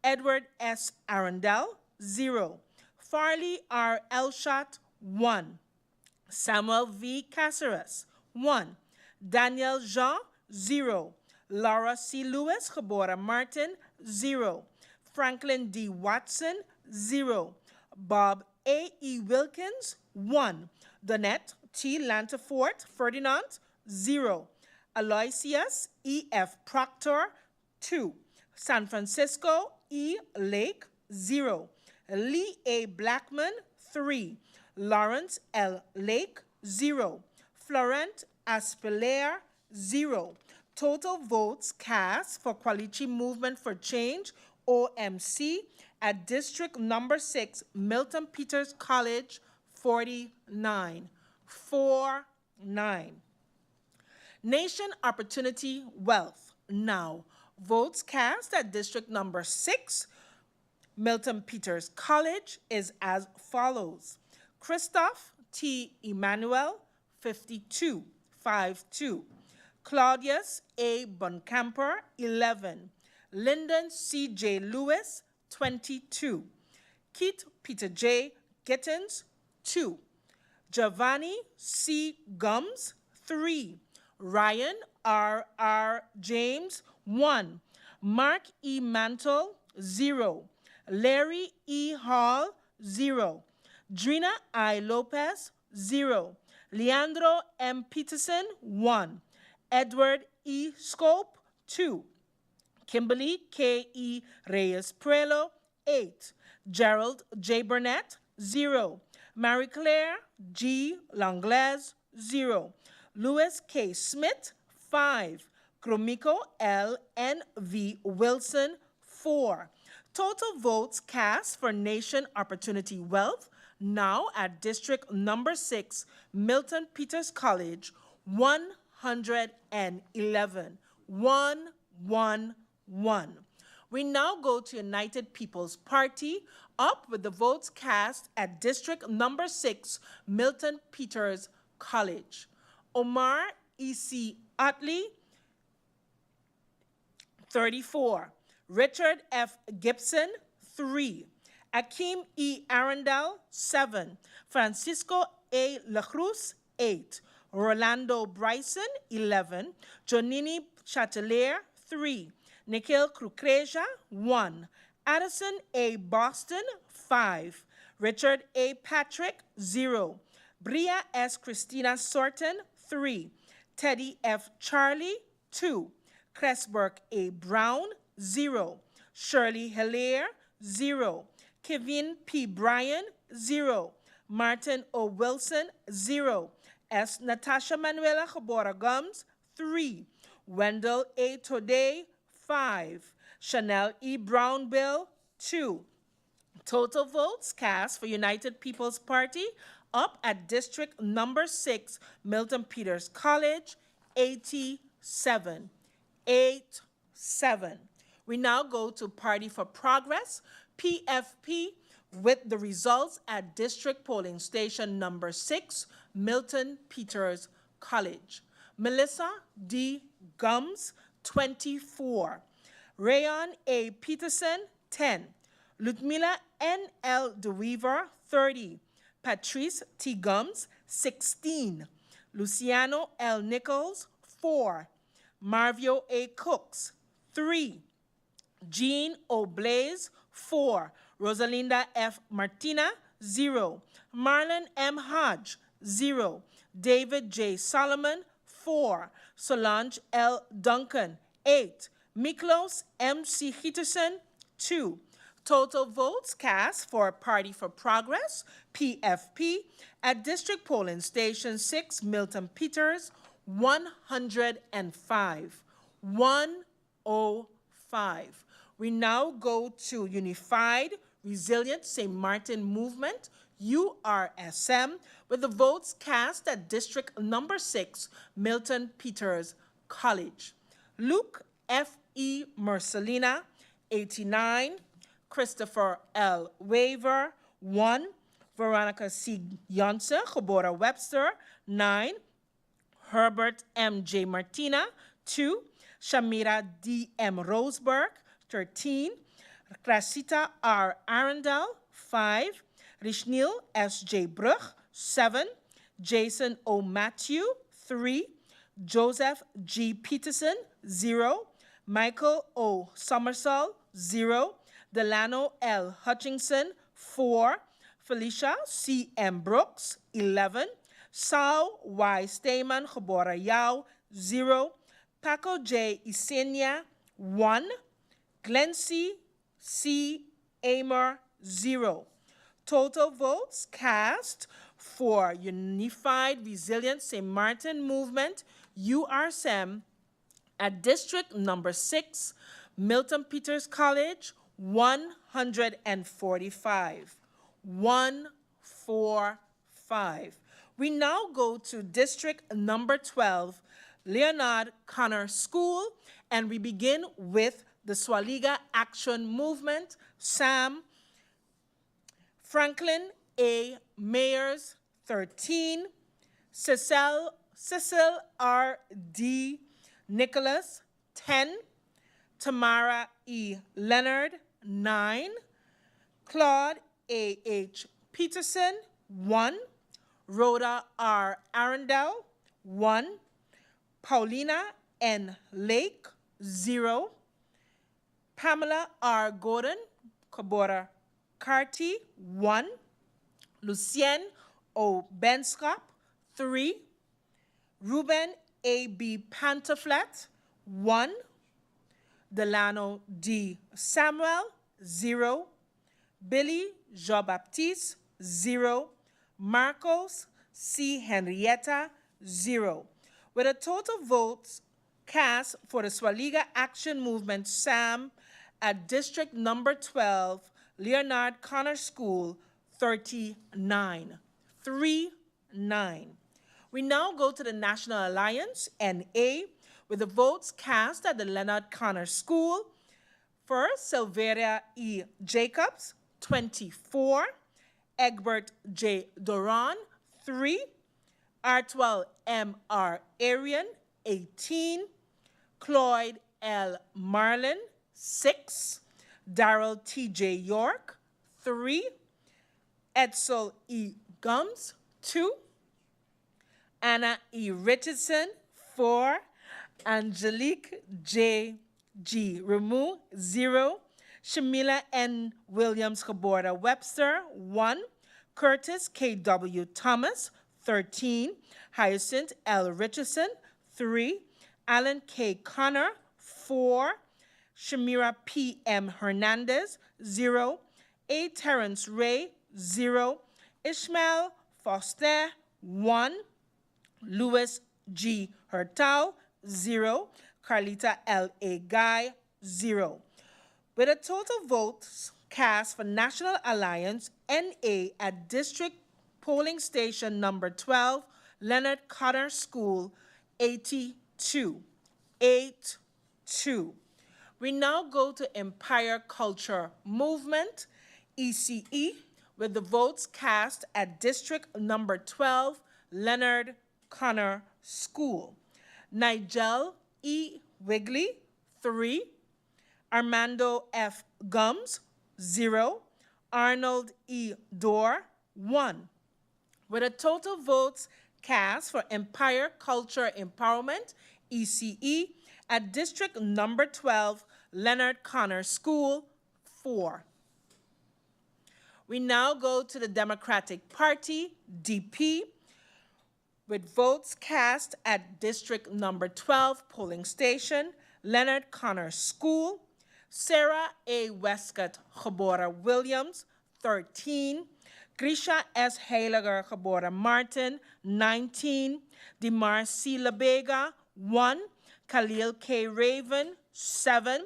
Edward S. Arundel, 0. Farley R. Elshot, 1. Samuel V. Caceres, 1. Daniel Jean, 0. Laura C. Lewis, Gebora Martin, 0. Franklin D. Watson, 0. Bob A. E. Wilkins, 1. Donette T. Lantafort Ferdinand, 0. Aloysius E. F. Proctor, 2. San Francisco E. Lake, 0. Lee A. Blackman, 3. Lawrence L. Lake, 0. Florent Aspelaire, 0. Total votes cast for Kwalichi Movement for Change, OMC, at district number 6, Milton Peters College, 49. 49. Nation Opportunity Wealth, now. Votes cast at district number 6, Milton Peters College, is as follows. Christoph T. Emmanuel, 52. 5-2. Claudius A. Boncamper, 11. Lyndon C. J. Lewis, 22. Keith Peter J. Gittins, 2. Giovanni C. Gums, 3. Ryan R. R. James, 1. Mark E. Mantle, 0. Larry E. Hall, 0. Drina I. Lopez, 0. Leandro M. Peterson, 1. Edward E. Scope, 2. Kimberly K. E. Reyes Prelo, 8. Gerald J. Burnett, 0. Marie Claire G. Langlaise, 0. Louis K. Smith, 5. Gromiko L. N. V. Wilson, 4. Total votes cast for Nation Opportunity Wealth, now at district number 6, Milton Peters College, 111. 111. We now go to United People's Party, up with the votes cast at district number 6, Milton Peters College. Omar E.C. Utley, 34. Richard F. Gibson, 3. Akeem E. Arundel, 7. Francisco A. Lacruz, 8. Rolando Bryson, 11. Jonini Chatelier, 3. Nikhil Krukeja, 1. Addison A. Boston, 5. Richard A. Patrick, 0. Bria S. Christina Sorton, 3. Teddy F. Charlie, 2. Cressburg A. Brown, 0. Shirley Hilaire, 0. Kevin P. Bryan, 0. Martin O. Wilson, 0. S. Natasha Manuela Gebora Gums, 3. Wendell A. Today, 5. Chanel E. Brownbill, 2. Total votes cast for United People's Party, up at district number 6, Milton Peters College, 87. 87. We now go to Party for Progress, PFP, with the results at district polling station number 6, Milton Peters College. Melissa D. Gums, 24. Rayon A. Peterson, 10. Ludmila N. L. DeWeaver, 30. Patrice T. Gums, 16. Luciano L. Nichols, 4. Marvio A. Cooks, 3. Jean O. Blaze, 4. Rosalinda F. Martina, 0. Marlon M. Hodge, 0. David J. Solomon, 4. Solange L. Duncan, 8. Miklos M. C. Peterson, 2. Total votes cast for Party for Progress, PFP, at District Polling Station 6, Milton Peters, 105. 105. We now go to Unified Resilient St. Martin Movement, URSM, with the votes cast at District Number 6, Milton Peters College. Luke F. E. Mercelina, 89. Christopher L. Waver, 1. Veronica C. Yonce, Gabora Webster, 9. Herbert M. J. Martina, 2. Shamira D. M. Roseberg, 13. Crasita R. Arundel, 5. Rishnil S. J. Brug, 7. Jason O. Matthew, 3. Joseph G. Peterson, 0. Michael O. Somersall, 0. Delano L. Hutchinson, 4. Felicia C. M. Brooks, 11. Saul Y. Stayman Gebora Yao, 0. Paco J. Isenia, 1. Glency C. Amer, 0. Total votes cast for Unified Resilient St. Martin Movement, URSM, at District Number 6, Milton Peters College, 145. 145. We now go to District Number 12, Leonard Connor School, and we begin with the Swaliga Action Movement, SAM. Franklin A. Mayers, 13. Cecil R. D. Nicholas, 10. Tamara E. Leonard, 9. Claude A. H. Peterson, 1. Rhoda R. Arundel, 1. Paulina N. Lake, 0. Pamela R. Gordon, Kabora Carty, 1. Lucien O. Benskop, 3. Ruben A. B. Pantaflat, 1. Delano D. Samuel, 0. Billy Jean-Baptiste, 0. Marcos C. Henrietta, 0. With a total votes cast for the Swaliga Action Movement, SAM, at District Number 12, Leonard Connor School, 39. 39. We now go to the National Alliance, NA, with the votes cast at the Leonard Connor School. First, Silveria E. Jacobs, 24. Egbert J. Doran, 3. Artwell M. R. Arian, 18. Cloyd L. Marlin, 6. Darrell T. J. York, 3. Edsel E. Gums, 2. Anna E. Richardson, 4. Angelique J. G. Ramu, 0. Shamila N. Williams Caborda Webster, 1. Curtis K. W. Thomas, 13. Hyacinth L. Richardson, 3. Alan K. Connor, 4. Shamira P. M. Hernandez, 0. A. Terrence Ray, 0. Ishmael Foster, 1. Louis G. Hertau, 0. Carlita L. A. Guy, 0. With a total votes cast for National Alliance, NA, at District Polling Station Number 12, Leonard Connor School, 82. 82. We now go to Empire Culture Movement, ECE, with the votes cast at District Number 12, Leonard Connor School. Nigel E. Wigley, 3. Armando F. Gums, 0. Arnold E. Dorr, 1. With a total votes cast for Empire Culture Empowerment, ECE, at District Number 12, Leonard Connor School, 4. We now go to the Democratic Party, DP, with votes cast at District Number 12 polling station, Leonard Connor School, Sarah A. Westcott Gebora Williams, 13, Grisha S. Heiliger Gebora Martin, 19, Dimar C. Labega, 1, Khalil K. Raven, 7,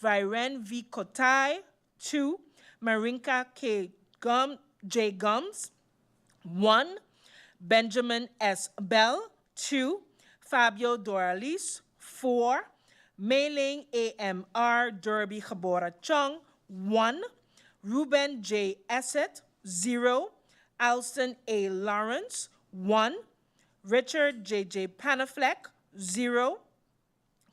Viren V. Kotai, 2, Marinka K. J. Gums, 1, Benjamin S. Bell, 2, Fabio Doralis, 4, Mei-Ling A.M.R. Derby Gebora Chung, 1, Ruben J. Essett, 0, Alston A. Lawrence, 1, Richard J.J. Panafleck, 0,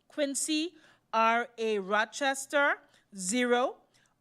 Quincy R. A. Rochester, 0,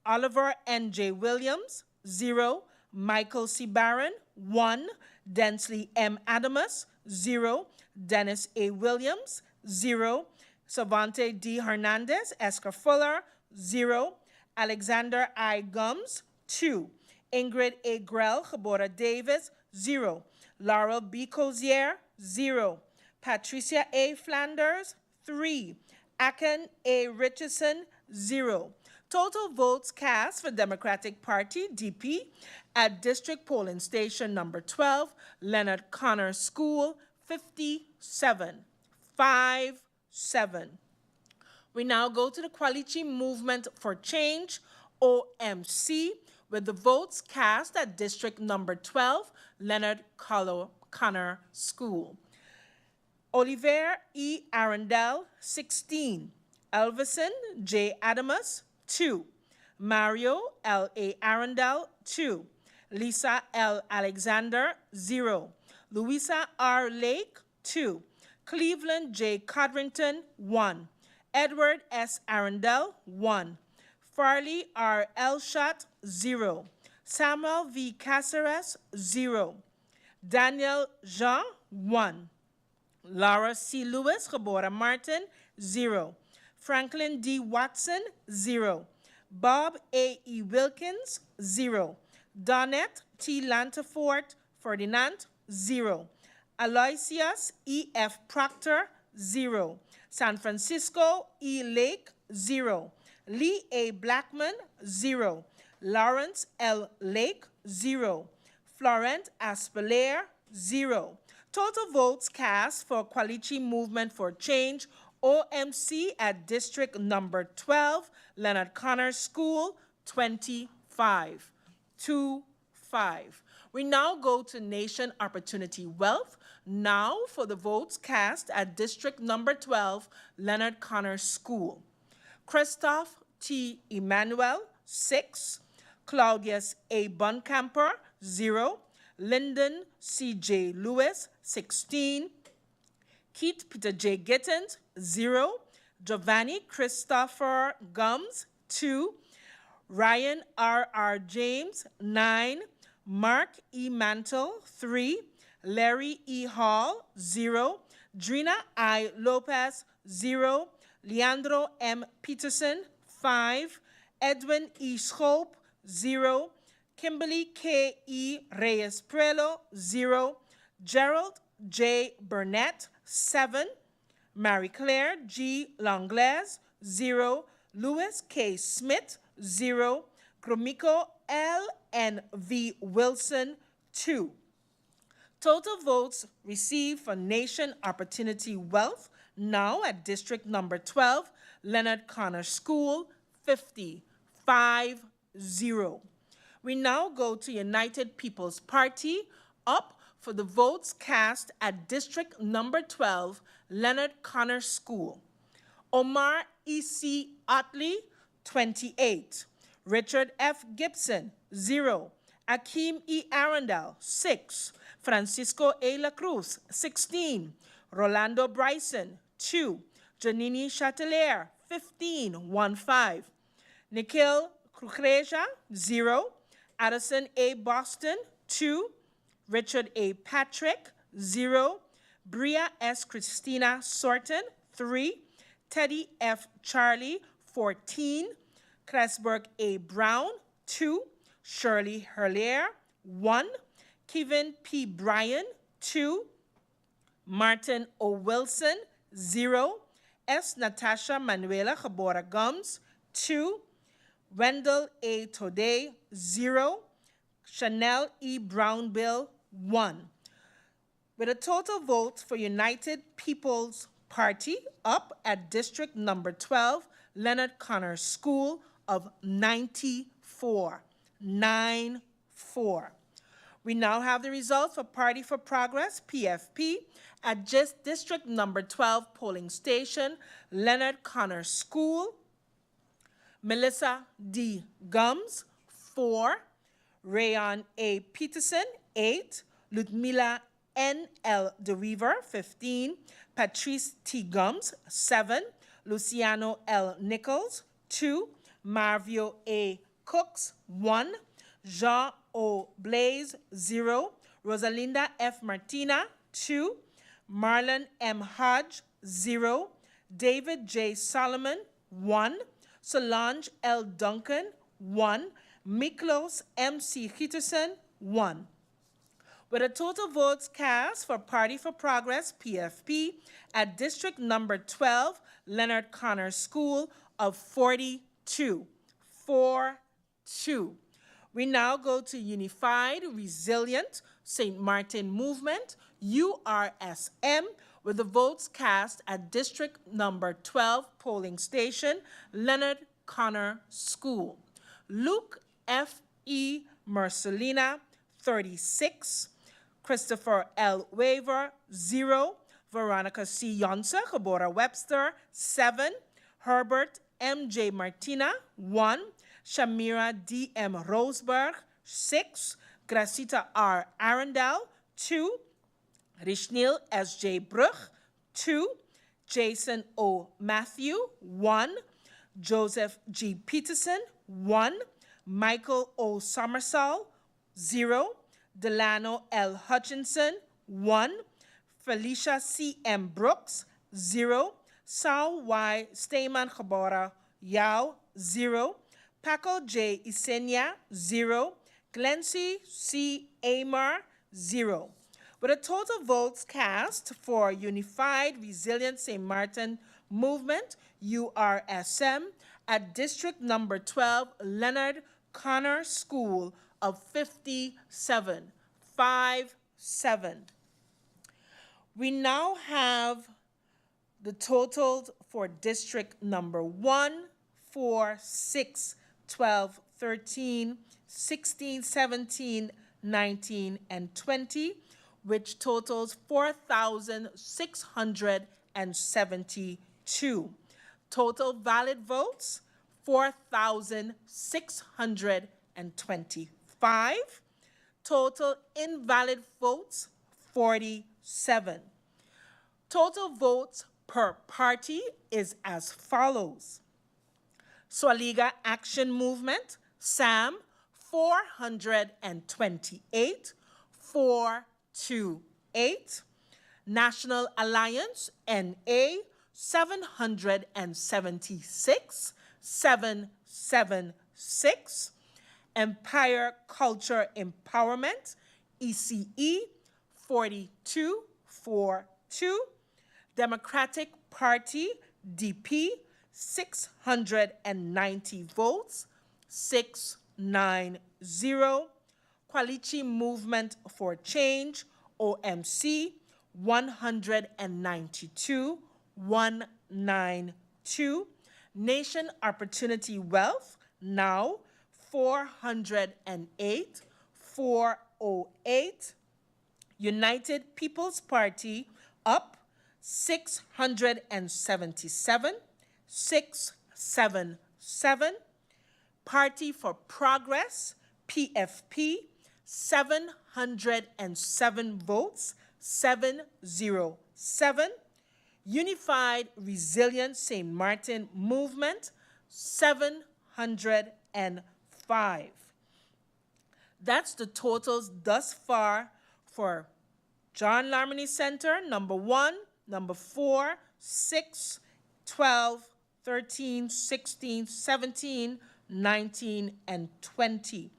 Oliver N.J. Williams, 0, Michael C. Barron, 1, Densley M. Adamus, 0, Dennis A. Williams, 0, Savante D. Hernandez, Escar Fuller, 0, Alexander I. Gums, 2, Ingrid A. Grell, Gebora Davis, 0, Laurel B. Cozier, 0, Patricia A. Flanders, 3, Aken A. Richardson, 0. Total votes cast for Democratic Party, DP, at District Polling Station Number 12, Leonard Connor School, 57. 5-7. We now go to the Quality Movement for Change, OMC, with the votes cast at District Number 12, Leonard Connor School. Oliver E. Arundel, 16. Elvison J. Adamus, 2. Mario L. A. Arundel, 2. Lisa L. Alexander, 0. Louisa R. Lake, 2. Cleveland J. Codrington, 1. Edward S. Arundel, 1. Farley R. Elshot, 0. Samuel V. Caceres, 0. Daniel Jean, 1. Laura C. Lewis, Gebora Martin, 0. Franklin D. Watson, 0. Bob A. E. Wilkins, 0. Donette T. Lantafort Ferdinand, 0. Aloysius E. F. Proctor, 0. San Francisco E. Lake, 0. Lee A. Blackman, 0. Lawrence L. Lake, 0. Florent Aspelaire, 0. Total votes cast for Quality Movement for Change, OMC, at District Number 12, Leonard Connor School, 25. 2-5. We now go to Nation Opportunity Wealth. Now for the votes cast at District Number 12, Leonard Connor School. Christoph T. Emmanuel, 6. Claudius A. Buncamper, 0. Lyndon C. J. Lewis, 16. Keith Peter J. Gittins, 0. Giovanni Christopher Gums, 2. Ryan R. James, 9. Mark E. Mantle, 3. Larry E. Hall, 0. Drina I. Lopez, 0. Leandro M. Peterson, 5. Edwin E. Schoop, 0. Kimberly K. E. Reyes Prelo, 0. Gerald J. Burnett, 7. Marie Claire G. Langlaise, 0. Louis K. Smith, 0. Gromiko L. N. V. Wilson, 2. Total votes received for Nation Opportunity Wealth, now at District Number 12, Leonard Connor School, 50. 5-0. We now go to United People's Party, up for the votes cast at District Number 12, Leonard Connor School. Omar E.C. Otley, 28. Richard F. Gibson, 0. Akeem E. Arundel, 6. Francisco A. La Cruz, 16. Rolando Bryson, 2. Janini Chatelier, 15. 1-5. Nikhil Kukreja, 0. Addison A. Boston, 2. Richard A. Patrick, 0. Bria S. Christina Sorton, 3. Teddy F. Charlie, 14. Cresberg A. Brown, 2. Shirley Herlier, 1. Kevin P. Bryan, 2. Martin O. Wilson, 0. S. Natasha Manuela Cabora Gums, 2. Wendell A. Today, 0. Chanel E. Brownbill, 1. With a total vote for United People's Party up at District Number 12, Leonard Connors School of 94. 9-4. We now have the results for Party for Progress, PFP, at just District Number 12 polling station, Leonard Connors School. Melissa D. Gums, 4. Rayon A. Peterson, 8. Ludmila N. L. DeWeaver, 15. Patrice T. Gums, 7. Luciano L. Nichols, 2. Marvio A. Cooks, 1. Jean O. Blaze, 0. Rosalinda F. Martina, 2. Marlon M. Hodge, 0. David J. Solomon, 1. Solange L. Duncan, 1. Miklos M. C. Peterson, 1. With a total votes cast for Party for Progress, PFP, at District Number 12, Leonard Connors School of 42. 4-2. We now go to Unified Resilient St. Martin Movement, URSM, with the votes cast at District Number 12 polling station, Leonard Connors School. Luke F. E. Mercelina, 36. Christopher L. Waver, 0. Veronica C. Yonsa, Cabora Webster, 7. Herbert M. J. Martina, 1. Shamira D. M. Roseberg, 6. Gracita R. Arundel, 2. Rishnil S. J. Bruch, 2. Jason O. Matthew, 1. Joseph G. Peterson, 1. Michael O. Somersall, 0. Delano L. Hutchinson, 1. Felicia C. M. Brooks, 0. Saul Y. Stayman Cabora Yao, 0. Paco J. Isenia, 0. Glency C. Amar, 0. With a total votes cast for Unified Resilient St. Martin Movement, URSM, at District Number 12, Leonard Connors School of 57. 5-7. We now have the totals for District Number 1, 4, 6, 12, 13, 16, 17, 19, and 20, which totals 4,672. Total valid votes, 4,625. Total invalid votes, 47. Total votes per party is as follows. Swaliga Action Movement, SAM, 428, 428. National Alliance, NA, 776, 776. Empire Culture Empowerment, ECE, 42, 42. Democratic Party, DP, 690 votes, 690. Qualichi Movement for Change, OMC, 192, 192. Nation Opportunity Wealth, now, 408, 408. United People's Party, up, 677, 677. Party for Progress, PFP, 707 votes, 707. Unified Resilient St. Martin Movement, 705. That's the totals thus far for John Larmony Center, number 1, number 4, 6, 12, 13, 16, 17, 19, and 20.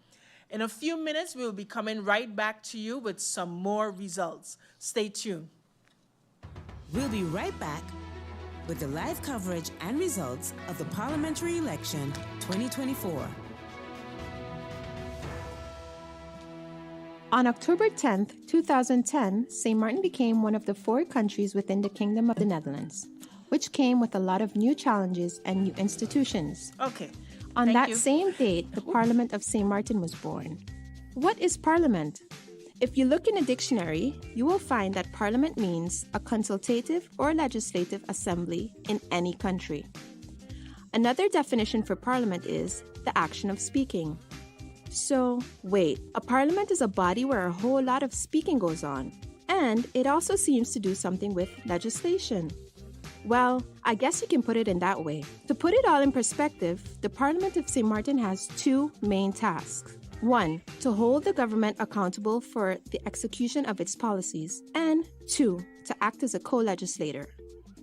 In a few minutes, we will be coming right back to you with some more results. Stay tuned. We'll be right back with the live coverage and results of the Parliamentary Election 2024. On October 10th, 2010, St. Martin became one of the 4 countries within the Kingdom of the Netherlands, which came with a lot of new challenges and new institutions. Okay. On that same date, the Parliament of St. Martin was born. What is Parliament? If you look in a dictionary, you will find that Parliament means a consultative or legislative assembly in any country. Another definition for Parliament is the action of speaking. So, wait, a parliament is a body where a whole lot of speaking goes on, and it also seems to do something with legislation. Well, I guess you can put it in that way. To put it all in perspective, the Parliament of St. Martin has 2 main tasks. 1, to hold the government accountable for the execution of its policies, and 2, to act as a co-legislator.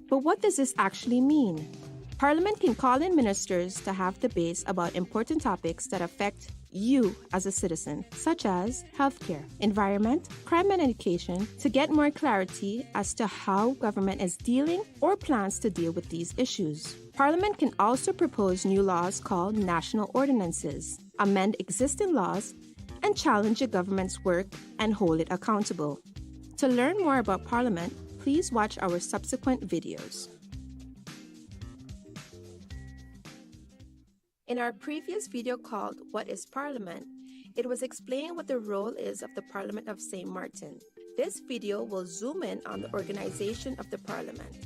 But what does this actually mean? Parliament can call in ministers to have debates about important topics that affect you as a citizen, such as healthcare, environment, crime and education, to get more clarity as to how government is dealing or plans to deal with these issues. Parliament can also propose new laws called national ordinances, amend existing laws, and challenge the government's work and hold it accountable. To learn more about Parliament, please watch our subsequent videos. In our previous video called What is Parliament?, it was explained what the role is of the Parliament of St. Martin. This video will zoom in on the organization of the Parliament.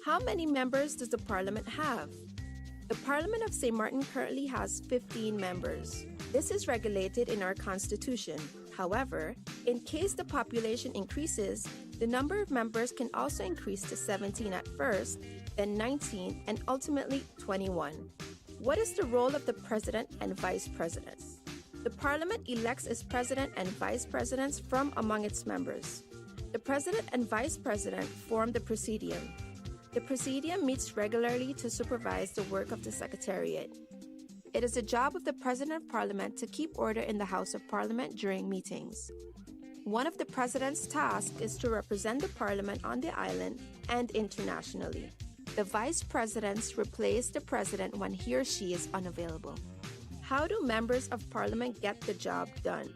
How many members does the Parliament have? The Parliament of St. Martin currently has 15 members. This is regulated in our Constitution. However, in case the population increases, the number of members can also increase to 17 at first, then 19, and ultimately 21. What is the role of the President and Vice Presidents? The Parliament elects its President and Vice Presidents from among its members. The President and Vice President form the Presidium. The Presidium meets regularly to supervise the work of the Secretariat. It is the job of the President of Parliament to keep order in the House of Parliament during meetings. One of the President's tasks is to represent the Parliament on the island and internationally. The Vice Presidents replace the President when he or she is unavailable. How do members of Parliament get the job done?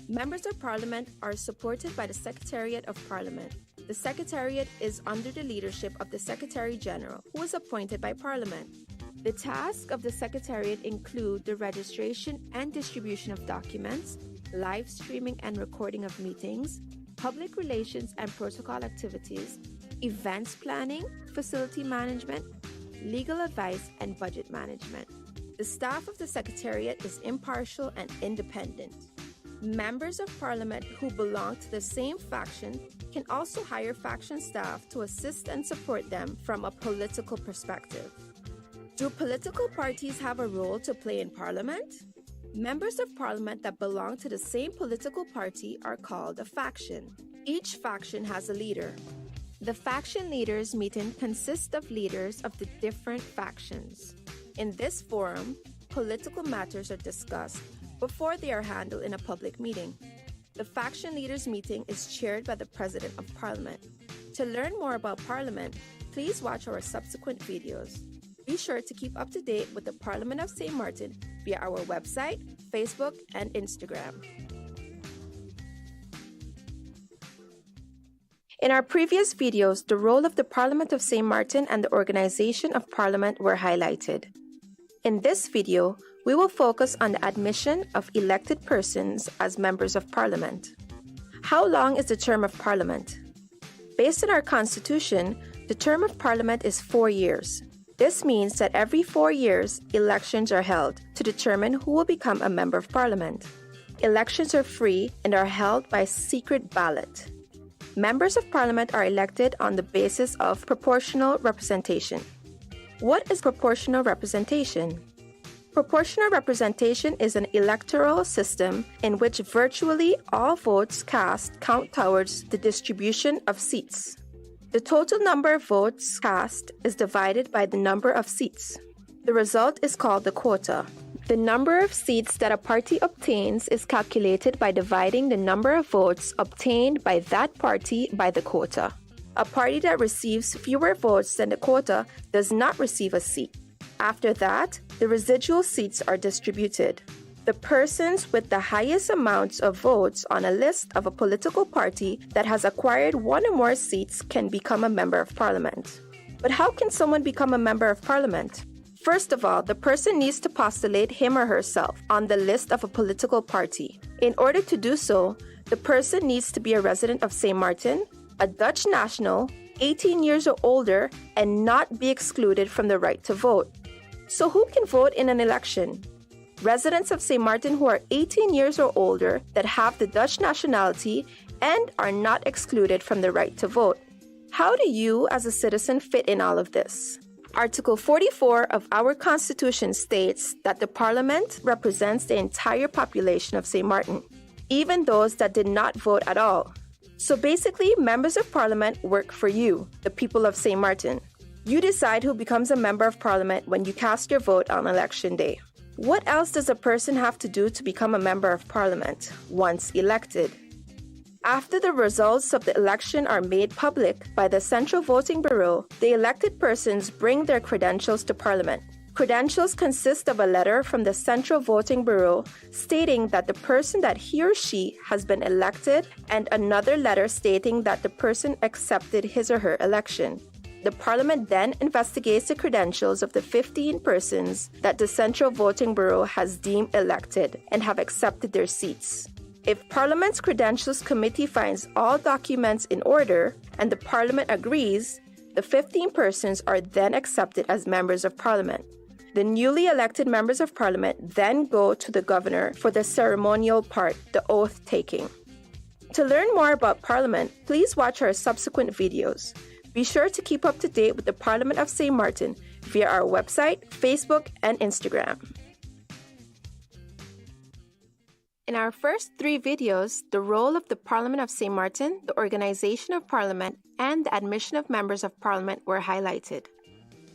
Members of Parliament are supported by the Secretariat of Parliament. The Secretariat is under the leadership of the Secretary General, who is appointed by Parliament. The tasks of the Secretariat include the registration and distribution of documents, live streaming and recording of meetings, public relations and protocol activities, events planning, facility management, legal advice, and budget management. The staff of the Secretariat is impartial and independent. Members of Parliament who belong to the same faction can also hire faction staff to assist and support them from a political perspective. Do political parties have a role to play in Parliament? Members of Parliament that belong to the same political party are called a faction. Each faction has a leader. The faction leaders' meeting consists of leaders of the different factions. In this forum, political matters are discussed before they are handled in a public meeting. The faction leaders' meeting is chaired by the President of Parliament. To learn more about Parliament, please watch our subsequent videos. Be sure to keep up to date with the Parliament of St. Martin via our website, Facebook, and Instagram. In our previous videos, the role of the Parliament of St. Martin and the organization of Parliament were highlighted. In this video, we will focus on the admission of elected persons as members of Parliament. How long is the term of Parliament? Based on our Constitution, the term of Parliament is 4 years. This means that every 4 years, elections are held to determine who will become a member of Parliament. Elections are free and are held by secret ballot. Members of Parliament are elected on the basis of proportional representation. What is proportional representation? Proportional representation is an electoral system in which virtually all votes cast count towards the distribution of seats. The total number of votes cast is divided by the number of seats. The result is called the quota. The number of seats that a party obtains is calculated by dividing the number of votes obtained by that party by the quota. A party that receives fewer votes than the quota does not receive a seat. After that, the residual seats are distributed. The persons with the highest amounts of votes on a list of a political party that has acquired one or more seats can become a member of parliament. But how can someone become a member of parliament? First of all, the person needs to postulate him or herself on the list of a political party. In order to do so, the person needs to be a resident of St. Martin, a Dutch national, 18 years or older, and not be excluded from the right to vote. So who can vote in an election? Residents of St. Martin who are 18 years or older that have the Dutch nationality and are not excluded from the right to vote. How do you, as a citizen, fit in all of this? Article 44 of our Constitution states that the Parliament represents the entire population of St. Martin, even those that did not vote at all. So basically, members of Parliament work for you, the people of St. Martin. You decide who becomes a member of Parliament when you cast your vote on Election Day. What else does a person have to do to become a member of Parliament once elected? After the results of the election are made public by the Central Voting Bureau, the elected persons bring their credentials to Parliament. Credentials consist of a letter from the Central Voting Bureau stating that the person that he or she has been elected and another letter stating that the person accepted his or her election. The Parliament then investigates the credentials of the 15 persons that the Central Voting Bureau has deemed elected and have accepted their seats. If Parliament's Credentials Committee finds all documents in order and the Parliament agrees, the 15 persons are then accepted as members of Parliament. The newly elected members of Parliament then go to the governor for the ceremonial part, the oath taking. To learn more about Parliament, please watch our subsequent videos. Be sure to keep up to date with the Parliament of St. Martin via our website, Facebook, and Instagram. In our first 3 videos, the role of the Parliament of St. Martin, the organization of Parliament, and the admission of members of Parliament were highlighted.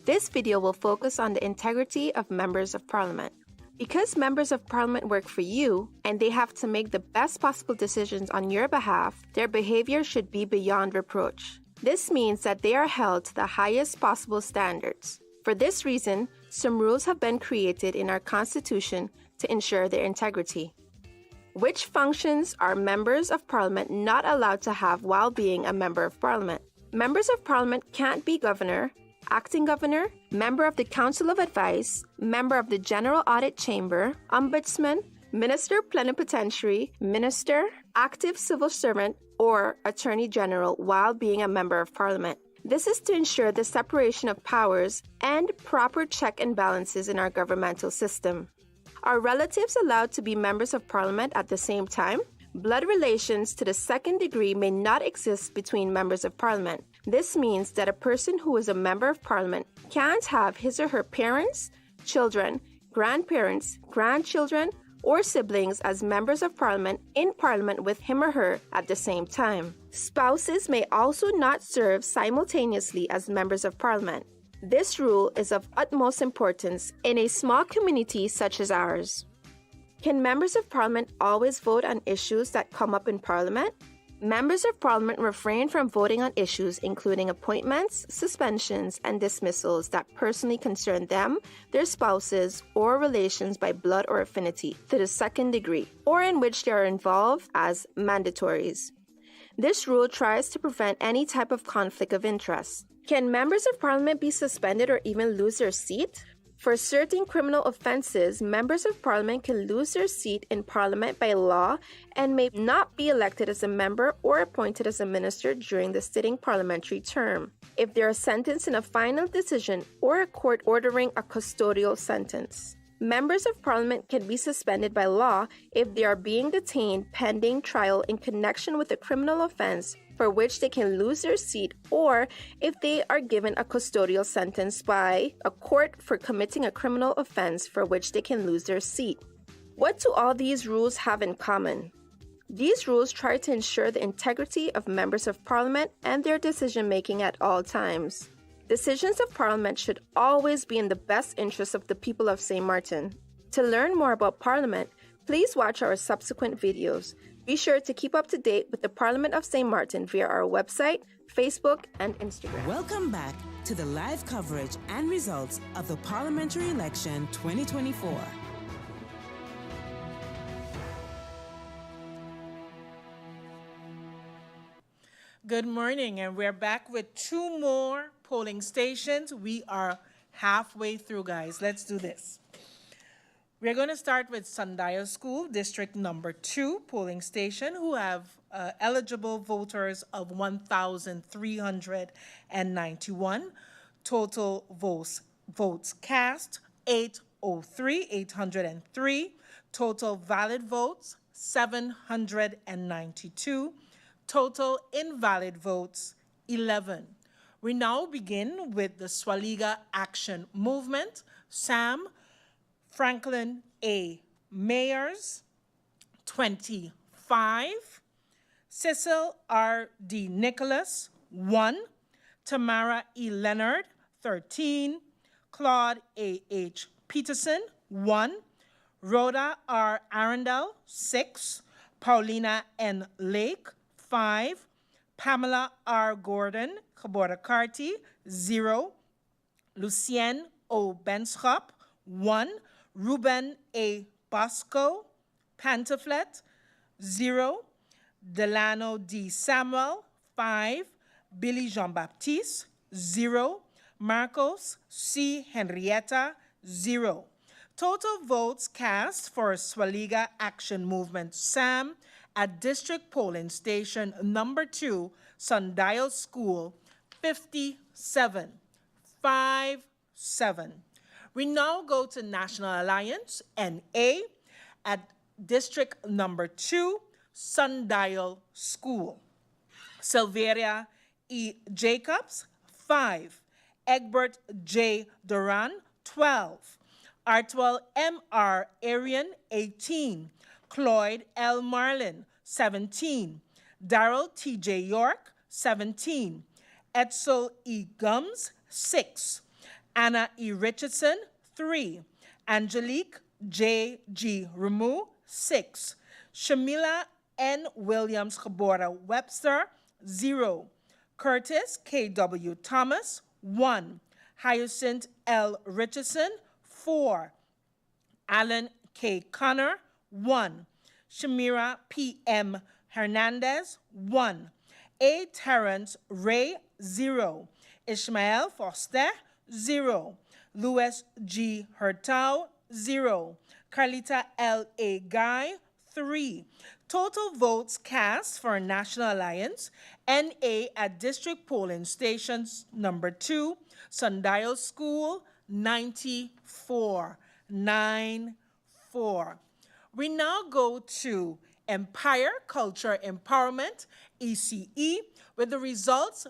This video will focus on the integrity of members of Parliament. Because members of Parliament work for you, and they have to make the best possible decisions on your behalf, their behavior should be beyond reproach. This means that they are held to the highest possible standards. For this reason, some rules have been created in our Constitution to ensure their integrity. Which functions are members of Parliament not allowed to have while being a member of Parliament? Members of Parliament can't be governor, acting governor, member of the Council of Advice, member of the General Audit Chamber, ombudsman, minister plenipotentiary, minister, active civil servant, or attorney general while being a member of Parliament. This is to ensure the separation of powers and proper check and balances in our governmental system. Are relatives allowed to be members of Parliament at the same time? Blood relations to the second degree may not exist between members of Parliament. This means that a person who is a member of Parliament can't have his or her parents, children, grandparents, grandchildren, or siblings as members of Parliament in Parliament with him or her at the same time. Spouses may also not serve simultaneously as members of Parliament. This rule is of utmost importance in a small community such as ours. Can members of Parliament always vote on issues that come up in Parliament? Members of Parliament refrain from voting on issues including appointments, suspensions, and dismissals that personally concern them, their spouses, or relations by blood or affinity to the second degree, or in which they are involved as mandatories. This rule tries to prevent any type of conflict of interest. Can members of Parliament be suspended or even lose their seat? For certain criminal offenses, members of Parliament can lose their seat in Parliament by law and may not be elected as a member or appointed as a minister during the sitting parliamentary term, if they are sentenced in a final decision or a court ordering a custodial sentence. Members of Parliament can be suspended by law if they are being detained pending trial in connection with a criminal offense for which they can lose their seat, or if they are given a custodial sentence by a court for committing a criminal offense for which they can lose their seat. What do all these rules have in common? These rules try to ensure the integrity of members of Parliament and their decision-making at all times. Decisions of Parliament should always be in the best interest of the people of St. Martin. To learn more about Parliament, please watch our subsequent videos. Be sure to keep up to date with the Parliament of St. Martin via our website, Facebook, and Instagram. Welcome back to the live coverage and results of the Parliamentary Election 2024. Good morning, and we're back with 2 more polling stations. We are halfway through, guys. Let's do this. We're going to start with Sundial School, District number 2 polling station, who have eligible voters of 1,391. Total votes cast, 803. Total valid votes, 792. Total invalid votes, 11. We now begin with the Swaliga Action Movement. Sam Franklin A. Mayers, 25. Cecil R. D. Nicholas, 1. Tamara E. Leonard, 13. Claude A. H. Peterson, 1. Rhoda R. Arundel, 6. Paulina N. Lake, 5. Pamela R. Gordon, Geboorte Carty, 0. Lucien O. Benschop, 1. Ruben A. Bosco, Pantaflet, 0. Delano D. Samuel, 5. Billy Jean-Baptiste, 0. Marcos C. Henrietta, 0. Total votes cast for Swaliga Action Movement SAM at District Polling Station number 2, Sundial School, 57. 5-7. We now go to National Alliance, NA, at District number 2, Sundial School. Silveria E. Jacobs, 5. Egbert J. Duran, 12. Artwell M.R. Arian, 18. Cloyd L. Marlin, 17. Darrell T.J. York, 17. Edsel E. Gums, 6. Anna E. Richardson, 3. Angelique J. G. Ramu, 6. Shamila N. Williams Geboorte Webster, 0. Curtis K.W. Thomas, 1. Hyacinth L. Richardson, 4. Alan K. Connor, 1. Shamira P.M. Hernandez, 1. A. Terrence Ray, 0. Ishmael Foster, 0. Louis G. Hurtau, 0. Carlita L. A. Guy, 3. Total votes cast for National Alliance, NA at District Polling Stations number 2, Sundial School, 94. 9-4. We now go to Empire Culture Empowerment, ECE, with the results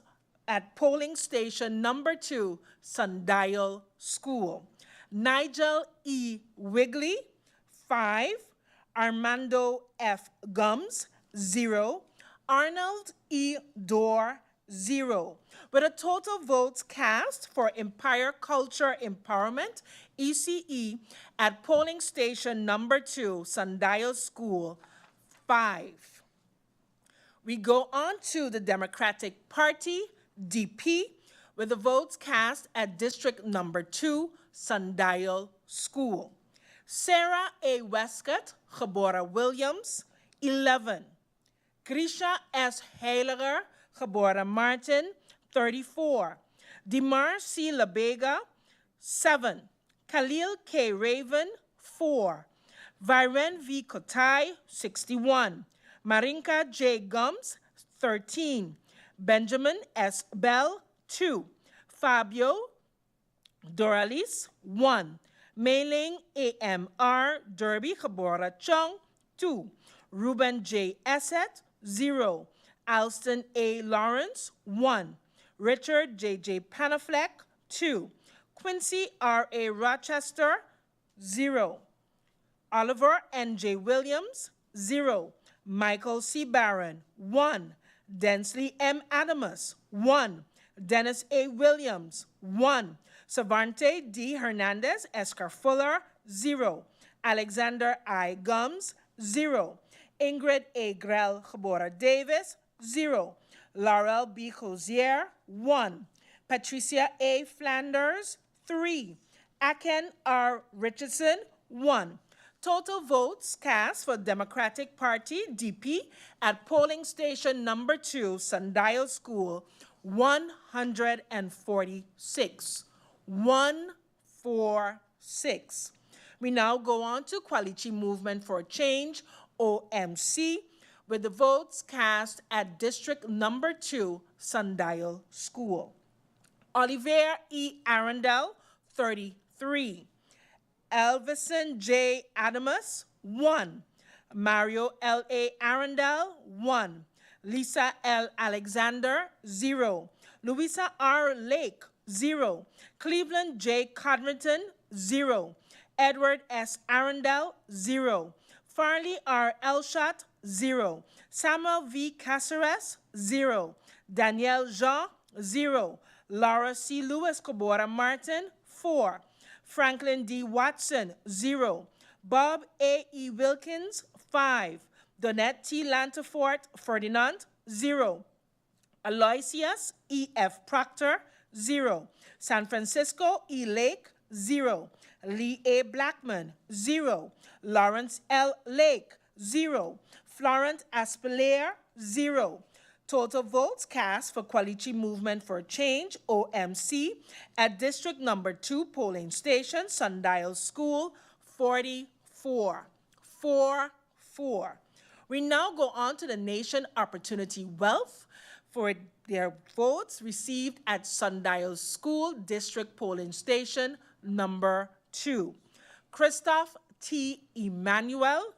at polling station number 2, Sundial School. Nigel E. Wigley, 5. Armando F. Gums, 0. Arnold E. Dorr, 0. With a total votes cast for Empire Culture Empowerment, ECE, at polling station number 2, Sundial School, 5. We go on to the Democratic Party, DP, with the votes cast at district number 2, Sundial School. Sarah A. Westcott, Geboorte Williams, 11. Grisha S. Heiliger, Geboorte Martin, 34. Dimar C. Labega, 7. Khalil K. Raven, 4. Viren V. Kotai, 61. Marinka J. Gums, 13. Benjamin S. Bell, 2. Fabio Doralis, 1. Mailing AMR Derby Geboorte Chung, 2. Ruben J. Esset, 0. Alston A. Lawrence, 1. Richard J.J. Panafleck, 2. Quincy R.A. Rochester, 0. Oliver N.J. Williams, 0. Michael C. Barron, 1. Densley M. Adamus, 1. Dennis A. Williams, 1. Savante D. Hernandez Escar Fuller, 0. Alexander I. Gums, 0. Ingrid A. Grell Gebora Davis, 0. Laurel B. Cozier, 1. Patricia A. Flanders, 3. Aken R. Richardson, 1. Total votes cast for Democratic Party, DP, at polling station number 2, Sundial School, 146. 146. We now go on to Quality Movement for Change, OMC, with the votes cast at District number 2, Sundial School. Olivier E. Arundel, 33. Elvison J. Adamus, 1. Mario L. A. Arundel, 1. Lisa L. Alexander, 0. Louisa R. Lake, 0. Cleveland J. Codrington, 0. Edward S. Arundel, 0. Farley R. Elshot, 0. Samuel V. Caceres, 0. Danielle Jean, 0. Laura C. Lewis Cabora Martin, 4. Franklin D. Watson, 0. Bob A. E. Wilkins, 5. Donette T. Lantafort Ferdinand, 0. Aloysius E. F. Proctor, 0. San Francisco E. Lake, 0. Lee A. Blackman, 0. Lawrence L. Lake, 0. Florent Aspelaire, 0. Total votes cast for Quality Movement for Change, OMC, at District number 2 polling station, Sundial School, 44. 4-4. We now go on to the Nation Opportunity Wealth for their votes received at Sundial School District polling station number 2. Christoph T. Emmanuel,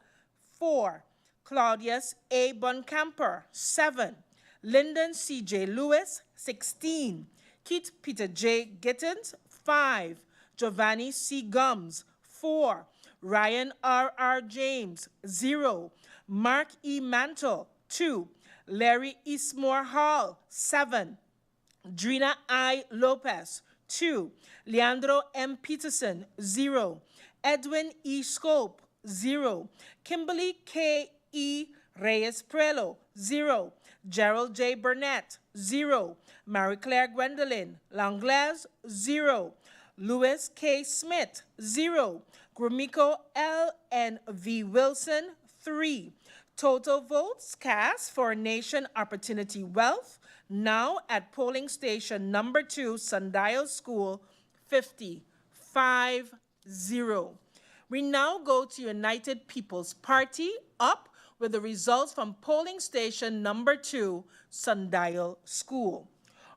4. Claudius A. Boncamper, 7. Lyndon C. J. Lewis, 16. Keith Peter J. Gittins, 5. Giovanni C. Gums, 4. Ryan R. R. James, 0. Mark E. Mantle, 2. Larry Eastmore Hall, 7. Drina I. Lopez, 2. Leandro M. Peterson, 0. Edwin E. Scope, 0. Kimberly K. E. Reyes Prelo, 0. Gerald J. Burnett, 0. Marie Claire Gwendolyn Langlaise, 0. Louis K. Smith, 0. Grumiko L. N. V. Wilson, 3. Total votes cast for Nation Opportunity Wealth, now at polling station number 2, Sundial School, 50. 5-0. We now go to United People's Party, up with the results from polling station number 2, Sundial School.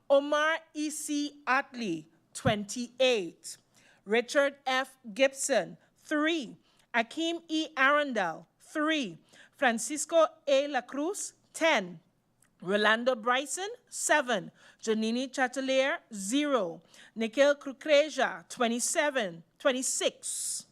Omar E.C. Otley, 28. Richard F. Gibson, 3. Akeem E. Arundel, 3. Francisco A. La Cruz, 10. Rolando Bryson, 7. Janini Chatelier, 0. Nikhil Kukreja, 26.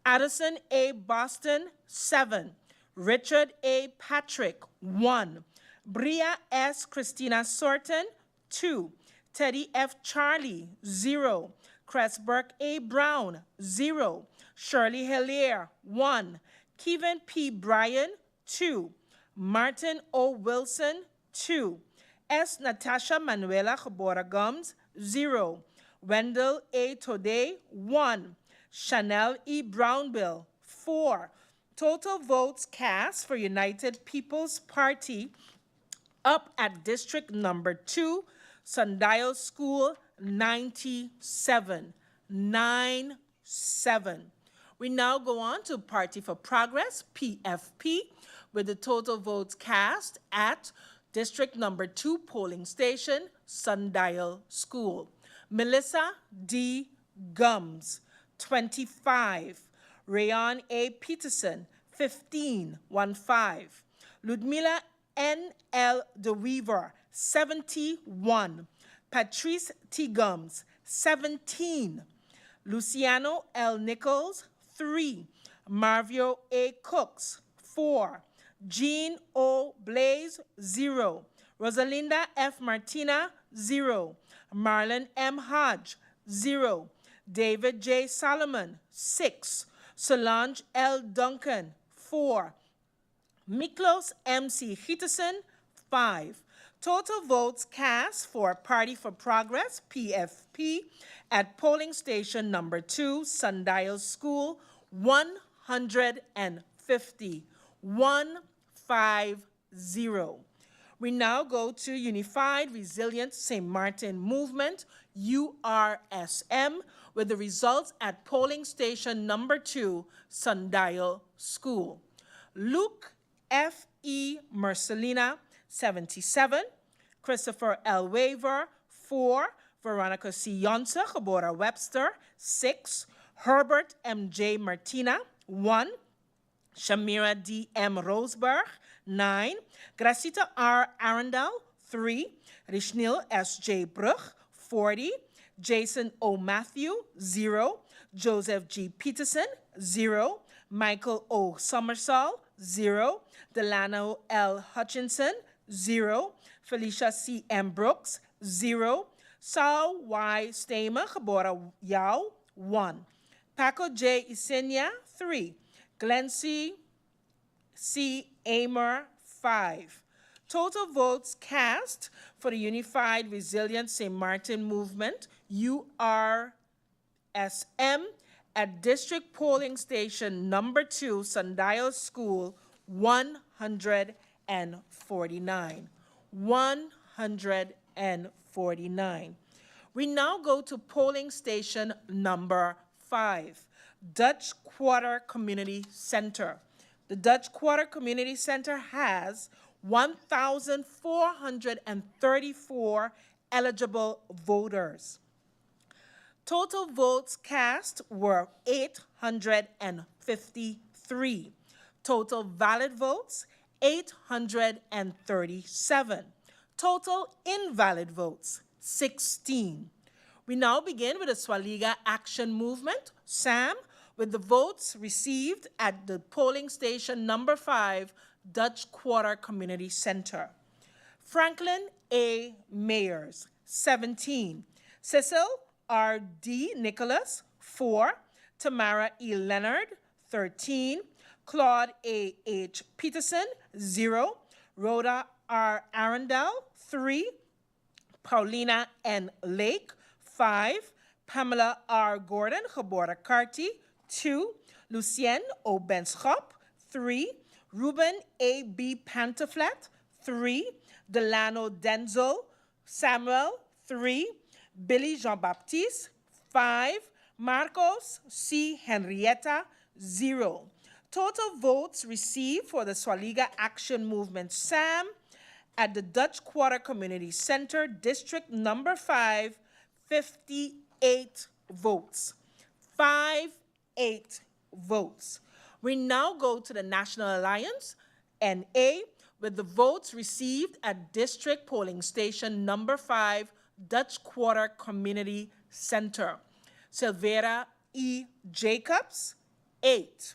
Addison A. Boston, 7. Richard A. Patrick, 1. Bria S. Christina Sorton, 2. Teddy F. Charlie, 0. Cressburg A. Brown, 0. Shirley Hillier, 1. Kevin P. Bryan, 2. Martin O. Wilson, 2. S. Natasha Manuela Cabora Gums, 0. Wendell A. Tode, 1. Chanel E. Brownbill, 4. Total votes cast for United People's Party, up at District number 2, Sundial School, 97. 9-7. We now go on to Party for Progress, PFP, with the total votes cast at District number 2 polling station, Sundial School. Melissa D. Gums, 25. Rayon A. Peterson, 15. Ludmila N. L. DeWeaver, 71. Patrice T. Gums, 17. Luciano L. Nichols, 3. Marvio A. Cooks, 4. Jean O. Blaze, 0. Rosalinda F. Martina, 0. Marlon M. Hodge, 0. David J. Solomon, 6. Solange L. Duncan, 4. Miklos M.C. Gietersen, 5. Total votes cast for Party for Progress, PFP, at polling station number 2, Sundial School, 150. 150. We now go to Unified Resilient St. Martin Movement, URSM, with the results at polling station number 2, Sundial School. Luke F.E. Mercelina, 77. Christopher L. Waver, 4. Veronica C. Yonsa, Gebora Webster, 6. Herbert M.J. Martina, 1. Shamira D. M. Roseberg, 9. Gracita R. Arundel, 3. Rishnil S. J. Brug, 40. Jason O. Matthew, 0. Joseph G. Peterson, 0. Michael O. Summersall, 0. Delano L. Hutchinson, 0. Felicia C. M. Brooks, 0. Saul Y. Stamer, Gebora Yao, 1. Paco J. Isenia, 3. Glency C. Amer, 5. Total votes cast for the Unified Resilient St. Martin Movement, URSM, at District Polling Station number 2, Sundial School, 149. 149. We now go to polling station number 5, Dutch Quarter Community Center. The Dutch Quarter Community Center has 1,434 eligible voters. Total votes cast were 853. Total valid votes, 837. Total invalid votes, 16. We now begin with the Swaliga Action Movement, SAM, with the votes received at the polling station number 5, Dutch Quarter Community Center. Franklin A. Mayers, 17. Cecil R. D. Nicholas, 4. Tamara E. Leonard, 13. Claude A. H. Peterson, 0. Rhoda R. Arundel, 3. Paulina N. Lake, 5. Pamela R. Gordon, Gebora Carty, 2. Lucienne O. Benschop, 3. Ruben A. B. Pantaflet, 3. Delano Denzel Samuel, 3. Billy Jean-Baptiste, 5. Marcos C. Henrietta, 0. Total votes received for the Swaliga Action Movement SAM at the Dutch Quarter Community Center, District number 5, 58 votes. 58 votes. We now go to the National Alliance, NA, with the votes received at District Polling Station number 5, Dutch Quarter Community Center. Silvera E. Jacobs, 8.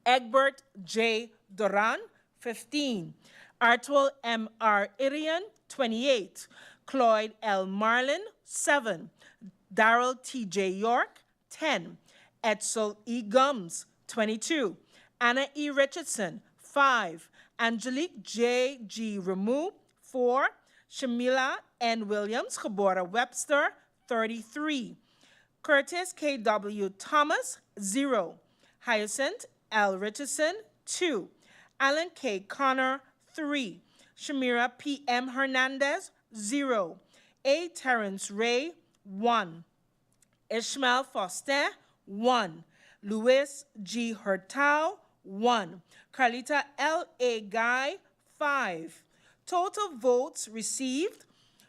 Egbert J. Duran, 15. Artwell M. R. Irian, 28. Cloyd L. Marlin, 7. Darrell T. J. York, 10. Edsel E. Gums, 22. Anna E. Richardson, 5. Angelique J. G. Ramu, 4. Shamila N. Williams, Gebora Webster, 33. Curtis K. W. Thomas, 0. Hyacinth L. Richardson, 2. Alan K. Connor, 3. Shamira P. M. Hernandez, 0. A. Terrence Ray, 1. Ishmael Foster, 1. Louis G. Hurtau, 1. Carlita L. A. Guy, 5. Total votes received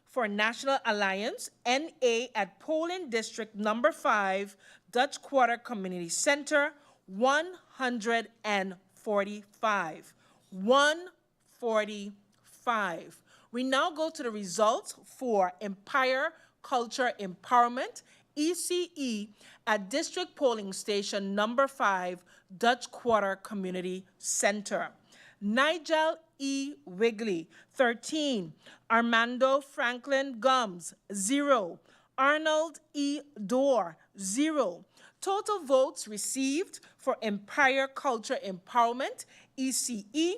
for National Alliance, NA, at polling district number 5, Dutch Quarter Community Center, 145. 145. We now go to the results for Empire Culture Empowerment, ECE, at District Polling Station number 5, Dutch Quarter Community Center. Nigel E. Wigley, 13. Armando Franklin Gums, 0. Arnold E. Dorr, 0. Total votes received for Empire Culture Empowerment, ECE,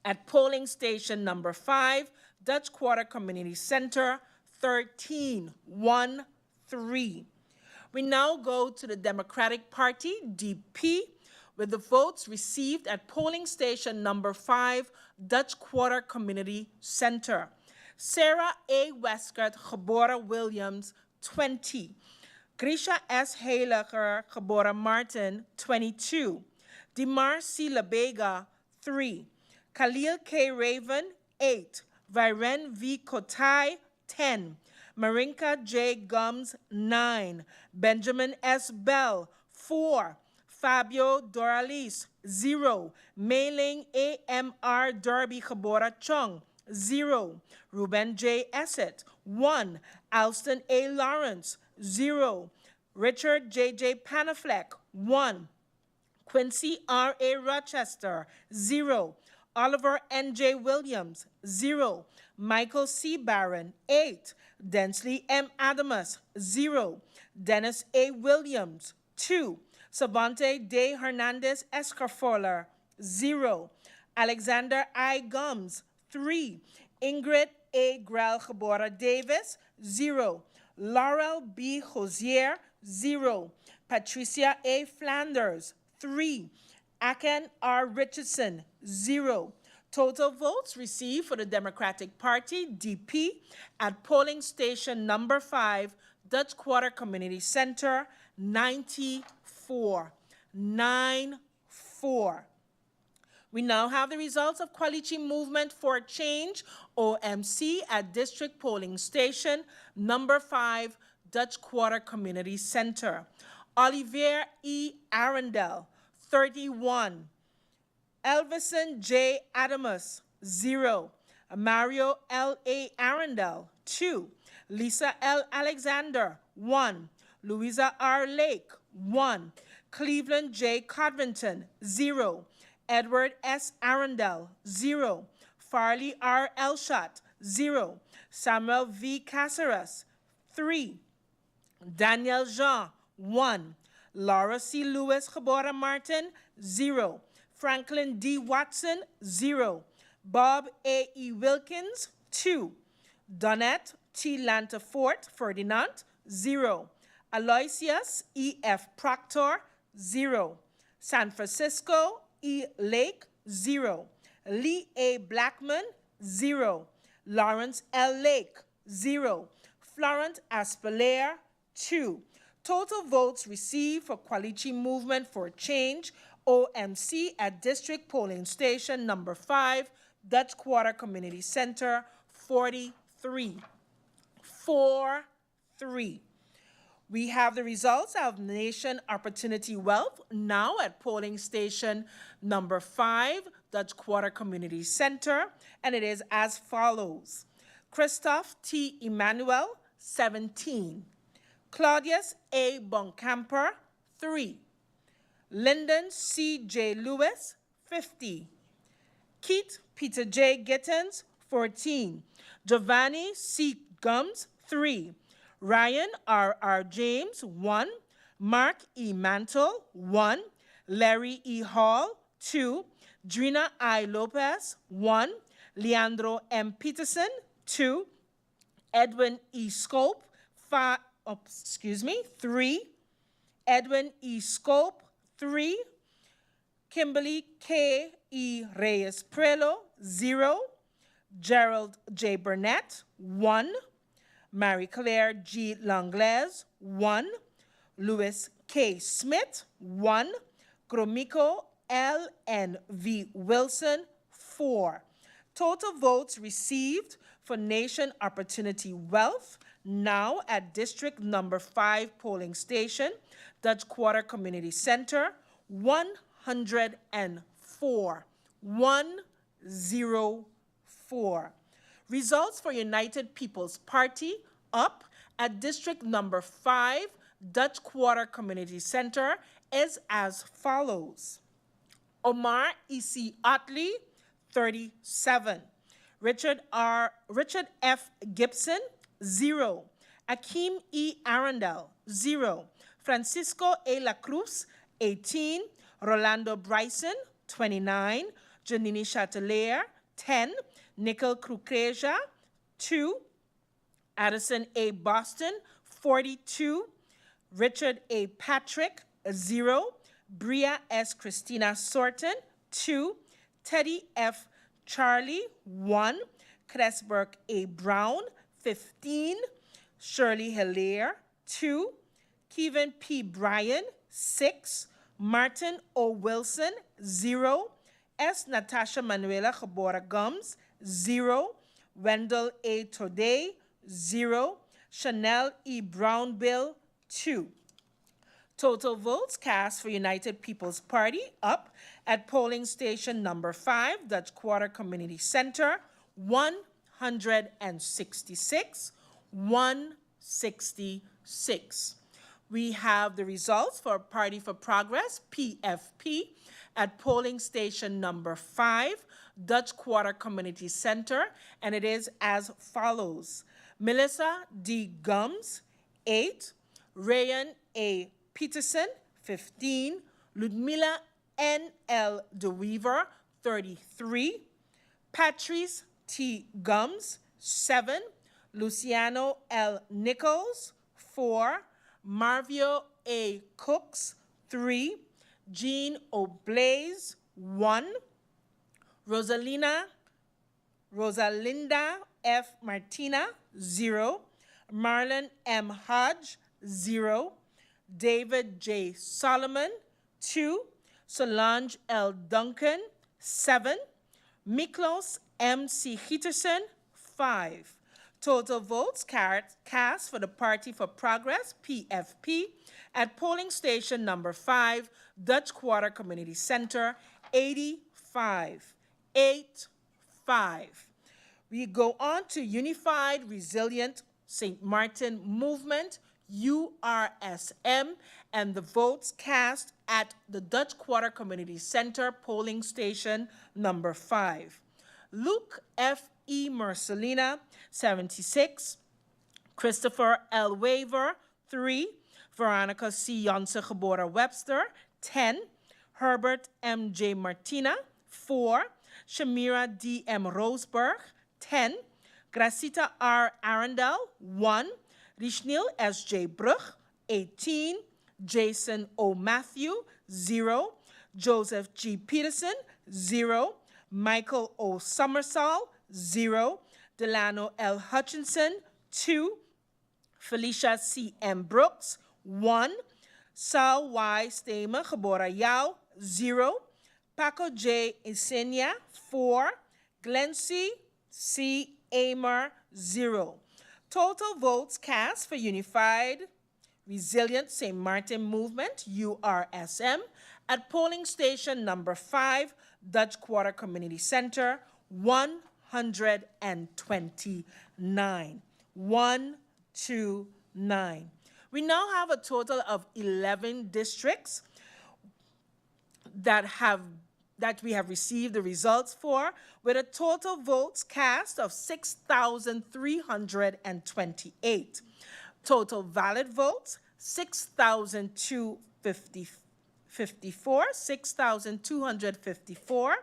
at polling station number 5, Dutch Quarter Community Center, 13. We now go to the Democratic Party, DP, with the votes received at polling station number 5, Dutch Quarter Community Center. Sarah A. Westcott, geboren Williams, 20. Grisha S. Heiliger, geboren Martin, 22. Dimar C. Labega, 3. Khalil K. Raven, 8. Viren V. Kotai, 10. Marinka J. Gums, 9. Benjamin S. Bell, 4. Fabio Doralis, 0. Mailing AMR Derby Geboren Chung, 0. Ruben J. Essett, 1. Alston A. Lawrence, 0. Richard J.J. Panafleck, 1. Quincy R. A. Rochester, 0. Oliver N.J. Williams, 0. Michael C. Barron, 8. Densley M. Adamus, 0. Dennis A. Williams, 2. Savante De Hernandez Escarfola, 0. Alexander I. Gums, 3. Ingrid A. Grell Geboren Davis, 0. Laurel B. Hosier, 0. Patricia A. Flanders, 3. Aken R. Richardson, 0. Total votes received for the Democratic Party, DP, at polling station number 5, Dutch Quarter Community Center, 94. 94. We now have the results of Quality Movement for Change, OMC, at District Polling Station number 5, Dutch Quarter Community Center. Olivier E. Arundel, 31. Elvison J. Adamus, 0. Mario L. A. Arundel, 2. Lisa L. Alexander, 1. Louisa R. Lake, 1. Cleveland J. Codrington, 0. Edward S. Arundel, 0. Farley R. Elshot, 0. Samuel V. Caceres, 3. Daniel Jean, 1. Laura C. Lewis Geboren Martin, 0. Franklin D. Watson, 0. Bob A. E. Wilkins, 2. Donette T. Lantafort Ferdinand, 0. Aloysius E. F. Proctor, 0. San Francisco E. Lake, 0. Lee A. Blackman, 0. Lawrence L. Lake, 0. Florent Aspelaire, 2. Total votes received for Quality Movement for Change, OMC, at District Polling Station number 5, Dutch Quarter Community Center, 43. 4-3. We have the results of Nation Opportunity Wealth now at polling station number 5, Dutch Quarter Community Center, and it is as follows. Christoph T. Emmanuel, 17. Claudius A. Boncamper, 3. Lyndon C. J. Lewis, 50. Keith Peter J. Gittens, 14. Giovanni C. Gums, 3. Ryan R. James, 1. Mark E. Mantle, 1. Larry E. Hall, 2. Drina I. Lopez, 1. Leandro M. Peterson, 2. Edwin E. Scope, 3. Edwin E. Scope, 3. Kimberly K. E. Reyes Prelo, 0. Gerald J. Burnett, 1. Marie Claire G. Langlaise, 1. Louis K. Smith, 1. Gromiko L. N. V. Wilson, 4. Total votes received for Nation Opportunity Wealth now at District number 5 polling station, Dutch Quarter Community Center, 104. 104. Results for United People's Party up at District number 5, Dutch Quarter Community Center is as follows. Omar E.C. Otley, 37. Richard F. Gibson, 0. Akeem E. Arundel, 0. Francisco A. La Cruz, 18. Rolando Bryson, 29. Janini Chatelaire, 10. Nicole Crucreja, 2. Addison A. Boston, 42. Richard A. Patrick, 0. Bria S. Christina Sorton, 2. Teddy F. Charlie, 1. Cresberg A. Brown, 15. Shirley Hilaire, 2. Kevin P. Bryan, 6. Martin O. Wilson, 0. S. Natasha Manuela Jabora Gums, 0. Wendell A. Today, 0. Chanel E. Brownbill, 2. Total votes cast for United People's Party up at polling station number 5, Dutch Quarter Community Center, 166, 166. We have the results for Party for Progress, PFP, at polling station number 5, Dutch Quarter Community Center, and it is as follows. Melissa D. Gums, 8. Rayan A. Peterson, 15. Ludmila N. L. DeWeaver, 33. Patrice T. Gums, 7. Luciano L. Nichols, 4. Marvio A. Cooks, 3. Jean O'Blaze, 1. Rosalinda F. Martina, 0. Marlon M. Hodge, 0. David J. Solomon, 2. Solange L. Duncan, 7. Miklos M. C. Peterson, 5. Total votes cast for the Party for Progress, PFP, at polling station number 5, Dutch Quarter Community Center, 85. 85. We go on to Unified Resilient St. Martin Movement, URSM, and the votes cast at the Dutch Quarter Community Center polling station number 5. Luke F. E. Mercelina, 76. Christopher L. Waver, 3. Veronica C. Janse Gebora Webster, 10. Herbert M. J. Martina, 4. Shamira D. M. Roseberg, 10. Gracita R. Arundel, 1. Rishnil S. J. Brug, 18. Jason O. Matthew, 0. Joseph G. Peterson, 0. Michael O. Summersall, 0. Delano L. Hutchinson, 2. Felicia C. M. Brooks, 1. Sal Y. Stamer Gebora Yao, 0. Paco J. Isenia, 4. Glency C. Amer, 0. Total votes cast for Unified Resilient St. Martin Movement, URSM, at polling station number 5, Dutch Quarter Community Center, 129. 129. We now have a total of 11 districts that we have received the results for, with a total votes cast of 6,328. Total valid votes, 6,254.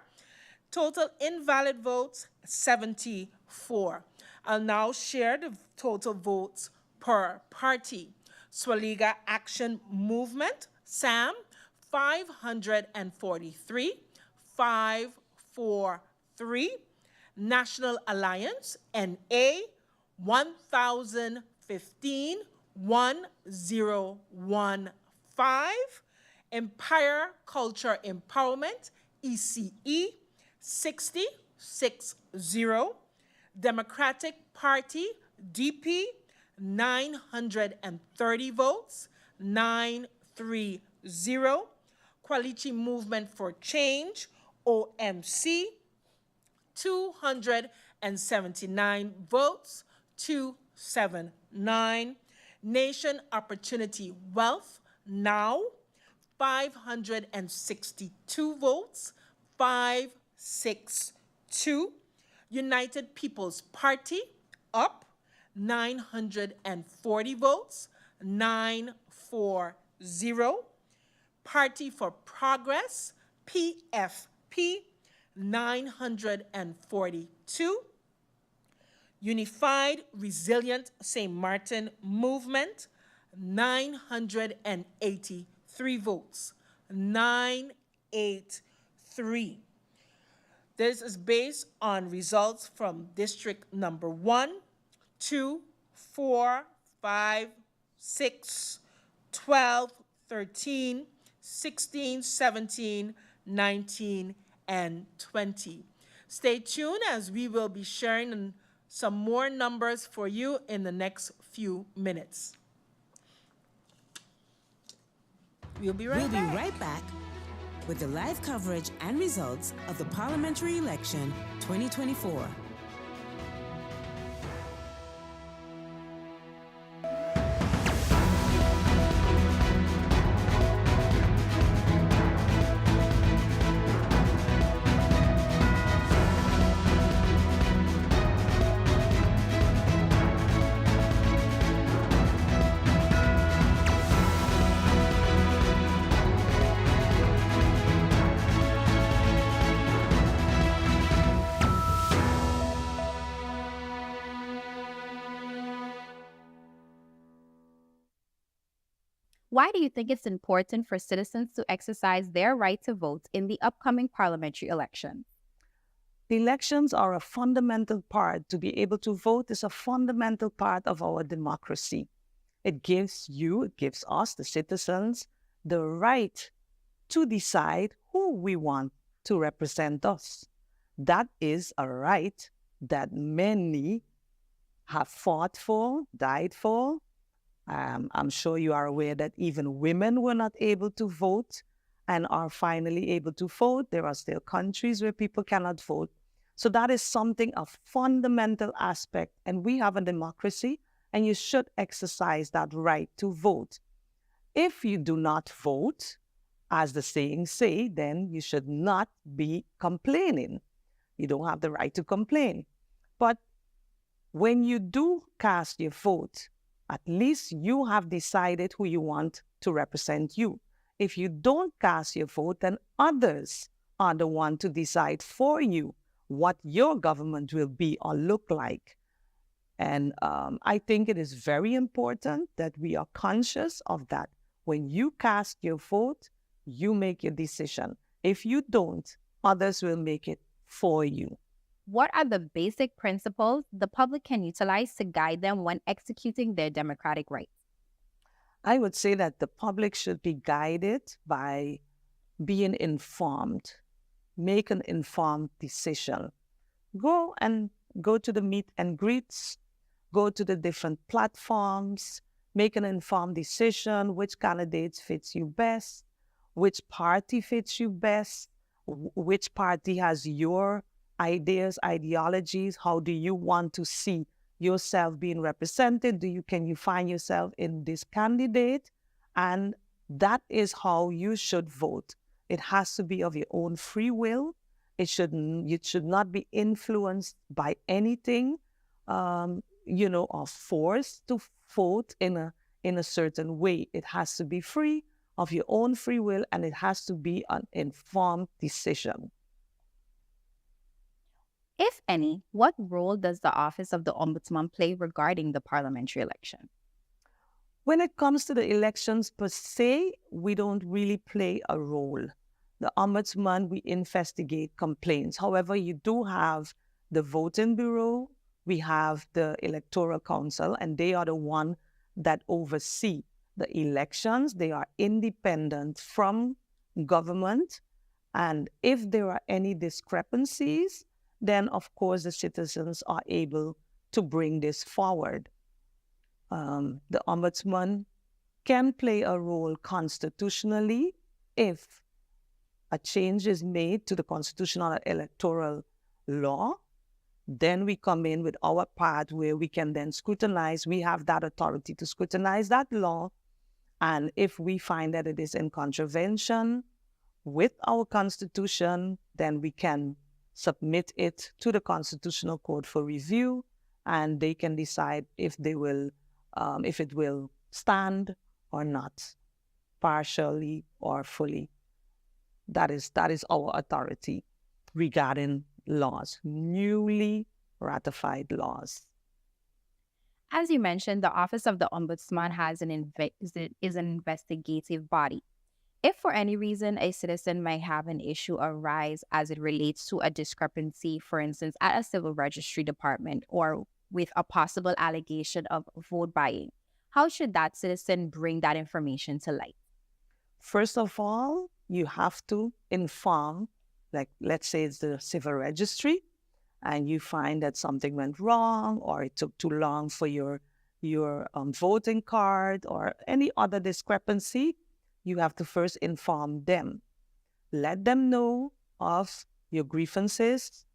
Total invalid votes, 74. I'll now share the total votes per party. Swaliga Action Movement, SAM, 543. 543. National Alliance, NA, 1,015. 1015. Empire Culture Empowerment, ECE, 60. Democratic Party, DP, 930 votes, 930. Quality Movement for Change, OMC, 279 votes, 279. Nation Opportunity Wealth, NOW, 562 votes, 562. United People's Party, UP, 940 votes, 940. Party for Progress, PFP, 942. Unified Resilient St. Martin Movement, 983 votes, 983. This is based on results from District number 1, 2, 4, 5, 6, 12, 13, 16, 17, 19, and 20. Stay tuned as we will be sharing some more numbers for you in the next few minutes. We'll be right back with the live coverage and results of the Parliamentary Election 2024. Why do you think it's important for citizens to exercise their right to vote in the upcoming parliamentary election? The elections are a fundamental part. To be able to vote is a fundamental part of our democracy. It gives us, the citizens, the right to decide who we want to represent us. That is a right that many have fought for, died for. I'm sure you are aware that even women were not able to vote and are finally able to vote. There are still countries where people cannot vote. So that is something, a fundamental aspect. And we have a democracy, and you should exercise that right to vote. If you do not vote, as the saying say, then you should not be complaining. You don't have the right to complain. But when you do cast your vote, at least you have decided who you want to represent you. If you don't cast your vote, then others are the one to decide for you what your government will be or look like. And I think it is very important that we are conscious of that. When you cast your vote, you make your decision. If you don't, others will make it for you. What are the basic principles the public can utilize to guide them when executing their democratic rights? I would say that the public should be guided by being informed. Make an informed decision. Go to the meet and greets, go to the different platforms, make an informed decision, which candidates fits you best, which party fits you best, which party has your ideas, ideologies. How do you want to see yourself being represented? Can you find yourself in this candidate? And that is how you should vote. It has to be of your own free will. You should not be influenced by anything, or forced to vote in a certain way. It has to be free of your own free will, and it has to be an informed decision. If any, what role does the Office of the Ombudsman play regarding the parliamentary election? When it comes to the elections per se, we don't really play a role. The Ombudsman, we investigate complaints. However, you do have the Voting Bureau, we have the Electoral Council, and they are the one that oversee the elections. They are independent from government. And if there are any discrepancies, then of course the citizens are able to bring this forward. The Ombudsman can play a role constitutionally if a change is made to the constitutional or electoral law. Then we come in with our part where we can then scrutinize. We have that authority to scrutinize that law. And if we find that it is in contravention with our Constitution, then we can submit it to the Constitutional Court for review. and they can decide if they will, if it will stand or not, partially or fully. That is our authority regarding laws, newly ratified laws. As you mentioned, the Office of the Ombudsman is an investigative body. If for any reason a citizen might have an issue arise as it relates to a discrepancy, for instance, at a civil registry department or with a possible allegation of vote buying, how should that citizen bring that information to light? First of all, you have to inform, like let's say it's the civil registry, and you find that something went wrong or it took too long for your voting card or any other discrepancy, you have to first inform them. Let them know of your grievances,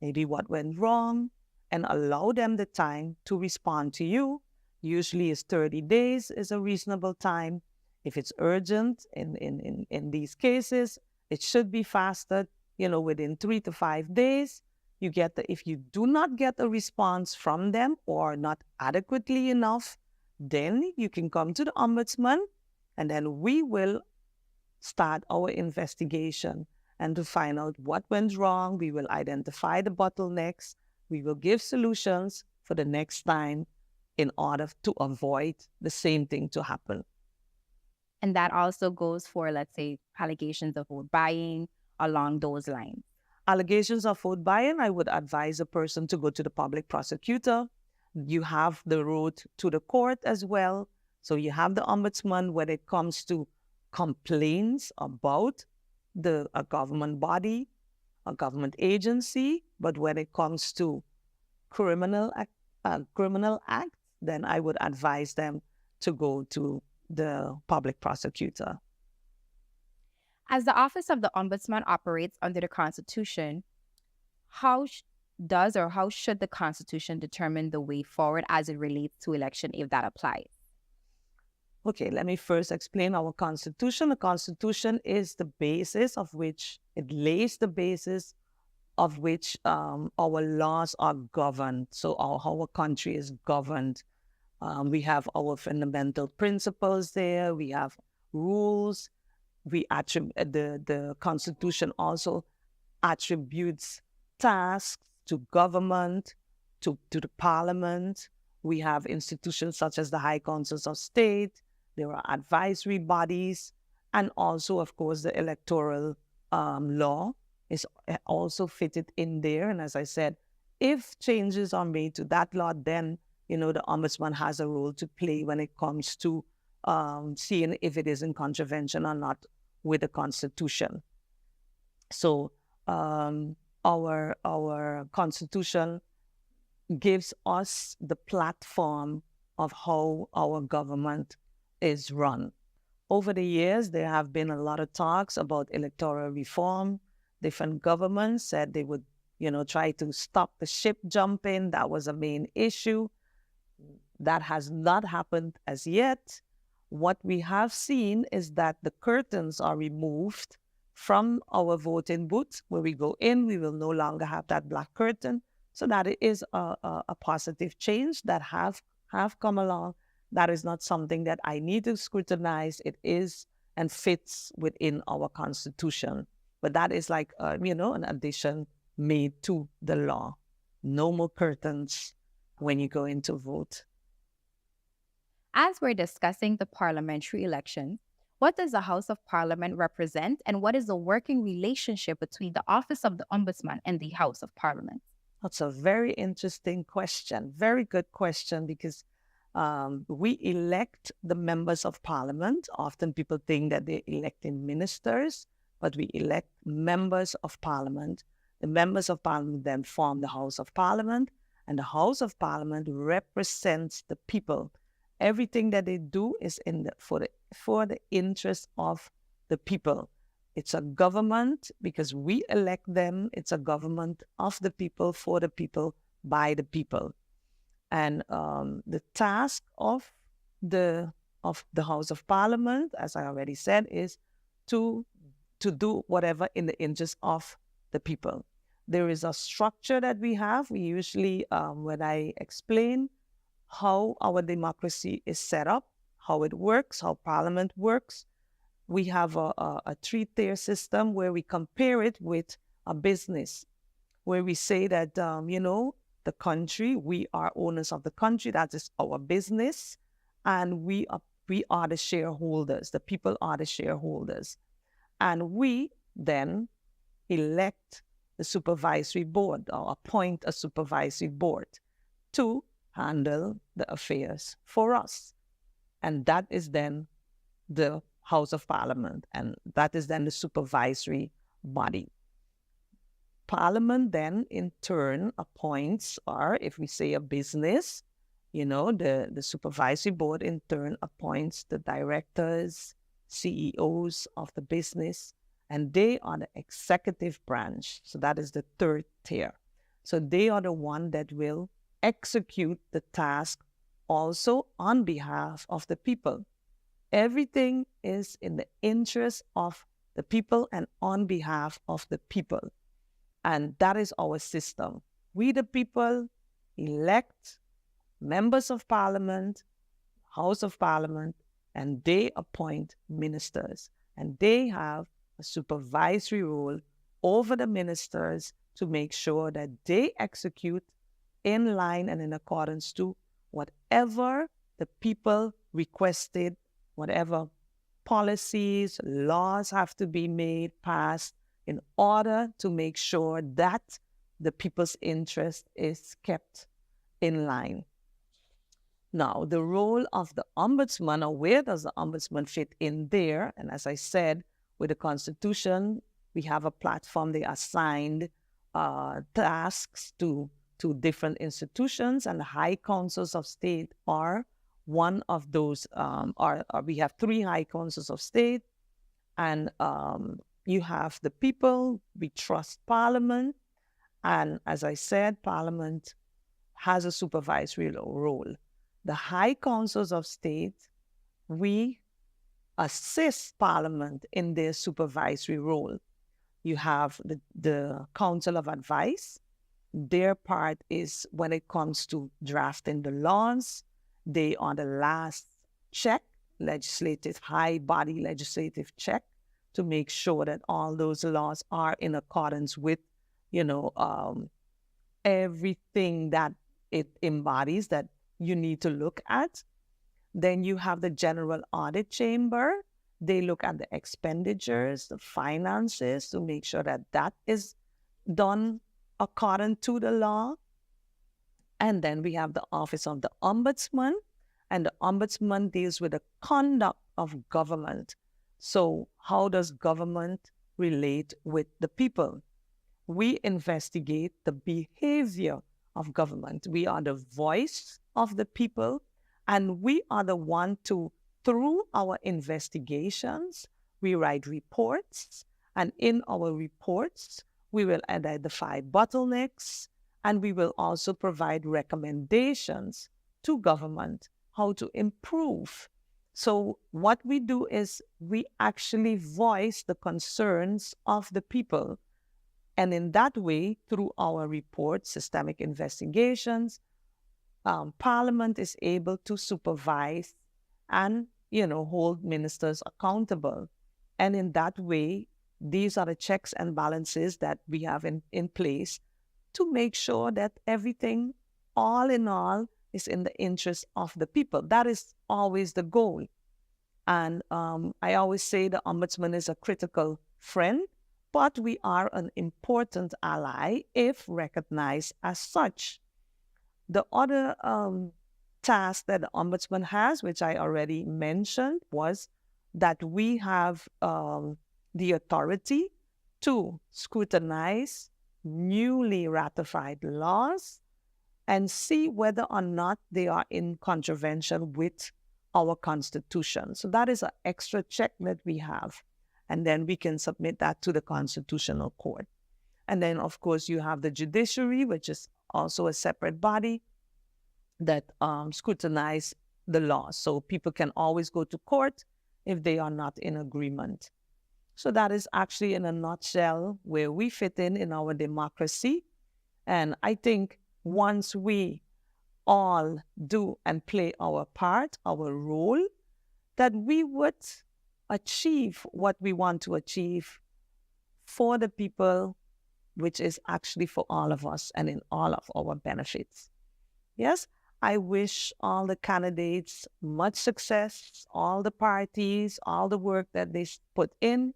maybe what went wrong, and allow them the time to respond to you. Usually it's 30 days is a reasonable time. If it's urgent in these cases, it should be faster, within 3 to 5 days. If you do not get a response from them or not adequately enough, then you can come to the Ombudsman, and then we will start our investigation. And to find out what went wrong, we will identify the bottlenecks. We will give solutions for the next time in order to avoid the same thing to happen. And that also goes for, let's say, allegations of vote buying along those lines. Allegations of vote buying, I would advise a person to go to the public prosecutor. You have the road to the court as well. So you have the Ombudsman when it comes to complaints about a government body, a government agency. But when it comes to criminal acts, then I would advise them to go to the public prosecutor. As the Office of the Ombudsman operates under the Constitution, how should the Constitution determine the way forward as it relates to election, if that applies? Okay, let me first explain our Constitution. The Constitution is the basis of which, it lays the basis of which our laws are governed. So how our country is governed. We have our fundamental principles there. We have rules. The Constitution also attributes tasks to government, to the Parliament. We have institutions such as the High Councils of State. There are advisory bodies, and also, of course, the electoral law is also fitted in there. And as I said, if changes are made to that law, then the Ombudsman has a role to play when it comes to seeing if it is in contravention or not with the Constitution. So our Constitution gives us the platform of how our government is run. Over the years, there have been a lot of talks about electoral reform. Different governments said they would, try to stop the ship jumping. That was a main issue. That has not happened as yet. What we have seen is that the curtains are removed from our voting booths. Where we go in, we will no longer have that black curtain. So that it is a positive change that have come along. That is not something that I need to scrutinize. It is and fits within our Constitution. But that is like, an addition made to the law. No more curtains when you go in to vote. As we're discussing the parliamentary election, what does the House of Parliament represent, and what is the working relationship between the Office of the Ombudsman and the House of Parliament? That's a very interesting question. Very good question, because we elect the members of Parliament. Often people think that they're electing ministers, but we elect members of Parliament. The members of Parliament then form the House of Parliament, and the House of Parliament represents the people. Everything that they do is for the interest of the people. It's a government because we elect them. It's a government of the people, for the people, by the people. And the task of the House of Parliament, as I already said, is to do whatever in the interest of the people. There is a structure that we have. We usually, when I explain how our democracy is set up, how it works, how Parliament works, we have a three-tier system where we compare it with a business, where we say that, the country, we are owners of the country, that is our business, and we are the shareholders, the people are the shareholders. And we then elect the supervisory board or appoint a supervisory board to handle the affairs for us. And that is then the House of Parliament, and that is then the supervisory body. Parliament then in turn appoints, or if we say a business, the supervisory board in turn appoints the directors, CEOs of the business, and they are the executive branch. So that is the third tier. So they are the one that will execute the task also on behalf of the people. Everything is in the interest of the people and on behalf of the people. And that is our system. We, the people, elect members of Parliament, House of Parliament, and they appoint ministers. And they have a supervisory role over the ministers to make sure that they execute in line and in accordance to whatever the people requested, whatever policies, laws have to be made, passed, in order to make sure that the people's interest is kept in line. Now, the role of the ombudsman, or where does the ombudsman fit in there? And as I said, with the Constitution, we have a platform. They assigned tasks to different institutions, and the High Councils of State are one of those. We have 3 High Councils of State, and you have the people. We trust Parliament, and as I said, Parliament has a supervisory role. The High Councils of State, we assist Parliament in their supervisory role. You have the Council of Advice. Their part is when it comes to drafting the laws. They are the last check, high body legislative check, to make sure that all those laws are in accordance with, everything that it embodies that you need to look at. Then you have the General Audit Chamber. They look at the expenditures, the finances, to make sure that that is done according to the law. And then we have the Office of the Ombudsman, and the Ombudsman deals with the conduct of government. So how does government relate with the people? We investigate the behavior of government. We are the voice of the people, and we are the one to, through our investigations, we write reports, and in our reports, we will identify bottlenecks, and we will also provide recommendations to government how to improve. So what we do is we actually voice the concerns of the people. And in that way, through our reports, systemic investigations, Parliament is able to supervise and, hold ministers accountable. And in that way, these are the checks and balances that we have in place to make sure that everything, all in all, is in the interest of the people. That is always the goal. And I always say the Ombudsman is a critical friend, but we are an important ally if recognized as such. The other task that the Ombudsman has, which I already mentioned, was that we have the authority to scrutinize newly ratified laws and see whether or not they are in contravention with our Constitution. So that is an extra check that we have. And then we can submit that to the Constitutional Court. And then, of course, you have the judiciary, which is also a separate body that scrutinize the law. So people can always go to court if they are not in agreement. So that is actually in a nutshell where we fit in our democracy. And I think once we all do and play our part, our role, that we would achieve what we want to achieve for the people, which is actually for all of us and in all of our benefits. Yes, I wish all the candidates much success, all the parties, all the work that they put in.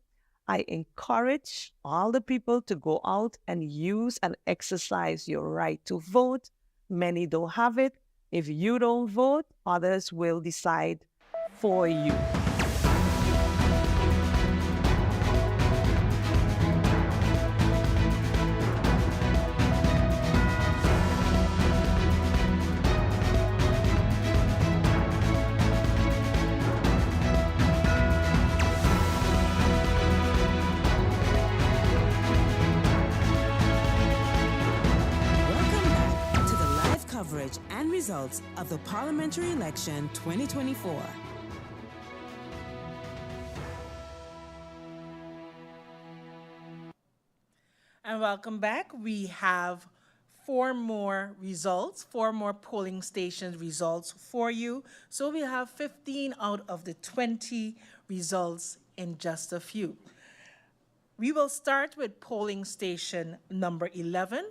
I encourage all the people to go out and use and exercise your right to vote. Many don't have it. If you don't vote, others will decide for you. Coverage and results of the Parliamentary Election 2024. And welcome back. We have four more polling station results for you. So we have 15 out of the 20 results in just a few. We will start with polling station number 11,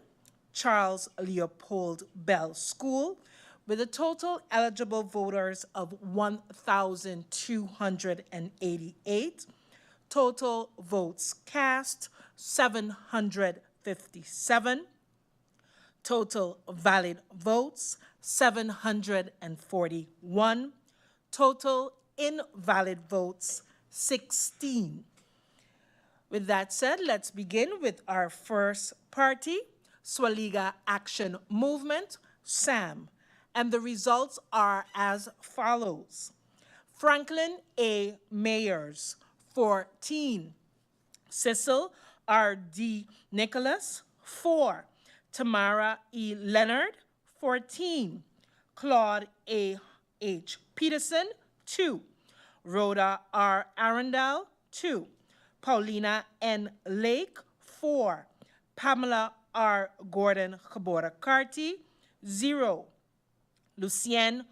Charles Leopold Bell School, with a total eligible voters of 1,288. Total votes cast, 757. Total valid votes, 741. Total invalid votes, 16. With that said, let's begin with our first party, Swaliga Action Movement, SAM, and the results are as follows. Franklin A. Mayers, 14. Cecil R.D. Nicholas, 4. Tamara E. Leonard, 14. Claude A.H. Peterson, 2. Rhoda R. Arundel, 2. Paulina N. Lake, 4. Pamela R. Gordon Geboren Carty, 0. Lucien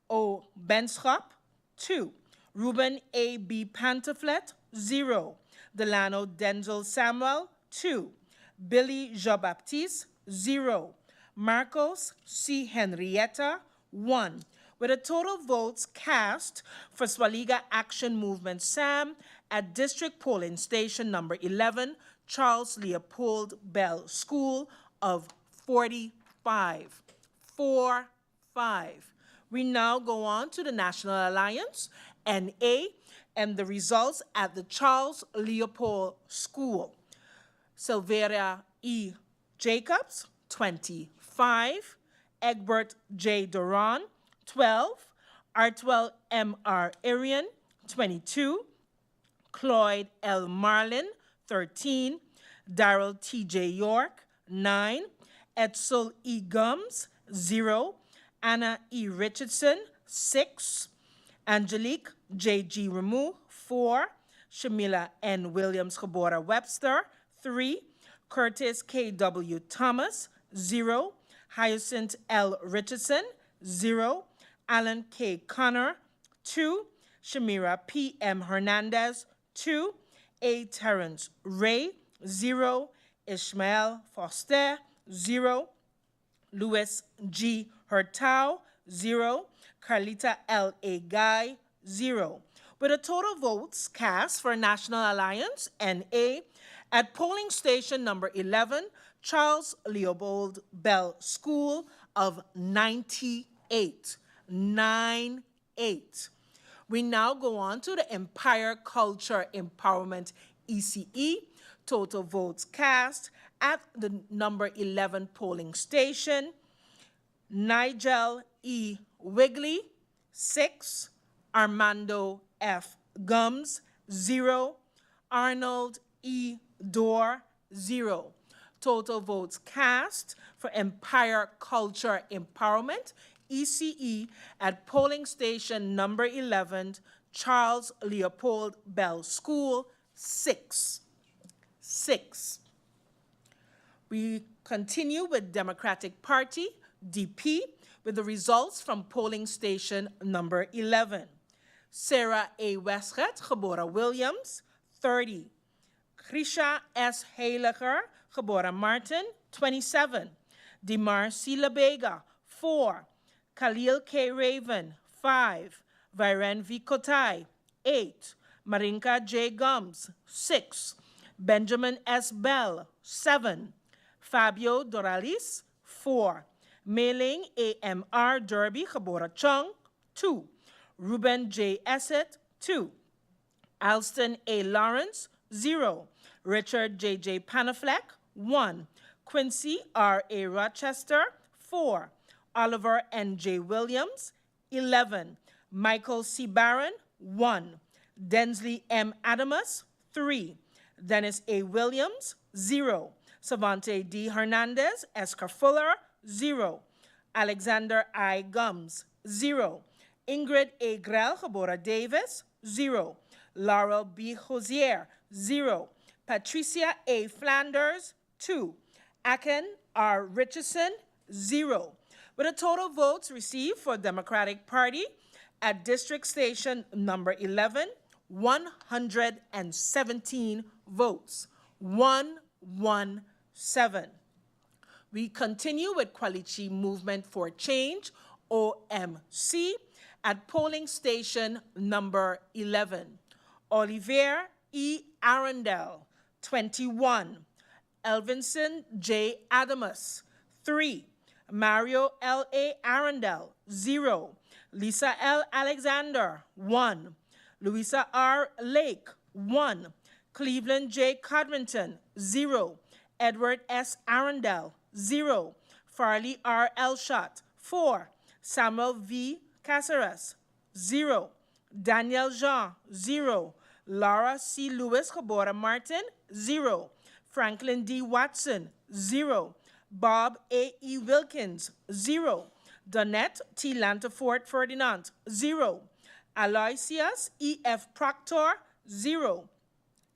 O. Benschop, 2. Ruben A. B. Pantaflet, 0. Delano Denzel Samuel, 2. Billy Jean-Baptiste, 0. Marcos C. Henrietta, 1. With a total votes cast for Swaliga Action Movement SAM at District Polling Station number 11, Charles Leopold Bell School of 45. 4-5. We now go on to the National Alliance, NA, and the results at the Charles Leopold School. Silveria E. Jacobs, 25. Egbert J. Duran, 12. Artwell M. R. Arian, 22. Cloyd L. Marlin, 13. Darrell T. J. York, 9. Edsel E. Gums, 0. Anna E. Richardson, 6. Angelique J. G. Ramu, 4. Shamila N. Williams Geboren Webster, 3. Curtis K. W. Thomas, 0. Hyacinth L. Richardson, 0. Alan K. Connor, 2. Shamira P. M. Hernandez, 2. A. Terrence Ray, 0. Ishmael Foster, 0. Louis G. Hurtau, 0. Carlita L. A. Guy, 0. With a total votes cast for National Alliance, NA, at polling station number 11, Charles Leopold Bell School of 98. 9-8. We now go on to the Empire Culture Empowerment ECE. Total votes cast at the number 11 polling station. Nigel E. Wigley, 6. Armando F. Gums, 0. Arnold E. Dorr, 0. Total votes cast for Empire Culture Empowerment, ECE, at polling station number 11, Charles Leopold Bell School, 6. We continue with Democratic Party, DP, with the results from polling station number 11. Sarah A. Westret, geboren Williams, 30. Krisha S. Heiliger, geboren Martin, 27. Dimar C. Labega, 4. Khalil K. Raven, 5. Viren V. Kotai, 8. Marinka J. Gums, 6. Benjamin S. Bell, 7. Fabio Doralis, 4. Mailing AMR Derby, geboren Chung, 2. Ruben J. Essett, 2. Alston A. Lawrence, 0. Richard J.J. Panafleck, 1. Quincy R. A. Rochester, 4. Oliver N.J. Williams, 11. Michael C. Barron, 1. Densley M. Adamus, 3. Dennis A. Williams, 0. Savante D. Hernandez, Escar Fuller, 0. Alexander I. Gums, 0. Ingrid A. Grell, geboren Davis, 0. Laurel B. Hosier, 0. Patricia A. Flanders, 2. Aken R. Richardson, 0. With the total votes received for Democratic Party at District Station number 11, 117 votes. 117. We continue with Quality Movement for Change, OMC, at polling station number 11. Olivier E. Arundel, 21. Elvinson J. Adamus, 3. Mario L. A. Arundel, 0. Lisa L. Alexander, 1. Louisa R. Lake, 1. Cleveland J. Codrington, 0. Edward S. Arundel, 0. Farley R. Elshot, 4. Samuel V. Caceres, 0. Daniel Jean, 0. Laura C. Lewis, geboren Martin, 0. Franklin D. Watson, 0. Bob A. E. Wilkins, 0. Donette T. Lantafort Ferdinand, 0. Aloysius E. F. Proctor, 0.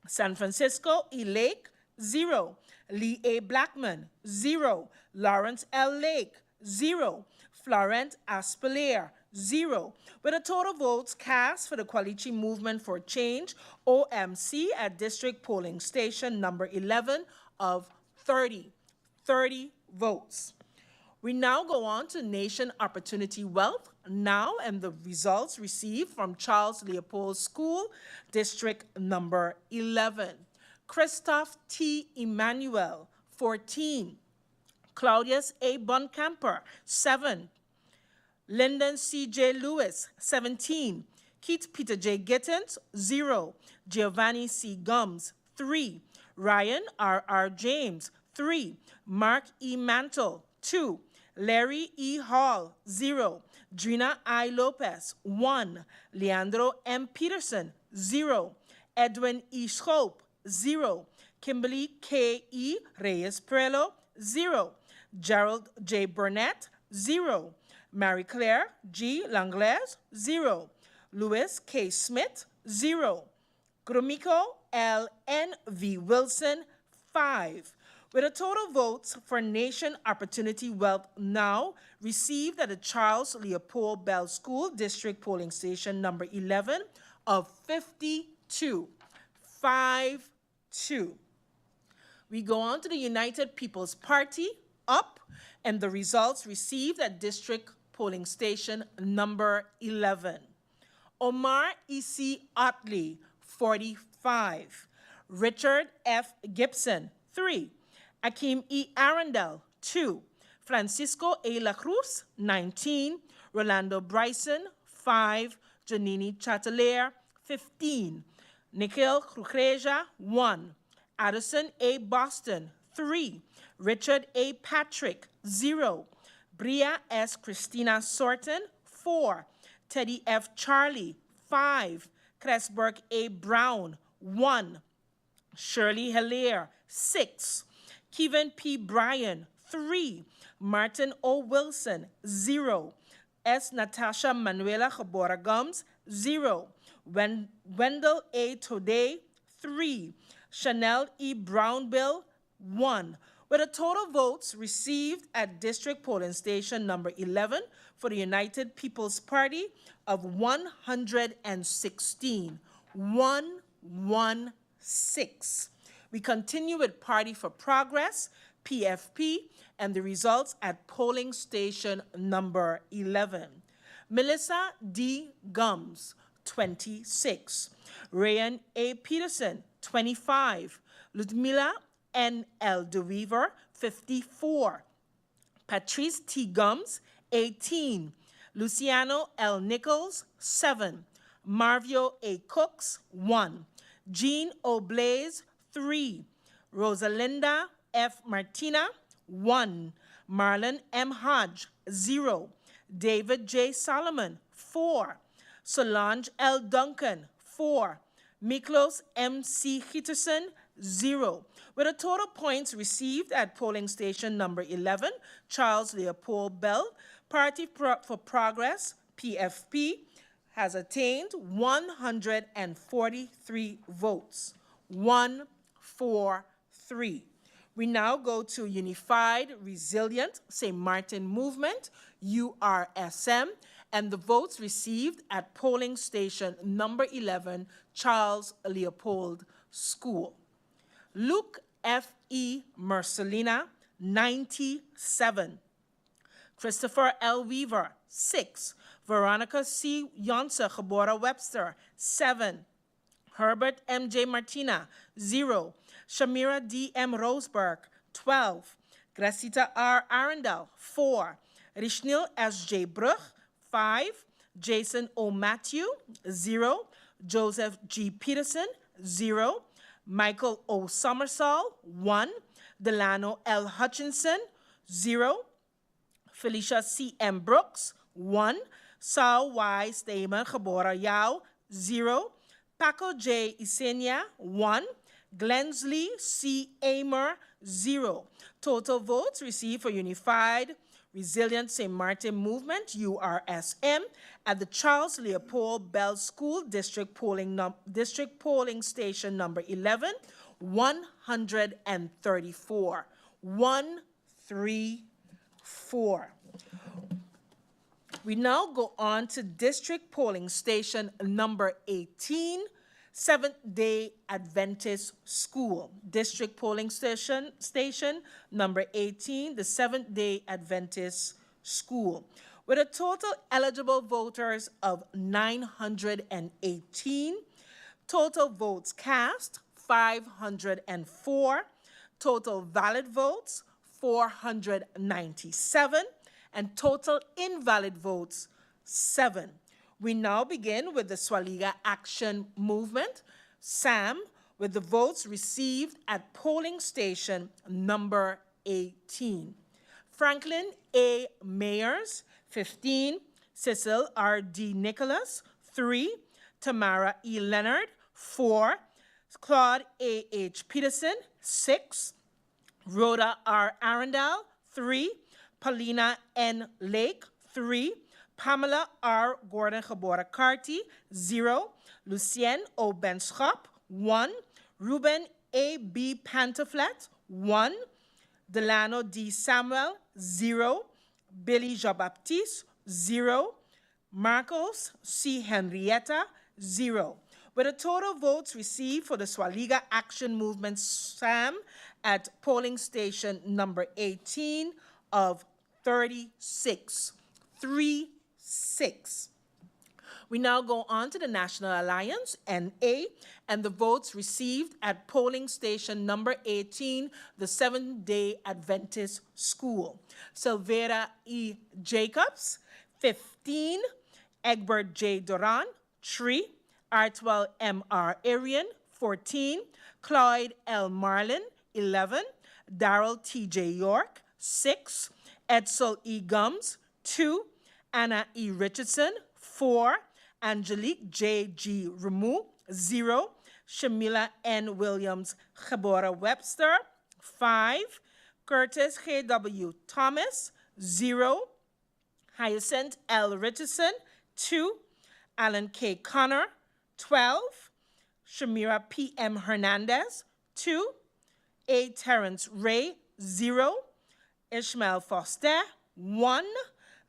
San Francisco E. Lake, 0. Lee A. Blackman, 0. Lawrence L. Lake, 0. Florent Aspalier, 0. With the total votes cast for the Quality Movement for Change, OMC, at District Polling Station number 11 of 30 votes. We now go on to Nation Opportunity Wealth now, and the results received from Charles Leopold School, District number 11. Christoph T. Emmanuel, 14. Claudius A. Boncamper, 7. Lyndon C. J. Lewis, 17. Keith Peter J. Gittins, 0. Giovanni C. Gums, 3. Ryan R. R. James, 3. Mark E. Mantle, 2. Larry E. Hall, 0. Drina I. Lopez, 1. Leandro M. Peterson, 0. Edwin E. Schope, 0. Kimberly K. E. Reyes Prelo, 0. Gerald J. Burnett, 0. Marie Claire G. Langlaise, 0. Louis K. Smith, 0. Gromiko L. N. V. Wilson, 5. With the total votes for Nation Opportunity Wealth now received at the Charles Leopold Bell School District Polling Station number 11 of 52. 5-2. We go on to the United People's Party, up, and the results received at District Polling Station number 11. Omar E.C. Otley, 45. Richard F. Gibson, 3. Akeem E. Arundel, 2. Francisco A. La Cruz, 19. Rolando Bryson, 5. Janini Chatelaire, 15. Nikhil Kukreja, 1. Addison A. Boston, 3. Richard A. Patrick, 0. Bria S. Christina Sorton, 4. Teddy F. Charlie, 5. Cresburg A. Brown, 1. Shirley Hilaire, 6. Kevin P. Bryan, 3. Martin O. Wilson, 0. S. Natasha Manuela Gabora Gums, 0. Wendell A. Today, 3. Chanel E. Brownbill, 1. With a total votes received at district polling station number 11 for the United People's Party of 116. 116. We continue with Party for Progress, PFP, and the results at polling station number 11. Melissa D. Gums, 26. Rayan A. Peterson, 25. Ludmila N. L. DeWeaver, 54. Patrice T. Gums, 18. Luciano L. Nichols, 7. Marvio A. Cooks, 1. Jean O. Blaze, 3. Rosalinda F. Martina, 1. Marlon M. Hodge, 0. David J. Solomon, 4. Solange L. Duncan, 4. Miklos M. C. Hitterson, 0. With a total points received at polling station number 11, Charles Leopold Bell, Party for Progress, PFP, has attained 143 votes. 143. We now go to Unified Resilient St. Martin Movement, URSM, and the votes received at polling station number 11, Charles Leopold School. Luke F. E. Mercelina, 97. Christopher L. Weaver, 6. Veronica C. Yonsa Gebora Webster, 7. Herbert M. J. Martina, 0. Shamira D. M. Roseberg, 12. Gracita R. Arundel, 4. Rishnil S. J. Brug, 5. Jason O. Matthew, 0. Joseph G. Peterson, 0. Michael O. Somersall, 1. Delano L. Hutchinson, 0. Felicia C. M. Brooks, 1. Saul Y. Stamen Gebora Yao, 0. Paco J. Isenia, 1. Glensley C. Amer, 0. Total votes received for Unified Resilient St. Martin Movement, URSM, at the Charles Leopold Bell School District polling station number 11, 134. 134. We now go on to District polling station number 18, Seventh-day Adventist School. District polling station number 18, the Seventh-day Adventist School. With a total eligible voters of 918, total votes cast, 504, total valid votes, 497, and total invalid votes, 7. We now begin with the Swaliga Action Movement, SAM, with the votes received at polling station number 18. Franklin A. Mayers, 15. Cecil R. D. Nicholas, 3. Tamara E. Leonard, 4. Claude A. H. Peterson, 6. Rhoda R. Arundel, 3. Paulina N. Lake, 3. Pamela R. Gordon Gebora Carty, 0. Lucien O. Benschop, 1. Ruben A. B. Pantaflet, 1. Delano D. Samuel, 0. Billy Jean-Baptiste, 0. Marcos C. Henrietta, 0. With a total votes received for the Swaliga Action Movement SAM at polling station number 18 of 36. 36. We now go on to the National Alliance, NA, and the votes received at polling station number 18, the Seventh-day Adventist School. Silvera E. Jacobs, 15. Egbert J. Duran, 3. Artwell M. R. Arian, 14. Clyde L. Marlin, 11. Darrell T. J. York, 6. Edsel E. Gums, 2. Anna E. Richardson, 4. Angelique J. G. Ramu, 0. Shamila N. Williams Gebora Webster, 5. Curtis K. W. Thomas, 0. Hyacinth L. Richardson, 2. Alan K. Connor, 12. Shamira P.M. Hernandez, 2. A. Terrence Ray, 0. Ishmael Foster, 1.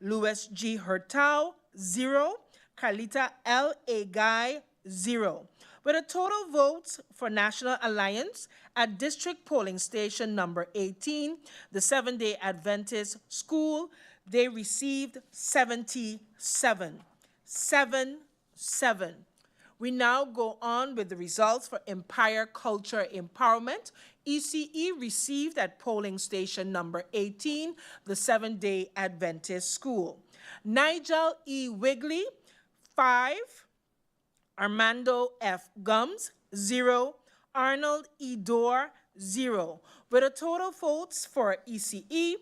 Louis G. Hurtau, 0. Carlita L. A. Guy, 0. With a total votes for National Alliance at District Polling Station number 18, the Seventh-day Adventist School, they received 77. 7. We now go on with the results for Empire Culture Empowerment. ECE received at polling station number 18, the Seventh-day Adventist School. Nigel E. Wigley, 5. Armando F. Gums, 0. Arnold E. Dorr, 0. With a total votes for ECE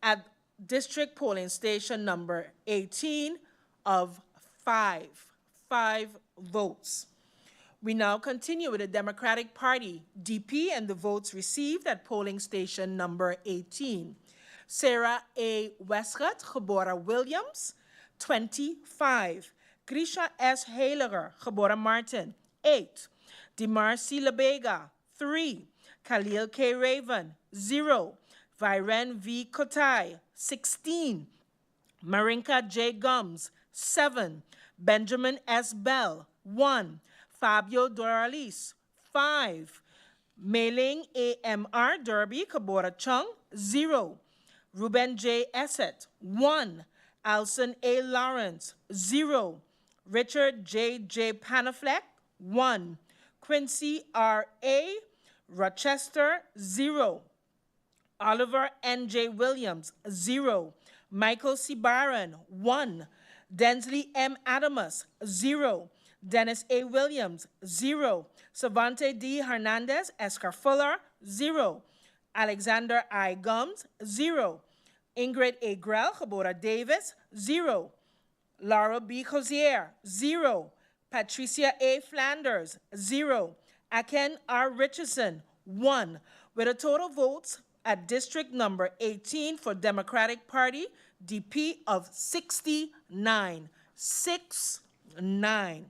at District Polling Station number 18 of 5. 5 votes. We now continue with the Democratic Party, DP, and the votes received at polling station number 18. Sarah A. Westcott, Gebora Williams, 25. Grisha S. Heiliger, Gebora Martin, 8. Demarcy Lebega, 3. Khalil K. Raven, 0. Viren V. Kotai, 16. Marinka J. Gums, 7. Benjamin S. Bell, 1. Fabio Doralis, 5. Mailing AMR Derby, Kabora Chung, 0. Ruben J. Essett, 1. Alson A. Lawrence, 0. Richard J. Panafleck, 1. Quincy R. A. Rochester, 0. Oliver N. J. Williams, 0. Michael C. Barron, 1. Densley M. Adamus, 0. Dennis A. Williams, 0. Savante D. Hernandez Escar-Fuller, 0. Alexander I. Gums, 0. Ingrid A. Grell, Gebora Davis, 0. Laura B. Cozier, 0. Patricia A. Flanders, 0. Aken R. Richardson, 1. With a total votes at district number 18 for Democratic Party, DP of 69. 69.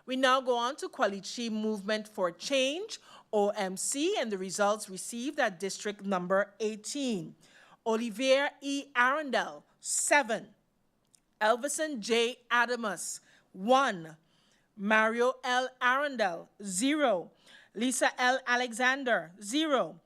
We now go on to Kwalichi Movement for Change, OMC, and the results received at district number 18. Olivier E. Arundel, 7. Elvison J. Adamus, 1. Mario L. Arundel, 0. Lisa L. Alexander, 0.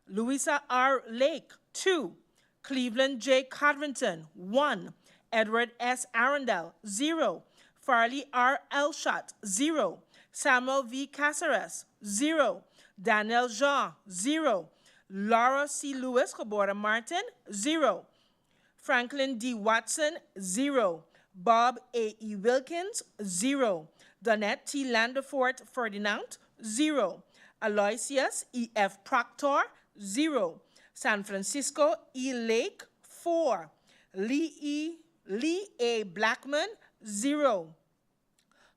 Louisa R. Lake, 2. Cleveland J. Codrington, 1. Edward S. Arundel, 0. Farley R. Elshot, 0. Samuel V. Caceres, 0. Daniel Jean, 0. Laura C. Lewis, Gebora Martin, 0. Franklin D. Watson, 0. Bob A. E. Wilkins, 0. Donette T. Landefort Ferdinand, 0. Aloysius E. F. Proctor, 0. San Francisco E. Lake, 4. Lee A. Blackman, 0.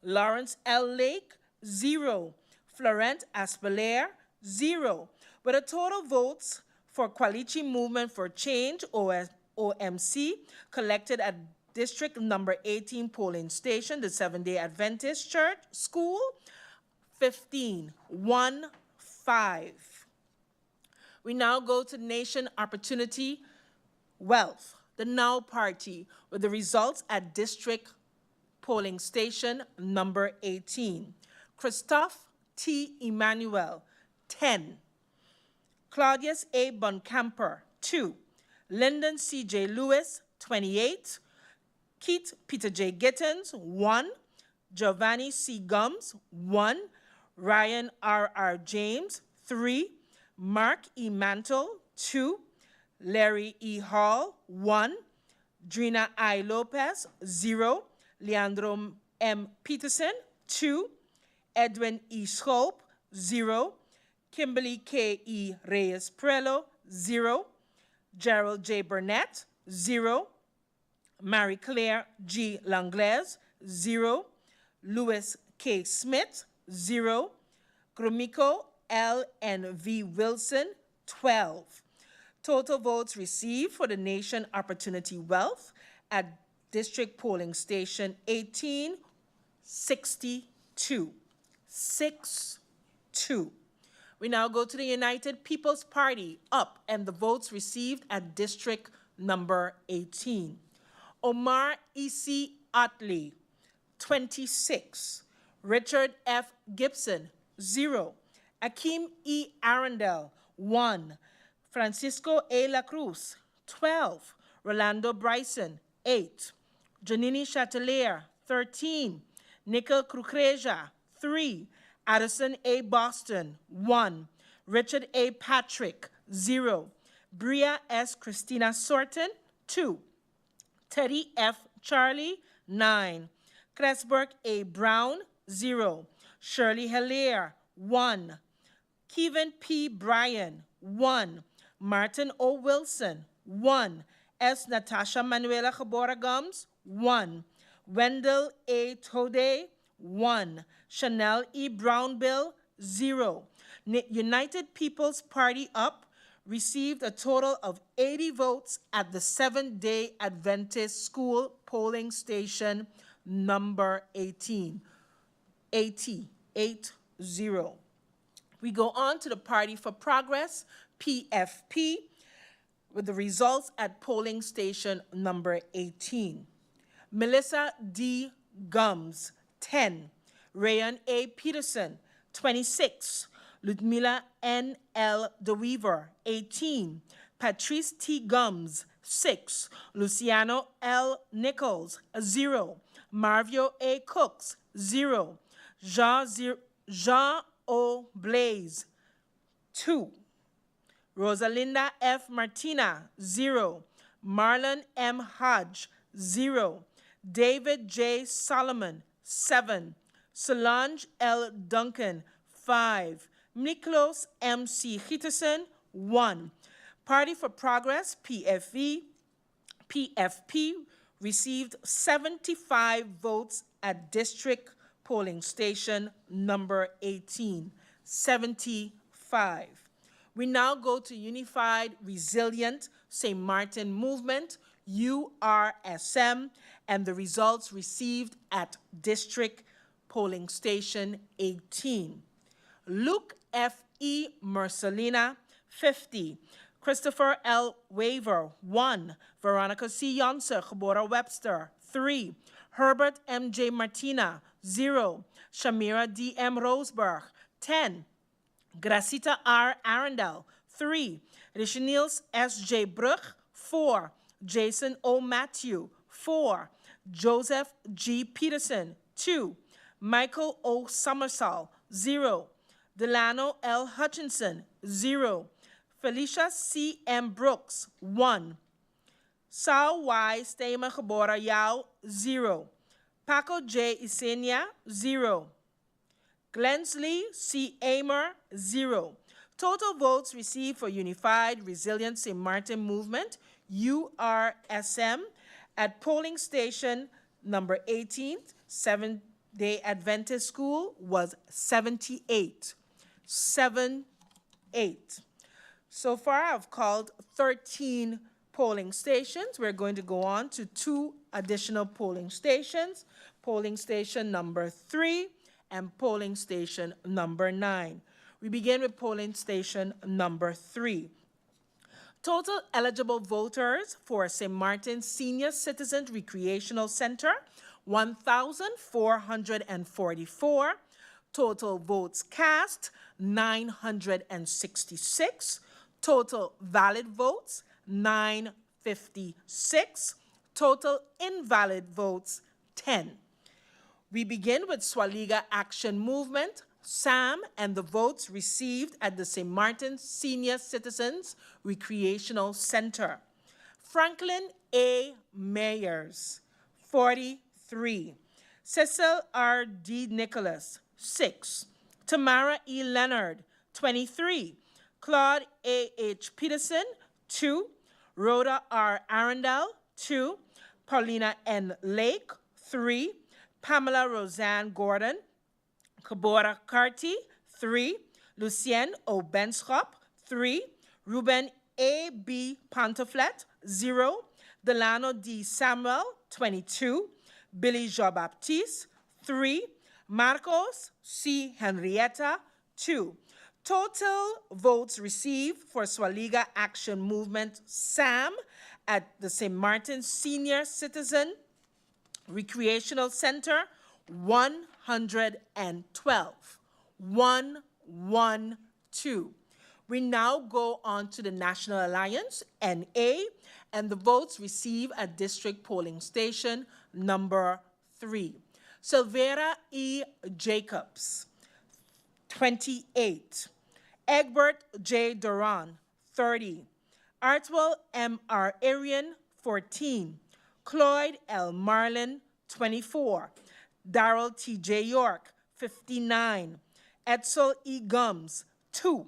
Lawrence L. Lake, 0. Florent Aspeler, 0. With a total votes for Kwalichi Movement for Change, OMC, collected at district number 18 polling station, the Seventh-day Adventist Church School, 15. 5. We now go to Nation Opportunity Wealth, the Now Party, with the results at district polling station number 18. Christophe T. Emmanuel, 10. Claudius A. Boncamper, 2. Lyndon C. J. Lewis, 28. Keith Peter J. Gittins, 1. Giovanni C. Gums, 1. Ryan R. James, 3. Mark E. Mantle, 2. Larry E. Hall, 1. Drina I. Lopez, 0. Leandro M. Peterson, 2. Edwin E. Schope, 0. Kimberly K. E. Reyes Prello, 0. Gerald J. Burnett, 0. Marie Claire G. Langlaise, 0. Louis K. Smith, 0. Gromiko L. N. V. Wilson, 12. Total votes received for the Nation Opportunity Wealth at District Polling Station 18, 62. 62. 2. We now go to the United People's Party, up, and the votes received at district number 18. Omar Isi Otley, 26. Richard F. Gibson, 0. Akeem E. Arundel, 1. Francisco A. La Cruz, 12. Rolando Bryson, 8. Janini Chatelier, 13. Nicole Crucreja, 3. Addison A. Boston, 1. Richard A. Patrick, 0. Bria S. Christina Sorton, 2. Teddy F. Charlie, 9. Cresberg A. Brown, 0. Shirley Hilaire, 1. Kevin P. Bryan, 1. Martin O. Wilson, 1. S. Natasha Manuela Cabora Gums, 1. Wendell A. Tode, 1. Chanel E. Brownbill, 0. United People's Party up received a total of 80 votes at the Seventh-day Adventist School polling station number 18. 80. We go on to the Party for Progress, PFP, with the results at polling station number 18. Melissa D. Gums, 10. Rayan A. Peterson, 26. Ludmila N. L. DeWeaver, 18. Patrice T. Gums, 6. Luciano L. Nichols, 0. Marvio A. Cooks, 0. Jean O. Blaze, 2. Rosalinda F. Martina, 0. Marlon M. Hodge, 0. David J. Solomon, 7. Solange L. Duncan, 5. Miklos M. C. Gietersen, 1. Party for Progress, PFP, received 75 votes at district polling station number 18. 75. We now go to Unified Resilient St. Martin Movement, URSM, and the results received at district polling station 18. Luke F. E. Mercelina, 50. Christopher L. Waver, 1. Veronica C. Yonser, Gebora Webster, 3. Herbert M. J. Martina, 0. Shamira D. M. Roseberg, 10. Gracita R. Arundel, 3. Richenils S. J. Brug, 4. Jason O. Matthew, 4. Joseph G. Peterson, 2. Michael O. Summersall, 0. Delano L. Hutchinson, 0. Felicia C. M. Brooks, 1. Sao Y. Steymer Gebora Yao, 0. Paco J. Isenia, 0. Glensley C. Amer, 0. Total votes received for Unified Resilient St. Martin Movement, URSM, at polling station number 18, Seventh-day Adventist School, was 78. 78. So far, I've called 13 polling stations. We're going to go on to 2 additional polling stations, polling station number 3 and polling station number 9. We begin with polling station number 3. Total eligible voters for St. Martin Senior Citizen Recreational Center, 1,444. Total votes cast, 966. Total valid votes, 956. Total invalid votes, 10. We begin with Swaliga Action Movement, SAM, and the votes received at the St. Martin Senior Citizens Recreational Center. Franklin A. Mayers, 43. Cecil R. D. Nicholas, 6. Tamara E. Leonard, 23. Claude A. H. Peterson, 2. Rhoda R. Arundel, 2. Paulina N. Lake, 3. Pamela Roseanne Gordon, Kabora Carty, 3. Lucienne O. Benschop, 3. Ruben A. B. Pantoflet, 0. Delano D. Samuel, 22. Billy Jean-Baptiste, 3. Marcos C. Henrietta, 2. Total votes received for Swaliga Action Movement, SAM, at the St. Martin Senior Citizen Recreational Center, 112. 112. We now go on to the National Alliance, NA, and the votes received at District Polling Station number 3. Silvera E. Jacobs, 28. Egbert J. Duran, 30. Artwell M. R. Arian, 14. Cloyd L. Marlin, 24. Darrell T. J. York, 59. Edsel E. Gums, 2.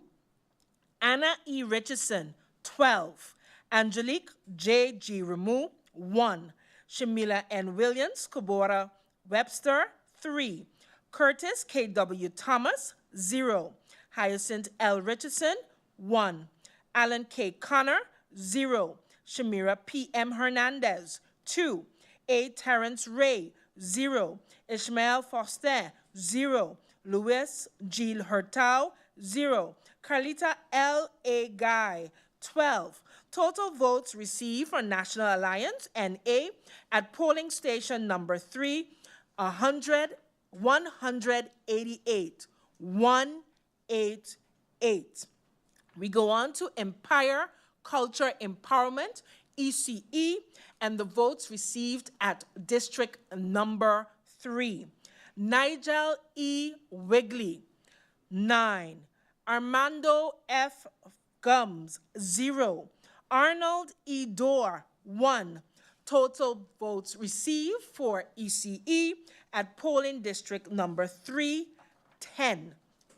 Anna E. Richardson, 12. Angelique J. G. Ramu, 1. Shamila N. Williams, Kubora Webster, 3. Curtis K. W. Thomas, 0. Hyacinth L. Richardson, 1. Alan K. Connor, 0. Shamira P. M. Hernandez, 2. A. Terrence Ray, 0. Ishmael Foster, 0. Louis G. Hurtau, 0. Carlita L. A. Guy, 12. Total votes received for National Alliance, NA, at polling station number 3, 188. 188. We go on to Empire Culture Empowerment, ECE, and the votes received at district number 3. Nigel E. Wigley, 9. Armando F. Gums, 0. Arnold E. Dorr, 1. Total votes received for ECE at polling district number 3, 10.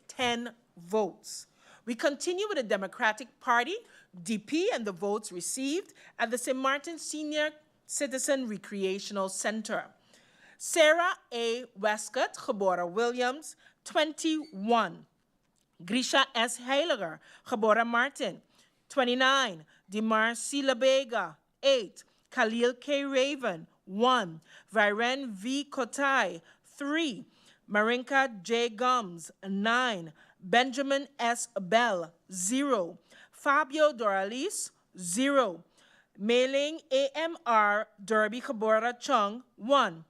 10 votes. We continue with the Democratic Party, DP, and the votes received at the St. Martin Senior Citizen Recreational Center. Sarah A. Westcott, Gebora Williams, 21. Grisha S. Heiliger, Gebora Martin, 29. Dimar C. Labega, 8. Khalil K. Raven, 1. Viren V. Kotai, 3. Marinka J. Gums, 9. Benjamin S. Bell, 0. Fabio Doralis, 0. Mailing AMR Derby Kabora Chung, 1.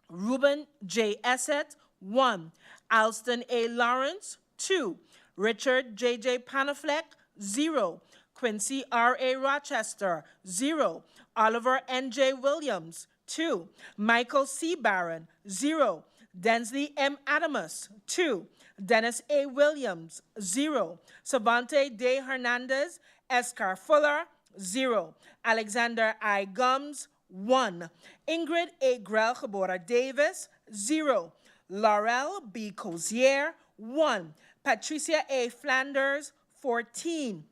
Ruben J. Essett, 1. Alston A. Lawrence, 2. Richard J. J. Panafleck, 0. Quincy R. A. Rochester, 0. Oliver N. J. Williams, 2. Michael C. Barron, 0. Densley M. Adamus, 2. Dennis A. Williams, 0. Savante De Hernandez, Escar Fuller, 0. Alexander I. Gums, 1. Ingrid A. Grell Gebora Davis, 0. Laurel B. Cozier, 1. Patricia A. Flanders, 14.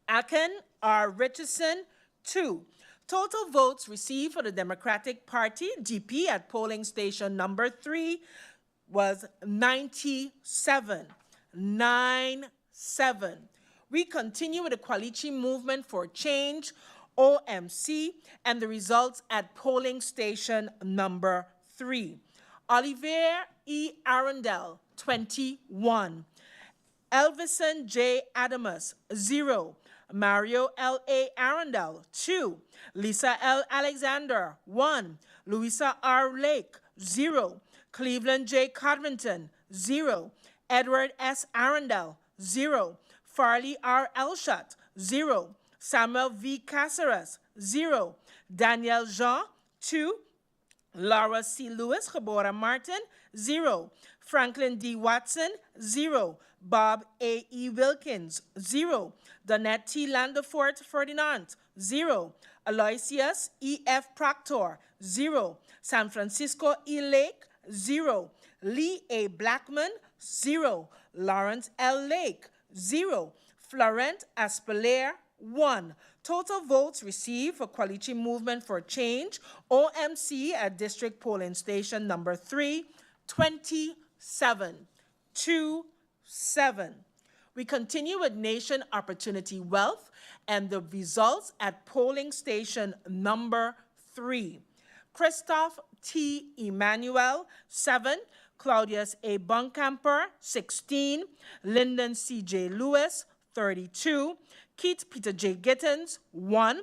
Aken R. Richardson, 2. Total votes received for the Democratic Party, DP, at polling station number 3 was 97. 97. We continue with the Kwalichi Movement for Change, OMC, and the results at polling station number 3. Olivier E. Arundel, 21. Elvison J. Adamus, 0. Mario L. A. Arundel, 2. Lisa L. Alexander, 1. Louisa R. Lake, 0. Cleveland J. Codrington, 0. Edward S. Arundel, 0. Farley R. Elshot, 0. Samuel V. Caceres, 0. Daniel Jean, 2. Laura C. Lewis, Gebora Martin, 0. Franklin D. Watson, 0. Bob A. E. Wilkins, 0. Donette T. Landefort Ferdinand, 0. Aloysius E. F. Proctor, 0. San Francisco E. Lake, 0. Lee A. Blackman, 0. Lawrence L. Lake, 0. Florent Aspeler, 1. Total votes received for Kwalichi Movement for Change, OMC, at District Polling Station number 3, 27. 27. We continue with Nation Opportunity Wealth and the results at polling station number 3. Christoph T. Emmanuel, 7. Claudius A. Bunkamper, 16. Lyndon C.J. Lewis, 32. Keith Peter J. Gittins, 1.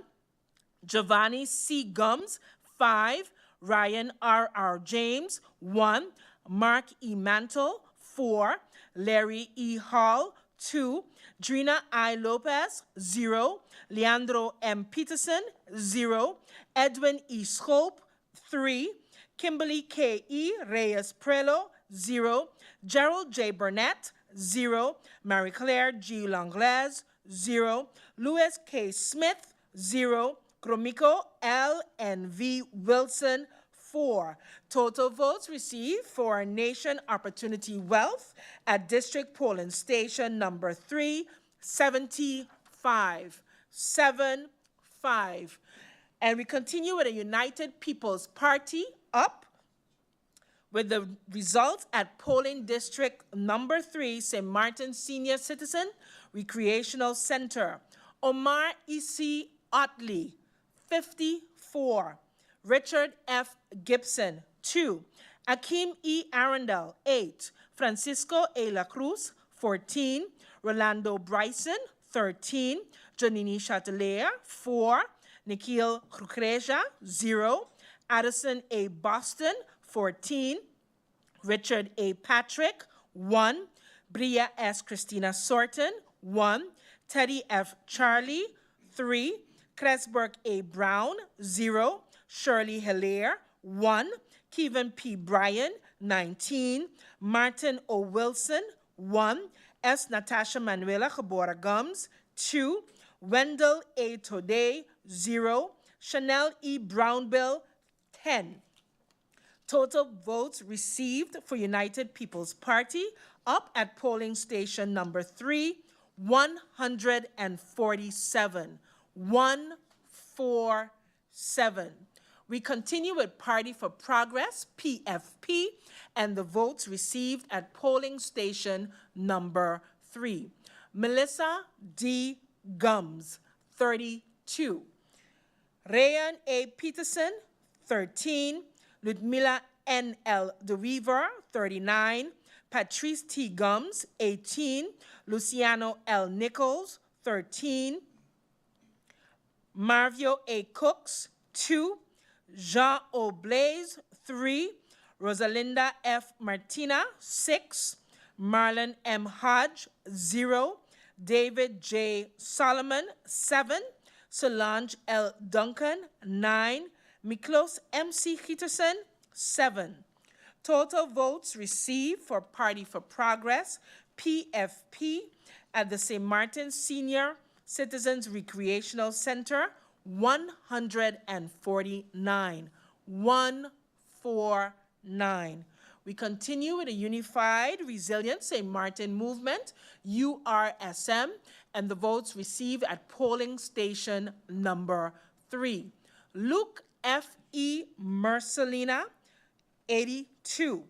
Giovanni C. Gums, 5. Ryan R.R. James, 1. Mark E. Mantle, 4. Larry E. Hall, 2. Drina I. Lopez, 0. Leandro M. Peterson, 0. Edwin E. Schope, 3. Kimberly K. E. Reyes Prelo, 0. Gerald J. Burnett, 0. Marie Claire G. Langlaise, 0. Louis K. Smith, 0. Gromiko L. and V. Wilson, 4. Total votes received for Nation Opportunity Wealth at District Polling Station number 3, 75. 75. And we continue with the United People's Party up with the results at polling district number 3, St. Martin Senior Citizen Recreational Center. Omar Isi Otley, 54. Richard F. Gibson, 2. Akeem E. Arundel, 8. Francisco A. La Cruz, 14. Rolando Bryson, 13. Janini Chatelaire, 4. Nikhil Kukreja, 0. Addison A. Boston, 14. Richard A. Patrick, 1. Bria S. Christina Sorton, 1. Teddy F. Charlie, 3. Cresburg A. Brown, 0. Shirley Hilaire, 1. Kevin P. Bryan, 19. Martin O. Wilson, 1. S. Natasha Manuela Cabora Gums, 2. Wendell A. Tode, 0. Chanel E. Brownbill, 10. Total votes received for United People's Party up at polling station number 3, 147. 147. We continue with Party for Progress, PFP, and the votes received at polling station number 3. Melissa D. Gums, 32. Rayan A. Peterson, 13. Ludmila N. L. DeWeaver, 39. Patrice T. Gums, 18. Luciano L. Nichols, 13. Marvio A. Cooks, 2. Jean O. Blaze, 3. Rosalinda F. Martina, 6. Marlon M. Hodge, 0. David J. Solomon, 7. Solange L. Duncan, 9. Miklos M.C. Peterson, 7. Total votes received for Party for Progress, PFP, at the St. Martin Senior Citizens Recreational Center, 149. 149. We continue with a Unified Resilient St. Martin Movement, URSM, and the votes received at polling station number 3. Luke F.E. Mercelina, 82.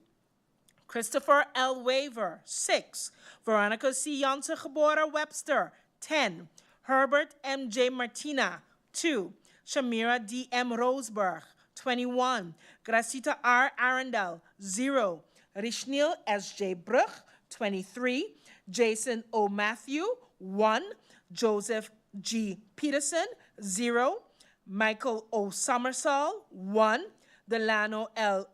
Christopher L. Waver, 6. Veronica C. Janssen Gebora Webster, 10. Herbert M.J. Martina, 2. Shamira D.M. Roseberg, 21. Gracita R. Arundel, 0. Rishnil S.J. Brug, 23. Jason O. Matthew, 1. Joseph G. Peterson, 0. Michael O. Somersall, 1. Delano L.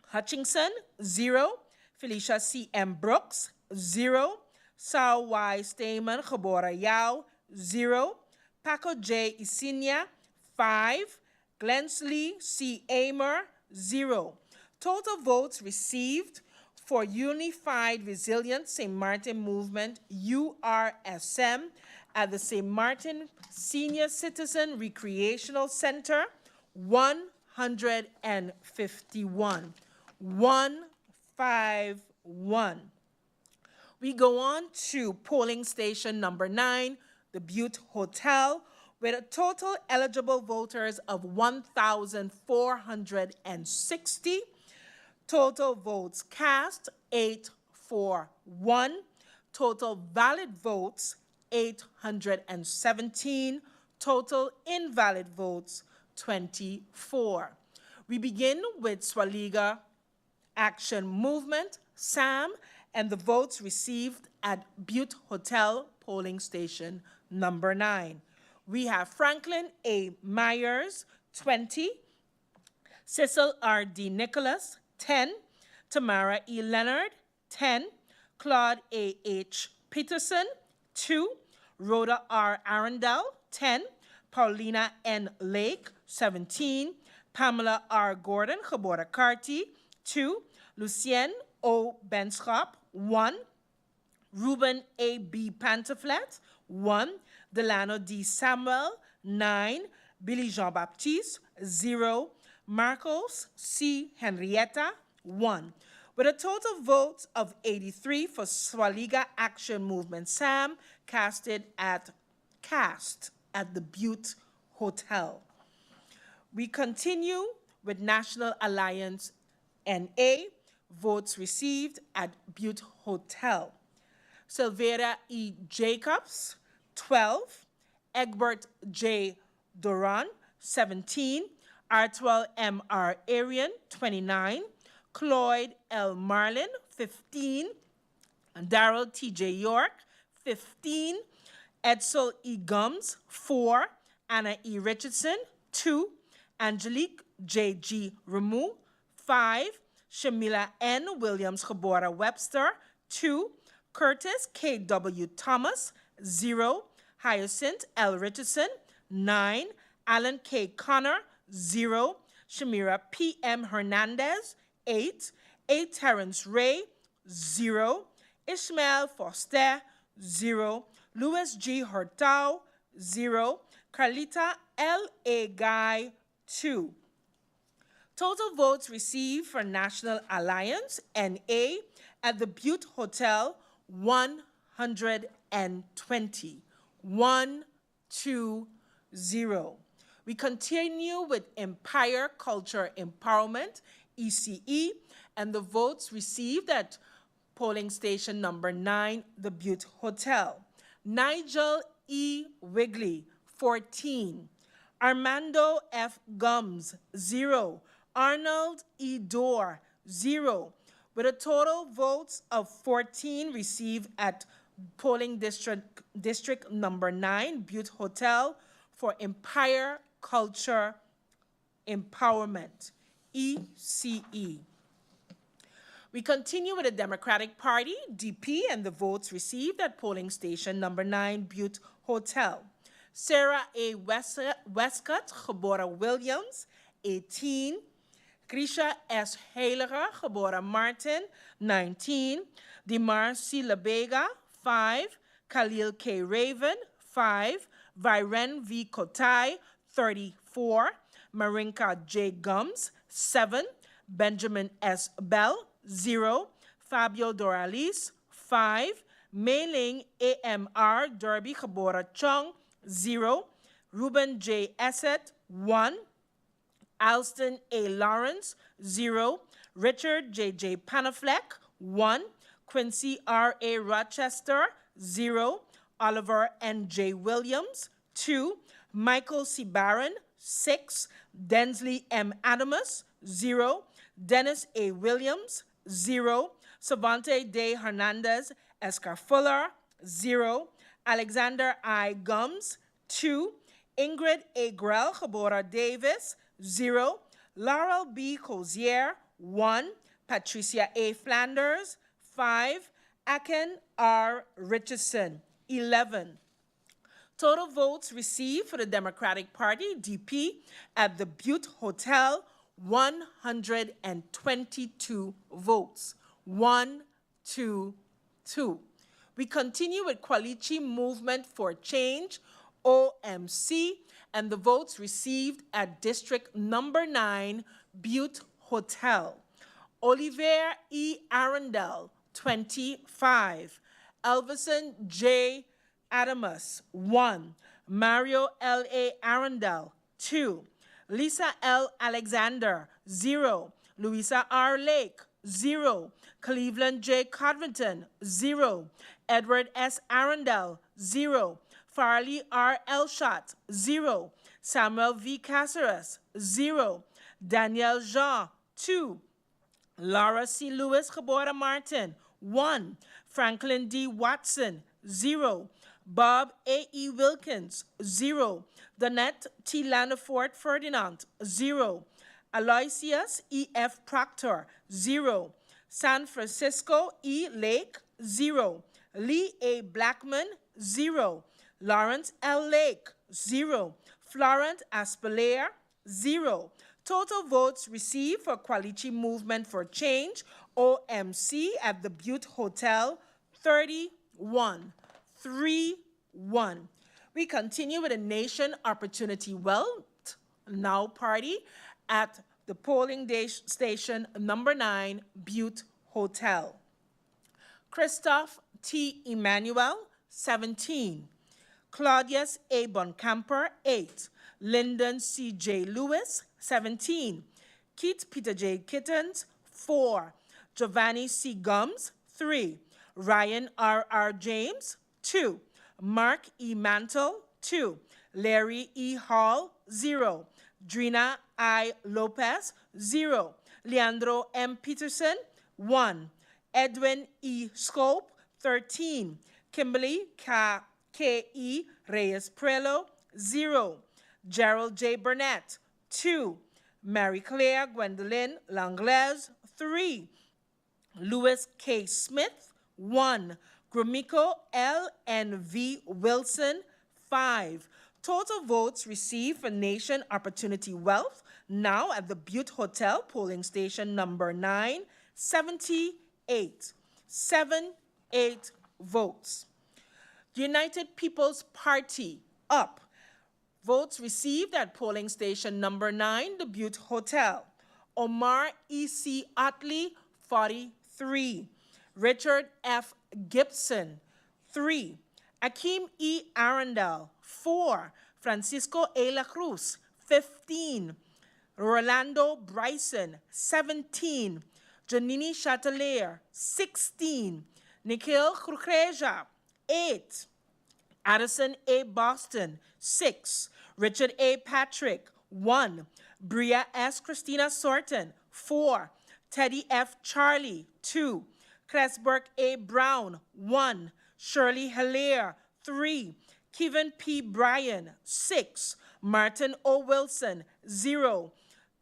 Hutchinson, 0. Felicia C. M. Brooks, 0. Sao Y. Stamen Gebora Yao, 0. Paco J. Isinia, 5. Glensley C. Amer, 0. Total votes received for Unified Resilient St. Martin Movement, URSM, at the St. Martin Senior Citizen Recreational Center, 151. 151. We go on to polling station number 9, the Butte Hotel, with a total eligible voters of 1,460. Total votes cast, 841. Total valid votes, 817. Total invalid votes, 24. We begin with Swaliga Action Movement, SAM, and the votes received at Butte Hotel polling station number 9. We have Franklin A. Myers, 20, Cecil R. D. Nicholas, 10, Tamara E. Leonard, 10, Claude A. H. Peterson, 2, Rhoda R. Arundel, 10, Paulina N. Lake, 17, Pamela R. Gordon, Geboren Carty, 2, Lucien O. Benschop, 1, Ruben A. B. Pantaflet, 1, Delano D. Samuel, 9, Billy Jean-Baptiste, 0, Marcos C. Henrietta, 1. With a total vote of 83 for Swaliga Action Movement SAM cast at the Butte Hotel. We continue with National Alliance NA, votes received at Butte Hotel. Silvera E. Jacobs, 12, Egbert J. Duran, 17, Artwell M. R. Arian, 29, Cloyd L. Marlin, 15, Darrell T. J. York, 15, Edsel E. Gums, 4, Anna E. Richardson, 2, Angelique J. G. Ramu, 5, Shamila N. Williams Geboren Webster, 2, Curtis K. W. Thomas, 0, Hyacinth L. Richardson, 9, Alan K. Connor, 0, Shamira P. M. Hernandez, 8, A. Terrence Ray, 0, Ishmael Foster, 0, Louis G. Hurtau, 0, Carlita L. A. Guy, 2. Total votes received for National Alliance, NA, at the Butte Hotel, 120. 120. We continue with Empire Culture Empowerment, ECE, and the votes received at polling station number 9, the Butte Hotel. Nigel E. Wigley, 14. Armando F. Gums, 0. Arnold E. Dorr, 0. With a total votes of 14 received at polling district number 9, Butte Hotel, for Empire Culture Empowerment, ECE. We continue with the Democratic Party, DP, and the votes received at polling station number 9, Butte Hotel. Sarah A. Westcott, Geboren Williams, 18. Grisha S. Heiliger, Geboren Martin, 19. Dimar C. Labega, 5. Khalil K. Raven, 5. Viren V. Kotai, 34. Marinka J. Gums, 7. Benjamin S. Bell, 0. Fabio Doralis, 5. Mei-Ling AMR Derby Geboren Chung, 0. Ruben J. Essett, 1. Alston A. Lawrence, 0. Richard J.J. Panafleck, 1. Quincy R. A. Rochester, 0. Oliver N. J. Williams, 2. Michael C. Barron, 6. Densley M. Adamus, 0. Dennis A. Williams, 0. Savante De Hernandez Escarfuller, 0. Alexander I. Gums, 2. Ingrid A. Grell Geboren Davis, 0. Laurel B. Cozier, 1. Patricia A. Flanders, 5. Aken R. Richardson, 11. Total votes received for the Democratic Party, DP, at the Butte Hotel, 122 votes. 122. We continue with Kwalichi Movement for Change, OMC, and the votes received at District Number 9, Butte Hotel. Olivier E. Arundel, 25. Elvison J. Adamus, 1. Mario L. A. Arundel, 2. Lisa L. Alexander, 0. Louisa R. Lake, 0. Cleveland J. Codrington, 0. Edward S. Arundel, 0. Farley R. Elshot, 0. Samuel V. Caceres, 0. Danielle Jean, 2. Laura C. Lewis, Gabora Martin, 1. Franklin D. Watson, 0. Bob A. E. Wilkins, 0. Donette T. Landefort Ferdinand, 0. Aloysius E. F. Proctor, 0. San Francisco E. Lake, 0. Lee A. Blackman, 0. Lawrence L. Lake, 0. Florent Aspelair, 0. Total votes received for Quality Movement for Change, OMC, at the Butte Hotel, 31. 3-1. We continue with the Nation Opportunity Wealth Now Party at the polling station number 9, Butte Hotel. Christoph T. Emmanuel, 17. Claudius A. Boncamper, 8. Lyndon C. J. Lewis, 17. Keith Peter J. Kittens, 4. Giovanni C. Gums, 3. Ryan R. R. James, 2. Mark E. Mantle, 2. Larry E. Hall, 0. Drina I. Lopez, 0. Leandro M. Peterson, 1. Edwin E. Scope, 13. Kimberly K. E. Reyes Prelo, 0. Gerald J. Burnett, 2. Mary Claire Gwendolyn Langlaise, 3. Louis K. Smith, 1. Gromiko L. N. V. Wilson, 5. Total votes received for Nation Opportunity Wealth now at the Butte Hotel polling station number 9, 78. 78 votes. United People's Party, up. Votes received at polling station number 9, the Butte Hotel. Omar E. C. Otley, 43. Richard F. Gibson, 3. Akeem E. Arundel, 4. Francisco A. La Cruz, 15. Rolando Bryson, 17. Janini Chatelier, 16. Nikhil Kukreja, 8. Addison A. Boston, 6. Richard A. Patrick, 1. Bria S. Christina Sorton, 4. Teddy F. Charlie, 2. Cresberg A. Brown, 1. Shirley Hilaire, 3. Kevin P. Bryan, 6. Martin O. Wilson, 0.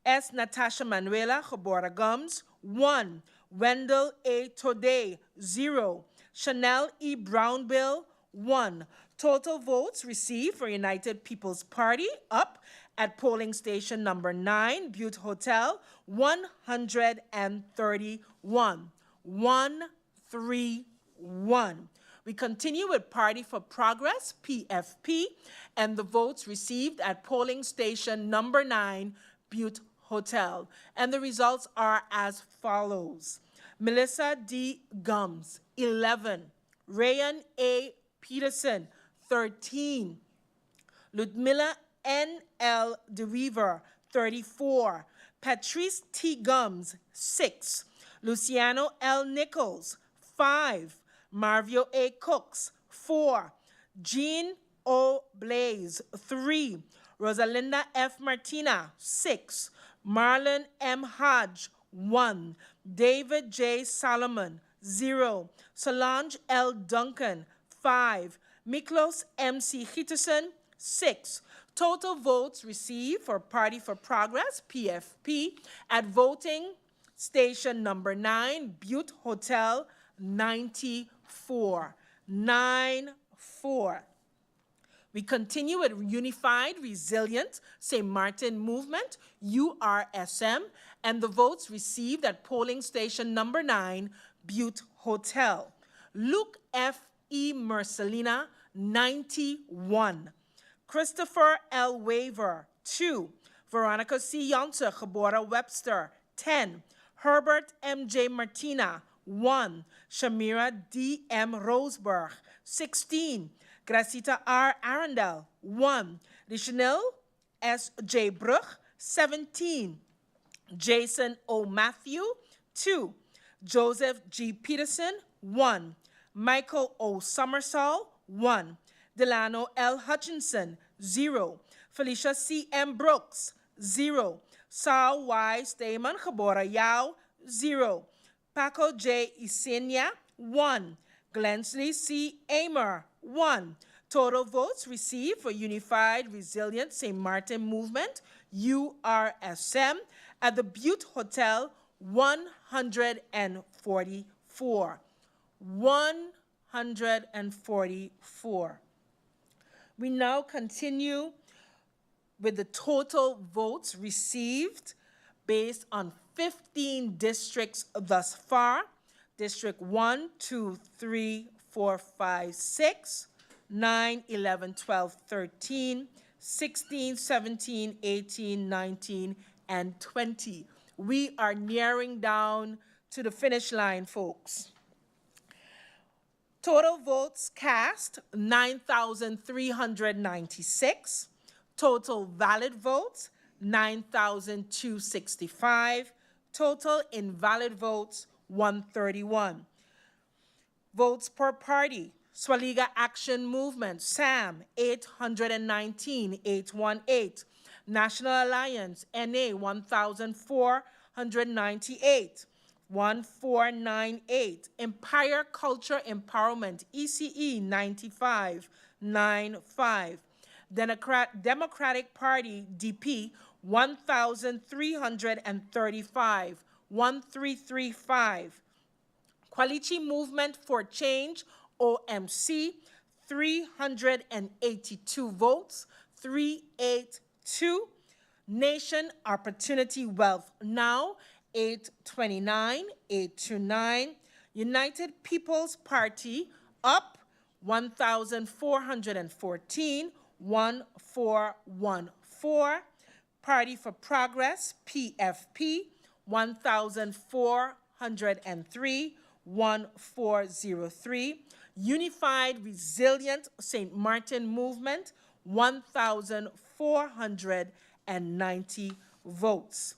S. Natasha Manuela Gabora Gums, 1. Wendell A. Today, 0. Chanel E. Brownbill, 1. Total votes received for United People's Party, up at polling station number 9, Butte Hotel, 131. 131. We continue with Party for Progress, PFP, and the votes received at polling station number 9, Butte Hotel. And the results are as follows. Melissa D. Gums, 11. Rayan A. Peterson, 13. Ludmilla N. L. DeWeaver, 34. Patrice T. Gums, 6. Luciano L. Nichols, 5. Marvio A. Cooks, 4. Jean O. Blaze, 3. Rosalinda F. Martina, 6. Marlon M. Hodge, 1. David J. Solomon, 0. Solange L. Duncan, 5. Miklos M. C. Hitterson, 6. Total votes received for Party for Progress, PFP, at voting station number 9, Butte Hotel, 94. 94. We continue with Unified Resilient St. Martin Movement, URSM, and the votes received at polling station number 9, Butte Hotel. Luke F. E. Mercelina, 91. Christopher L. Waver, 2. Veronica C. Yonter, Gabora Webster, 10. Herbert M. J. Martina, 1. Shamira D. M. Roseberg, 16. Gracita R. Arundel, 1. Rishanil S. J. Bruch, 17. Jason O. Matthew, 2. Joseph G. Peterson, 1. Michael O. Summersall, 1. Delano L. Hutchinson, 0. Felicia C. M. Brooks, 0. Saul Y. Stayman Gabora Yao, 0. Paco J. Isenia, 1. Glensley C. Amer, 1. Total votes received for Unified Resilient St. Martin Movement, URSM, at the Butte Hotel, 144. 144. We now continue with the total votes received based on 15 districts thus far. District 1, 2, 3, 4, 5, 6, 9, 11, 12, 13, 16, 17, 18, 19, and 20. We are nearing down to the finish line, folks. Total votes cast, 9,396. Total valid votes, 9,265. Total invalid votes, 131. Votes per party. Swaliga Action Movement, SAM, 819, 818. National Alliance, NA, 1,498. 1498. Empire Culture Empowerment, ECE, 95, 95. Democratic Party, DP, 1,335, 1335. Quality Movement for Change, OMC, 382 votes, 382. Nation Opportunity Wealth Now, 829, 829. United People's Party, up, 1,414, 1414. Party for Progress, PFP, 1,403, 1403. Unified Resilient St. Martin Movement, 1,490 votes.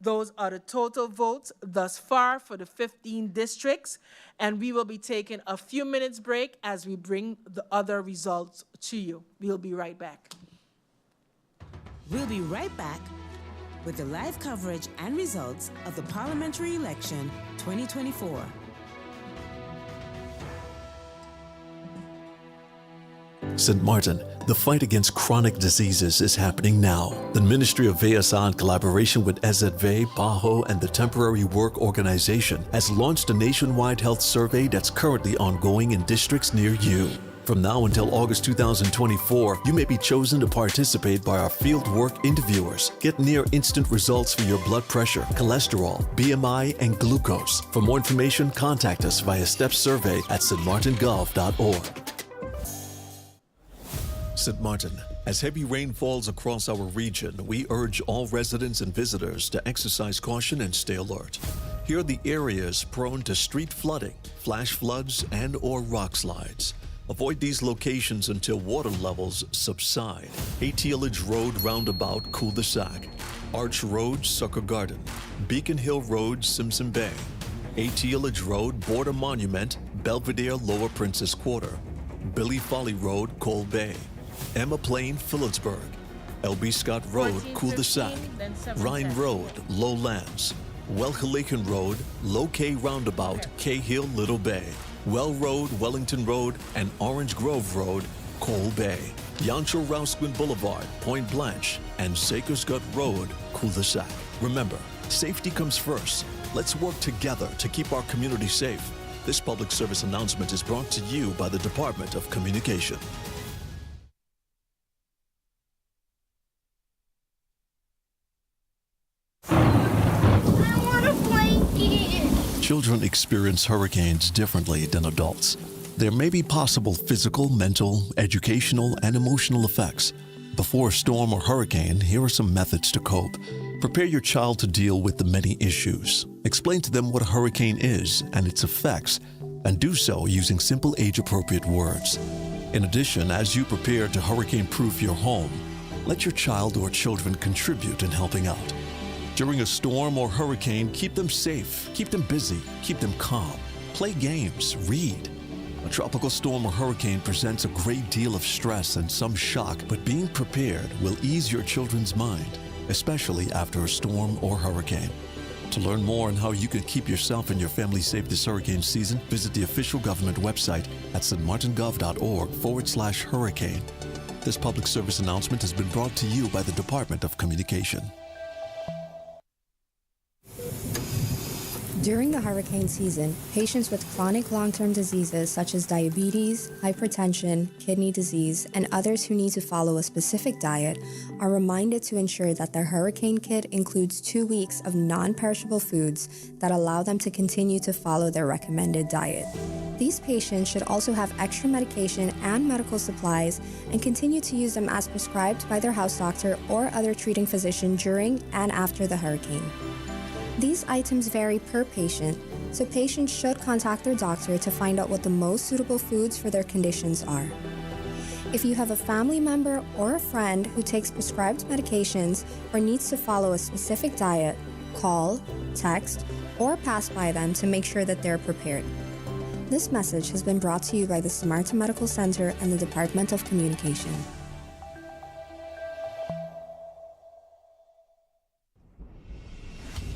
Those are the total votes thus far for the 15 districts, and we will be taking a few minutes break as we bring the other results to you. We'll be right back. We'll be right back with the live coverage and results of the Parliamentary Election 2024. St. Martin, the fight against chronic diseases is happening now. The Ministry of VSA, in collaboration with SZV, PAHO, and the Temporary Work Organization, has launched a nationwide health survey that's currently ongoing in districts near you. From now until August 2024, you may be chosen to participate by our fieldwork interviewers. Get near instant results for your blood pressure, cholesterol, BMI, and glucose. For more information, contact us via stepsurvey at stmartingov.org. St. Martin, as heavy rain falls across our region, we urge all residents and visitors to exercise caution and stay alert. Here are the areas prone to street flooding, flash floods, and/or rock slides. Avoid these locations until water levels subside. Atillage Road Roundabout, Cul-de-Sac. Arch Road, Sucker Garden. Beacon Hill Road, Simpson Bay. Atillage Road, Border Monument, Belvedere, Lower Princess Quarter. Billy Folly Road, Cole Bay. Emma Plain, Phillipsburg. L.B. Scott Road, Cul-de-Sac. Rhine Road, Lowlands. Welhelican Road, Low K Roundabout, Cahill, Little Bay. Well Road, Wellington Road, and Orange Grove Road, Cole Bay. Yancho Rousquin Boulevard, Point Blanche, and Sakers Gut Road, Cul-de-Sac. Remember, safety comes first. Let's work together to keep our community safe. This public service announcement is brought to you by the Department of Communication. Children experience hurricanes differently than adults. There may be possible physical, mental, educational, and emotional effects. Before a storm or hurricane, here are some methods to cope. Prepare your child to deal with the many issues. Explain to them what a hurricane is and its effects, and do so using simple age-appropriate words. In addition, as you prepare to hurricane-proof your home, let your child or children contribute in helping out. During a storm or hurricane, keep them safe, keep them busy, keep them calm. Play games, read. A tropical storm or hurricane presents a great deal of stress and some shock, but being prepared will ease your children's mind, especially after a storm or hurricane. To learn more on how you can keep yourself and your family safe this hurricane season, visit the official government website at stmartingov.org/hurricane. This public service announcement has been brought to you by the Department of Communication. During the hurricane season, patients with chronic long-term diseases such as diabetes, hypertension, kidney disease, and others who need to follow a specific diet are reminded to ensure that their hurricane kit includes 2 weeks of non-perishable foods that allow them to continue to follow their recommended diet. These patients should also have extra medication and medical supplies and continue to use them as prescribed by their house doctor or other treating physician during and after the hurricane. These items vary per patient, so patients should contact their doctor to find out what the most suitable foods for their conditions are. If you have a family member or a friend who takes prescribed medications or needs to follow a specific diet, call, text, or pass by them to make sure that they're prepared. This message has been brought to you by the Samaritan Medical Center and the Department of Communication.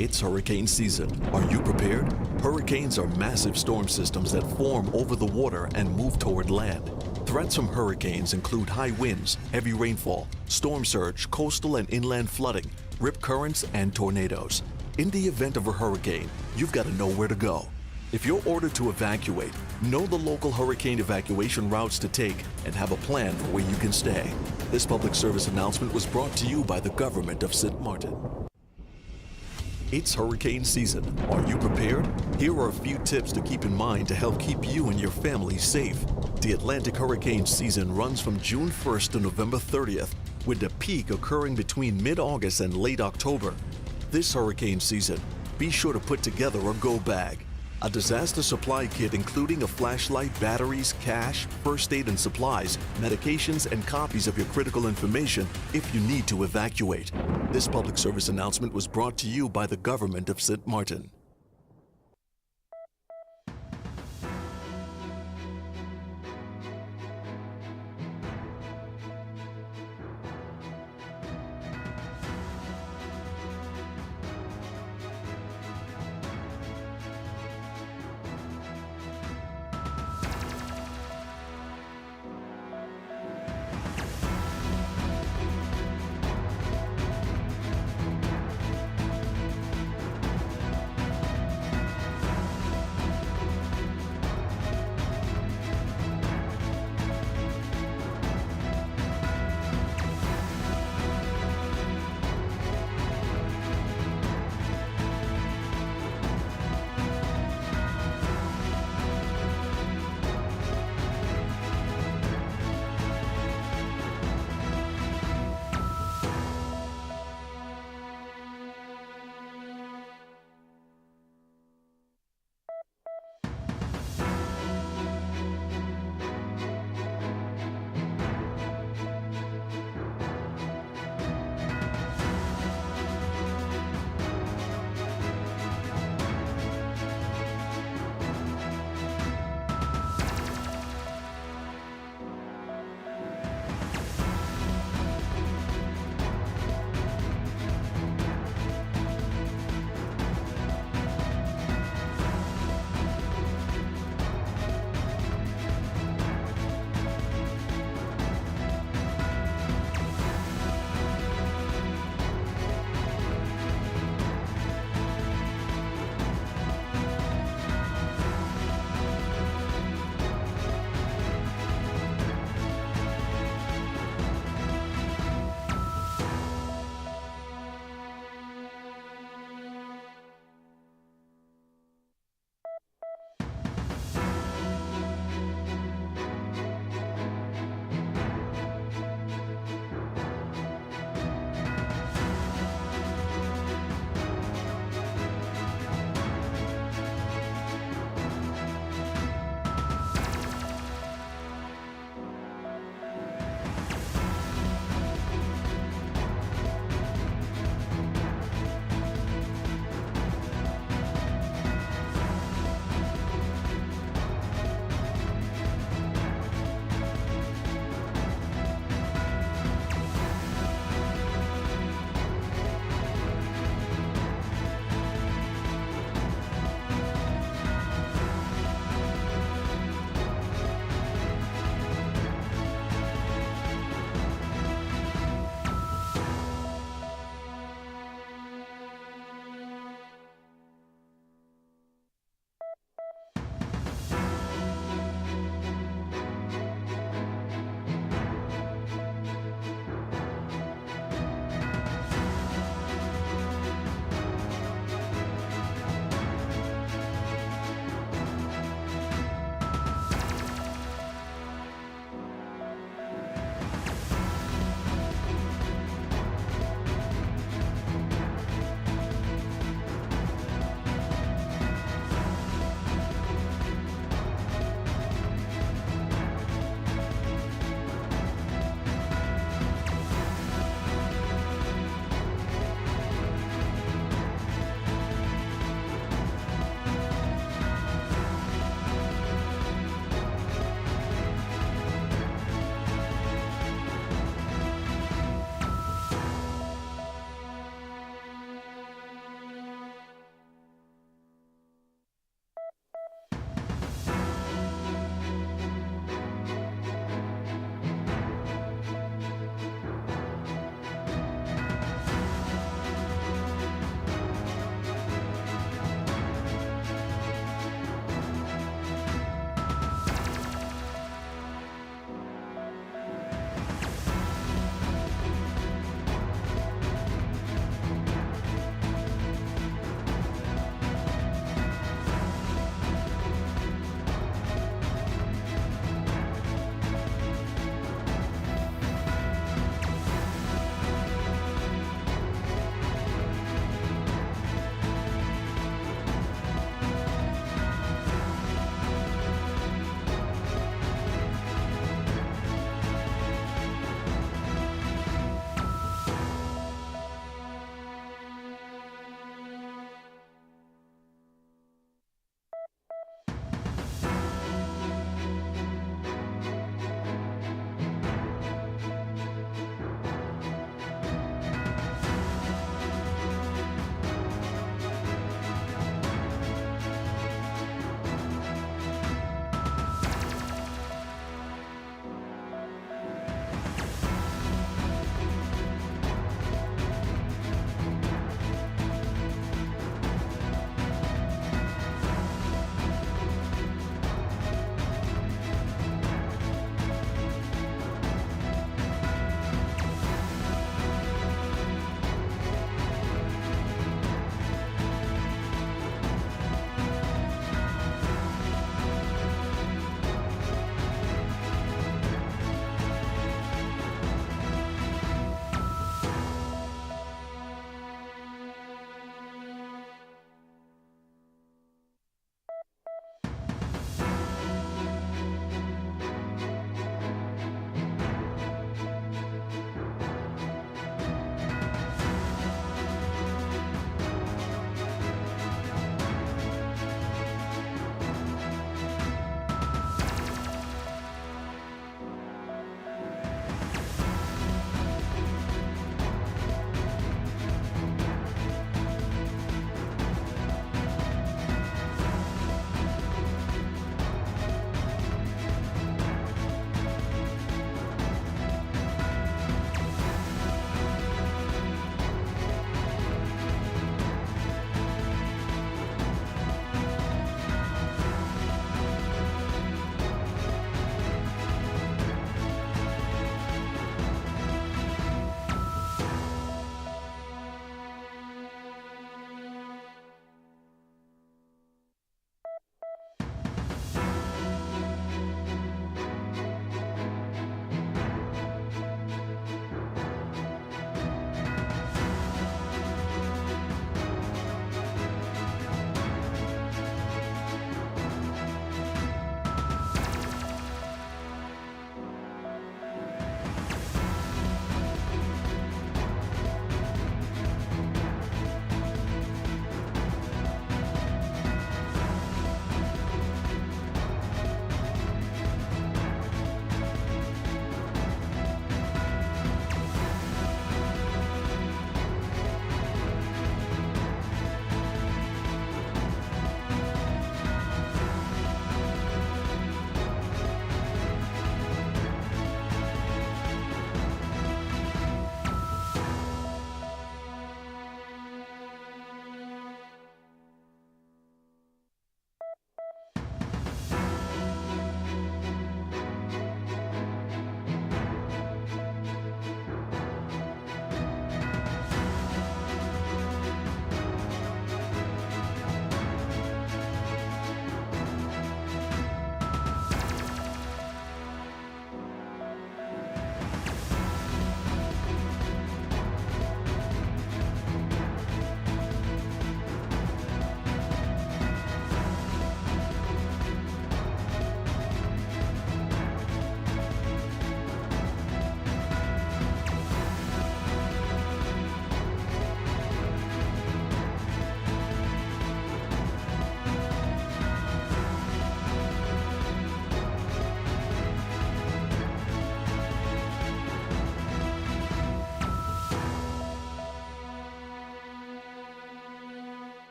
It's hurricane season. Are you prepared? Hurricanes are massive storm systems that form over the water and move toward land. Threats from hurricanes include high winds, heavy rainfall, storm surge, coastal and inland flooding, rip currents, and tornadoes. In the event of a hurricane, you've got to know where to go. If you're ordered to evacuate, know the local hurricane evacuation routes to take and have a plan for where you can stay. This public service announcement was brought to you by the government of St. Martin. It's hurricane season. Are you prepared? Here are a few tips to keep in mind to help keep you and your family safe. The Atlantic hurricane season runs from June 1st to November 30th, with the peak occurring between mid-August and late October. This hurricane season, be sure to put together a go bag. A disaster supply kit including a flashlight, batteries, cash, first aid and supplies, medications, and copies of your critical information if you need to evacuate. This public service announcement was brought to you by the government of St. Martin.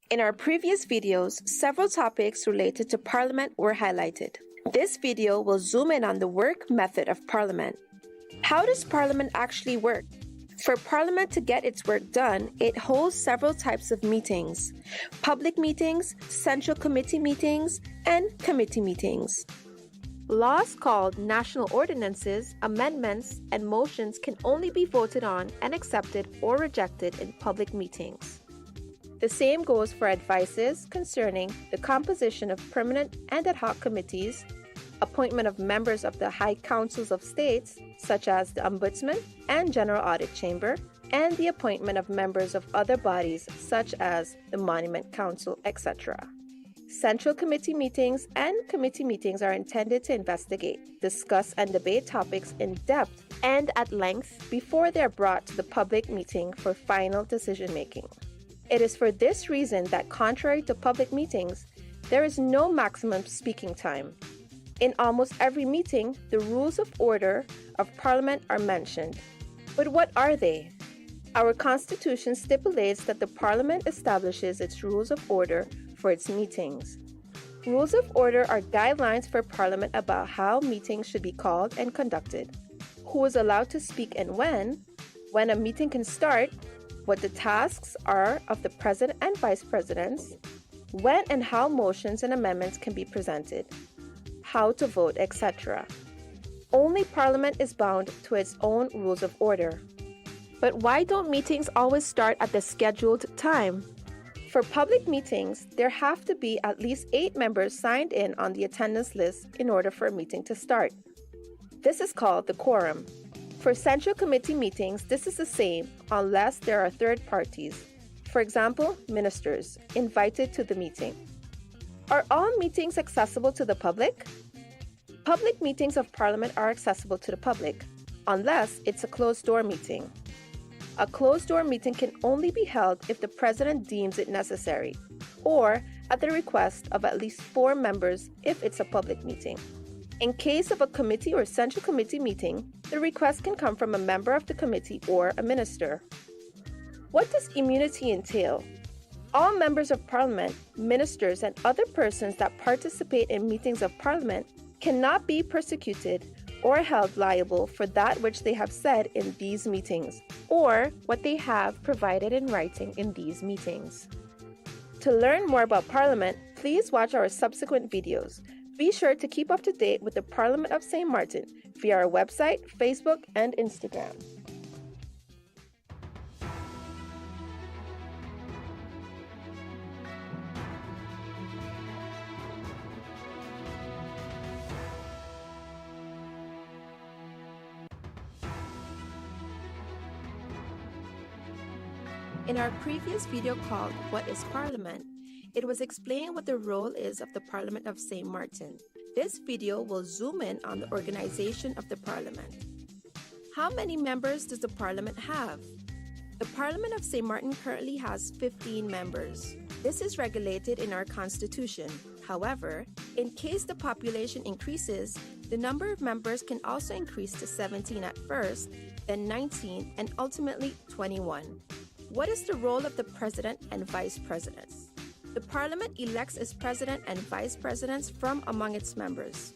In our previous videos, several topics related to Parliament were highlighted. This video will zoom in on the work method of Parliament. How does Parliament actually work? For Parliament to get its work done, it holds several types of meetings: public meetings, central committee meetings, and committee meetings. Laws called national ordinances, amendments, and motions can only be voted on and accepted or rejected in public meetings. The same goes for advices concerning the composition of permanent and ad hoc committees, appointment of members of the High Councils of States, such as the Ombudsman and General Audit Chamber, and the appointment of members of other bodies, such as the Monument Council, etc. Central committee meetings and committee meetings are intended to investigate, discuss, and debate topics in depth and at length before they are brought to the public meeting for final decision-making. It is for this reason that, contrary to public meetings, there is no maximum speaking time. In almost every meeting, the rules of order of Parliament are mentioned. But what are they? Our Constitution stipulates that the Parliament establishes its rules of order for its meetings. Rules of order are guidelines for Parliament about how meetings should be called and conducted, who is allowed to speak and when a meeting can start, what the tasks are of the President and Vice Presidents, when and how motions and amendments can be presented, how to vote, etc. Only Parliament is bound to its own rules of order. But why don't meetings always start at the scheduled time? For public meetings, there have to be at least 8 members signed in on the attendance list in order for a meeting to start. This is called the quorum. For central committee meetings, this is the same unless there are third parties, for example, ministers, invited to the meeting. Are all meetings accessible to the public? Public meetings of Parliament are accessible to the public, unless it's a closed-door meeting. A closed-door meeting can only be held if the President deems it necessary, or at the request of at least 4 members if it's a public meeting. In case of a committee or central committee meeting, the request can come from a member of the committee or a minister. What does immunity entail? All members of Parliament, ministers, and other persons that participate in meetings of Parliament cannot be persecuted or held liable for that which they have said in these meetings, or what they have provided in writing in these meetings. To learn more about Parliament, please watch our subsequent videos. Be sure to keep up to date with the Parliament of St. Martin via our website, Facebook, and Instagram. In our previous video called What is Parliament?, it was explained what the role is of the Parliament of St. Martin. This video will zoom in on the organization of the Parliament. How many members does the Parliament have? The Parliament of St. Martin currently has 15 members. This is regulated in our Constitution. However, in case the population increases, the number of members can also increase to 17 at first, then 19, and ultimately 21. What is the role of the President and Vice Presidents? The Parliament elects its President and Vice Presidents from among its members.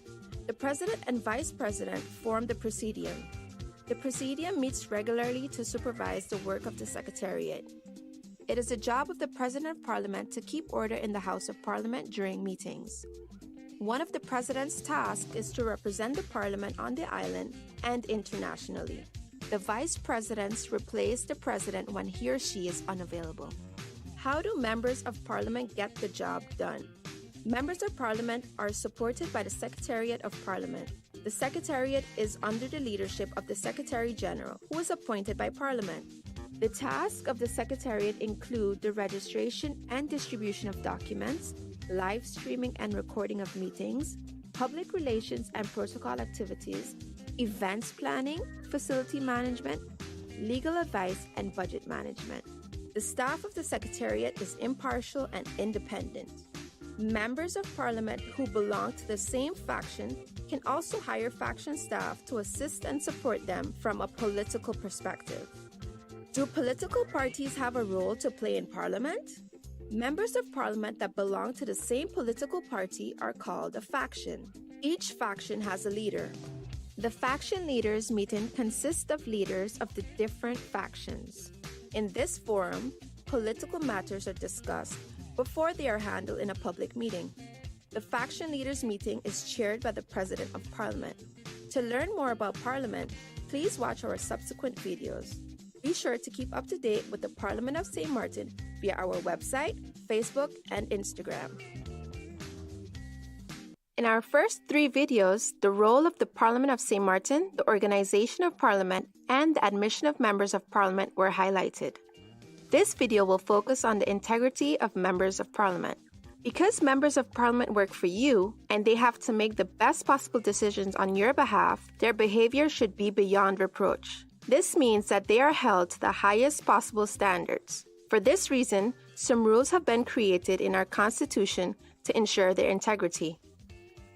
The President and Vice President form the Presidium. The Presidium meets regularly to supervise the work of the Secretariat. It is the job of the President of Parliament to keep order in the House of Parliament during meetings. One of the President's tasks is to represent the Parliament on the island and internationally. The Vice Presidents replace the President when he or she is unavailable. How do members of Parliament get the job done? Members of Parliament are supported by the Secretariat of Parliament. The Secretariat is under the leadership of the Secretary-General, who is appointed by Parliament. The tasks of the Secretariat include the registration and distribution of documents, live streaming and recording of meetings, public relations and protocol activities, events planning, facility management, legal advice, and budget management. The staff of the Secretariat is impartial and independent. Members of Parliament who belong to the same faction can also hire faction staff to assist and support them from a political perspective. Do political parties have a role to play in Parliament? Members of parliament that belong to the same political party are called a faction. Each faction has a leader. The faction leaders meeting consists of leaders of the different factions. In this forum, political matters are discussed before they are handled in a public meeting. The faction leaders meeting is chaired by the President of Parliament. To learn more about Parliament, please watch our subsequent videos. Be sure to keep up to date with the Parliament of St. Martin via our website, Facebook, and Instagram. In our first 3 videos, the role of the Parliament of St. Martin, the organization of Parliament, and the admission of members of Parliament were highlighted. This video will focus on the integrity of members of Parliament. Because members of Parliament work for you, and they have to make the best possible decisions on your behalf, their behavior should be beyond reproach. This means that they are held to the highest possible standards. For this reason, some rules have been created in our Constitution to ensure their integrity.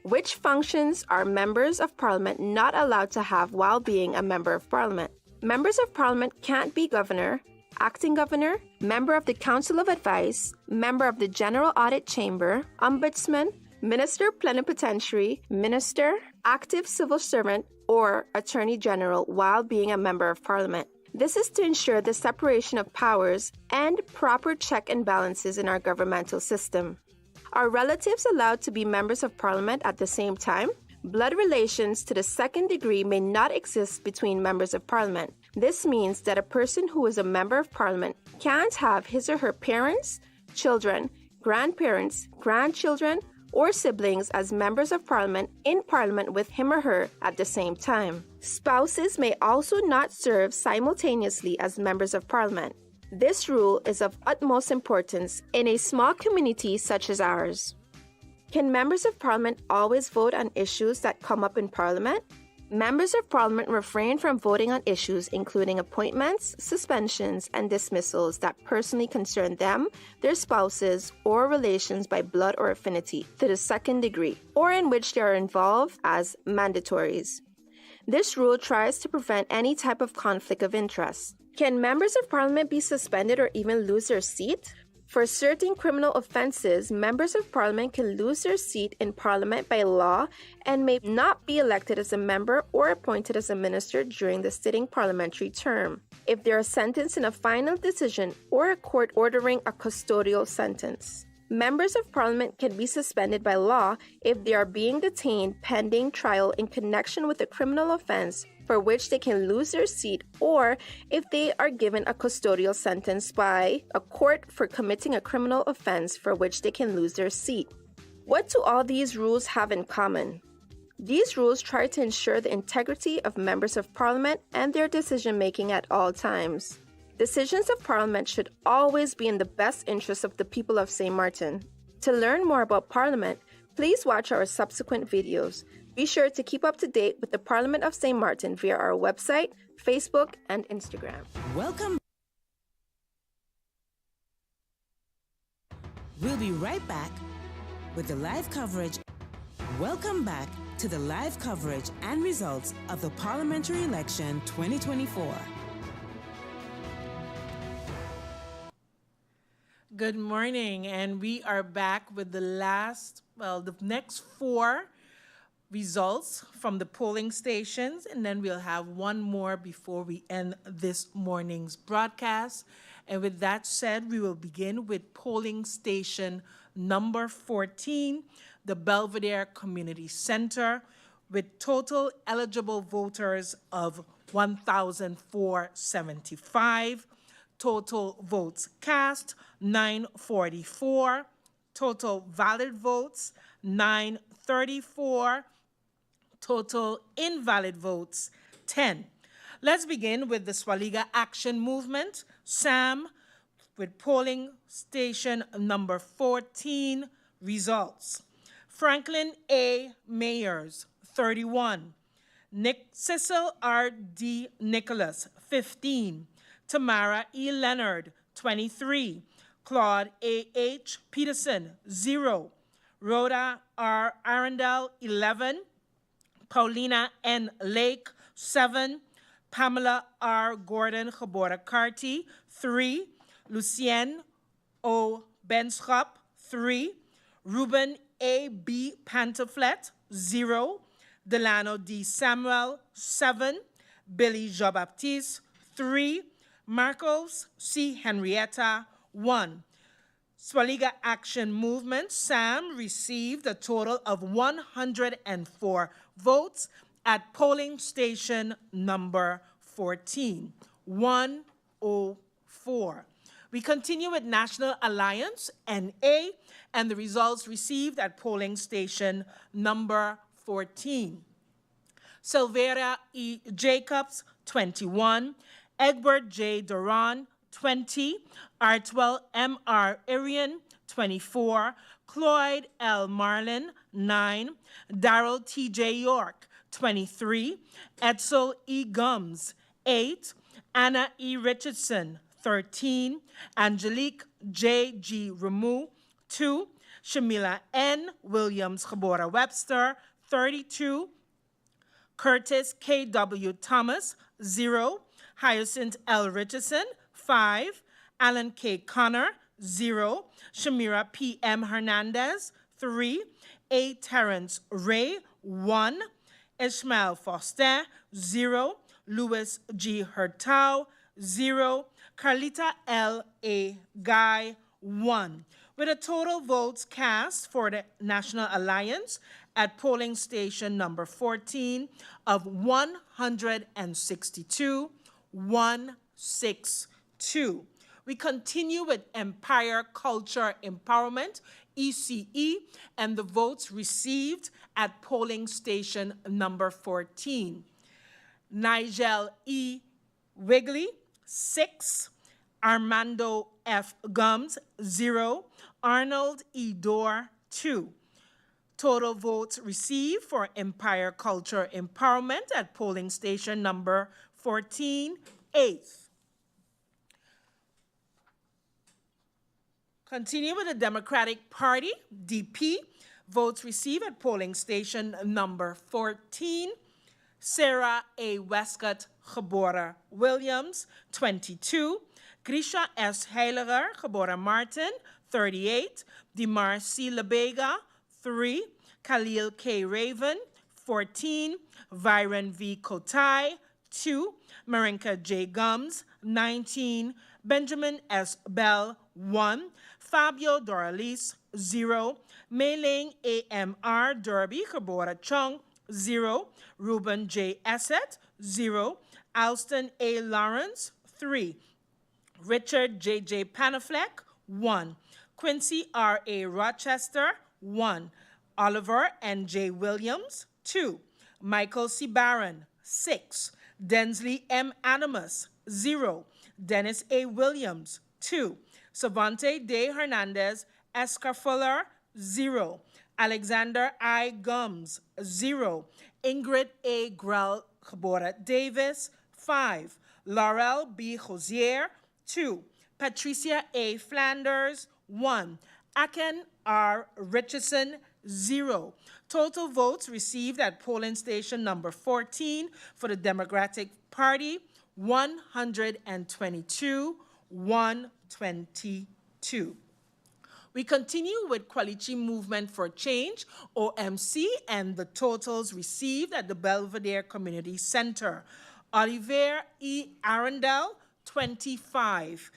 Which functions are members of Parliament not allowed to have while being a member of Parliament? Members of Parliament can't be governor, acting governor, member of the Council of Advice, member of the General Audit Chamber, ombudsman, minister plenipotentiary, minister, active civil servant, or attorney general while being a member of Parliament. This is to ensure the separation of powers and proper check and balances in our governmental system. Are relatives allowed to be members of Parliament at the same time? Blood relations to the second degree may not exist between members of Parliament. This means that a person who is a member of Parliament can't have his or her parents, children, grandparents, grandchildren, or siblings as members of Parliament in Parliament with him or her at the same time. Spouses may also not serve simultaneously as members of Parliament. This rule is of utmost importance in a small community such as ours. Can members of Parliament always vote on issues that come up in Parliament? Members of Parliament refrain from voting on issues including appointments, suspensions, and dismissals that personally concern them, their spouses, or relations by blood or affinity to the second degree, or in which they are involved as mandatories. This rule tries to prevent any type of conflict of interest. Can members of Parliament be suspended or even lose their seat? For certain criminal offenses, members of Parliament can lose their seat in Parliament by law and may not be elected as a member or appointed as a minister during the sitting parliamentary term if they are sentenced in a final decision or a court ordering a custodial sentence. Members of Parliament can be suspended by law if they are being detained pending trial in connection with a criminal offense for which they can lose their seat, or if they are given a custodial sentence by a court for committing a criminal offense for which they can lose their seat. What do all these rules have in common? These rules try to ensure the integrity of members of Parliament and their decision-making at all times. Decisions of Parliament should always be in the best interest of the people of St. Martin. To learn more about Parliament, please watch our subsequent videos. Be sure to keep up to date with the Parliament of St. Martin via our website, Facebook, and Instagram. Welcome. We'll be right back with the live coverage. Welcome back to the live coverage and results of the Parliamentary Election 2024. Good morning, and we are back with the next 4 results from the polling stations, and then we'll have one more before we end this morning's broadcast. And with that said, we will begin with polling station number 14, the Belvedere Community Center, with total eligible voters of 1,475. Total votes cast, 944. Total valid votes, 934. Total invalid votes, 10. Let's begin with the Swaliga Action Movement, SAM, with polling station number 14 results. Franklin A. Mayers, 31. Cecil R. D. Nicholas, 15. Tamara E. Leonard, 23. Claude A. H. Peterson, 0. Rhoda R. Arundel, 11. Paulina N. Lake, 7. Pamela R. Gordon Khabora Carty, 3. Lucienne O. Benschop, 3. Ruben A.B. Pantaflet, 0. Delano D. Samuel, 7. Billy Jean-Baptiste, 3. Marcos C. Henrietta, 1. Swaliga Action Movement, Sam, received a total of 104 votes at polling station number 14. 104. We continue with National Alliance, NA, and the results received at polling station number 14. Silveria E. Jacobs, 21. Egbert J. Duran, 20. Artwell M.R. Irian, 24. Cloyd L. Marlin, 9. Darrell T.J. York, 23. Edsel E. Gums, 8. Anna E. Richardson, 13. Angelique J.G. Ramu, 2. Shamila N. Williams Gabora Webster, 32. Curtis K.W. Thomas, 0. Hyacinth L. Richardson, 5. Alan K. Connor, 0. Shamira P.M. Hernandez, 3. A. Terrence Ray, 1. Ishmael Foster, 0. Louis G. Hurtau, 0. Carlita L. A. Guy, 1. With a total votes cast for the National Alliance at polling station number 14 of 162, 162. We continue with Empire Culture Empowerment, ECE, and the votes received at polling station number 14. Nigel E. Wigley, 6. Armando F. Gums, 0. Arnold E. Dorr, 2. Total votes received for Empire Culture Empowerment at polling station number 14, 8th. Continue with the Democratic Party, DP. Votes received at polling station number 14. Sarah A. Westcott Gabora Williams, 22. Grisha S. Heiliger Gabora Martin, 38. Dimar C. Lebega, 3. Khalil K. Raven, 14. Viren V. Kotai, 2. Marinka J. Gums, 19. Benjamin S. Bell, 1. Fabio Doralis, 0. Meiling A.M.R. Derby Gabora Chung, 0. Ruben J. Essett, 0. Alston A. Lawrence, 3. Richard J.J. Panafleck, 1. Quincy R.A. Rochester, 1. Oliver N.J. Williams, 2. Michael C. Barron, 6. Densley M. Adamus, 0. Dennis A. Williams, 2. Savante De Hernandez Escarfuller, 0. Alexander I. Gums, 0. Ingrid A. Grell Gabora Davis, 5. Laurel B. Hosier, 2. Patricia A. Flanders, 1. Aken R. Richardson, 0. Total votes received at polling station number 14 for the Democratic Party, 122, 122. We continue with Kwalichi Movement for Change, OMC, and the totals received at the Belvedere Community Center. Oliver E. Arundel, 25.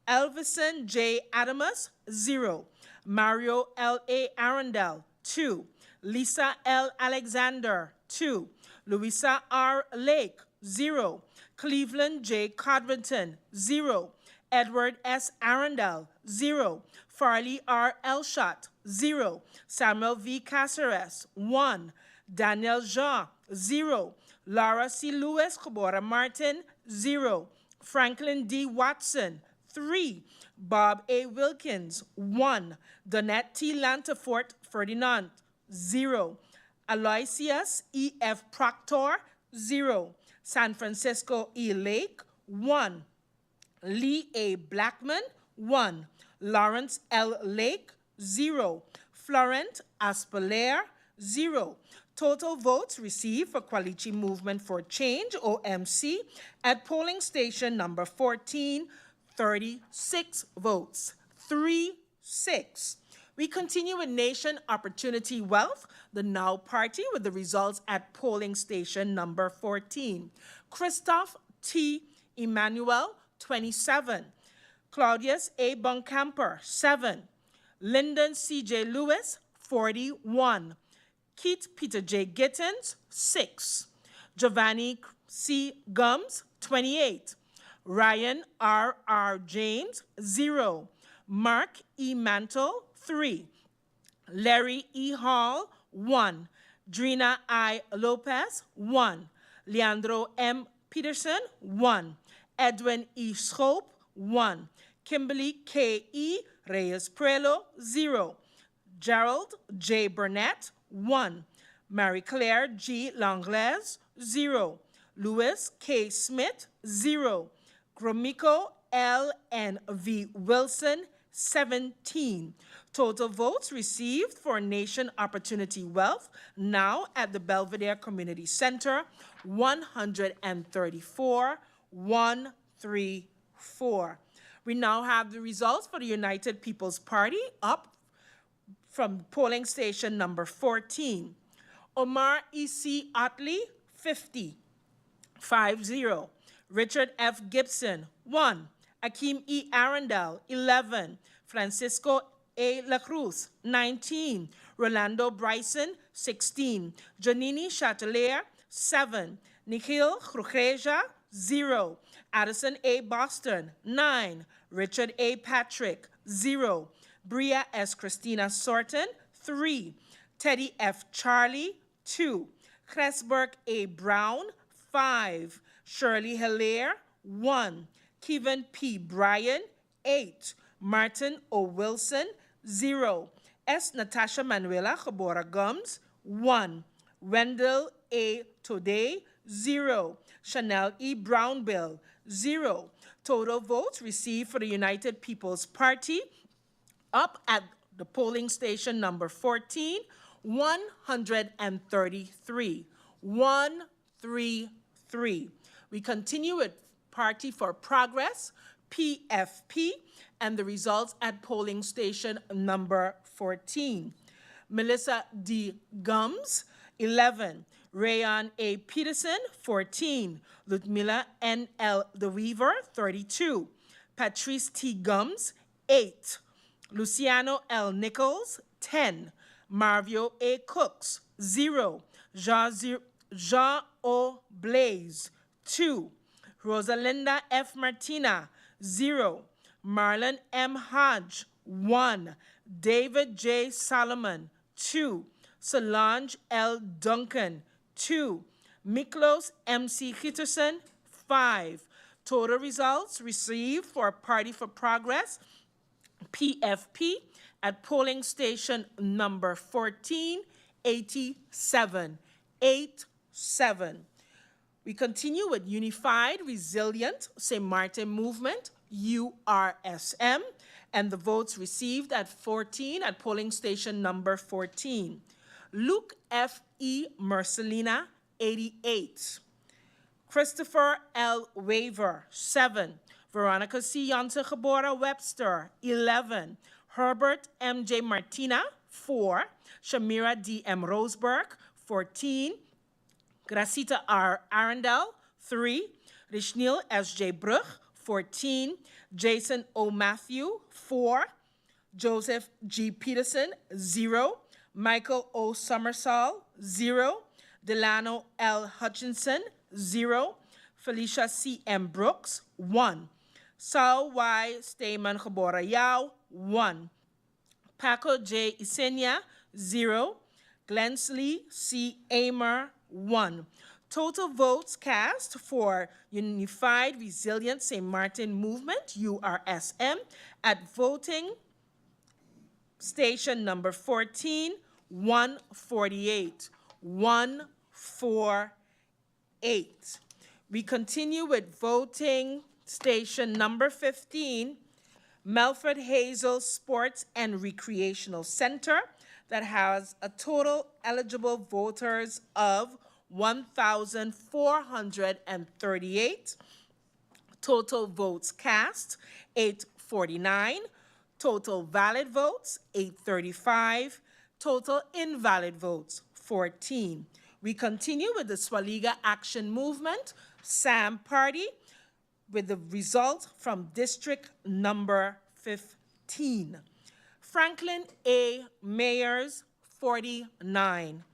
Elvison J. Adamus, 0. Mario L. A. Arundel, 2. Lisa L. Alexander, 2. Louisa R. Lake, 0. Cleveland J. Codrington, 0. Edward S. Arundel, 0. Farley R. Elshot, 0. Samuel V. Caceres, 1. Daniel Jean, 0. Laura C. Lewis Gabora Martin, 0. Franklin D. Watson, 3. Bob A. Wilkins, 1. Donette T. Lantafort Ferdinand, 0. Aloysius E. F. Proctor, 0. San Francisco E. Lake, 1. Lee A. Blackman, 1. Lawrence L. Lake, 0. Florent Aspeler, 0. Total votes received for Kwalichi Movement for Change, OMC, at polling station number 14, 36 votes. 36 6. We continue with Nation Opportunity Wealth, the Now Party, with the results at polling station number 14. Christoph T. Emmanuel, 27. Claudius A. Buncamper, 7. Lyndon C.J. Lewis, 41. Keith Peter J. Gittins, 6. Giovanni C. Gums, 28. Ryan R. James, 0. Mark E. Mantle, 3. Larry E. Hall, 1. Drina I. Lopez, 1. Leandro M. Peterson, 1. Edwin E. Schoop, 1. Kimberly K. E. Reyes Prelo, 0. Gerald J. Burnett, 1. Marie Claire G. Langlaise, 0. Louis K. Smith, 0. Gromiko L. N. V. Wilson, 17. Total votes received for Nation Opportunity Wealth, now at the Belvedere Community Center, 134, 134. We now have the results for the United People's Party up from polling station number 14. Omar E.C. Otley, 50. 5-0. Richard F. Gibson, 1. Akeem E. Arundel, 11. Francisco A. La Cruz, 19. Rolando Bryson, 16. Janini Chatelier, 7. Nikhil Khrujeja, 0. Addison A. Boston, 9. Richard A. Patrick, 0. Bria S. Christina Sorton, 3. Teddy F. Charlie, 2. Cresberg A. Brown, 5. Shirley Hilaire, 1. Kevin P. Bryan, 8. Martin O. Wilson, 0. S. Natasha Manuela Cabora Gums, 1. Wendell A. Today, 0. Chanel E. Brownbill, 0. Total votes received for the United People's Party up at the polling station number 14, 133. 133. We continue with Party for Progress, PFP, and the results at polling station number 14. Melissa D. Gums, 11. Rayon A. Peterson, 14. Ludmila N. L. De Weaver, 32. Patrice T. Gums, 8. Luciano L. Nichols, 10. Marvio A. Cooks, 0. Jean O. Blaze, 2. Rosalinda F. Martina, 0. Marlon M. Hodge, 1. David J. Solomon, 2. Solange L. Duncan, 2. Miklos M.C. Hitterson, 5. Total results received for Party for Progress, PFP, at polling station number 14, 87. 87. We continue with Unified Resilient St. Martin Movement, URSM, and the votes received at 14 at polling station number 14. Luke F. E. Mercelina, 88. Christopher L. Waver, 7. Veronica C. Yonta Cabora Webster, 11. Herbert M. J. Martina, 4. Shamira D. M. Roseberg, 14. Gracita R. Arundel, 3. Rishnil S. J. Brugh, 14. Jason O. Matthew, 4. Joseph G. Peterson, 0. Michael O. Summersall, 0. Delano L. Hutchinson, 0. Felicia C. M. Brooks, 1. Saul Y. Stayman Cabora Yao, 1. Paco J. Isenia, 0. Glensley C. Amer, 1. Total votes cast for Unified Resilient St. Martin Movement, URSM, at voting station number 14, 148. 148. We continue with voting station number 15, Melford Hazel Sports and Recreational Center, that has a total eligible voters of 1,438. Total votes cast, 849. Total valid votes, 835. Total invalid votes, 14. We continue with the Swaliga Action Movement, SAM Party, with the result from district number 15. Franklin A. Mayers, 49.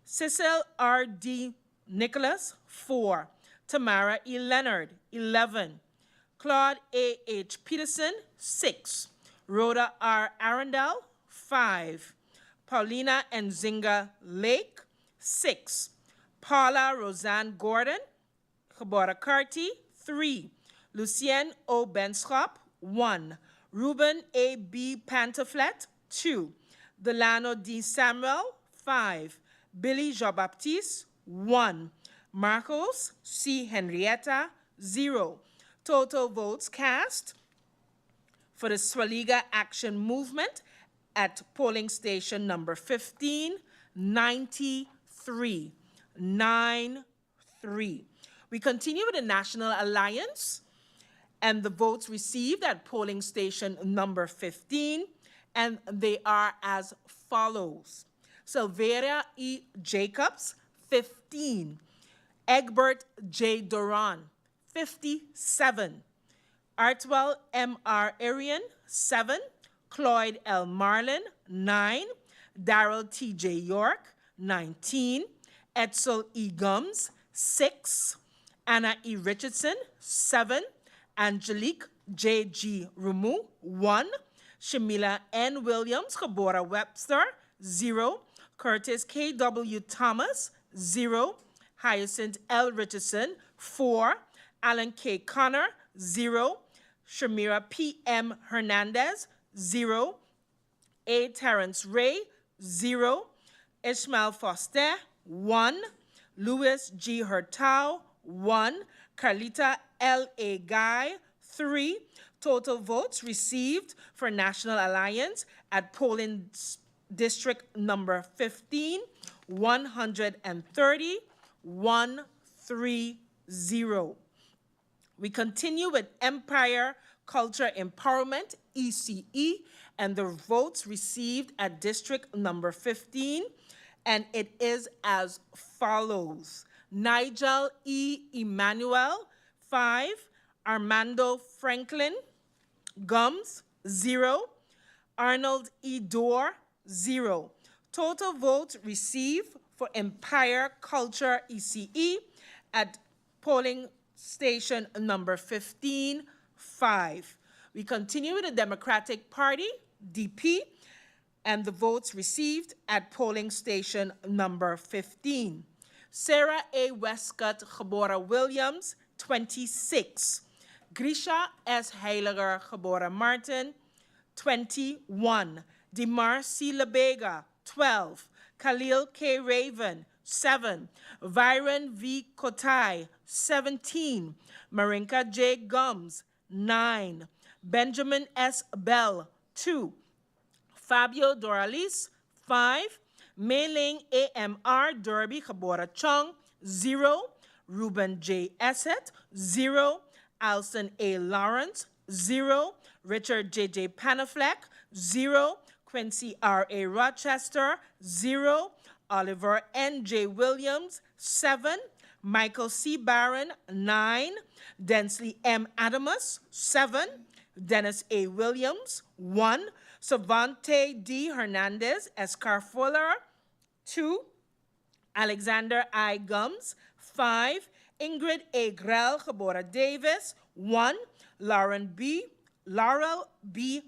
Cecil R.D. Nicholas, 4. Tamara E. Leonard, 11. Claude A.H. Peterson, 6. Rhoda R. Arundel, 5. Paulina Nzinga Lake, 6. Paula Roseanne Gordon, Khabora Carty, 3. Lucienne O. Benschop, 1. Ruben A. B. Pantaflet, 2. Delano D. Samuel, 5. Billy Jean-Baptiste, 1. Marcos C. Henrietta, 0. Total votes cast for the Swaliga Action Movement at polling station number 15, 93. 9-3. We continue with the National Alliance and the votes received at polling station number 15, and they are as follows. Silveria E. Jacobs, 15. Egbert J. Duran, 57. Artwell M.R. Arian, 7. Cloyd L. Marlin, 9. Darrell T.J. York, 19. Edsel E. Gums, 6. Anna E. Richardson, 7. Angelique J.G. Rumu, 1. Shamila N. Williams, Khabora Webster, 0. Curtis K.W. Thomas, 0. Hyacinth L. Richardson, 4. Alan K. Connor, 0. Shamira P.M. Hernandez, 0. A. Terrence Ray, 0. Ishmael Foster, 1. Louis G. Hurtau, 1. Carlita L.A. Guy, 3. Total votes received for National Alliance at polling district number 15, 130, 130. We continue with Empire Culture Empowerment, ECE, and the votes received at district number 15, and it is as follows. Nigel E. Emmanuel, 5. Armando Franklin Gums, 0. Arnold E. Dorr, 0. Total votes received for Empire Culture ECE at polling station number 15, 5. We continue with the Democratic Party, DP, and the votes received at polling station number 15. Sarah A. Westcott Khabora Williams, 26. Grisha S. Heiliger Khabora Martin, 21. Dimar C. Labega, 12. Khalil K. Raven, 7. Viren V. Kotai, 17. Marinka J. Gums, 9. Benjamin S. Bell, 2. Fabio Doralis, 5. Mei-Ling A.M.R. Derby Khabora Chung, 0. Ruben J. Essett, 0. Alson A. Lawrence, 0. Richard J.J. Panafleck, 0. Quincy R.A. Rochester, 0. Oliver N.J. Williams, 7. Michael C. Barron, 9. Densley M. Adamus, 7. Dennis A. Williams, 1. Savante D. Hernandez, Escar Fuller, 2. Alexander I. Gums, 5. Ingrid A. Grell Khabora Davis, 1. Laurel B.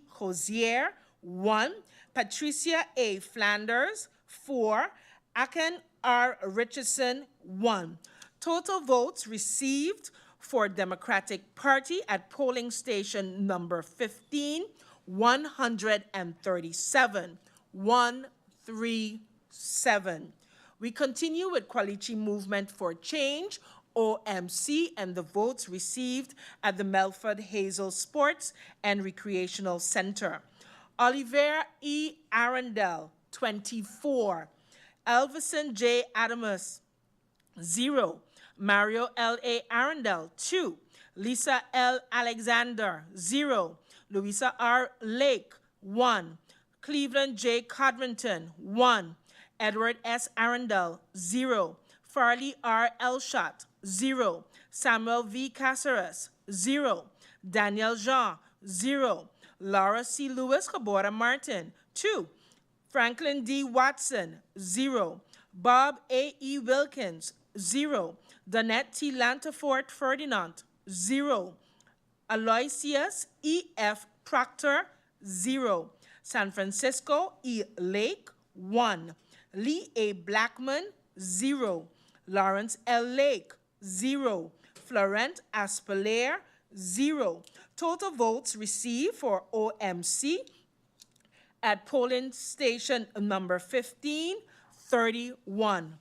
Hosier, 1. Patricia A. Flanders, 4. Aken R. Richardson, 1. Total votes received for Democratic Party at polling station number 15, 137. 137. We continue with Kwalichi Movement for Change, OMC, and the votes received at the Melford Hazel Sports and Recreational Center. Oliver E. Arundel, 24. Elvison J. Adamus, 0. Mario L. A. Arundel, 2. Lisa L. Alexander, 0. Louisa R. Lake, 1. Cleveland J. Codrington, 1. Edward S. Arundel, 0. Farley R. Elshot, 0. Samuel V. Caceres, 0. Daniel Jean, 0. Laura C. Lewis Cabora Martin, 2. Franklin D. Watson, 0. Bob A. E. Wilkins, 0. Donette T. Lantafort Ferdinand, 0. Aloysius E. F. Proctor, 0. San Francisco E. Lake, 1. Lee A. Blackman, 0. Lawrence L. Lake, 0. Florent Aspeler, 0. Total votes received for OMC at polling station number 15, 31,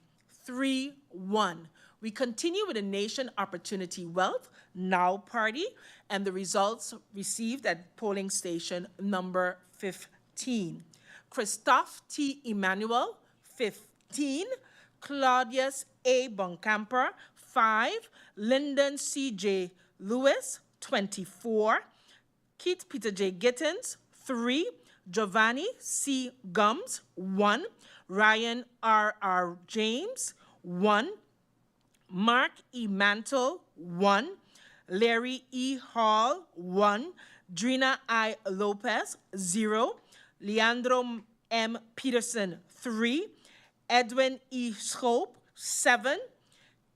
3-1. We continue with the Nation Opportunity Wealth Now Party and the results received at polling station number 15. Christophe T. Emmanuel, 15. Claudius A. Boncamper, 5. Lyndon C. J. Lewis, 24. Keith Peter J. Gittins, 3. Giovanni C. Gums, 1. Ryan R. James, 1. Mark E. Mantle, 1. Larry E. Hall, 1. Drina I. Lopez, 0. Leandro M. Peterson, 3. Edwin E. Schoop, 7.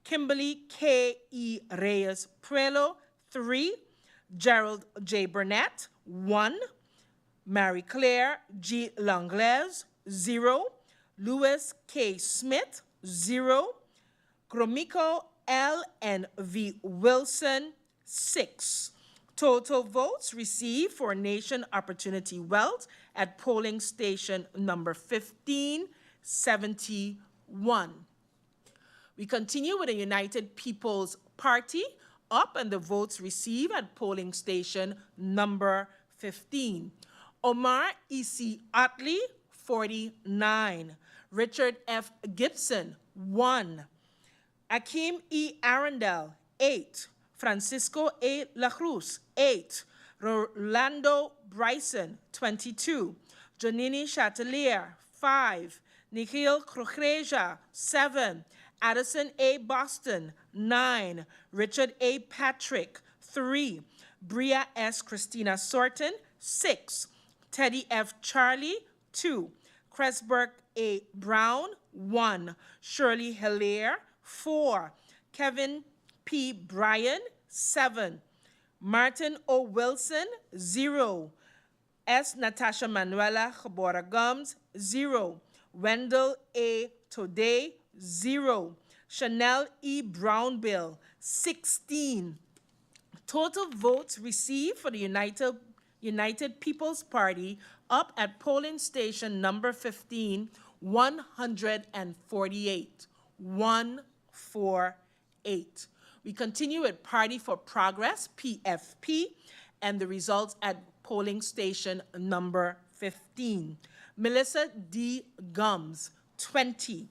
Kimberly K. E. Reyes Prelo, 3. Gerald J. Burnett, 1. Marie Claire G. Langlaise, 0. Louis K. Smith, 0. Gromiko L. and V. Wilson, 6. Total votes received for Nation Opportunity Wealth at polling station number 15, 71. We continue with the United People's Party up and the votes received at polling station number 15. Omar E.C. Otley, 49. Richard F. Gibson, 1. Akeem E. Arundel, 8. Francisco A. La Cruz, 8. Rolando Bryson, 22. Janini Chatelier, 5. Nikhil Krukreja, 7. Addison A. Boston, 9. Richard A. Patrick, 3. Bria S. Christina Sorton, 6. Teddy F. Charlie, 2. Cresberg A. Brown, 1. Shirley Hilaire, 4. Kevin P. Bryan, 7. Martin O. Wilson, 0. S. Natasha Manuela Cabora Gums, 0. Wendell A. Today, 0. Chanel E. Brownbill, 16. Total votes received for the United People's Party up at polling station number 15, 148. 148. We continue with Party for Progress, PFP, and the results at polling station number 15. Melissa D. Gums, 20.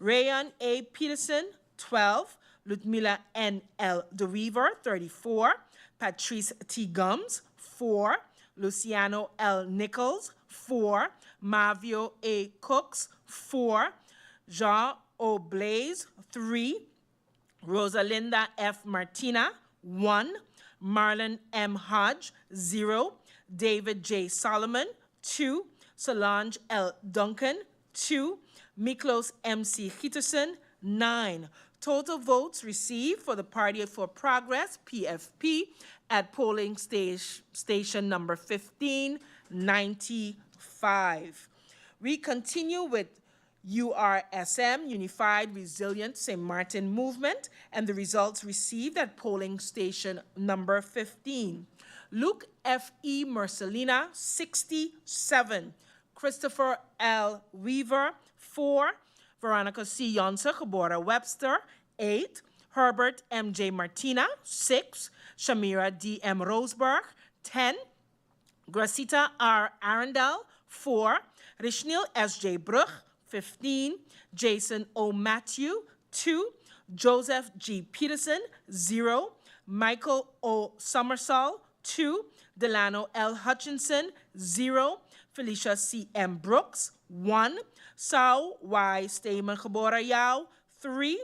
Rayon A. Peterson, 12. Ludmila N. L. DeWeaver, 34. Patrice T. Gums, 4. Luciano L. Nichols, 4. Mavio A. Cooks, 4. Jean O. Blaze, 3. Rosalinda F. Martina, 1. Marlon M. Hodge, 0. David J. Solomon, 2. Solange L. Duncan, 2. Miklos M.C. Hitterson, 9. Total votes received for the Party for Progress, PFP, at polling station number 15, 95. We continue with URSM, Unified Resilient St. Martin Movement, and the results received at polling station number 15. Luke F. E. Mercelina, 67. Christopher L. Weaver, 4. Veronica C. Yonsa Cabora Webster, 8. Herbert M. J. Martina, 6. Shamira D. M. Roseberg, 10. Gracita R. Arundel, 4. Rishnil S. J. Bruch, 15. Jason O. Matthew, 2. Joseph G. Peterson, 0. Michael O. Summersall, 2. Delano L. Hutchinson, 0. Felicia C. M. Brooks, 1. Sao Y. Stamen Gebora Yao, 3.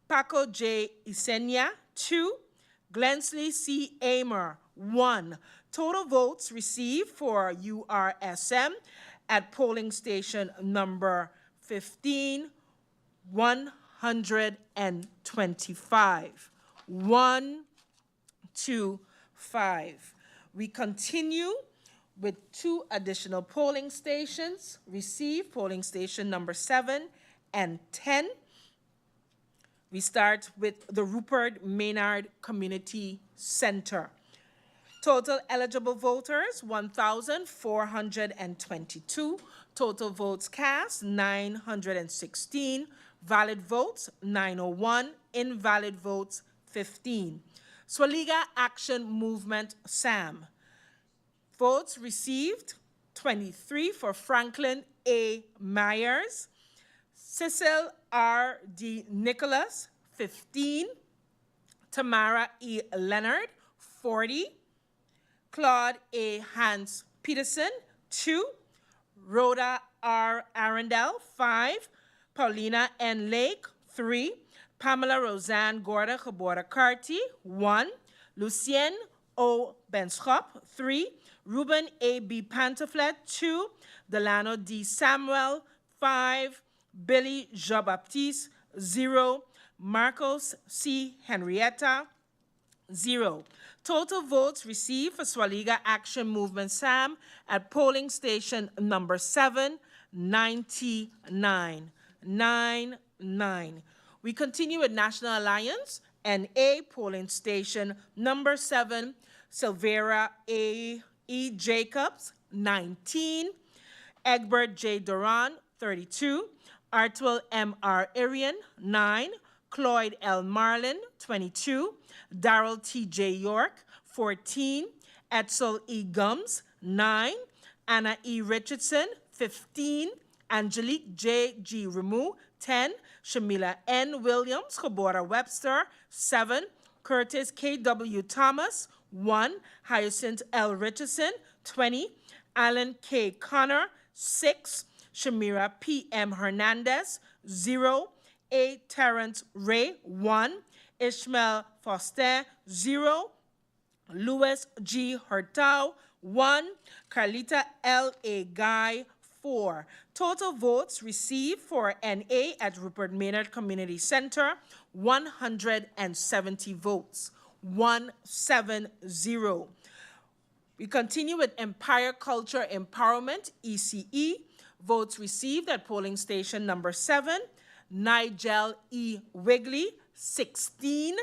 Paco J. Isenia, 2. Glensley C. Amer, 1. Total votes received for URSM at polling station number 15, 125. 125. We continue with 2 additional polling stations received, polling station number 7 and 10. We start with the Rupert Maynard Community Center. Total eligible voters, 1,422. Total votes cast, 916. Valid votes, 901. Invalid votes, 15. Swaliga Action Movement, SAM. Votes received, 23 for Franklin A. Myers. Cecil R. D. Nicholas, 15. Tamara E. Leonard, 40. Claude A. Hans Peterson, 2. Rhoda R. Arundel, 5. Paulina N. Lake, 3. Pamela Roseanne Gorda Gebora Carty, 1. Lucien O. Benschop, 3. Ruben A. B. Pantoflet, 2. Delano D. Samuel, 5. Billy Jean-Baptiste, 0. Marcos C. Henrietta, 0. Total votes received for Swaliga Action Movement SAM at polling station number 7, 99. 99. We continue with National Alliance NA polling station number 7, Silvera A. E. Jacobs, 19. Egbert J. Duran, 32. Artwell M. R. Arian, 9. Cloyd L. Marlin, 22. Darrell T. J. York, 14. Edsel E. Gums, 9. Anna E. Richardson, 15. Angelique J. G. Ramu, 10. Shamila N. Williams, Gebora Webster, 7. Curtis K. W. Thomas, 1. Hyacinth L. Richardson, 20. Alan K. Connor, 6. Shamira P. M. Hernandez, 0. A. Terrence Ray, 1. Ishmael Foster, 0. Louis G. Hurtau, 1. Carlita L. A. Guy, 4. Total votes received for NA at Rupert Maynard Community Center, 170 votes. 170. We continue with Empire Culture Empowerment, ECE. Votes received at polling station number 7, Nigel E. Wigley, 16.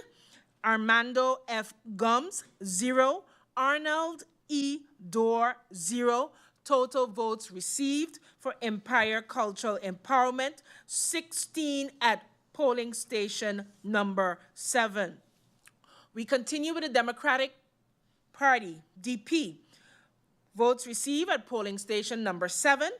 Armando F. Gums, 0. Arnold E. Dorr, 0. Total votes received for Empire Cultural Empowerment, 16 at polling station number 7. We continue with the Democratic Party, DP. Votes received at polling station number 7,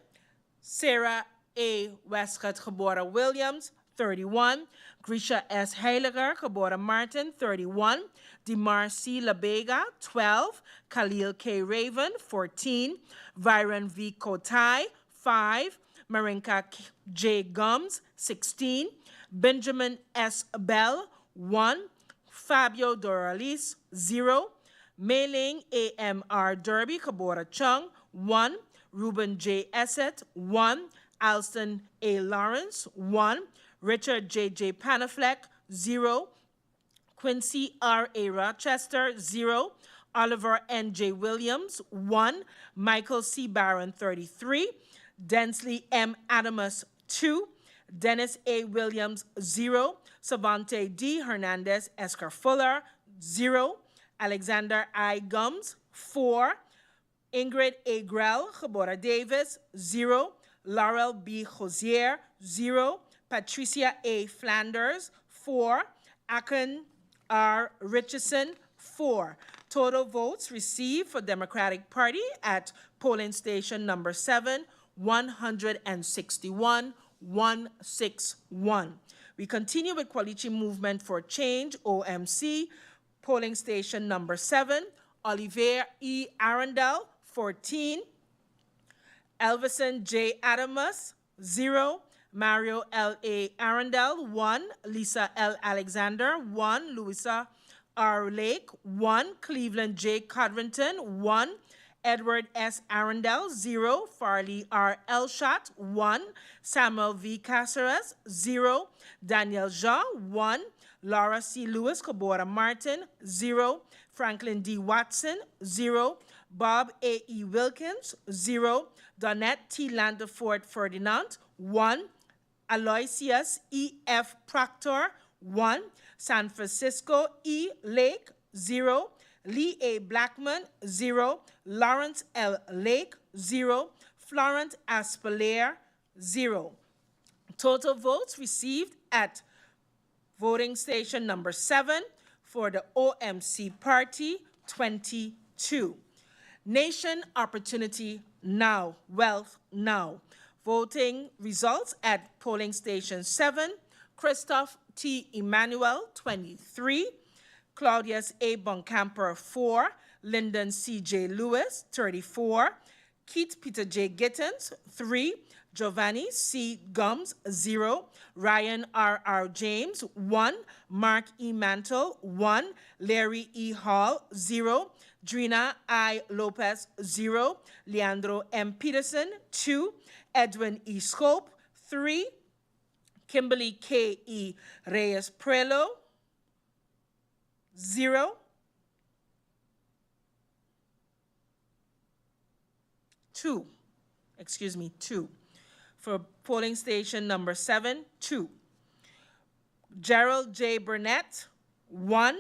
Sarah A. Westcott Gebora Williams, 31. Grisha S. Heiliger Gebora Martin, 31. Dimar C. Labega, 12. Khalil K. Raven, 14. Viren V. Kotai, 5. Marinka J. Gums, 16. Benjamin S. Bell, 1. Fabio Doralis, 0. Mei-Ling A.M.R. Derby Gebora Chung, 1. Ruben J. Essett, 1. Alston A. Lawrence, 1. Richard J.J. Panafleck, 0. Quincy R.A. Rochester, 0. Oliver N.J. Williams, 1. Michael C. Barron, 33. Densley M. Adamus, 2. Dennis A. Williams, 0. Savante D. Hernandez Escar Fuller, 0. Alexander I. Gums, 4. Ingrid A. Grell, Gebora Davis, 0. Laurel B. Hosier, 0. Patricia A. Flanders, 4. Akin R. Richardson, 4. Total votes received for Democratic Party at polling station number 7, 161, 161. We continue with Coalition Movement for Change, OMC, polling station number 7, Olivier E. Arundel, 14. Elvison J. Adamus, 0. Mario L. A. Arundel, 1. Lisa L. Alexander, 1. Louisa R. Lake, 1. Cleveland J. Codrington, 1. Edward S. Arundel, 0. Farley R. Elshot, 1. Samuel V. Caceres, 0. Daniel Jean, 1. Laura C. Lewis Cabora Martin, 0. Franklin D. Watson, 0. Bob A. E. Wilkins, 0. Donette T. Landeford Ferdinand, 1. Aloysius E. F. Proctor, 1. San Francisco E. Lake, 0. Lee A. Blackman, 0. Lawrence L. Lake, 0. Florent Aspelaire, 0. Total votes received at voting station number 7 for the OMC party, 22. Nation Opportunity Now, Wealth Now. Voting results at polling station 7, Christoph T. Emmanuel, 23. Claudius A. Boncamper, 4. Lyndon C. J. Lewis, 34. Keith Peter J. Gittens, 3. Giovanni C. Gums, 0. Ryan R. R. James, 1. Mark E. Mantle, 1. Larry E. Hall, 0. Drina I. Lopez, 0. Leandro M. Peterson, 2. Edwin E. Scope, 3. Kimberly K. E. Reyes Prelo, 0. 2. 2. For polling station number 7, 2. Gerald J. Burnett, 1.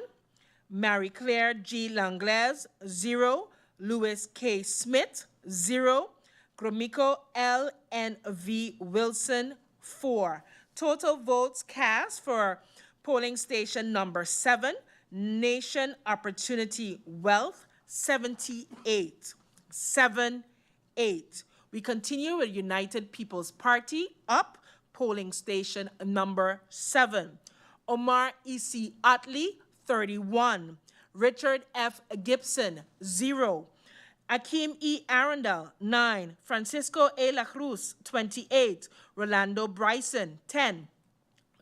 Marie Claire G. Langlaise, 0. Louis K. Smith, 0. Gromiko L. N. V. Wilson, 4. Total votes cast for polling station number 7, Nation Opportunity Wealth, 78. 7-8. We continue with United People's Party, up, polling station number 7. Omar E.C. Utley, 31. Richard F. Gibson, 0. Akeem E. Arundel, 9. Francisco A. La Cruz, 28. Rolando Bryson, 10.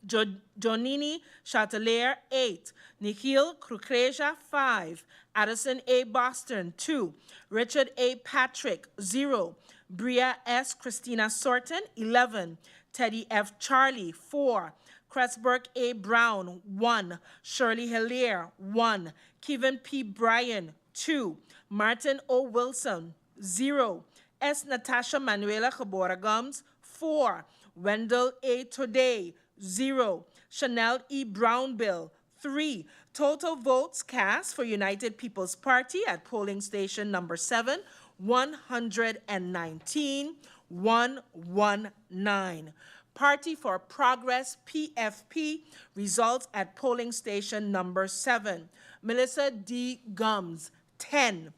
Jonini Chatelier, 8. Nikhil Krukreja, 5. Addison A. Boston, 2. Richard A. Patrick, 0. Bria S. Christina Sorton, 11. Teddy F. Charlie, 4. Cressburg A. Brown, 1. Shirley Hilaire, 1. Kevin P. Bryan, 2. Martin O. Wilson, 0. S. Natasha Manuela Cabora Gums, 4. Wendell A. Today, 0. Chanel E. Brownbill, 3. Total votes cast for United People's Party at polling station number 7, 119, 119. Party for Progress, PFP, results at polling station number 7. Melissa D. Gums, 10.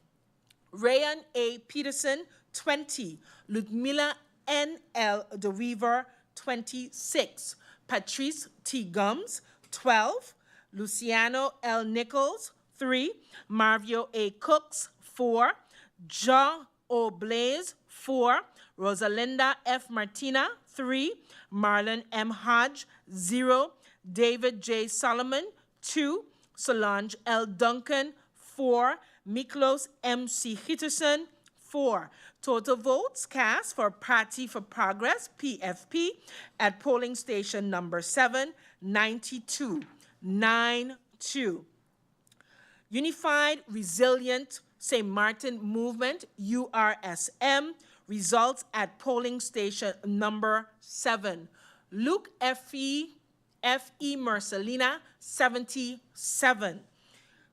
Rayan A. Peterson, 20. Ludmila N. L. DeWeaver, 26. Patrice T. Gums, 12. Luciano L. Nichols, 3. Marvio A. Cooks, 4. Jean O. Blaze, 4. Rosalinda F. Martina, 3. Marlon M. Hodge, 0. David J. Solomon, 2. Solange L. Duncan, 4. Miklos M. C. Hitterson, 4. Total votes cast for Party for Progress, PFP, at polling station number 7, 92. 9-2. Unified Resilient St. Martin Movement, URSM, results at polling station number 7. Luke F.E. Mercelina, 77.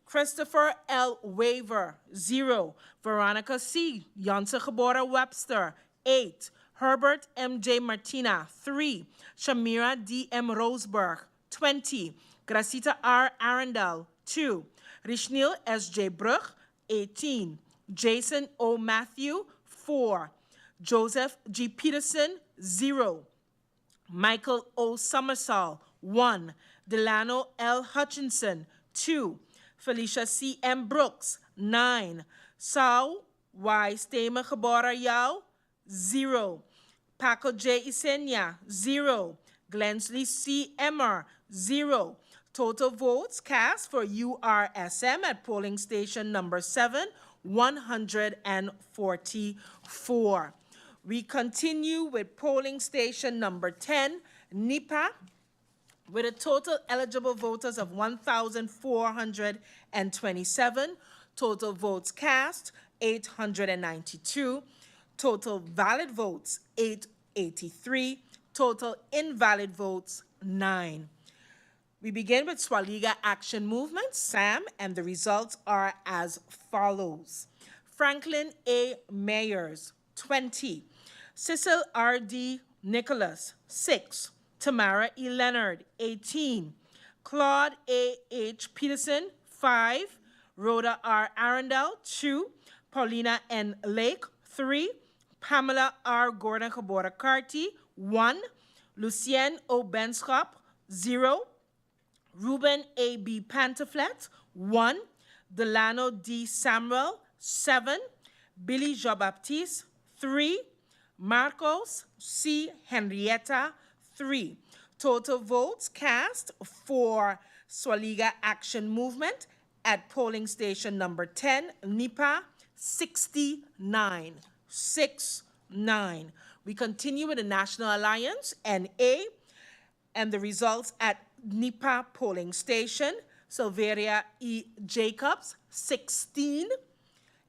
Christopher L. Waver, 0. Veronica C. Janse Gebora Webster, 8. Herbert M.J. Martina, 3. Shamira D.M. Roseberg, 20. Gracita R. Arundel, 2. Rishnil S.J. Brug, 18. Jason O. Matthew, 4. Joseph G. Peterson, 0. Michael O. Summersall, 1. Delano L. Hutchinson, 2. Felicia C. M. Brooks, 9. Sau Y. Stema Gebora Yao, 0. Paco J. Isenia, 0. Glensley C. Emmer, 0. Total votes cast for URSM at polling station number 7, 144. We continue with polling station number 10, NIPA, with a total eligible voters of 1,427. Total votes cast, 892. Total valid votes, 883. Total invalid votes, 9. We begin with Swaliga Action Movement, SAM, and the results are as follows. Franklin A. Mayers, 20. Cecil R.D. Nicholas, 6. Tamara E. Leonard, 18. Claude A. H. Peterson, 5. Rhoda R. Arundel, 2. Paulina N. Lake, 3. Pamela R. Gordon Cabora Carty, 1. Lucien O. Benschop, 0. Ruben A. B. Pantaflet, 1. Delano D. Samuel, 7. Billy Jean-Baptiste, 3. Marcos C. Henrietta, 3. Total votes cast for Swaliga Action Movement at polling station number 10, NIPA, 69. 69. We continue with the National Alliance, NA, and the results at NIPA polling station. Silveria E. Jacobs, 16.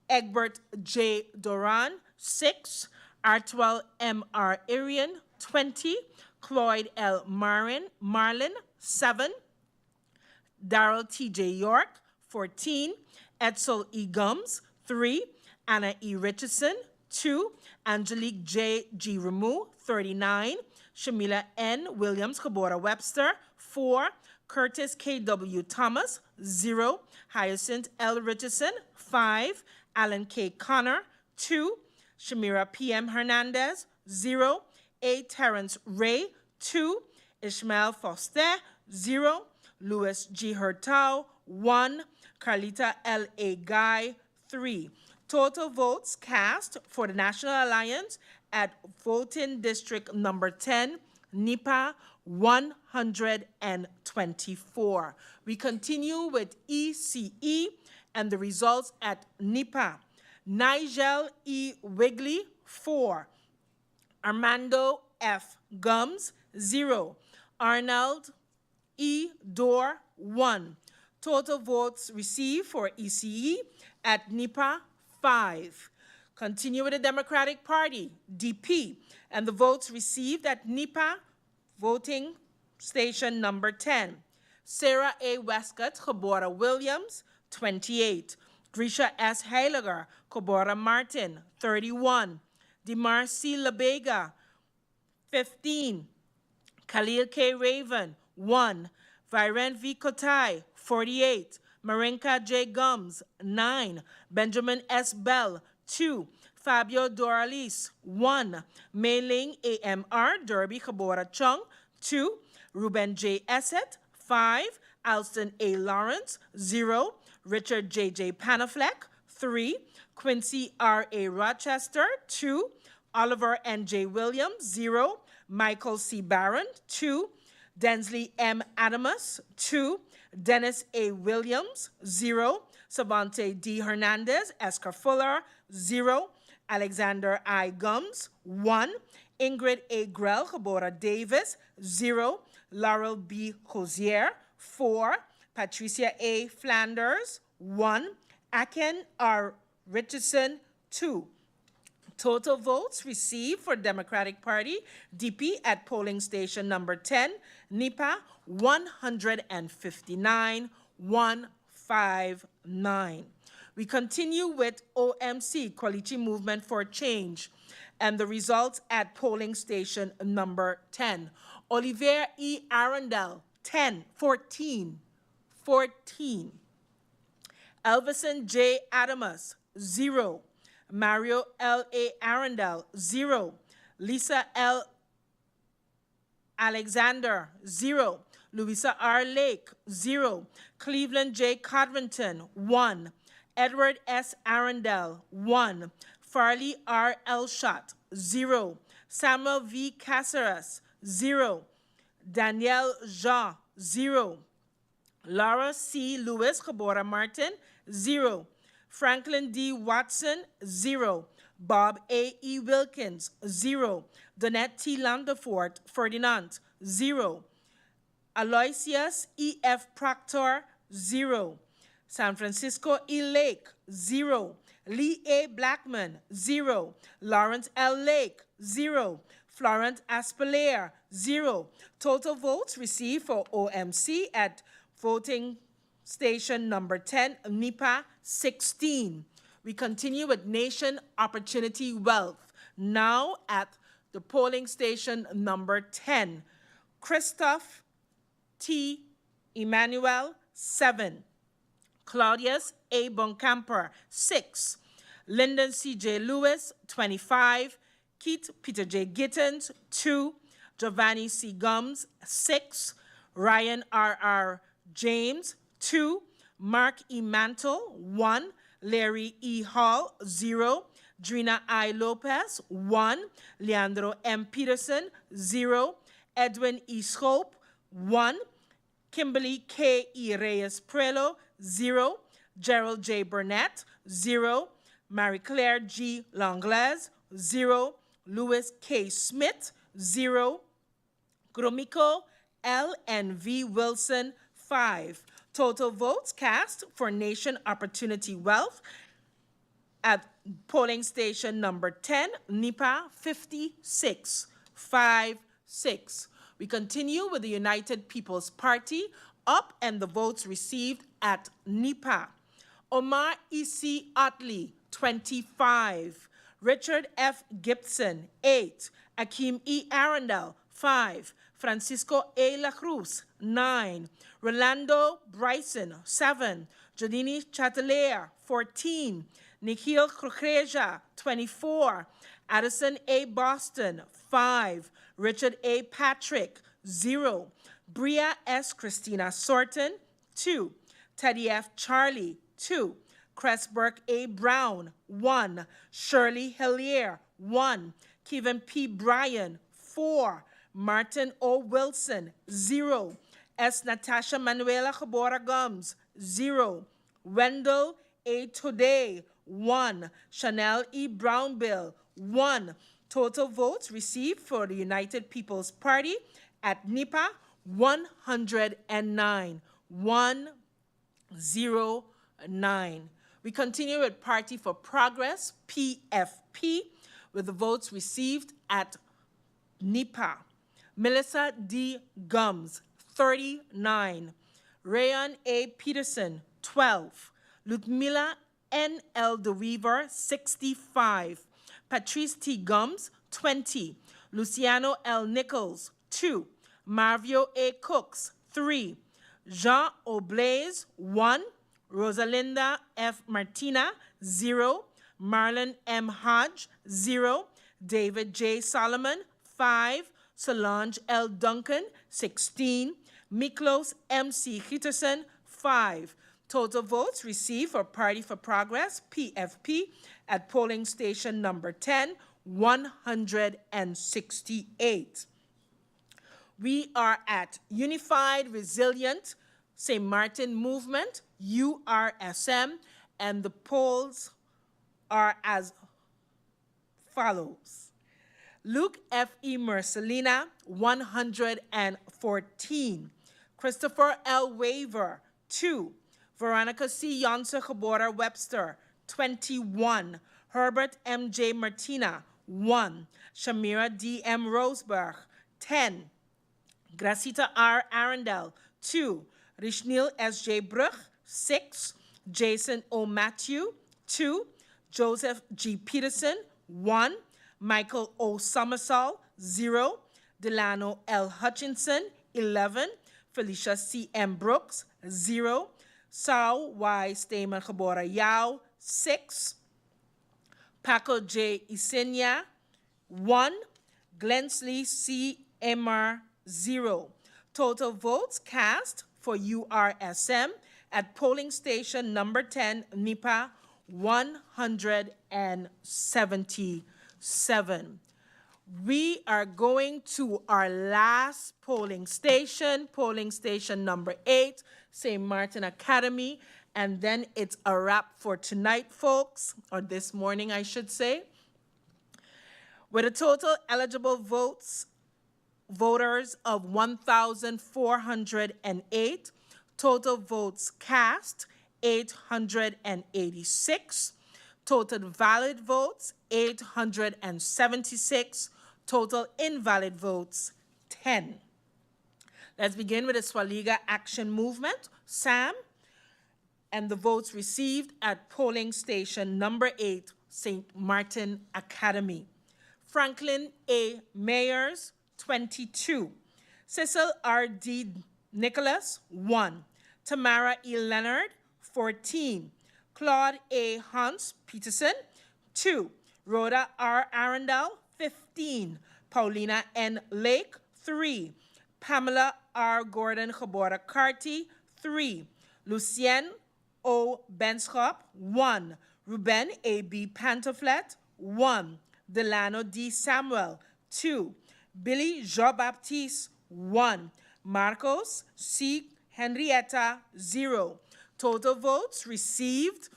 Egbert J. Doran, 6. Artwell M. R. Irian, 20. Cloyd L. Marlin, 7. Darrell T. J. York, 14. Edsel E. Gums, 3. Anna E. Richardson, 2. Angelique J. G. Ramu, 39. Shamila N. Williams Cabora Webster, 4. Curtis K. W. Thomas, 0. Hyacinth L. Richardson, 5. Alan K. Connor, 2. Shamira P. M. Hernandez, 0. A. Terrence Ray, 2. Ishmael Foster, 0. Louis G. Hurtau, 1. Carlita L. A. Guy, 3. Total votes cast for the National Alliance at voting district number 10, NIPA, 124. We continue with ECE and the results at NIPA. Nigel E. Wigley, 4. Armando F. Gums, 0. Arnold E. Dorr, 1. Total votes received for ECE at NIPA, 5. Continue with the Democratic Party, DP, and the votes received at NIPA voting station number 10. Sarah A. Westcott, Cabora Williams, 28. Grisha S. Heiliger, Cabora Martin, 31. Demar C. Labega, 15. Khalil K. Raven, 1. Viren V. Kotai, 48. Marinka J. Gums, 9. Benjamin S. Bell, 2. Fabio Doralis, 1. Mei-Ling A.M.R. Derby Cabora Chung, 2. Ruben J. Esset, 5. Alston A. Lawrence, 0. Richard J.J. Panafleck, 3. Quincy R.A. Rochester, 2. Oliver N.J. Williams, 0. Michael C. Barron, 2. Densley M. Adamus, 2. Dennis A. Williams, 0. Savante D. Hernandez, Escar Fuller, 0. Alexander I. Gums, 1. Ingrid A. Grell, Cabora Davis, 0. Laurel B. Hosier, 4. Patricia A. Flanders, 1. Aken R. Richardson, 2. Total votes received for Democratic Party, DP, at polling station number 10, NIPA, 159, 159. We continue with OMC, Quality Movement for Change, and the results at polling station number 10. Olivier E. Arundel, 14. Elvison J. Adamus, 0. Mario L. A. Arundel, 0. Lisa L. Alexander, 0. Louisa R. Lake, 0. Cleveland J. Codrington, 1. Edward S. Arundel, 1. Farley R. Elshot, 0. Samuel V. Caceres, 0. Danielle Jean, 0. Laura C. Lewis Cabora Martin, 0. Franklin D. Watson, 0. Bob A. E. Wilkins, 0. Donette T. Landefort Ferdinand, 0. Aloysius E. F. Proctor, 0. San Francisco E. Lake, 0. Lee A. Blackman, 0. Lawrence L. Lake, 0. Florence Aspelair, 0. Total votes received for OMC at voting station number 10, NIPA, 16. We continue with Nation Opportunity Wealth, now at the polling station number 10. Christoph T. Emmanuel, 7. Claudius A. Boncamper, 6. Lyndon C. J. Lewis, 25. Keith Peter J. Gittens, 2. Giovanni C. Gums, 6. Ryan R. R. James, 2. Mark E. Mantle, 1. Larry E. Hall, 0. Drina I. Lopez, 1. Leandro M. Peterson, 0. Edwin E. Schope, 1. Kimberly K. E. Reyes Prelo, 0. Gerald J. Burnett, 0. Marie Claire G. Langlaise, 0. Louis K. Smith, 0. Gromiko L. and V. Wilson, 5. Total votes cast for Nation Opportunity Wealth at polling station number 10, NIPA, 56. 5-6. We continue with the United People's Party, up and the votes received at NIPA. Omar E.C. Otley, 25. Richard F. Gibson, 8. Akeem E. Arundel, 5. Francisco A. La Cruz, 9. Rolando Bryson, 7. Jadini Chatelair, 14. Nikhil Krukreja, 24. Addison A. Boston, 5. Richard A. Patrick, 0. Bria S. Christina Sorton, 2. Teddy F. Charlie, 2. Cressburg A. Brown, 1. Shirley Hillier, 1. Kevin P. Bryan, 4. Martin O. Wilson, 0. S. Natasha Manuela Cabora Gums, 0. Wendell A. Today, 1. Chanel E. Brownbill, 1. Total votes received for the United People's Party at NIPA, 109. 109. We continue with Party for Progress, PFP, with the votes received at NIPA. Melissa D. Gums, 39. Rayon A. Peterson, 12. Ludmila N. L. DeWeaver, 65. Patrice T. Gums, 20. Luciano L. Nichols, 2. Marvio A. Cooks, 3. Jean O'Blaise, 1. Rosalinda F. Martina, 0. Marlon M. Hodge, 0. David J. Solomon, 5. Solange L. Duncan, 16. Miklos M. C. Hitterson, 5. Total votes received for Party for Progress, PFP, at polling station number 10, 168. We are at Unified Resilient St. Martin Movement, URSM, and the polls are as follows. Luke F. E. Mercelina, 114. Christopher L. Waver, 2. Veronica C. Yonsa Cabora Webster, 21. Herbert M. J. Martina, 1. Shamira D. M. Roseberg, 10. Gracita R. Arundel, 2. Rishnil S. J. Bruch, 6. Jason O. Matthew, 2. Joseph G. Peterson, 1. Michael O. Somersall, 0. Delano L. Hutchinson, 11. Felicia C. M. Brooks, 0. Sao Y. Stamen Cabora Yao, 6. Paco J. Isenia, 1. Glensley C. Emmer, 0. Total votes cast for URSM At polling station number 10, NIPA, 177. We are going to our last polling station number 8, St. Martin Academy, and then it's a wrap for tonight, folks, or this morning, I should say. With a total eligible voters of 1,408, total votes cast, 886, total valid votes, 876, total invalid votes, 10. Let's begin with the Swaliga Action Movement, SAM, and the votes received at polling station number 8, St. Martin Academy. Franklin A. Mayers, 22. Cecil R.D. Nicholas, 1. Tamara E. Leonard, 14. Claude A. Hans Peterson, 2. Rhoda R. Arundel, 15. Paulina N. Lake, 3. Pamela R. Gordon Gabora Carty, 3. Lucien O. Benschop, 1. Ruben A. B. Pantoflet, 1. Delano D. Samuel, 2. Billy Jean-Baptiste, 1. Marcos C. Henrietta, 0. Total votes received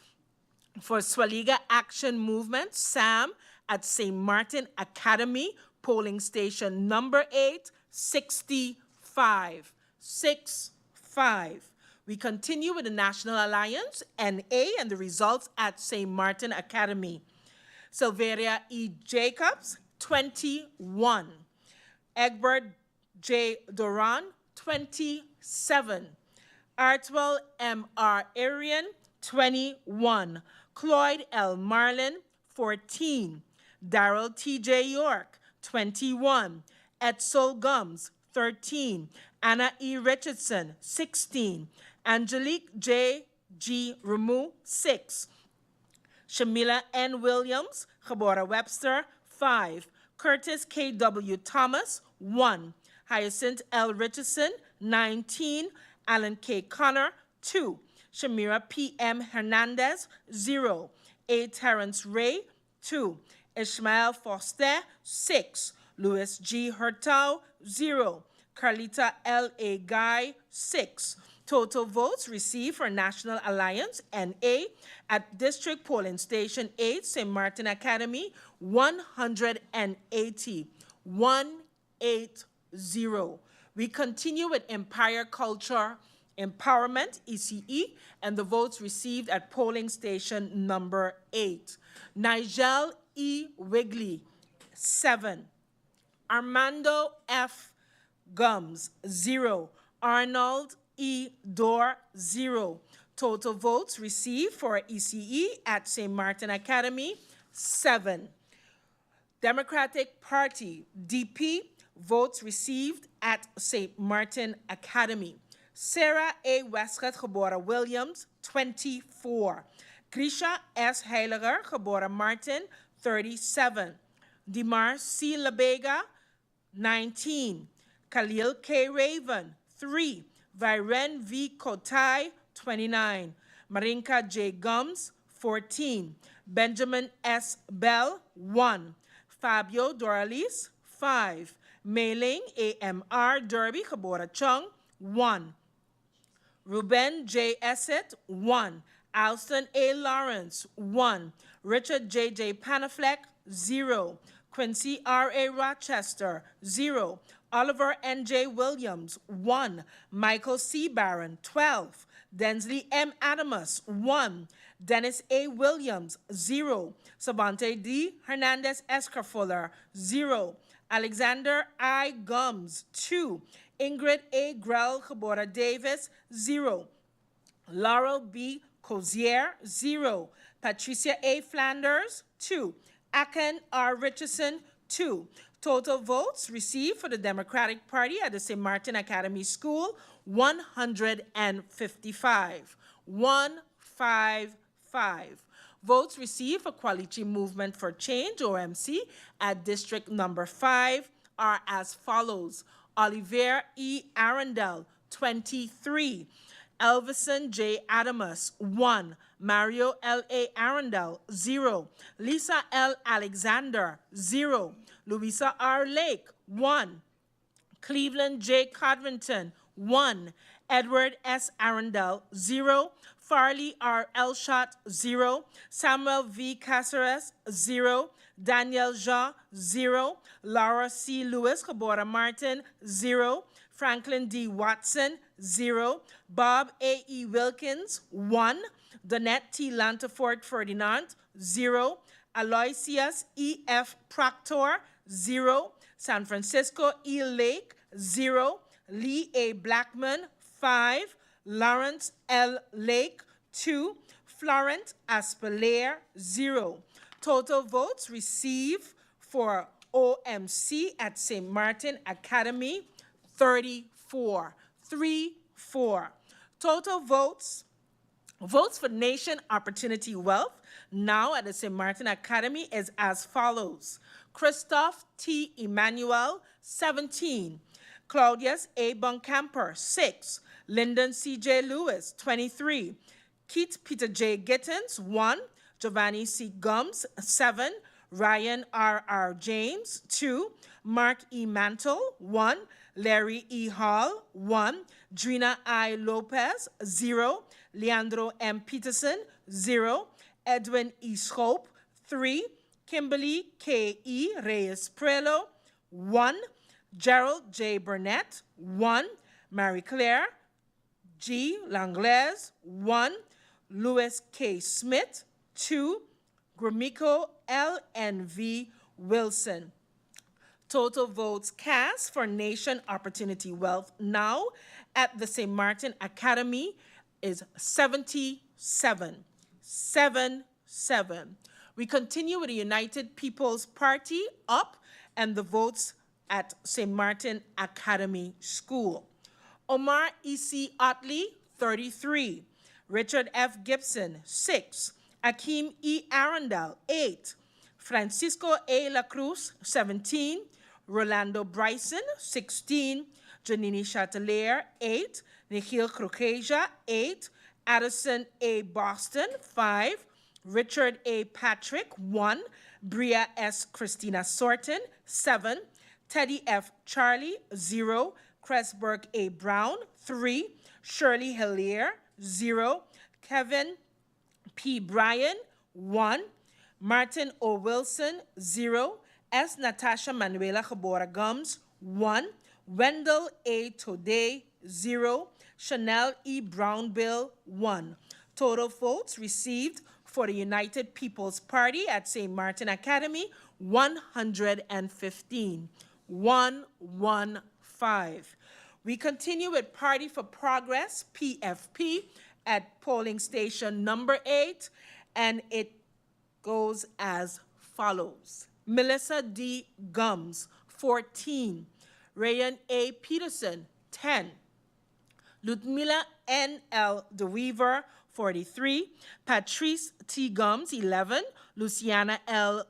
for Swaliga Action Movement, SAM, at St. Martin Academy, polling station number 8, 65. 65. We continue with the National Alliance, NA, and the results at St. Martin Academy. Silveria E. Jacobs, 21. Egbert J. Duran, 27. Artwell M. R. Arian, 21. Cloyd L. Marlin, 14. Darrell T. J. York, 21. Edsel Gums, 13. Anna E. Richardson, 16. Angelique J. G. Ramu, 6. Shamila N. Williams, Gabora Webster, 5. Curtis K. W. Thomas, 1. Hyacinth L. Richardson, 19. Alan K. Connor, 2. Shamira P. M. Hernandez, 0. A. Terrence Ray, 2. Ishmael Foster, 6. Louis G. Hurtau, 0. Carlita L. A. Guy, 6. Total votes received for National Alliance, NA, at District Polling Station 8, St. Martin Academy, 180. 180. We continue with Empire Culture Empowerment, ECE, and the votes received at polling station number 8. Nigel E. Wigley, 7. Armando F. Gums, 0. Arnold E. Dorr, 0. Total votes received for ECE at St. Martin Academy, 7. Democratic Party, DP, votes received at St. Martin Academy. Sarah A. Westcott Gabora Williams, 24. Grisha S. Heiliger Gabora Martin, 37. Dimar C. Labega, 19. Khalil K. Raven, 3. Viren V. Kotai, 29. Marinka J. Gums, 14. Benjamin S. Bell, 1. Fabio Doralis, 5. Mei-Ling A.M.R. Derby Gabora Chung, 1. Ruben J. Essett, 1. Alston A. Lawrence, 1. Richard J.J. Panafleck, 0. Quincy R.A. Rochester, 0. Oliver N.J. Williams, 1. Michael C. Barron, 12. Densley M. Adamus, 1. Dennis A. Williams, 0. Sabante D. Hernandez Escarfuller, 0. Alexander I. Gums, 2. Ingrid A. Grell Gabora Davis, 0. Laurel B. Cozier, 0. Patricia A. Flanders, 2. Aken R. Richardson, 2. Total votes received for the Democratic Party at the St. Martin Academy School, 155. 155. Votes received for Quality Movement for Change, OMC, at District Number 5 are as follows. Olivier E. Arundel, 23. Elvison J. Adamus, 1. Mario L.A. Arundel, 0. Lisa L. Alexander, 0. Louisa R. Lake, 1. Cleveland J. Codrington, 1. Edward S. Arundel, 0. Farley R. Elshot, 0. Samuel V. Caceres, 0. Daniel Jean, 0. Laura C. Lewis Cabora Martin, 0. Franklin D. Watson, 0. Bob A. E. Wilkins, 1. Donette T. Lantafort Ferdinand, 0. Aloysius E. F. Proctor, 0. San Francisco E. Lake, 0. Lee A. Blackman, 5. Lawrence L. Lake, 2. Florent Aspelaire, 0. Total votes received for OMC at St. Martin Academy, 34. 3-4. Total votes for Nation Opportunity Wealth now at the St. Martin Academy is as follows. Christoph T. Emmanuel, 17. Claudius A. Buncamper, 6. Lyndon C.J. Lewis, 23. Keith Peter J. Gittins, 1. Giovanni C. Gums, 7. Ryan R.R. James, 2. Mark E. Mantle, 1. Larry E. Hall, 1. Drina I. Lopez, 0. Leandro M. Peterson, 0. Edwin E. Schope, 3. Kimberly K. E. Reyes Prelo, 1. Gerald J. Burnett, 1. Marie Claire G. Langlaise, 1. Louis K. Smith, 2. Gromiko L. N. V. Wilson. Total votes cast for Nation Opportunity Wealth now at the St. Martin Academy is 77. 7-7. We continue with the United People's Party up and the votes at St. Martin Academy School. Omar E.C. Otley, 33. Richard F. Gibson, 6. Akeem E. Arundel, 8. Francisco A. La Cruz, 17. Rolando Bryson, 16. Janini Chatelier, 8. Nikhil Krokeja, 8. Addison A. Boston, 5. Richard A. Patrick, 1. Bria S. Christina Sorton, 7. Teddy F. Charlie, 0. Cresberg A. Brown, 3. Shirley Hillier, 0. Kevin P. Bryan, 1. Martin O. Wilson, 0. S. Natasha Manuela Cabora Gums, 1. Wendell A. Today, 0. Chanel E. Brownbill, 1. Total votes received for the United People's Party at St. Martin Academy, 115. 115. We continue with Party for Progress, PFP, at polling station number 8, and it goes as follows. Melissa D. Gums, 14. Rayan A. Peterson, 10. Ludmila N. L. DeWeaver, 43. Patrice T. Gums, 11. Luciano L.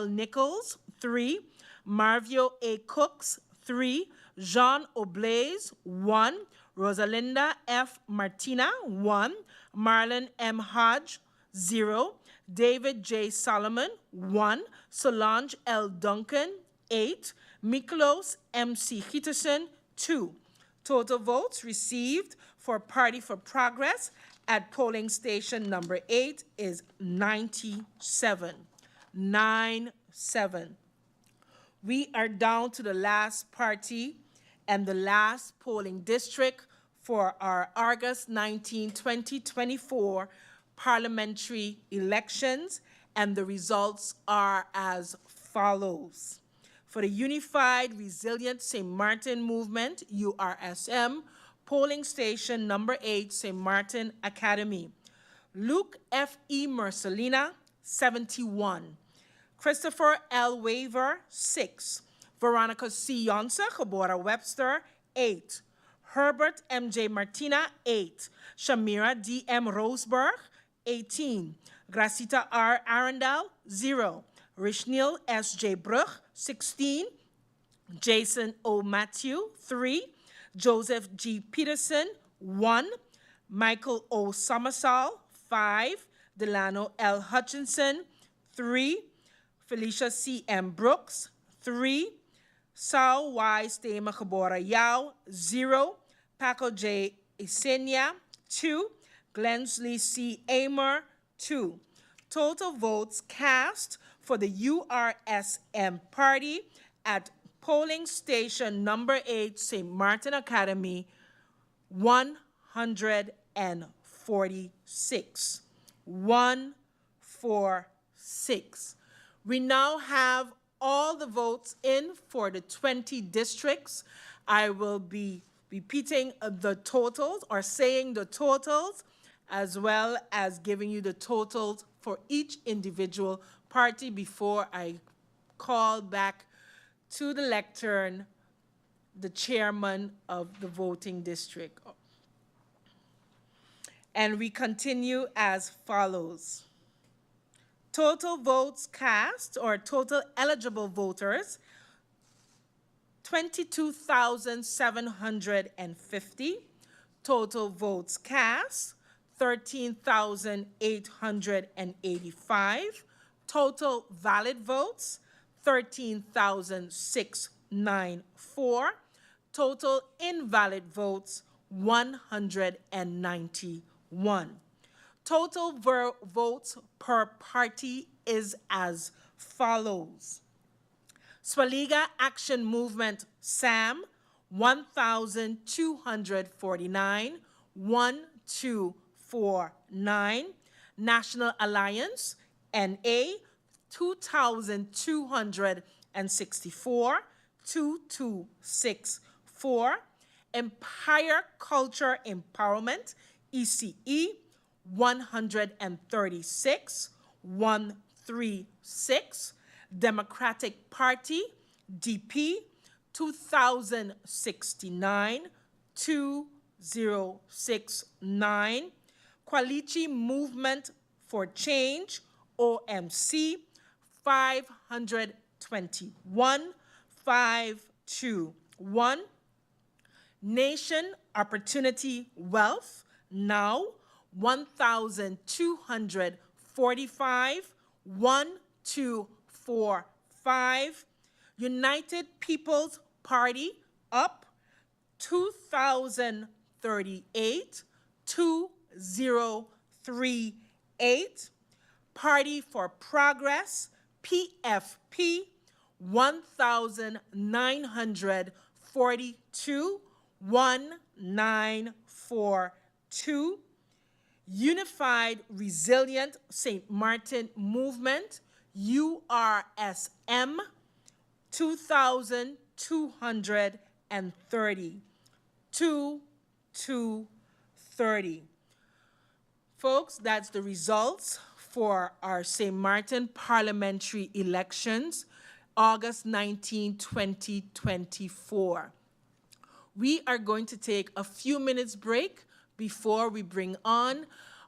Nichols, 3. Marvio A. Cooks, 3. Jean Oblaze, 1. Rosalinda F. Martina, 1. Marlon M. Hodge, 0. David J. Solomon, 1. Solange L. Duncan, 8. Miklos M. C. Hitterson, 2. Total votes received for Party for Progress at polling station number 8 is 97. 9-7. We are down to the last party and the last polling district for our August 19, 2024 parliamentary elections, and the results are as follows. For the Unified Resilient St. Martin Movement, URSM, polling station number 8, St. Martin Academy. Luke F. E. Mercelina, 71. Christopher L. Waver, 6. Veronica C. Yonsa, Cabora Webster, 8. Herbert M. J. Martina, 8. Shamira D. M. Roseberg, 18. Gracita R. Arundel, 0. Rishnil S. J. Bruch, 16. Jason O. Matthew, 3. Joseph G. Peterson, 1. Michael O. Somersall. 5. Delano L. Hutchinson. 3. Felicia C. M. Brooks. 3. Saul Y. Stema Kabora Yao. 0. Paco J. Isenia. 2. Glensley C. Amer. 2. Total votes cast for the URSM party at polling station number 8, St. Martin Academy, 146. 146. We now have all the votes in for the 20 districts. I will be repeating the totals or saying the totals, as well as giving you the totals for each individual party before I call back to the lectern the chairman of the voting district. And we continue as follows. Total votes cast, or total eligible voters, 22,750. Total votes cast, 13,885. Total valid votes, 13,694. Total invalid votes, 191. Total votes per party is as follows. Swaliga Action Movement, SAM, 1,249, 1249. National Alliance, NA, 2,264, 2264. Empire Culture Empowerment, ECE, 136, 136. Democratic Party, DP, 2,069, 2069. Kwalichi Movement for Change, OMC, 521, 521. Nation Opportunity Wealth, now, 1,245, 1245. United People's Party, up, 2,038, 2038. Party for Progress, PFP, 1,942, 1942. Unified Resilient St. Martin Movement, URSM, 2,230. 230. Folks, that's the results for our St. Martin parliamentary elections, August 19, 2024. We are going to take a few minutes break before we bring on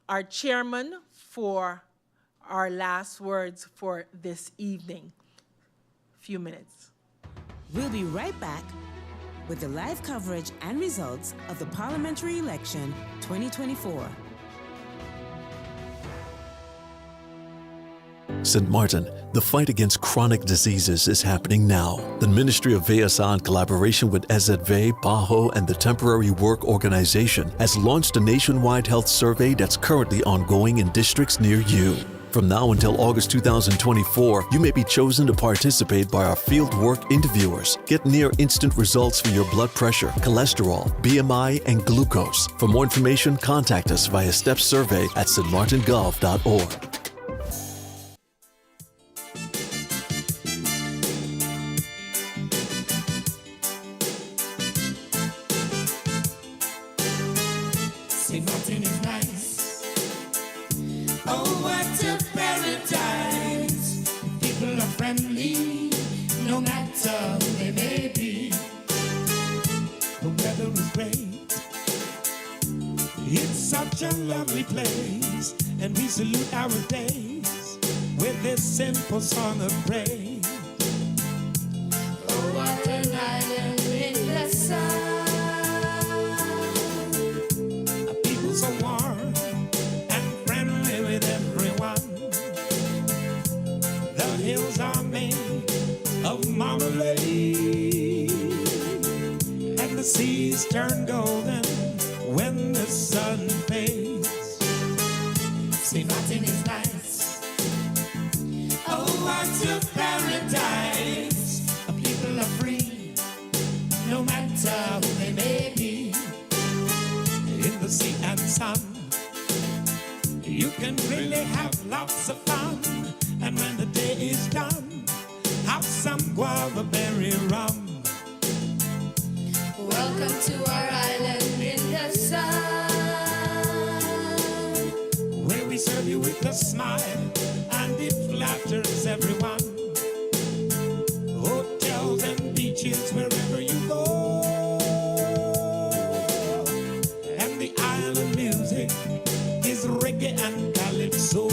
our chairman for our last words for this evening. Few minutes. We'll be right back with the live coverage and results of the Parliamentary Election 2024. St. Martin, the fight against chronic diseases is happening now. The Ministry of VSA, in collaboration with SZV, PAHO, and the Temporary Work Organization, has launched a nationwide health survey that's currently ongoing in districts near you. From now until August 2024, you may be chosen to participate by our fieldwork interviewers. Get near instant results for your blood pressure, cholesterol, BMI, and glucose. For more information, contact us via StepSurvey at stmartingov.org. St. Martin is nice. Oh, what a paradise. People are friendly, no matter who they may be. The weather is great. It's such a lovely place, and we salute our days with this simple song of praise. Oh, what an island in the sun. seas turn golden when the sun fades. St. Martin is nice. Oh, what a paradise. People are free, no matter who they may be. In the sea and sun, you can really have lots of fun. And when the day is done, have some guava berry rum. Welcome to our island in the sun, where we serve you with a smile and it flatters everyone. Hotels and beaches wherever you go, and the island music is reggae and calypso.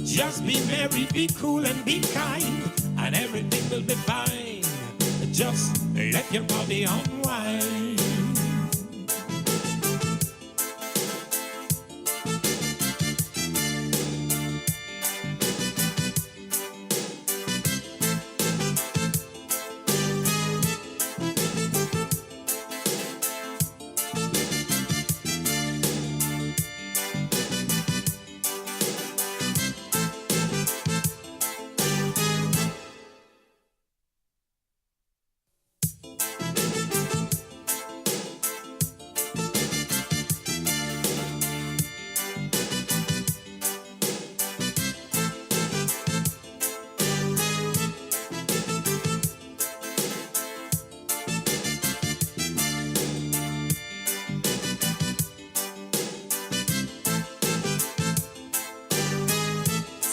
Just be merry, be cool and be kind, and everything will be fine. Just let your body unwind.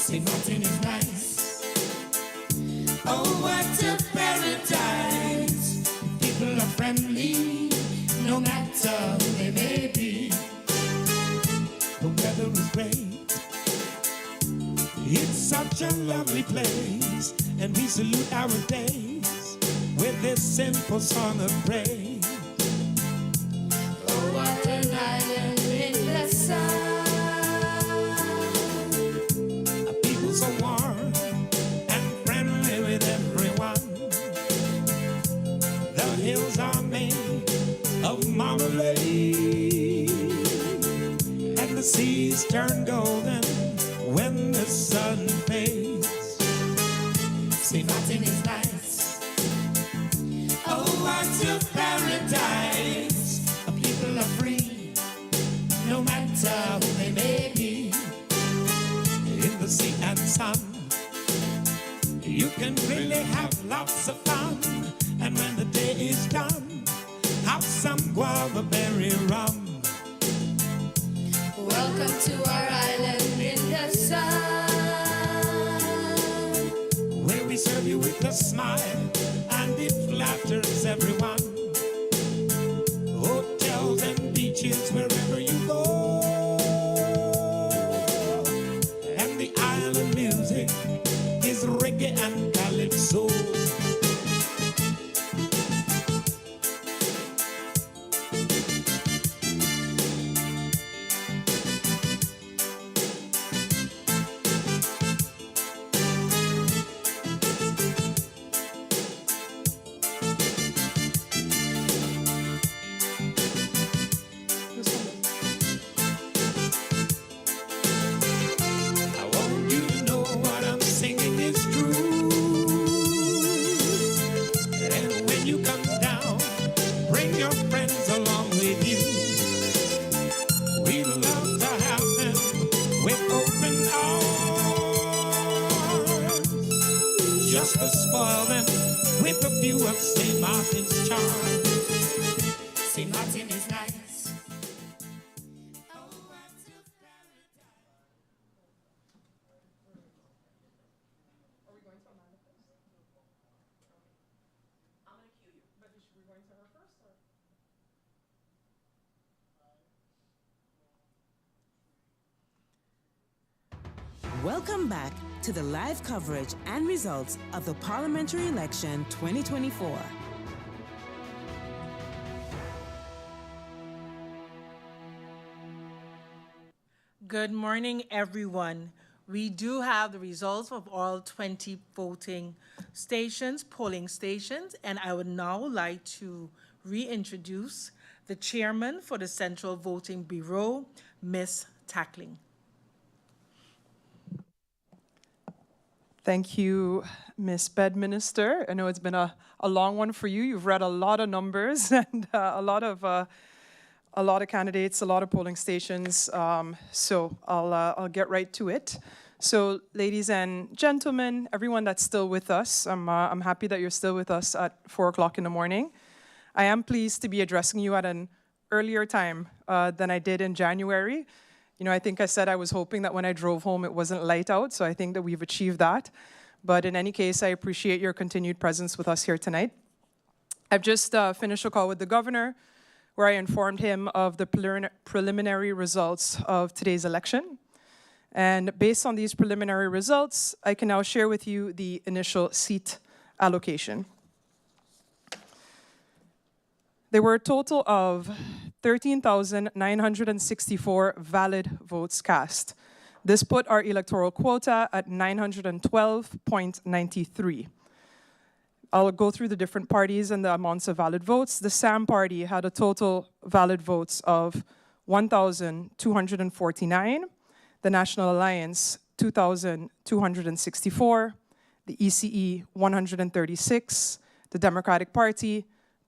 St. Martin is nice. Oh, what a paradise. People are friendly, no matter who they may be. The weather is great. It's such a lovely place, and we salute our days with this simple song of praise. oh, what an island in the sun. So warm and friendly with everyone. The hills are made of marmalade, and the seas turn golden when the sun fades. St. Martin is nice. Oh, what a paradise. People are free, no matter who they may be. In the sea and sun, you can really have lots of fun. And when the day is done, have some guava berry rum. Welcome to our island in the sun, where we serve you with a smile and it flatters everyone. Hotels and beaches wherever you go, music is reggae and calypso. loving with a view of St. Martin's charm. St. Martin is nice. Welcome back to the live coverage and results of the Parliamentary Election 2024. Good morning, everyone. We do have the results of all 20 voting stations, polling stations, and I would now like to reintroduce the chairman for the Central Voting Bureau, Ms. Tackling. Thank you, Ms. Bedminster. I know it's been a long one for you. You've read a lot of numbers and a lot of candidates, a lot of polling stations. So I'll get right to it. So, ladies and gentlemen, everyone that's still with us, I'm happy that you're still with us at 4 o'clock in the morning. I am pleased to be addressing you at an earlier time than I did in January. You know, I think I said I was hoping that when I drove home it wasn't light out, so I think that we've achieved that. But in any case, I appreciate your continued presence with us here tonight. I've just finished a call with the governor where I informed him of the preliminary results of today's election. And based on these preliminary results, I can now share with you the initial seat allocation. There were a total of 13,964 valid votes cast. This put our electoral quota at 912.93. I'll go through the different parties and the amounts of valid votes. The SAM party had a total valid votes of 1,249. The National Alliance, 2,264. The ECE, 136. The Democratic Party,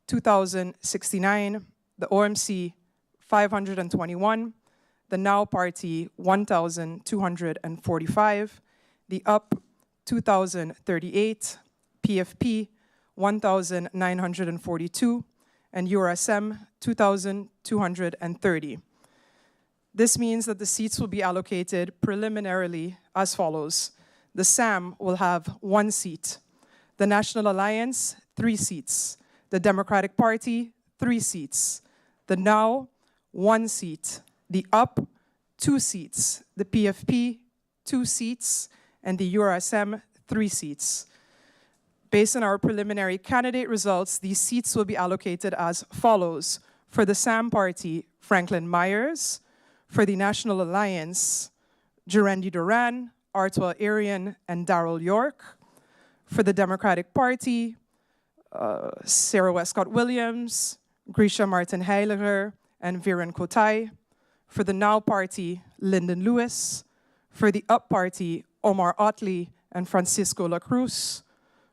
2,069. The OMC, 521. The Now Party, 1,245. The UP, 2,038. PFP, 1,942. And URSM, 2,230. This means that the seats will be allocated preliminarily as follows. The SAM will have 1 seat. The National Alliance, 3 seats. The Democratic Party, 3 seats. The Now, 1 seat. The UP, 2 seats. The PFP, 2 seats. And the URSM, 3 seats. Based on our preliminary candidate results, these seats will be allocated as follows. For the SAM Party, Franklin Myers. For the National Alliance, Jurendi Duran, Artois Arian, and Darrell York. For the Democratic Party, Sarah Westcott Williams, Grisha Martin Heiliger, and Viren Kotai. For the Now Party, Lyndon Lewis. For the UP Party, Omar Otley and Francisco La Cruz.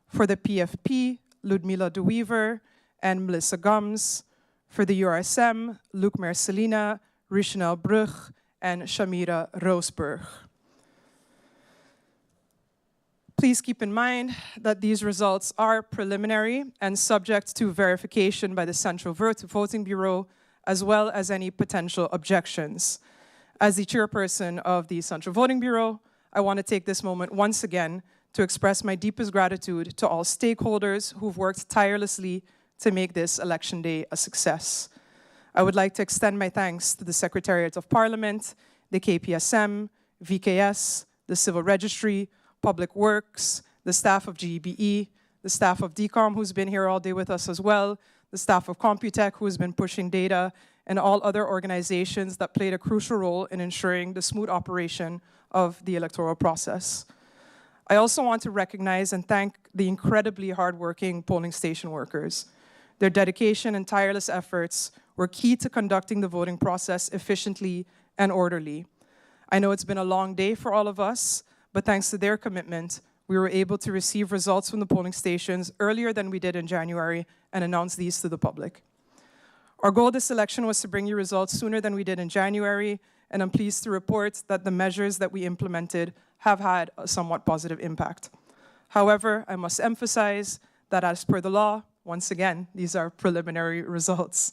For the PFP, Ludmila De Weaver and Melissa Gums. For the URSM, Luc Mercelina, Richenel Brugge, and Shamira Roosburg. Please keep in mind that these results are preliminary and subject to verification by the Central Voting Bureau, as well as any potential objections. As the chairperson of the Central Voting Bureau, I want to take this moment once again to express my deepest gratitude to all stakeholders who've worked tirelessly to make this election day a success. I would like to extend my thanks to the Secretariat of Parliament, the KPSM, VKS, the Civil Registry, Public Works, the staff of GEBE, the staff of DCOM who's been here all day with us as well, the staff of Computech who has been pushing data, and all other organizations that played a crucial role in ensuring the smooth operation of the electoral process. I also want to recognize and thank the incredibly hardworking polling station workers. Their dedication and tireless efforts were key to conducting the voting process efficiently and orderly. I know it's been a long day for all of us, but thanks to their commitment, we were able to receive results from the polling stations earlier than we did in January and announce these to the public. Our goal this election was to bring you results sooner than we did in January, and I'm pleased to report that the measures that we implemented have had a somewhat positive impact. However, I must emphasize that as per the law, once again, these are preliminary results.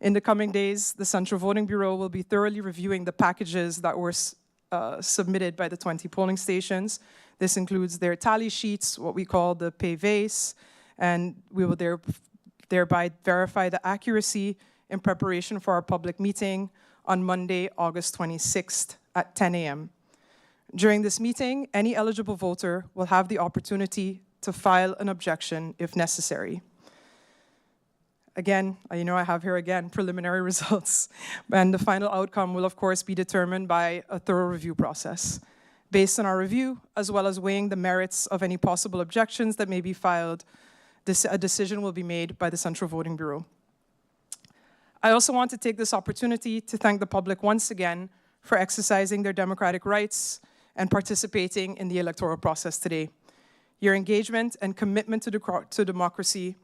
In the coming days, the Central Voting Bureau will be thoroughly reviewing the packages that were submitted by the 20 polling stations. This includes their tally sheets, what we call the PVs, and we will thereby verify the accuracy in preparation for our public meeting on Monday, August 26th at 10 a.m. During this meeting, any eligible voter will have the opportunity to file an objection if necessary. Again, I have here again preliminary results, and the final outcome will of course be determined by a thorough review process. Based on our review, as well as weighing the merits of any possible objections that may be filed, a decision will be made by the Central Voting Bureau. I also want to take this opportunity to thank the public once again for exercising their democratic rights and participating in the electoral process today. Your engagement and commitment to democracy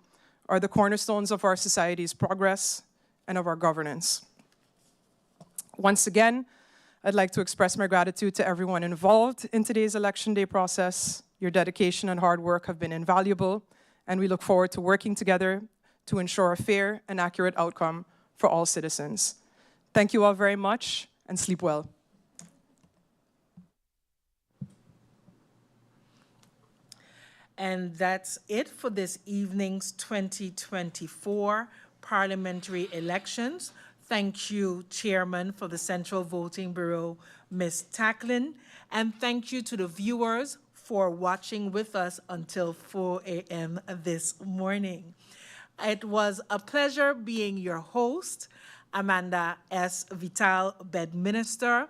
are the cornerstones of our society's progress and of our governance. Once again, I'd like to express my gratitude to everyone involved in today's Election Day process. Your dedication and hard work have been invaluable, and we look forward to working together to ensure a fair and accurate outcome for all citizens. Thank you all very much, and sleep well. And that's it for this evening's 2024 parliamentary elections. Thank you, Chairman, for the Central Voting Bureau, Ms. Tacklin, and thank you to the viewers for watching with us until 4 a.m. this morning. It was a pleasure being your host, Amanda S. Vital, Bedminster.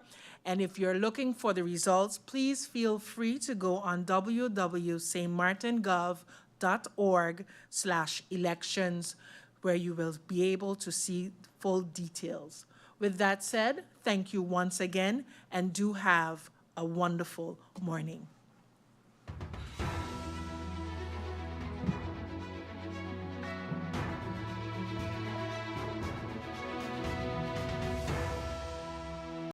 And if you're looking for the results, please feel free to go on www.stmartingov.org/elections, where you will be able to see full details. With that said, thank you once again, and do have a wonderful morning.